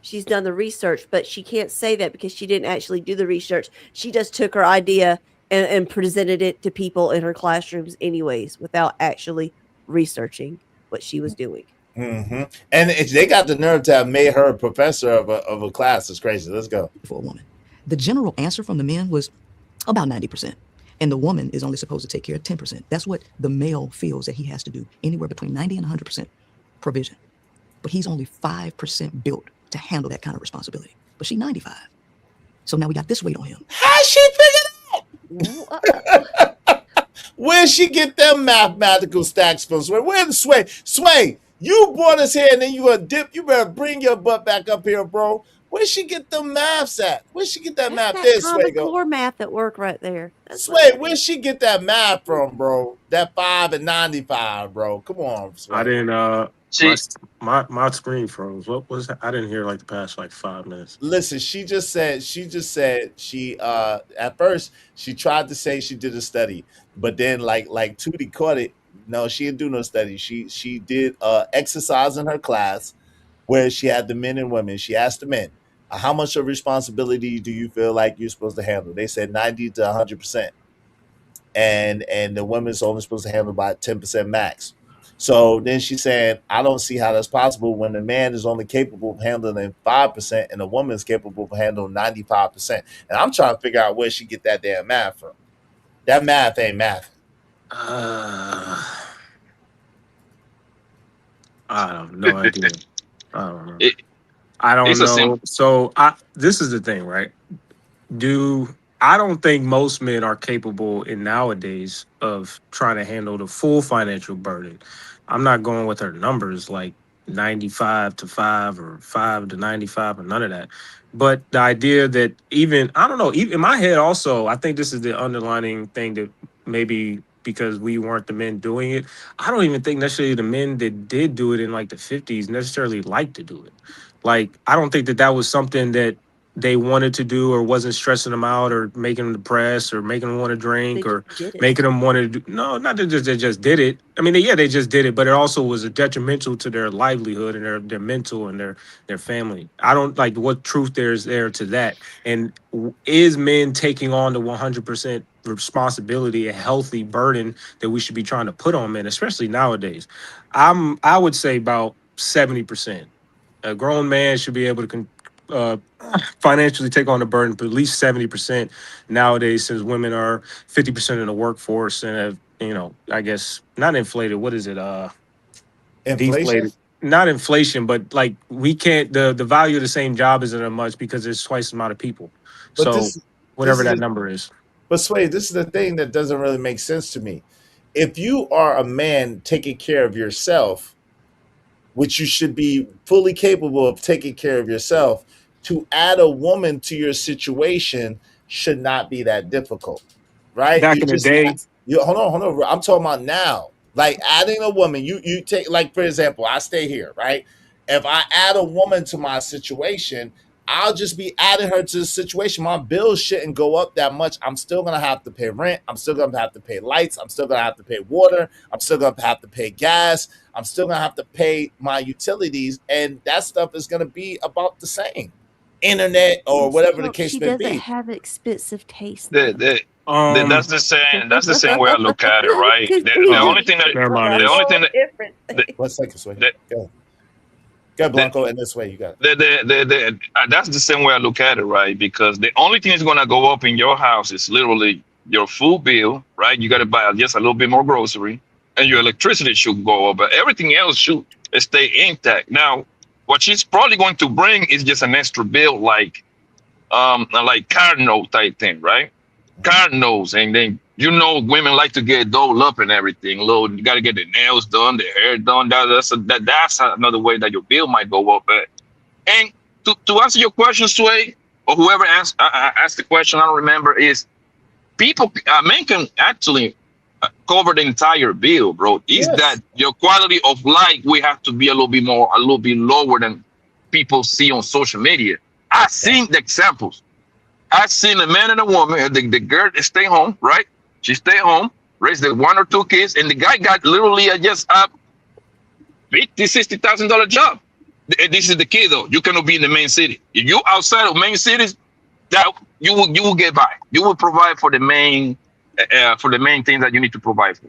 she's done the research, but she can't say that because she didn't actually do the research. She just took her idea and presented it to people in her classrooms anyways without actually researching what she was doing. Mm-hmm. And they got the nerve to have made her a professor of a class. It's crazy. Let's go. For a woman. The general answer from the men was about 90%. And the woman is only supposed to take care of 10%. That's what the male feels that he has to do, anywhere between 90 and 100% provision. But he's only 5% built to handle that kind of responsibility. But she's 95. So now we got this weight on him. How she figure that? Where'd she get them mathematical stacks from? Where's the Sway? Sway, you brought us here and then you gonna dip. You better bring your butt back up here, bro. Where'd she get them maths at? Where'd she get that math? That's There, that Sway, Common go. Core math at work right there. Sway, where'd she get that math from, bro? That 5 and 95, bro. Come on, Sway. I didn't. My screen froze. What was that? I didn't hear like the past like 5 minutes. Listen, she just said she at first she tried to say she did a study, but then like Tootie caught it. No, she didn't do no study. She did exercise in her class where she had the men and women. She asked the men, How much of responsibility do you feel like you're supposed to handle? They said 90 to 100%, and the women's only supposed to handle about 10% max. So then she said, I don't see how that's possible when the man is only capable of handling 5% and the woman is capable of handling 95%. And I'm trying to figure out where she get that damn math from. That math ain't math. I have no idea. I don't know. It, I don't it's a simple. know. So this is the thing, right? Do I don't think most men are capable in nowadays of trying to handle the full financial burden. I'm not going with her numbers like 95 to 5 or 5 to 95 or none of that. But the idea that even I don't know, even in my head also, I think this is the underlining thing that maybe because we weren't the men doing it, I don't even think necessarily the men that did do it in like the 50s necessarily like to do it. Like I don't think that that was something that they wanted to do or wasn't stressing them out or making them depressed or making them want to They drink just or did it. making them want to do no, not that they just did it. I mean, they just did it, but it also was a detrimental to their livelihood and their mental and their family. I don't like what truth there's there to that. And is men taking on the 100% responsibility, a healthy burden that we should be trying to put on men, especially nowadays? I would say about 70%. A grown man should be able to uh, financially take on the burden, but at least 70% nowadays, since women are 50% in the workforce and have, I guess not inflated. What is it? Inflation? Deflated. Not inflation, but like we can't the value of the same job isn't as much because there's twice the amount of people. But So this whatever is that number is. but Sway, this is the thing that doesn't really make sense to me. If you are a man taking care of yourself, which you should be fully capable of taking care of yourself, to add a woman to your situation should not be that difficult, right? Back You in the just day, hold on. I'm talking about now. Like adding a woman, you take like for example, I stay here, right? If I add a woman to my situation, I'll just be adding her to the situation. My bills shouldn't go up that much. I'm still gonna have to pay rent. I'm still gonna have to pay lights. I'm still gonna have to pay water. I'm still gonna have to pay gas. I'm still gonna have to pay my utilities, and that stuff is gonna be about the same. Internet or whatever the case She may doesn't be. have expensive taste The, then. the, um, that's the same way I look at it, right? Because The we uh, just only thing that paid never for mind a the is only whole thing that different the, thing. 1 second, Sway. the, Go. Go, the, Blanco, and this way you got it. that's the same way I look at it, right? Because the only thing that's gonna go up in your house is literally your food bill, right? You gotta buy just a little bit more grocery, and your electricity should go up, but everything else should stay intact. Now, what she's probably going to bring is just an extra bill, like card note type thing, right? Card notes, and then women like to get dolled up and everything. Little, you got to get their nails done, their hair done. That's another way that your bill might go up. And to answer your question, Sway, or whoever asked the question, I don't remember, is men can actually cover the entire bill, bro. Is that Yes. your quality of life? We have to be a little bit lower than people see on social media. I've seen the examples. I've seen a man and a woman, the girl stay home, right? She stay home, raise the one or two kids, and the guy got literally just a $50,000, $60,000 job. This is the key though. You cannot be in the main city. If you outside of main cities, that you will get by. You will provide for the main things that you need to provide for.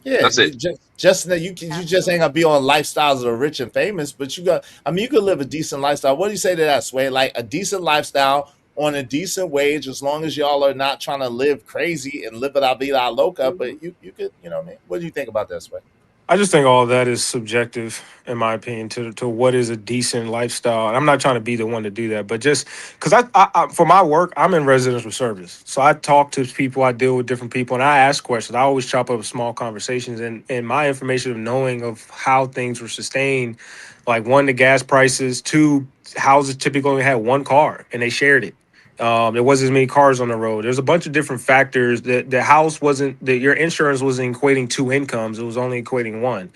Yeah, That's it. just that you just ain't gonna be on lifestyles of the rich and famous, but you got. I mean, you could live a decent lifestyle. What do you say to that, Sway? Like a decent lifestyle on a decent wage, as long as y'all are not trying to live crazy and live it la vida loca. But you could, you know what I mean? What do you think about that, Sway? I just think all of that is subjective, in my opinion, to what is a decent lifestyle. And I'm not trying to be the one to do that, but just because I for my work, I'm in residential service, so I talk to people, I deal with different people, and I ask questions. I always chop up small conversations, and my information of knowing of how things were sustained, like one, the gas prices, two, houses typically only had one car and they shared it. There wasn't as many cars on the road. There's a bunch of different factors that the house wasn't that your insurance wasn't equating two incomes. It was only equating one.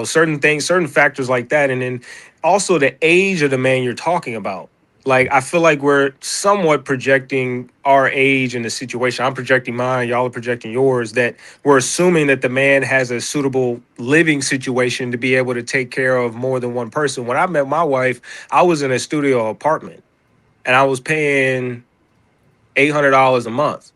Certain things, certain factors like that. And then also the age of the man you're talking about. Like I feel like we're somewhat projecting our age in the situation. I'm projecting mine, y'all are projecting yours, that we're assuming that the man has a suitable living situation to be able to take care of more than one person. When I met my wife, I was in a studio apartment. and I was paying $800 a month.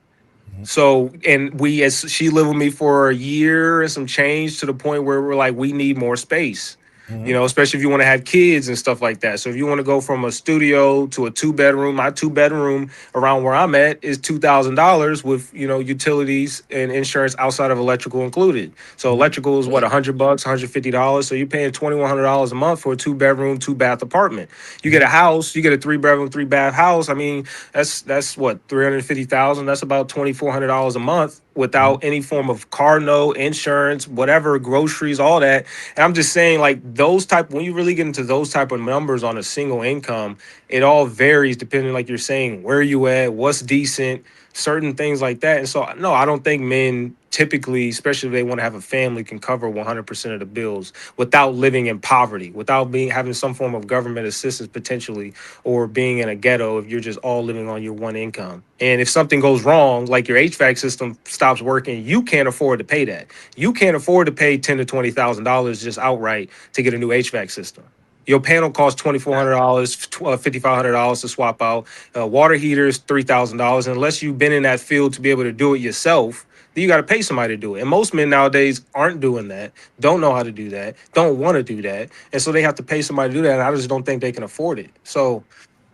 So, and as she lived with me for a year and some change, to the point where we're like, we need more space, especially if you want to have kids and stuff like that. So if you want to go from a studio to a 2-bedroom, my 2-bedroom around where I'm at is $2,000 with, utilities and insurance outside of electrical included. So electrical is what, $100, $150. So you're paying $2,100 a month for a 2-bedroom, 2-bath apartment. You get a house, you get a 3-bedroom, 3-bath house. I mean, that's what, 350,000. That's about $2,400 a month without any form of car note, insurance, whatever, groceries, all that. And I'm just saying, like, when you really get into those type of numbers on a single income, it all varies depending, like you're saying, where you at, what's decent, certain things like that. And so, no, I don't think men typically, especially if they want to have a family, can cover 100% of the bills without living in poverty, without having some form of government assistance potentially, or being in a ghetto if you're just all living on your one income. And if something goes wrong, like your HVAC system stops working, you can't afford to pay that. You can't afford to pay $10,000 to $20,000 just outright to get a new HVAC system. Your panel costs $2,400, $5,500 to swap out. Water heaters, $3,000. Unless you've been in that field to be able to do it yourself, then you got to pay somebody to do it. And most men nowadays aren't doing that, don't know how to do that, don't want to do that. And so they have to pay somebody to do that. And I just don't think they can afford it. So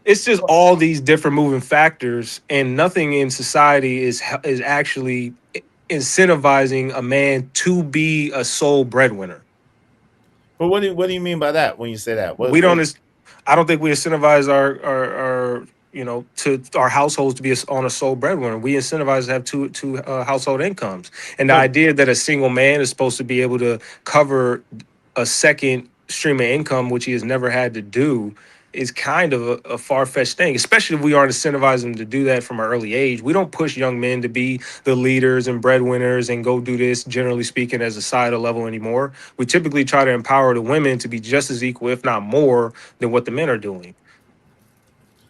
it's just all these different moving factors, and nothing in society is actually incentivizing a man to be a sole breadwinner. But what do you mean by that when you say that? I don't think we incentivize our to our households to be on a sole breadwinner. We incentivize to have two household incomes, and the idea that a single man is supposed to be able to cover a second stream of income, which he has never had to do, is kind of a far-fetched thing, especially if we aren't incentivizing them to do that from an early age. We don't push young men to be the leaders and breadwinners and go do this, generally speaking, as a societal level anymore. We typically try to empower the women to be just as equal, if not more, than what the men are doing.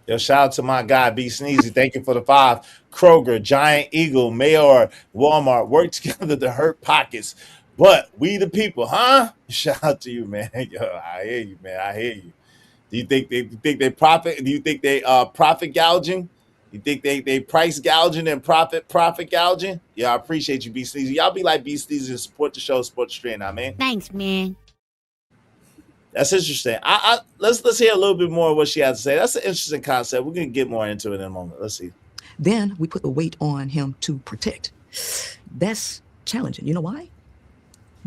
Yo, shout out to my guy, B Sneezy. Thank you for the 5. Kroger, Giant Eagle, Mayor, Walmart work together to hurt pockets. But we the people, huh? Shout out to you, man. Yo, I hear you, man. I hear you. Do you think they profit? Do you think they profit gouging? You think they price gouging and profit gouging? Yeah, I appreciate you, B Sneezy. Y'all be like B Sneezy and support the show, support the stream, I mean. Thanks, man. That's interesting. Let's hear a little bit more of what she has to say. That's an interesting concept. We're gonna get more into it in a moment. Let's see. Then we put the weight on him to protect. That's challenging. You know why?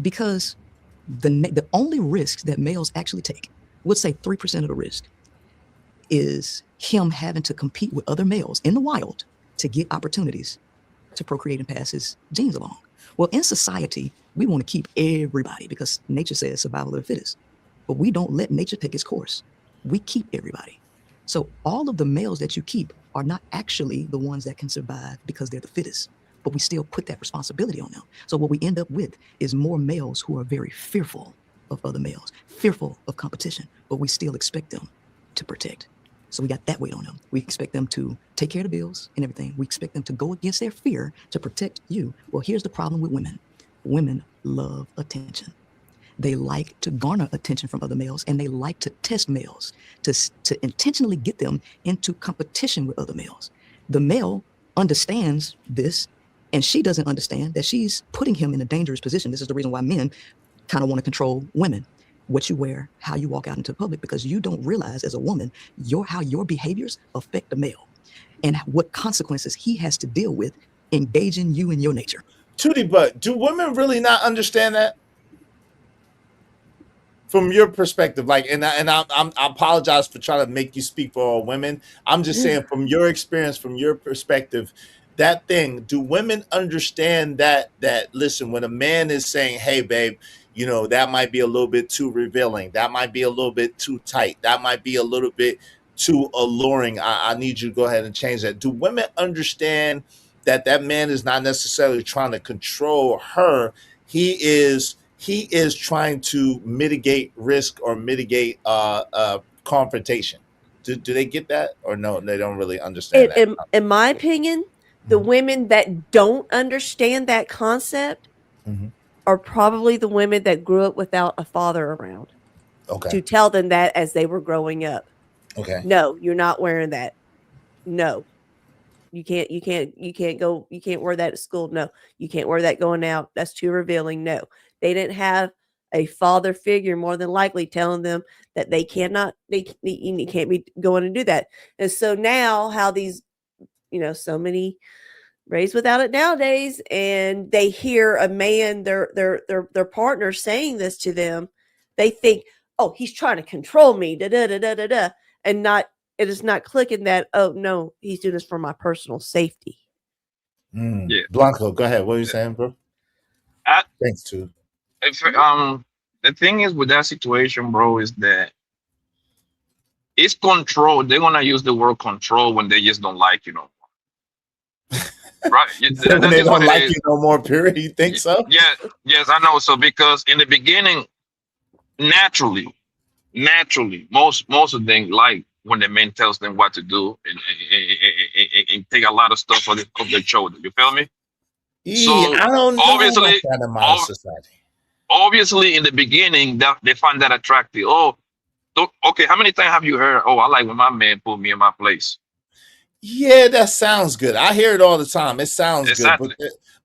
Because the only risks that males actually take, we'll say 3% of the risk, is him having to compete with other males in the wild to get opportunities to procreate and pass his genes along. Well, in society, we want to keep everybody because nature says survival of the fittest. But we don't let nature take its course. We keep everybody. So all of the males that you keep are not actually the ones that can survive because they're the fittest, but we still put that responsibility on them. So what we end up with is more males who are very fearful of other males, fearful of competition, but we still expect them to protect. So we got that weight on them. We expect them to take care of the bills and everything. We expect them to go against their fear to protect you. Well, here's the problem with women. Women love attention. They like to garner attention from other males, and they like to test males to intentionally get them into competition with other males. The male understands this, and she doesn't understand that she's putting him in a dangerous position. This is the reason why men kind of want to control women. What you wear, how you walk out into public, because you don't realize as a woman how your behaviors affect the male and what consequences he has to deal with engaging you in your nature. Tootie, but do women really not understand that? From your perspective, like, and I apologize for trying to make you speak for all women. I'm just saying, from your experience, from your perspective, that thing, do women understand that listen, when a man is saying, hey babe, that might be a little bit too revealing, that might be a little bit too tight, that might be a little bit too alluring, I need you to go ahead and change that. Do women understand that man is not necessarily trying to control her? He is trying to mitigate risk or mitigate confrontation. Do they get that, or no? They don't really understand that. In my opinion, the women that don't understand that concept are probably the women that grew up without a father around. Okay. To tell them that as they were growing up. Okay. No, you're not wearing that. No, you can't go, you can't wear that at school. No, you can't wear that going out. That's too revealing. No, they didn't have a father figure more than likely telling them that they cannot, you can't be going and do that. And so now how these, so many raised without it nowadays, and they hear a man, their partner saying this to them, they think, oh, he's trying to control me, da da da da da da, and not, it is not clicking that, oh no, he's doing this for my personal safety. Yeah. Blanco, go ahead. What are you saying, bro? Thanks, too. The thing is with that situation, bro, is that it's control. They're gonna use the word control when they just don't like you no more. Right? When That's they just what don't it like is. you no more, period. You think so? Yeah, yes, I know. So because in the beginning, naturally, most of them like when the man tells them what to do and take a lot of stuff off their shoulder. You feel me? So I don't know about obviously, that in modern society. obviously, in the beginning, that they find that attractive. Oh, okay. How many times have you heard? Oh, I like when my man put me in my place. Yeah, that sounds good. I hear it all the time. It sounds good, Exactly.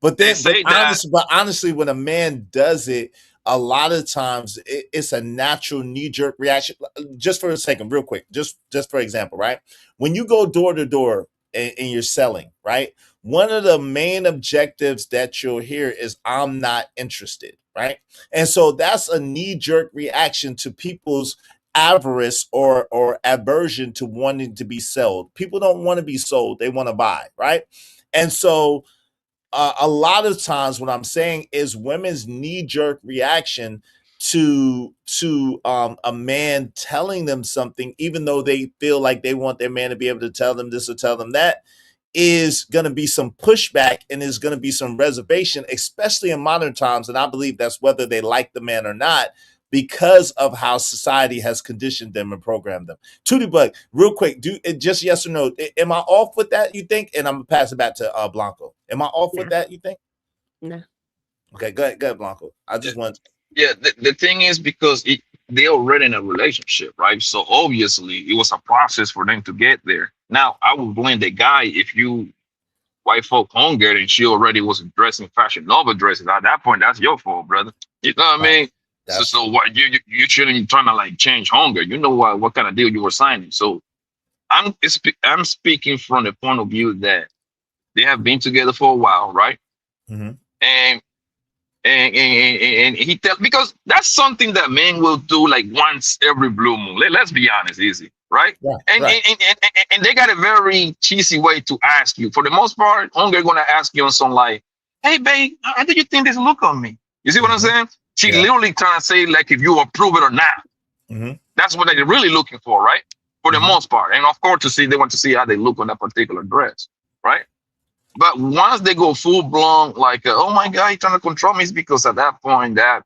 but They say that. honestly, when a man does it, a lot of times it's a natural knee jerk reaction. Just for a second, real quick, just for example, right? When you go door to door and you're selling, right? One of the main objectives that you'll hear is "I'm not interested," right? And so that's a knee jerk reaction to people's avarice or aversion to wanting to be sold. People don't want to be sold; they want to buy, right? And so, a lot of times, what I'm saying is women's knee jerk reaction to a man telling them something, even though they feel like they want their man to be able to tell them this or tell them that, is going to be some pushback and is going to be some reservation, especially in modern times. And I believe that's whether they like the man or not, because of how society has conditioned them and programmed them. Tootie Bug, real quick, just yes or no? Am I off with that? You think? And I'm gonna pass it back to Blanco. Am I off with that? You think? No. Okay, go ahead, Blanco. I just want. Yeah, the thing is because they're already in a relationship, right? So obviously it was a process for them to get there. Now I would blame the guy if you white folk hunger and she already was dressing Fashion Nova dresses. At that point, that's your fault, brother. You know what I mean? So what you shouldn't trying to like change hunger. You know what kind of deal you were signing. So I'm speaking from the point of view that they have been together for a while, right? Mm-hmm. And and he tell because that's something that men will do like once every blue moon. Let's be honest, easy, right? Yeah, and, right. and they got a very cheesy way to ask you. For the most part, they're gonna ask you on some like, "Hey, babe, how do you think this look on me?" You see what I'm saying? She literally trying to say like if you approve it or not. Mm-hmm. That's what they're really looking for, right? For the most part, and of course, they want to see how they look on that particular dress, right? But once they go full blown, like, oh my God, he's trying to control me, it's because at that point, that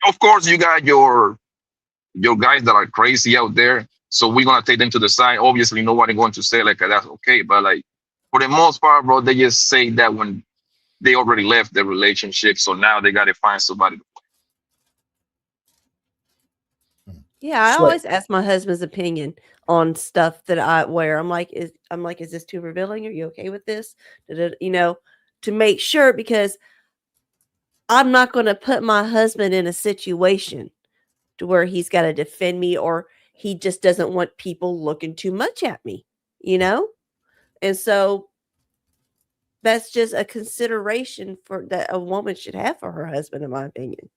of course you got your guys that are crazy out there. So we're gonna take them to the side. Obviously, nobody going to say like that's okay, but like for the most part, bro, they just say that when they already left the relationship, so now they gotta find somebody. Yeah, I always ask my husband's opinion on stuff that I wear. I'm like, is this too revealing? Are you okay with this? To make sure, because I'm not going to put my husband in a situation to where he's got to defend me, or he just doesn't want people looking too much at me, And so that's just a consideration for that a woman should have for her husband, in my opinion,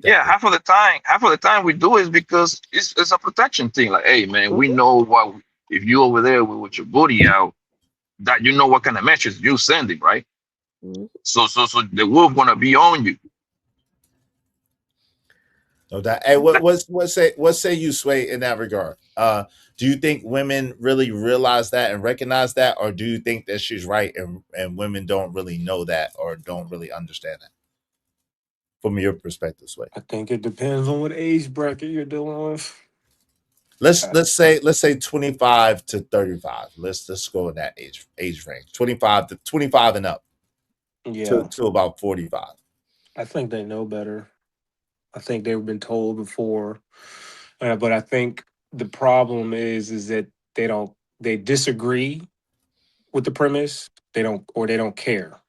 Yeah, half of the time we do is because it's a protection thing. Like, hey man, we know what if you over there with your booty out, that you know what kind of message you sending, right? So the wolf gonna be on you. No doubt. Hey, what say you, Sway, in that regard? Do you think women really realize that and recognize that, or do you think that she's right and women don't really know that or don't really understand that? From your perspective, Sway. I think it depends on what age bracket you're dealing with. Let's say 25 to 35. Let's go in that age range. 25 and up. Yeah. To about 45. I think they know better. I think they've been told before. But I think the problem is that they disagree with the premise. They don't care.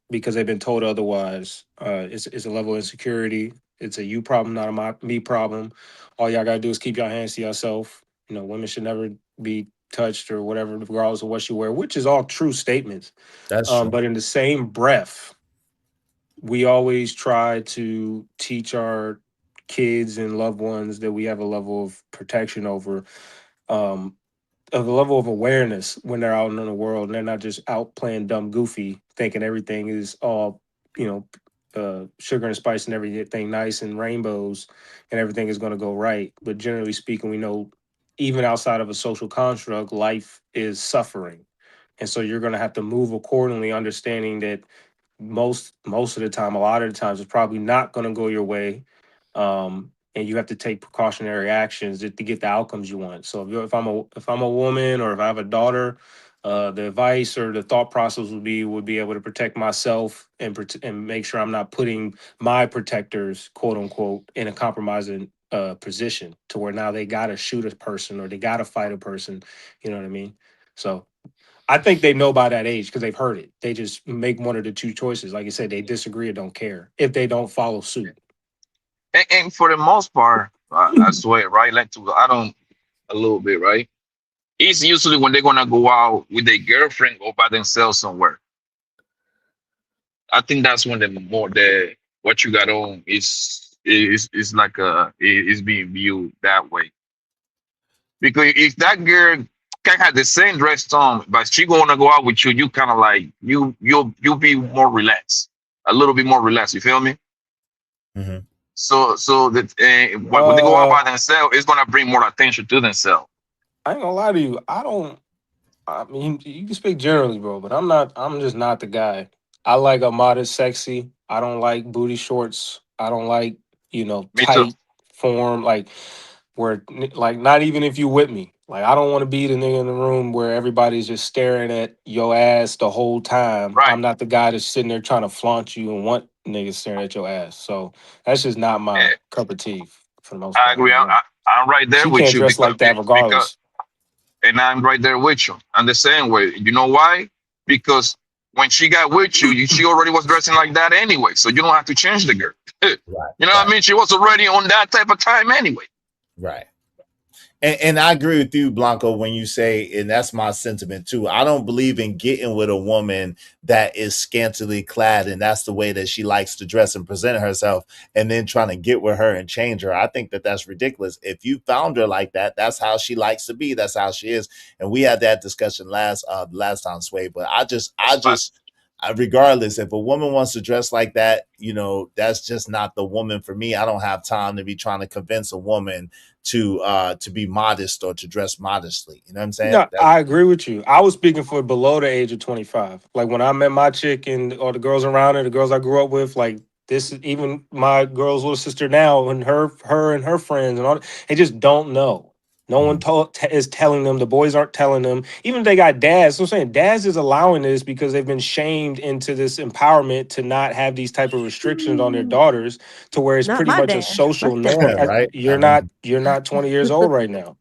Because they've been told otherwise. It's a level of insecurity. It's a you problem, not a me problem. All y'all gotta do is keep your hands to yourself. Women should never be touched or whatever, regardless of what you wear, which is all true statements. That's true. But in the same breath, we always try to teach our kids and loved ones that we have a level of protection over, of a level of awareness when they're out in the world and they're not just out playing dumb goofy, thinking everything is all, sugar and spice and everything nice and rainbows and everything is going to go right. But generally speaking, we know even outside of a social construct, life is suffering. And so you're going to have to move accordingly, understanding that most of the time, a lot of the times, it's probably not going to go your way, and you have to take precautionary actions to get the outcomes you want. So if I'm a woman or if I have a daughter, the advice or the thought process would be able to protect myself and make sure I'm not putting my protectors, quote unquote, in a compromising position to where now they got to shoot a person or they got to fight a person. You know what I mean? So I think they know by that age because they've heard it. They just make one of the two choices. Like I said, they disagree or don't care if they don't follow suit. And for the most part, I swear, right? Like to I don't a little bit, right? It's usually when they're gonna go out with their girlfriend or by themselves somewhere. I think that's when the what you got on is like is being viewed that way. Because if that girl can have the same dress on, but she gonna go out with you, you kind of like you'll be more relaxed, a little bit more relaxed. You feel me? So that when they go out by themselves, it's gonna bring more attention to themselves. I ain't gonna lie to you. I mean, you can speak generally, bro, but I'm just not the guy. I like a modest sexy. I don't like booty shorts. I don't like, Me too. tight form. Like, like, not even if you with me. Like, I don't want to be the nigga in the room where everybody's just staring at your ass the whole time. Right. I'm not the guy that's sitting there trying to flaunt you and want niggas staring at your ass. So that's just not my cup of tea for the most I part. agree. I'm right there She with can't you dress like that because regardless. and I'm right there with you. And the same way. You know why? Because when she got with you, she already was dressing like that anyway. So you don't have to change the girl. You know what I mean? She was already on that type of time anyway. Right. And I agree with you, Blanco, when you say, and that's my sentiment too. I don't believe in getting with a woman that is scantily clad and that's the way that she likes to dress and present herself, and then trying to get with her and change her. I think that that's ridiculous. If you found her like that, that's how she likes to be. That's how she is. And we had that discussion last time, Sway. But regardless, if a woman wants to dress like that, that's just not the woman for me. I don't have time to be trying to convince a woman to be modest or to dress modestly. You know what I'm saying? No, I agree with you. I was speaking for below the age of 25. Like when I met my chick and all the girls around her, the girls I grew up with, like this is even my girl's little sister now and her and her friends and all, they just don't know. No one is telling them. The boys aren't telling them. Even if they got dads. So I'm saying dads is allowing this because they've been shamed into this empowerment to not have these type of restrictions on their daughters, to where it's Not pretty my much a dad. My social norm. stepdad. Right? You're not 20 years old right now.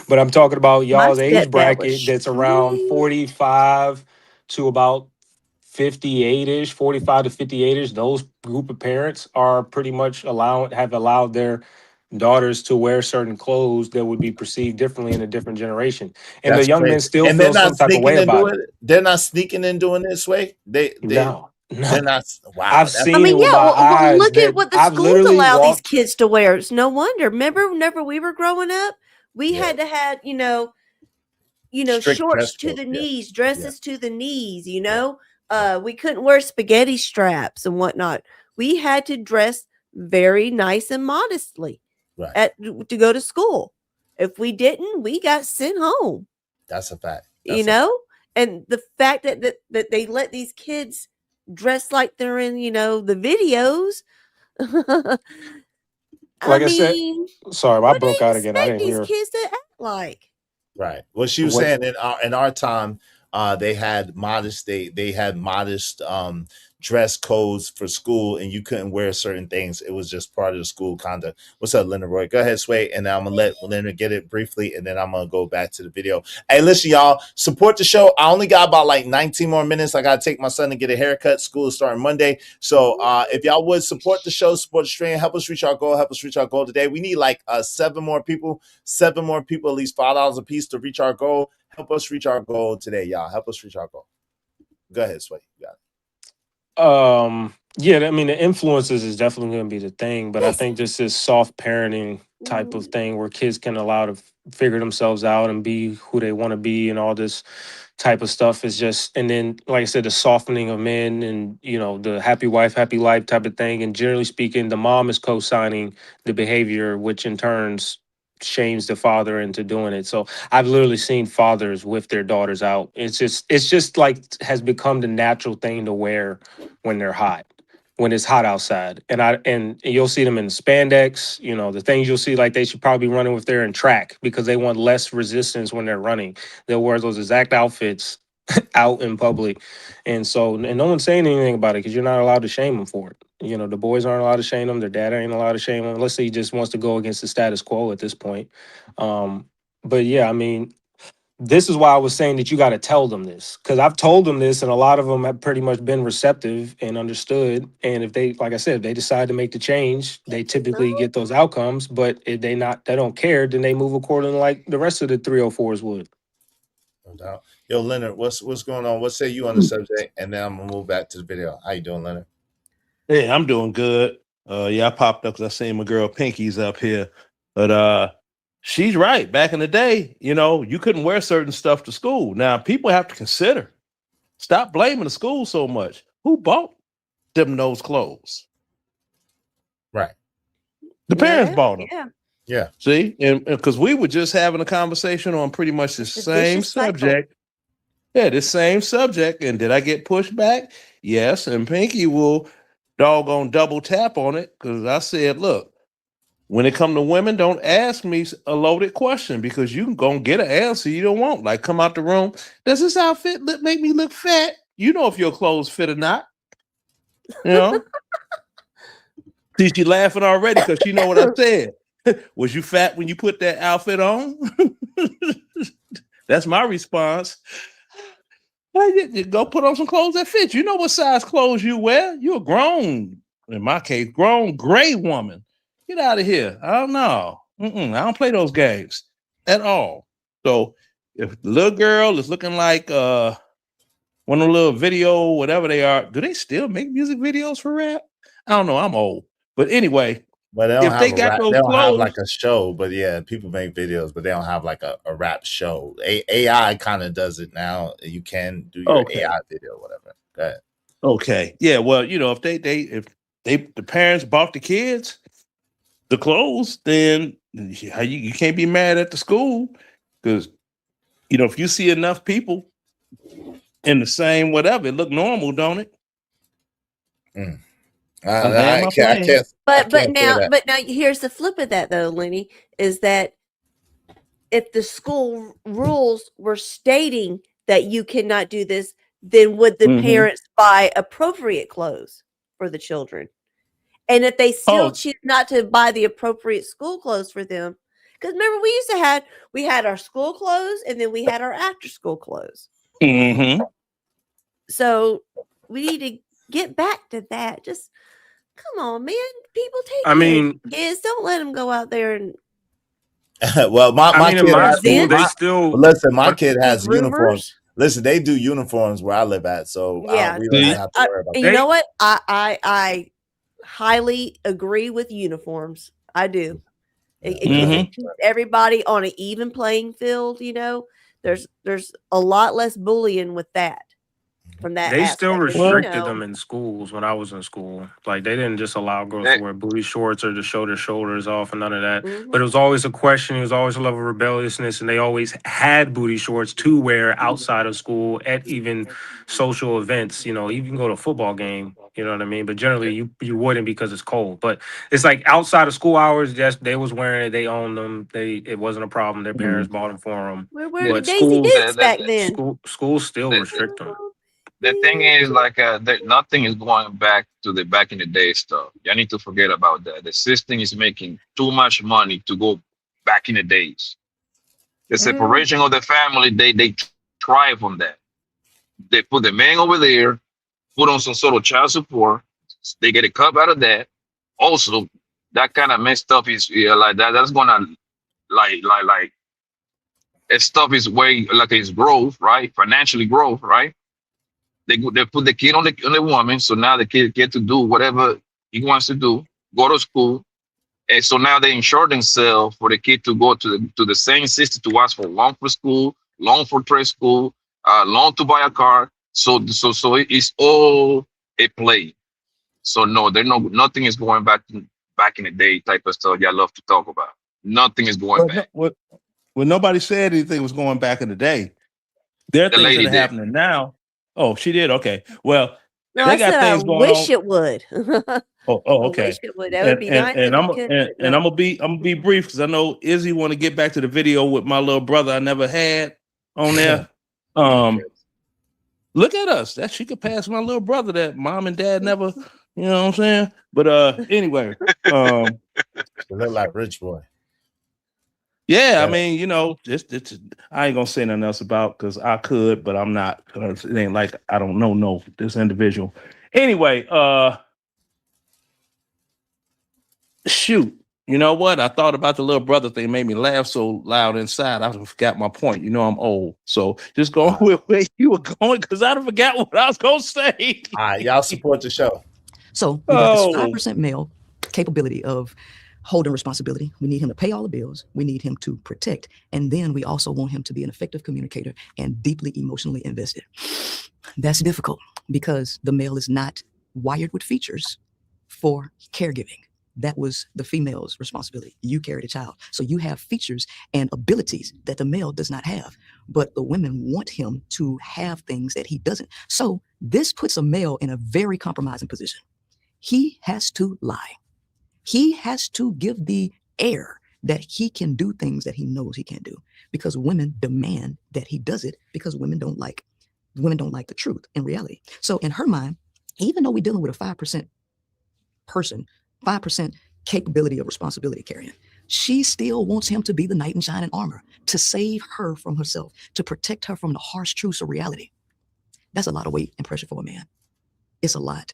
But I'm talking about My y'all's age stepdad was bracket that's around strict. 45 to about 58-ish, 45 to 58-ish. Those group of parents are pretty much have allowed their daughters to wear certain clothes that would be perceived differently in a different generation. And the That's young crazy. men still And they're feel some not type of way sneaking and about doing it. it. They're not sneaking and doing this way. No. They're not. Wow. I've That's I seen it mean, with yeah. my Well, eyes look at that what the I've schools literally allow these walked. kids to wear. It's no wonder. Remember, whenever we were growing up, we Yeah. had to have, Strict shorts dress to code. the Yeah. knees, Yeah. dresses to the knees. We couldn't wear spaghetti straps and whatnot. We had to dress very nice and modestly Right. to go to school. If we didn't, we got sent home. That's a fact. You That's a fact. know, and the fact that they let these kids dress like they're in, the videos. I Like I said, mean, sorry, I what do broke they out again. I expect didn't these hear kids to act like? Right. Well, she was what. saying in our time, they had modest dress codes for school, and you couldn't wear certain things. It was just part of the school conduct. What's up, Leonard Roy? Go ahead, Sway, and I'm gonna let Leonard get it briefly, and then I'm gonna go back to the video. Hey, listen, y'all, support the show. I only got about like 19 more minutes. I gotta take my son to get a haircut. School is starting Monday, so if y'all would support the show, support the stream, help us reach our goal. Help us reach our goal today. We need like 7 more people, at least $5 a piece to reach our goal. Help us reach our goal today, y'all. Help us reach our goal. Go ahead, Sway. You got it. Yeah, I mean the influences is definitely going to be the thing, but I think this is soft parenting type of thing where kids can allow to figure themselves out and be who they want to be, and all this type of stuff is just, and then like I said, the softening of men, and the happy wife happy life type of thing, and generally speaking the mom is co-signing the behavior, which in turns shames the father into doing it. So I've literally seen fathers with their daughters out. It's just like has become the natural thing to wear when they're hot, when it's hot outside. And you'll see them in spandex, the things you'll see, like they should probably be running with there in track because they want less resistance when they're running. They'll wear those exact outfits out in public. And no one's saying anything about it because you're not allowed to shame them for it. The boys aren't allowed to shame them. Their dad ain't allowed to shame them unless he just wants to go against the status quo at this point. But yeah, I mean, this is why I was saying that you got to tell them this, because I've told them this, and a lot of them have pretty much been receptive and understood. And if they, like I said, if they decide to make the change, they typically get those outcomes. But if they don't care, then they move according like the rest of the 304s would. No doubt. Yo, Leonard, what's going on? What say you on the subject? And then I'm gonna move back to the video. How you doing, Leonard? Hey, I'm doing good. I popped up because I seen my girl Pinky's up here, but she's right. Back in the day, you couldn't wear certain stuff to school. Now people have to consider. Stop blaming the school so much. Who bought them those clothes? Right. The parents bought them. Yeah. See, and because we were just having a conversation on pretty much the same subject. Yeah, the same subject. And did I get pushed back? Yes. And Pinky will doggone double tap on it because I said, look, when it come to women, don't ask me a loaded question because you can go get an answer you don't want. Like, come out the room. Does this outfit make me look fat? You know if your clothes fit or not. See, she laughing already because she know what I said. Was you fat when you put that outfit on? That's my response. Go put on some clothes that fit. You know what size clothes you wear. You're a grown, in my case, grown gray woman. Get out of here. I don't know. I don't play those games at all. So if the little girl is looking like one of the little video, whatever they are, do they still make music videos for rap? I don't know. I'm old. But anyway, but they don't if they got those they don't clothes, have like a show. But yeah, people make videos, but they don't have like a rap show. AI kind of does it now. You can do your AI video, whatever. Go ahead. Okay. Yeah. Well, if the parents bought the kids the clothes, then you can't be mad at the school because if you see enough people in the same whatever, it look normal, don't it? I can't. But now here's the flip of that though, Lenny, is that if the school rules were stating that you cannot do this, then would the parents buy appropriate clothes for the children? And if they still choose not to buy the appropriate school clothes for them, because remember we had our school clothes and then we had our after school clothes. So we need to get back to that. Just come on, man. People take care of kids. Don't let them go out there and well, my kid has they still listen. My kid has uniforms. Listen, they do uniforms where I live at, so we don't have to worry about that. You know what? I highly agree with uniforms. I do. It keeps everybody on an even playing field. There's a lot less bullying with that. from that They still aspect. And restricted them in schools when I was in school. Like they didn't just allow girls to wear booty shorts or to show their shoulders off and none of that. But it was always a question. It was always a level of rebelliousness, and they always had booty shorts to wear outside of school at even social events. You know, you can go to a football game. You know what I mean? But generally, you wouldn't because it's cold. But it's like outside of school hours. Yes, they was wearing it. They owned them. It wasn't a problem. Their parents bought them for them. Where were the But Daisy schools, Dukes back then? schools still restrict them. The thing is, like, nothing is going back to the back in the day stuff. You need to forget about that. The system is making too much money to go back in the days. The separation of the family, they thrive on that. They put the man over there, put on some sort of child support. They get a cut out of that. Also, that kind of messed up is like that. That's gonna like that stuff is way like it's growth, right? Financially growth, right? They put the kid on the woman, so now the kid get to do whatever he wants to do, go to school, and so now they insure themselves for the kid to go to the same system to ask for loan for school, loan for trade school, loan to buy a car. So it's all a play. So no, nothing is going back in the day type of stuff y'all love to talk about. Nothing is going back. Well, nobody said anything was going back in the day. There are The things that lady are did. happening now. Oh, she did. Okay. Well, No, they I got said I things going wish on. it would. Oh, I okay. wish it would. That would be nice if I'm it could. But and no. I'm gonna be brief because I know Izzy want to get back to the video with my little brother I never had on there. Look at us. That she could pass my little brother that mom and dad never, you know what I'm saying? But anyway, She look like Rich Boy. yeah, I mean, you know, just I ain't gonna say nothing else about because I could, but I'm not because it ain't like I don't know this individual. Anyway, shoot. You know what? I thought about the little brother thing, made me laugh so loud inside. I forgot my point. You know, I'm old. So just go with where you were going because I forgot what I was gonna say. All right, y'all support the show. So we got this 5% male capability of holding responsibility. We need him to pay all the bills. We need him to protect. And then we also want him to be an effective communicator and deeply emotionally invested. That's difficult because the male is not wired with features for caregiving. That was the female's responsibility. You carried a child. So you have features and abilities that the male does not have. But the women want him to have things that he doesn't. So this puts a male in a very compromising position. He has to lie. He has to give the air that he can do things that he knows he can't do because women demand that he does it because women don't like the truth in reality. So in her mind, even though we're dealing with a 5% person, 5% capability of responsibility carrying, she still wants him to be the knight in shining armor, to save her from herself, to protect her from the harsh truths of reality. That's a lot of weight and pressure for a man. It's a lot.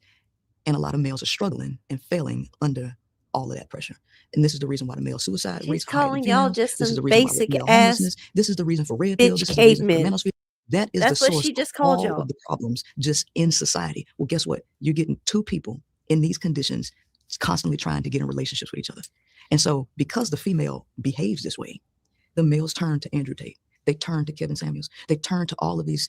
And a lot of males are struggling and failing under all of that pressure. And this is the reason why the male suicide rates are higher than calling y'all females. just This is some the reason basic why male ass homelessness. This is the reason for red pills. bitch This is the reason for cavemen. manosphere. That is That's the what source she just of called all y'all. of the problems just in society. Well, guess what? You're getting two people in these conditions constantly trying to get in relationships with each other. And so because the female behaves this way, the males turn to Andrew Tate. They turn to Kevin Samuels. They turn to all of these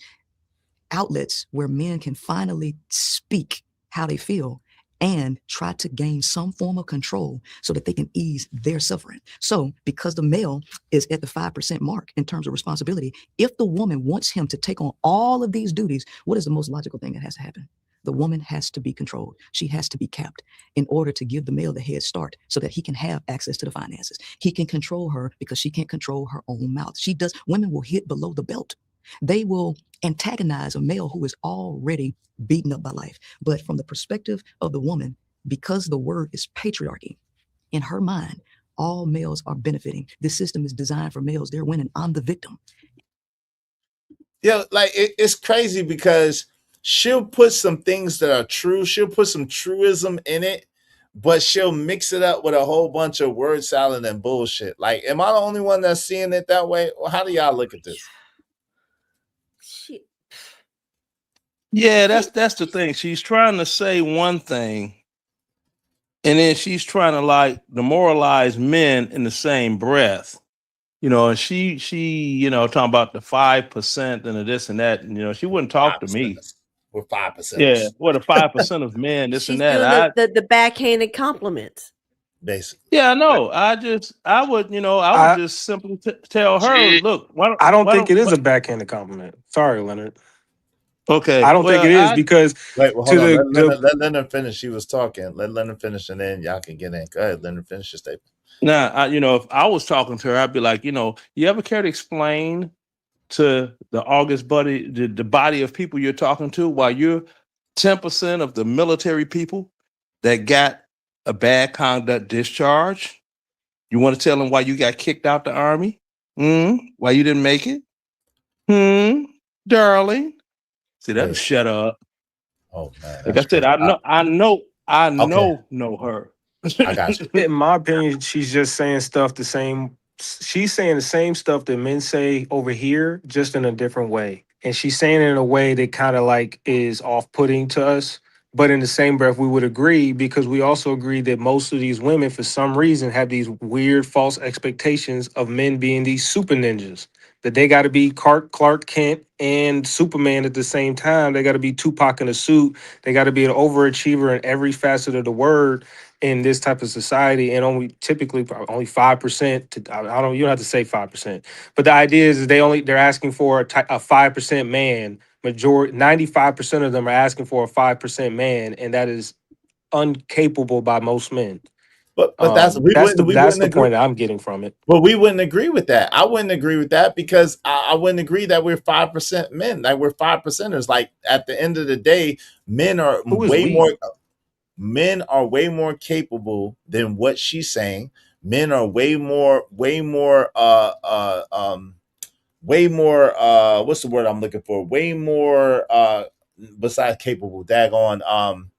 outlets where men can finally speak how they feel and try to gain some form of control so that they can ease their suffering. So because the male is at the 5% mark in terms of responsibility, if the woman wants him to take on all of these duties, what is the most logical thing that has to happen? The woman has to be controlled. She has to be capped in order to give the male the head start so that he can have access to the finances. He can control her because she can't control her own mouth. Women will hit below the belt. They will antagonize a male who is already beaten up by life. But from the perspective of the woman, because the word is patriarchy, in her mind, all males are benefiting. This system is designed for males. They're winning. I'm the victim. Yeah, like it's crazy because she'll put some things that are true. She'll put some truism in it, but she'll mix it up with a whole bunch of word salad and bullshit. Like, am I the only one that's seeing it that way? Or how do y'all look at this? Yeah, that's the thing. She's trying to say one thing, and then she's trying to like demoralize men in the same breath. You know, and she, you know, talking about the 5% and the this and that. And, you know, she wouldn't talk to me. we're 5%ers. Yeah, what, 5% of men, this She's and that. doing the backhanded compliments. Basically. Yeah, no. I would just simply tell her, look, I don't why think it don't is a backhanded compliment. Sorry, Leonard. okay. I don't think Well, it is because wait, well, to hold on. the Let Leonard finish. She was talking. Let Leonard finish, and then y'all can get in. Go ahead, Leonard, finish your statement. now, if I was talking to her, I'd be like, you ever care to explain to the August buddy, the body of people you're talking to, why you're 10% of the military people that got a bad conduct discharge? You want to tell them why you got kicked out the army? Why you didn't make it? Darling. See, that'll shut up. Oh man. Like I said, I know her. I got you. In my opinion, she's just saying stuff the same. She's saying the same stuff that men say over here, just in a different way. And she's saying it in a way that kind of like is off-putting to us. But in the same breath, we would agree because we also agree that most of these women, for some reason, have these weird false expectations of men being these super ninjas. That they got to be Clark Kent and Superman at the same time. They got to be Tupac in a suit. They got to be an overachiever in every facet of the word in this type of society, and only 5% to I don't, you don't have to say 5%, but the idea is they're asking for a 5% man. Majority 95% of them are asking for a 5% man, and that is incapable by most men. But that's we that's wouldn't the agree. point that I'm getting from it. But we wouldn't agree with that. I wouldn't agree with that because I wouldn't agree that we're 5% men. Like we're 5%ers. Like at the end of the day, men are way more capable than what she's saying. Men are way more what's the word I'm looking for? Way more besides capable, daggone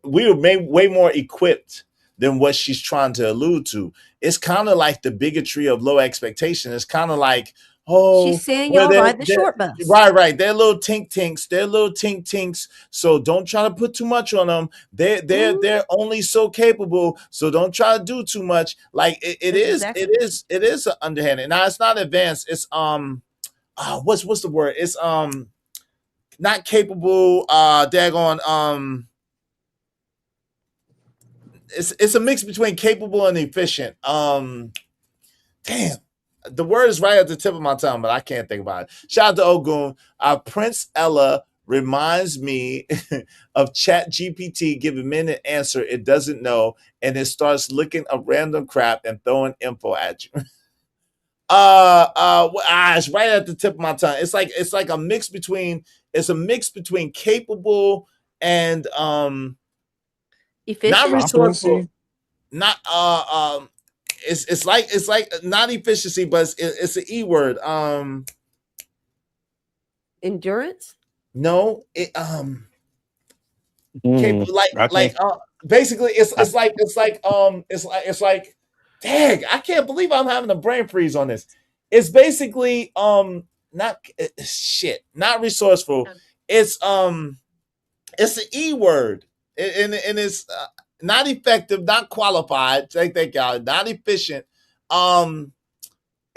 we were way more equipped than what she's trying to allude to. It's kind of like the bigotry of low expectation. It's kind of like, She's saying y'all ride the short bus. Right. They're little tinks. They're little tinks. So don't try to put too much on them. They're only so capable. So don't try to do too much. Like it is an underhanded. Now it's not advanced. It's what's the word? It's not capable. Daggone it's a mix between capable and efficient. Damn, the word is right at the tip of my tongue, but I can't think about it. Shout out to Ogun. Prince Ella reminds me of Chat GPT giving men an answer it doesn't know, and it starts looking up random crap and throwing info at you. It's right at the tip of my tongue. It's like a mix between capable and efficient, not resourceful, not it's like not efficiency, but it's an E word. Endurance. No, it capable, basically it's like dang, I can't believe I'm having a brain freeze on this. It's basically not not resourceful. It's an E word, and it's not effective, not qualified. Thank y'all. Not efficient.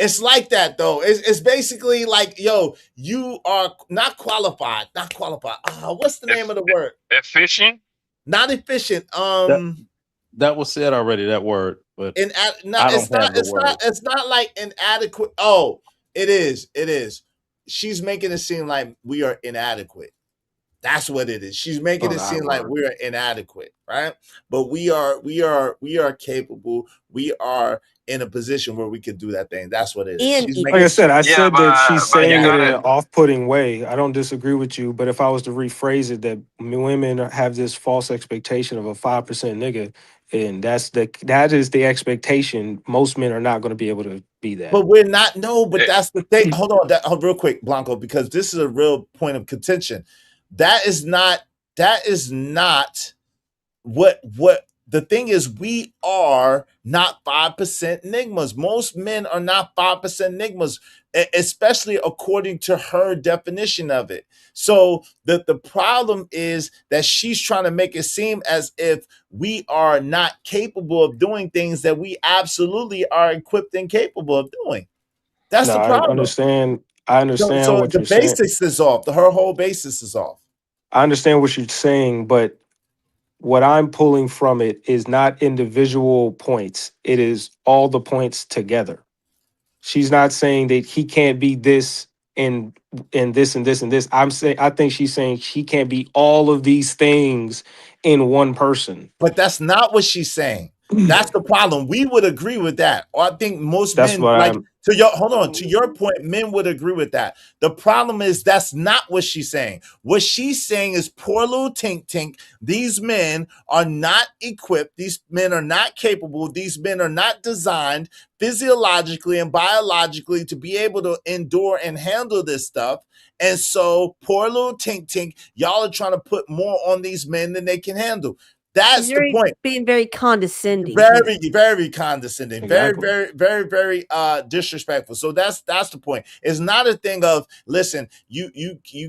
It's like that though. It's basically like, yo, you are not qualified. Not qualified. What's the name of the word? Efficient. Not efficient. That was said already. That word, but I don't have the word. It's not like inadequate. Oh, it is. She's making it seem like we are inadequate. That's what it is. She's making it seem like we're inadequate, right? But we are capable. We are in a position where we can do that thing. That's what it is. Like I said, said that she's saying it in an off-putting way. I don't disagree with you, but if I was to rephrase it, that women have this false expectation of a 5% nigga, and that is the expectation. Most men are not going to be able to be that. But we're not. No, but that's the thing. Hold on, real quick, Blanco, because this is a real point of contention. That is not what the thing is. We are not 5% Nigmas. Most men are not 5% Nigmas, especially according to her definition of it. So the problem is that she's trying to make it seem as if we are not capable of doing things that we absolutely are equipped and capable of doing. That's the problem. I understand So what the you're saying. basics is off. Her whole basis is off. I understand what you're saying, but what I'm pulling from it is not individual points. It is all the points together. She's not saying that he can't be this and this and this and this. I think she's saying she can't be all of these things in one person. But that's not what she's saying. That's the problem. We would agree with that. Or I think most That's men, what like, I'm to your point, men would agree with that. The problem is that's not what she's saying. What she's saying is poor little Tink Tink. These men are not equipped. These men are not capable. These men are not designed physiologically and biologically to be able to endure and handle this stuff. And so, poor little Tink Tink, y'all are trying to put more on these men than they can handle. That's the point. Being very condescending. Very, very condescending. Very, Exactly. very disrespectful. So that's the point. It's not a thing of listen, you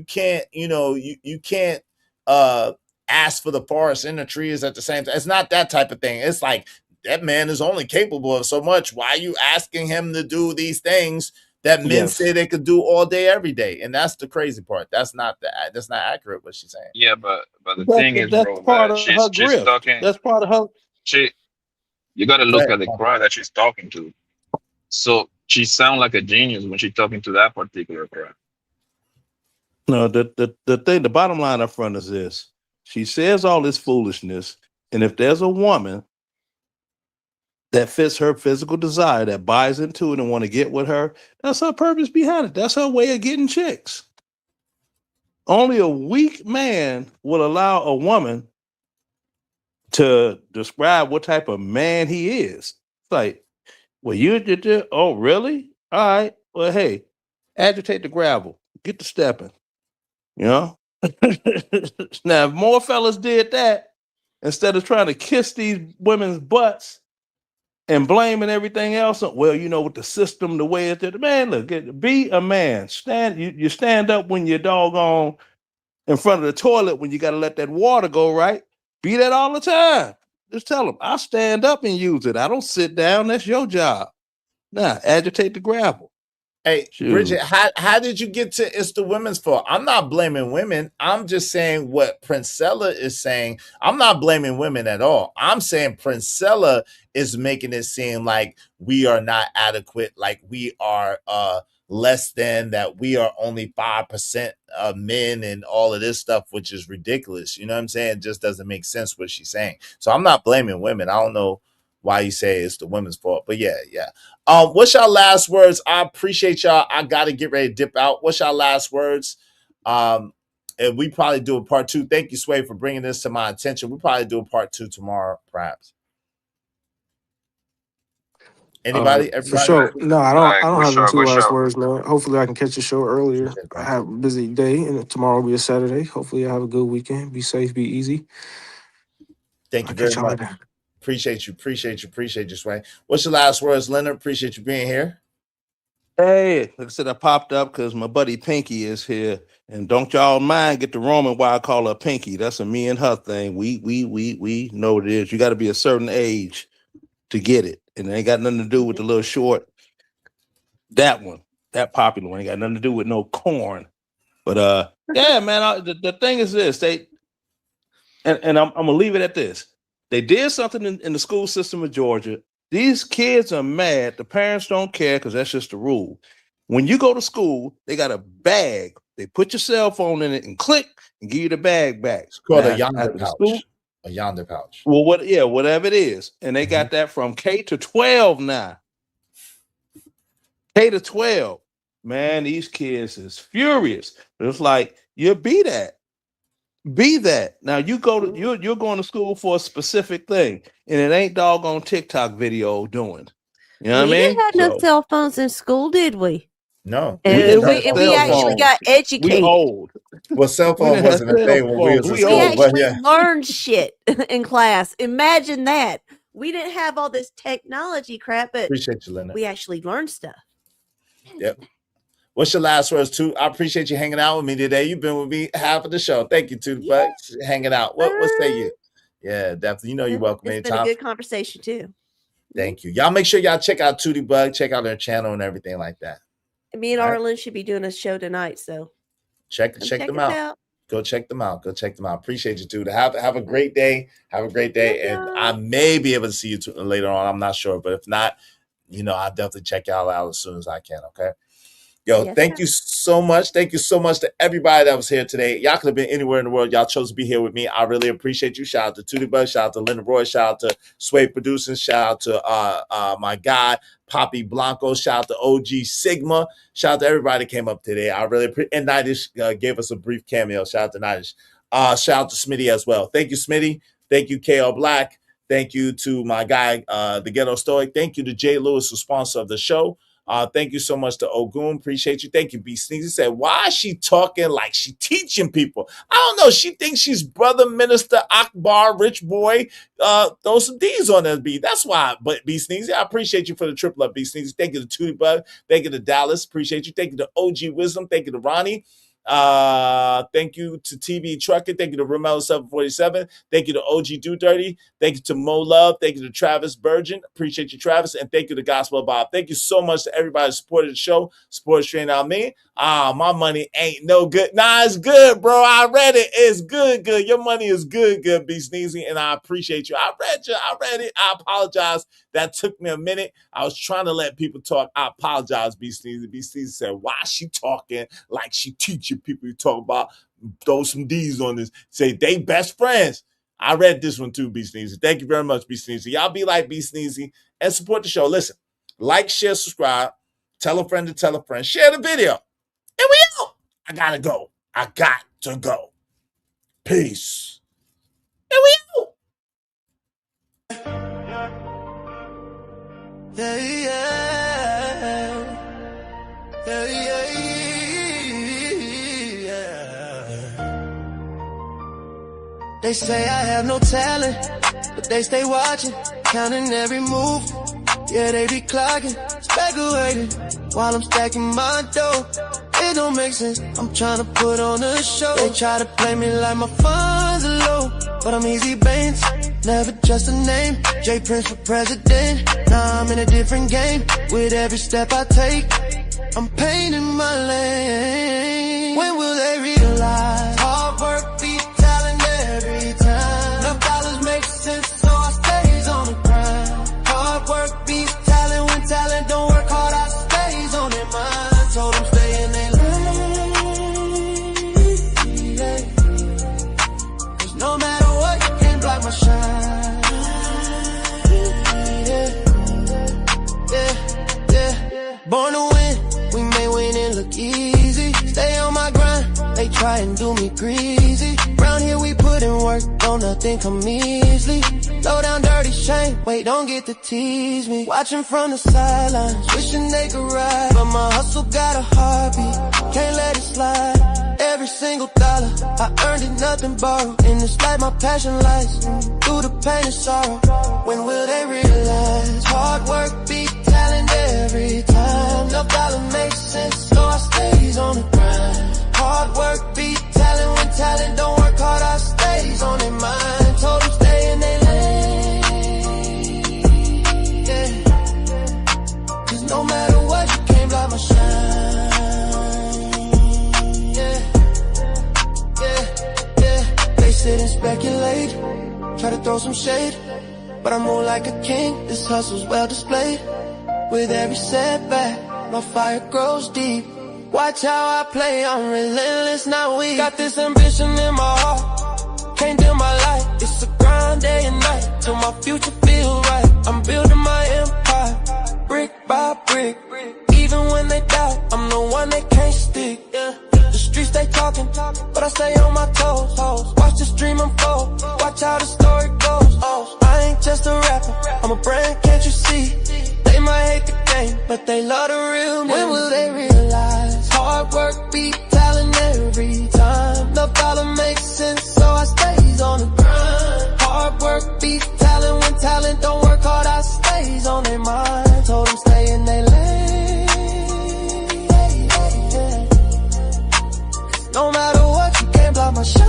can't, you can't ask for the forest and the trees at the same time. It's not that type of thing. It's like that man is only capable of so much. Why are you asking him to do these things that men say Yes. they could do all day, every day? And that's the crazy part. That's not accurate what she's saying. Yeah, but the thing is, That's bro, part that of her she's grift. talking. That's part of her. She You got to look at the crowd that she's talking to. So she sounds like a genius when she's talking to that particular crowd. No, the bottom line up front is this. She says all this foolishness, and if there's a woman that fits her physical desire, that buys into it and want to get with her, that's her purpose behind it. That's her way of getting chicks. Only a weak man will allow a woman to describe what type of man he is. It's like, well, you did it. Oh, really? All right. Well, hey, agitate the gravel. Get the stepping. You know? Now, if more fellas did that, instead of trying to kiss these women's butts and blaming everything else, well, with the system, the way it's, man, look, be a man. You stand up when you're doggone in front of the toilet when you got to let that water go, right? Be that all the time. Just tell them, I stand up and use it. I don't sit down. That's your job. Nah, agitate the gravel. Hey, Shoot. Bridget, how did you get to it's the women's fault? I'm not blaming women. I'm just saying what Princella is saying. I'm not blaming women at all. I'm saying Princella is making it seem like we are not adequate, like we are less than, that we are only 5% of men and all of this stuff, which is ridiculous. You know what I'm saying? It just doesn't make sense what she's saying. So I'm not blaming women. I don't know why you say it's the women's fault, but yeah. What's your last words? I appreciate y'all. I gotta get ready to dip out. What's your last words? And we probably do a part 2. Thank you, Sway, for bringing this to my attention. We'll probably do a part 2 tomorrow, perhaps. Anybody? for Everybody? sure. No, I All don't. right, I don't for have any sure, two for last sure. words, man. Hopefully, I can catch the show earlier. Appreciate it, I man. have a busy day, and tomorrow will be a Saturday. Hopefully, I have a good weekend. Be safe, be easy. Thank I'll you catch very y'all much. later. Appreciate you, Sway. What's your last words, Leonard? Appreciate you being here. Hey, like I said, I popped up because my buddy Pinky is here, and don't y'all mind get the Roman why I call her Pinky. That's a me and her thing. We know what it is. You got to be a certain age to get it, and it ain't got nothing to do with the little short. That one, that popular one, ain't got nothing to do with no corn. But yeah, man. The thing is this: and I'm gonna leave it at this. They did something in the school system of Georgia. These kids are mad. The parents don't care because that's just the rule. When you go to school, they got a bag. They put your cell phone in it and click and give you the bag back. It's called a Now, yonder after the school, pouch. A yonder pouch. well, whatever it is, and they got that from K to 12 now. K to 12, man. These kids is furious. It's like you be that. Be that. Now you go to you're going to school for a specific thing, and it ain't doggone TikTok video doing. You know what I We didn't mean? have no cell phones in school, did we? No, We didn't have We cell actually phones. got We educated. old. Well, cell We phone didn't have wasn't a cell thing when we phones. was in We We school, old. but actually yeah. learned shit in class. Imagine that. We didn't have all this technology crap, but Appreciate you, Leonard. we actually learned stuff. Yep. What's your last words, too? I appreciate you hanging out with me today. You've been with me half of the show. Thank you, Tootie Bucks, hanging out. What say you? Yeah, definitely. You know you're welcome It's been a anytime. good conversation too. Thank you. Y'all make sure y'all check out Tootie Bug, check out their channel and everything like that. Me and Arlen should be doing a show tonight, so check them out. Go check them out. Appreciate you, dude. Have a great day. Have a great day. And I may be able to see you later on. I'm not sure, but if not, I'll definitely check y'all out as soon as I can. Okay. Yo, thank you so much. Thank you so much to everybody that was here today. Y'all could have been anywhere in the world. Y'all chose to be here with me. I really appreciate you. Shout out to Tootie Buzz. Shout out to Linda Roy. Shout out to Sway Producing. Shout out to my guy, Poppy Blanco. Shout out to OG Sigma. Shout out to everybody that came up today. I really appreciate. And Nidish gave us a brief cameo. Shout out to Nidish. Shout out to Smitty as well. Thank you, Smitty. Thank you, KL Black. Thank you to my guy, the Ghetto Stoic. Thank you to Jay Lewis, the sponsor of the show. Thank you so much to Ogun. Appreciate you. Thank you, B Sneezy. Said, why is she talking like she teaching people? I don't know. She thinks she's Brother Minister Akbar, rich boy. Throw some D's on that B. That's why. But B Sneezy, I appreciate you for the triple up, B Sneezy. Thank you to Tootie Bud. Thank you to Dallas. Appreciate you. Thank you to OG Wisdom. Thank you to Ronnie. Thank you to TV Trucker. Thank you to Romelo 747. Thank you to OG Do Dirty. Thank you to Mo Love. Thank you to Travis Burgeon. Appreciate you, Travis. And thank you to Gospel Bob. Thank you so much to everybody who supported the show. Support straight out me. My money ain't no good. Nah, it's good, bro. I read it. It's good. Your money is good, B Sneezy. And I appreciate you. I read it. I apologize. That took me a minute. I was trying to let people talk. I apologize, B Sneezy. B Sneezy said, why is she talking like she teaching people? You talk about, throw some D's on this. Say they best friends. I read this one too, B Sneezy. Thank you very much, B Sneezy. Y'all be like B Sneezy and support the show. Listen, like, share, subscribe. Tell a friend to tell a friend. Share the video. And we out. I gotta go. I got to go. Peace. And we out. They say I have no talent, but they stay watching, counting every move. Yeah, they be clocking, speculating, while I'm stacking my dough. It don't make sense, I'm tryna put on a show. They try to play me like my funds are low, but I'm easy Baines, never just a name. J Prince for president, now I'm in a different game. With every step I take, I'm painting my lane. When will they realize hard work beats talent every time? Enough dollars make sense, so I stays on the grind. Hard work beats talent, when talent don't work hard, I stays on their mind. Told them stay in their lane, yeah. 'Cause no matter what, you can't block my shine. Yeah. Born to win, we may win and look easy. Stay on my grind, they try and do me greasy. Round here we put in work, don't nothing come easily. Low down dirty shame, wait, don't get to tease me. Watching from the sidelines, wishing they could ride, but my hustle got a heartbeat, can't let it slide. Every single dollar, I earned it, nothing borrowed. And it's like my passion lies through the pain and sorrow. When will they realize hard work beat talent every time? No dollar makes sense, so I stays on the grind. Hard work beat talent, when talent don't work hard, I stays on their mind. Told them stay in their lane, yeah. 'Cause no matter what, you can't block my shine. They sit and speculate, try to throw some shade, but I'm more like a king, this hustle's well displayed. With every setback, my fire grows deep. Watch how I play, I'm relentless, not weak. Got this ambition in my heart, can't dim my light. It's a grind day and night, till my future feel right. I'm building my empire, brick by brick. Even when they doubt, I'm the one they can't stick, yeah. The streets they talking, but I stay on my toes. Watch the stream unfold, watch how the story goes. I ain't just a rapper, I'm a brand, can't you see? They might hate the game, but they love the real me. When will they realize hard work beat talent every time? No dollar makes sense, so I stays on the grind. Hard work beat talent, when talent don't work hard, I stays on their mind. Told them stay in their lane, yeah. No matter what, you can't block my shine.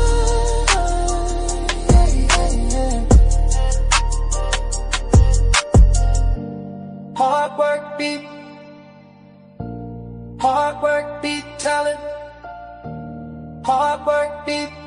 Hard work beat work beat talent. Hard work beat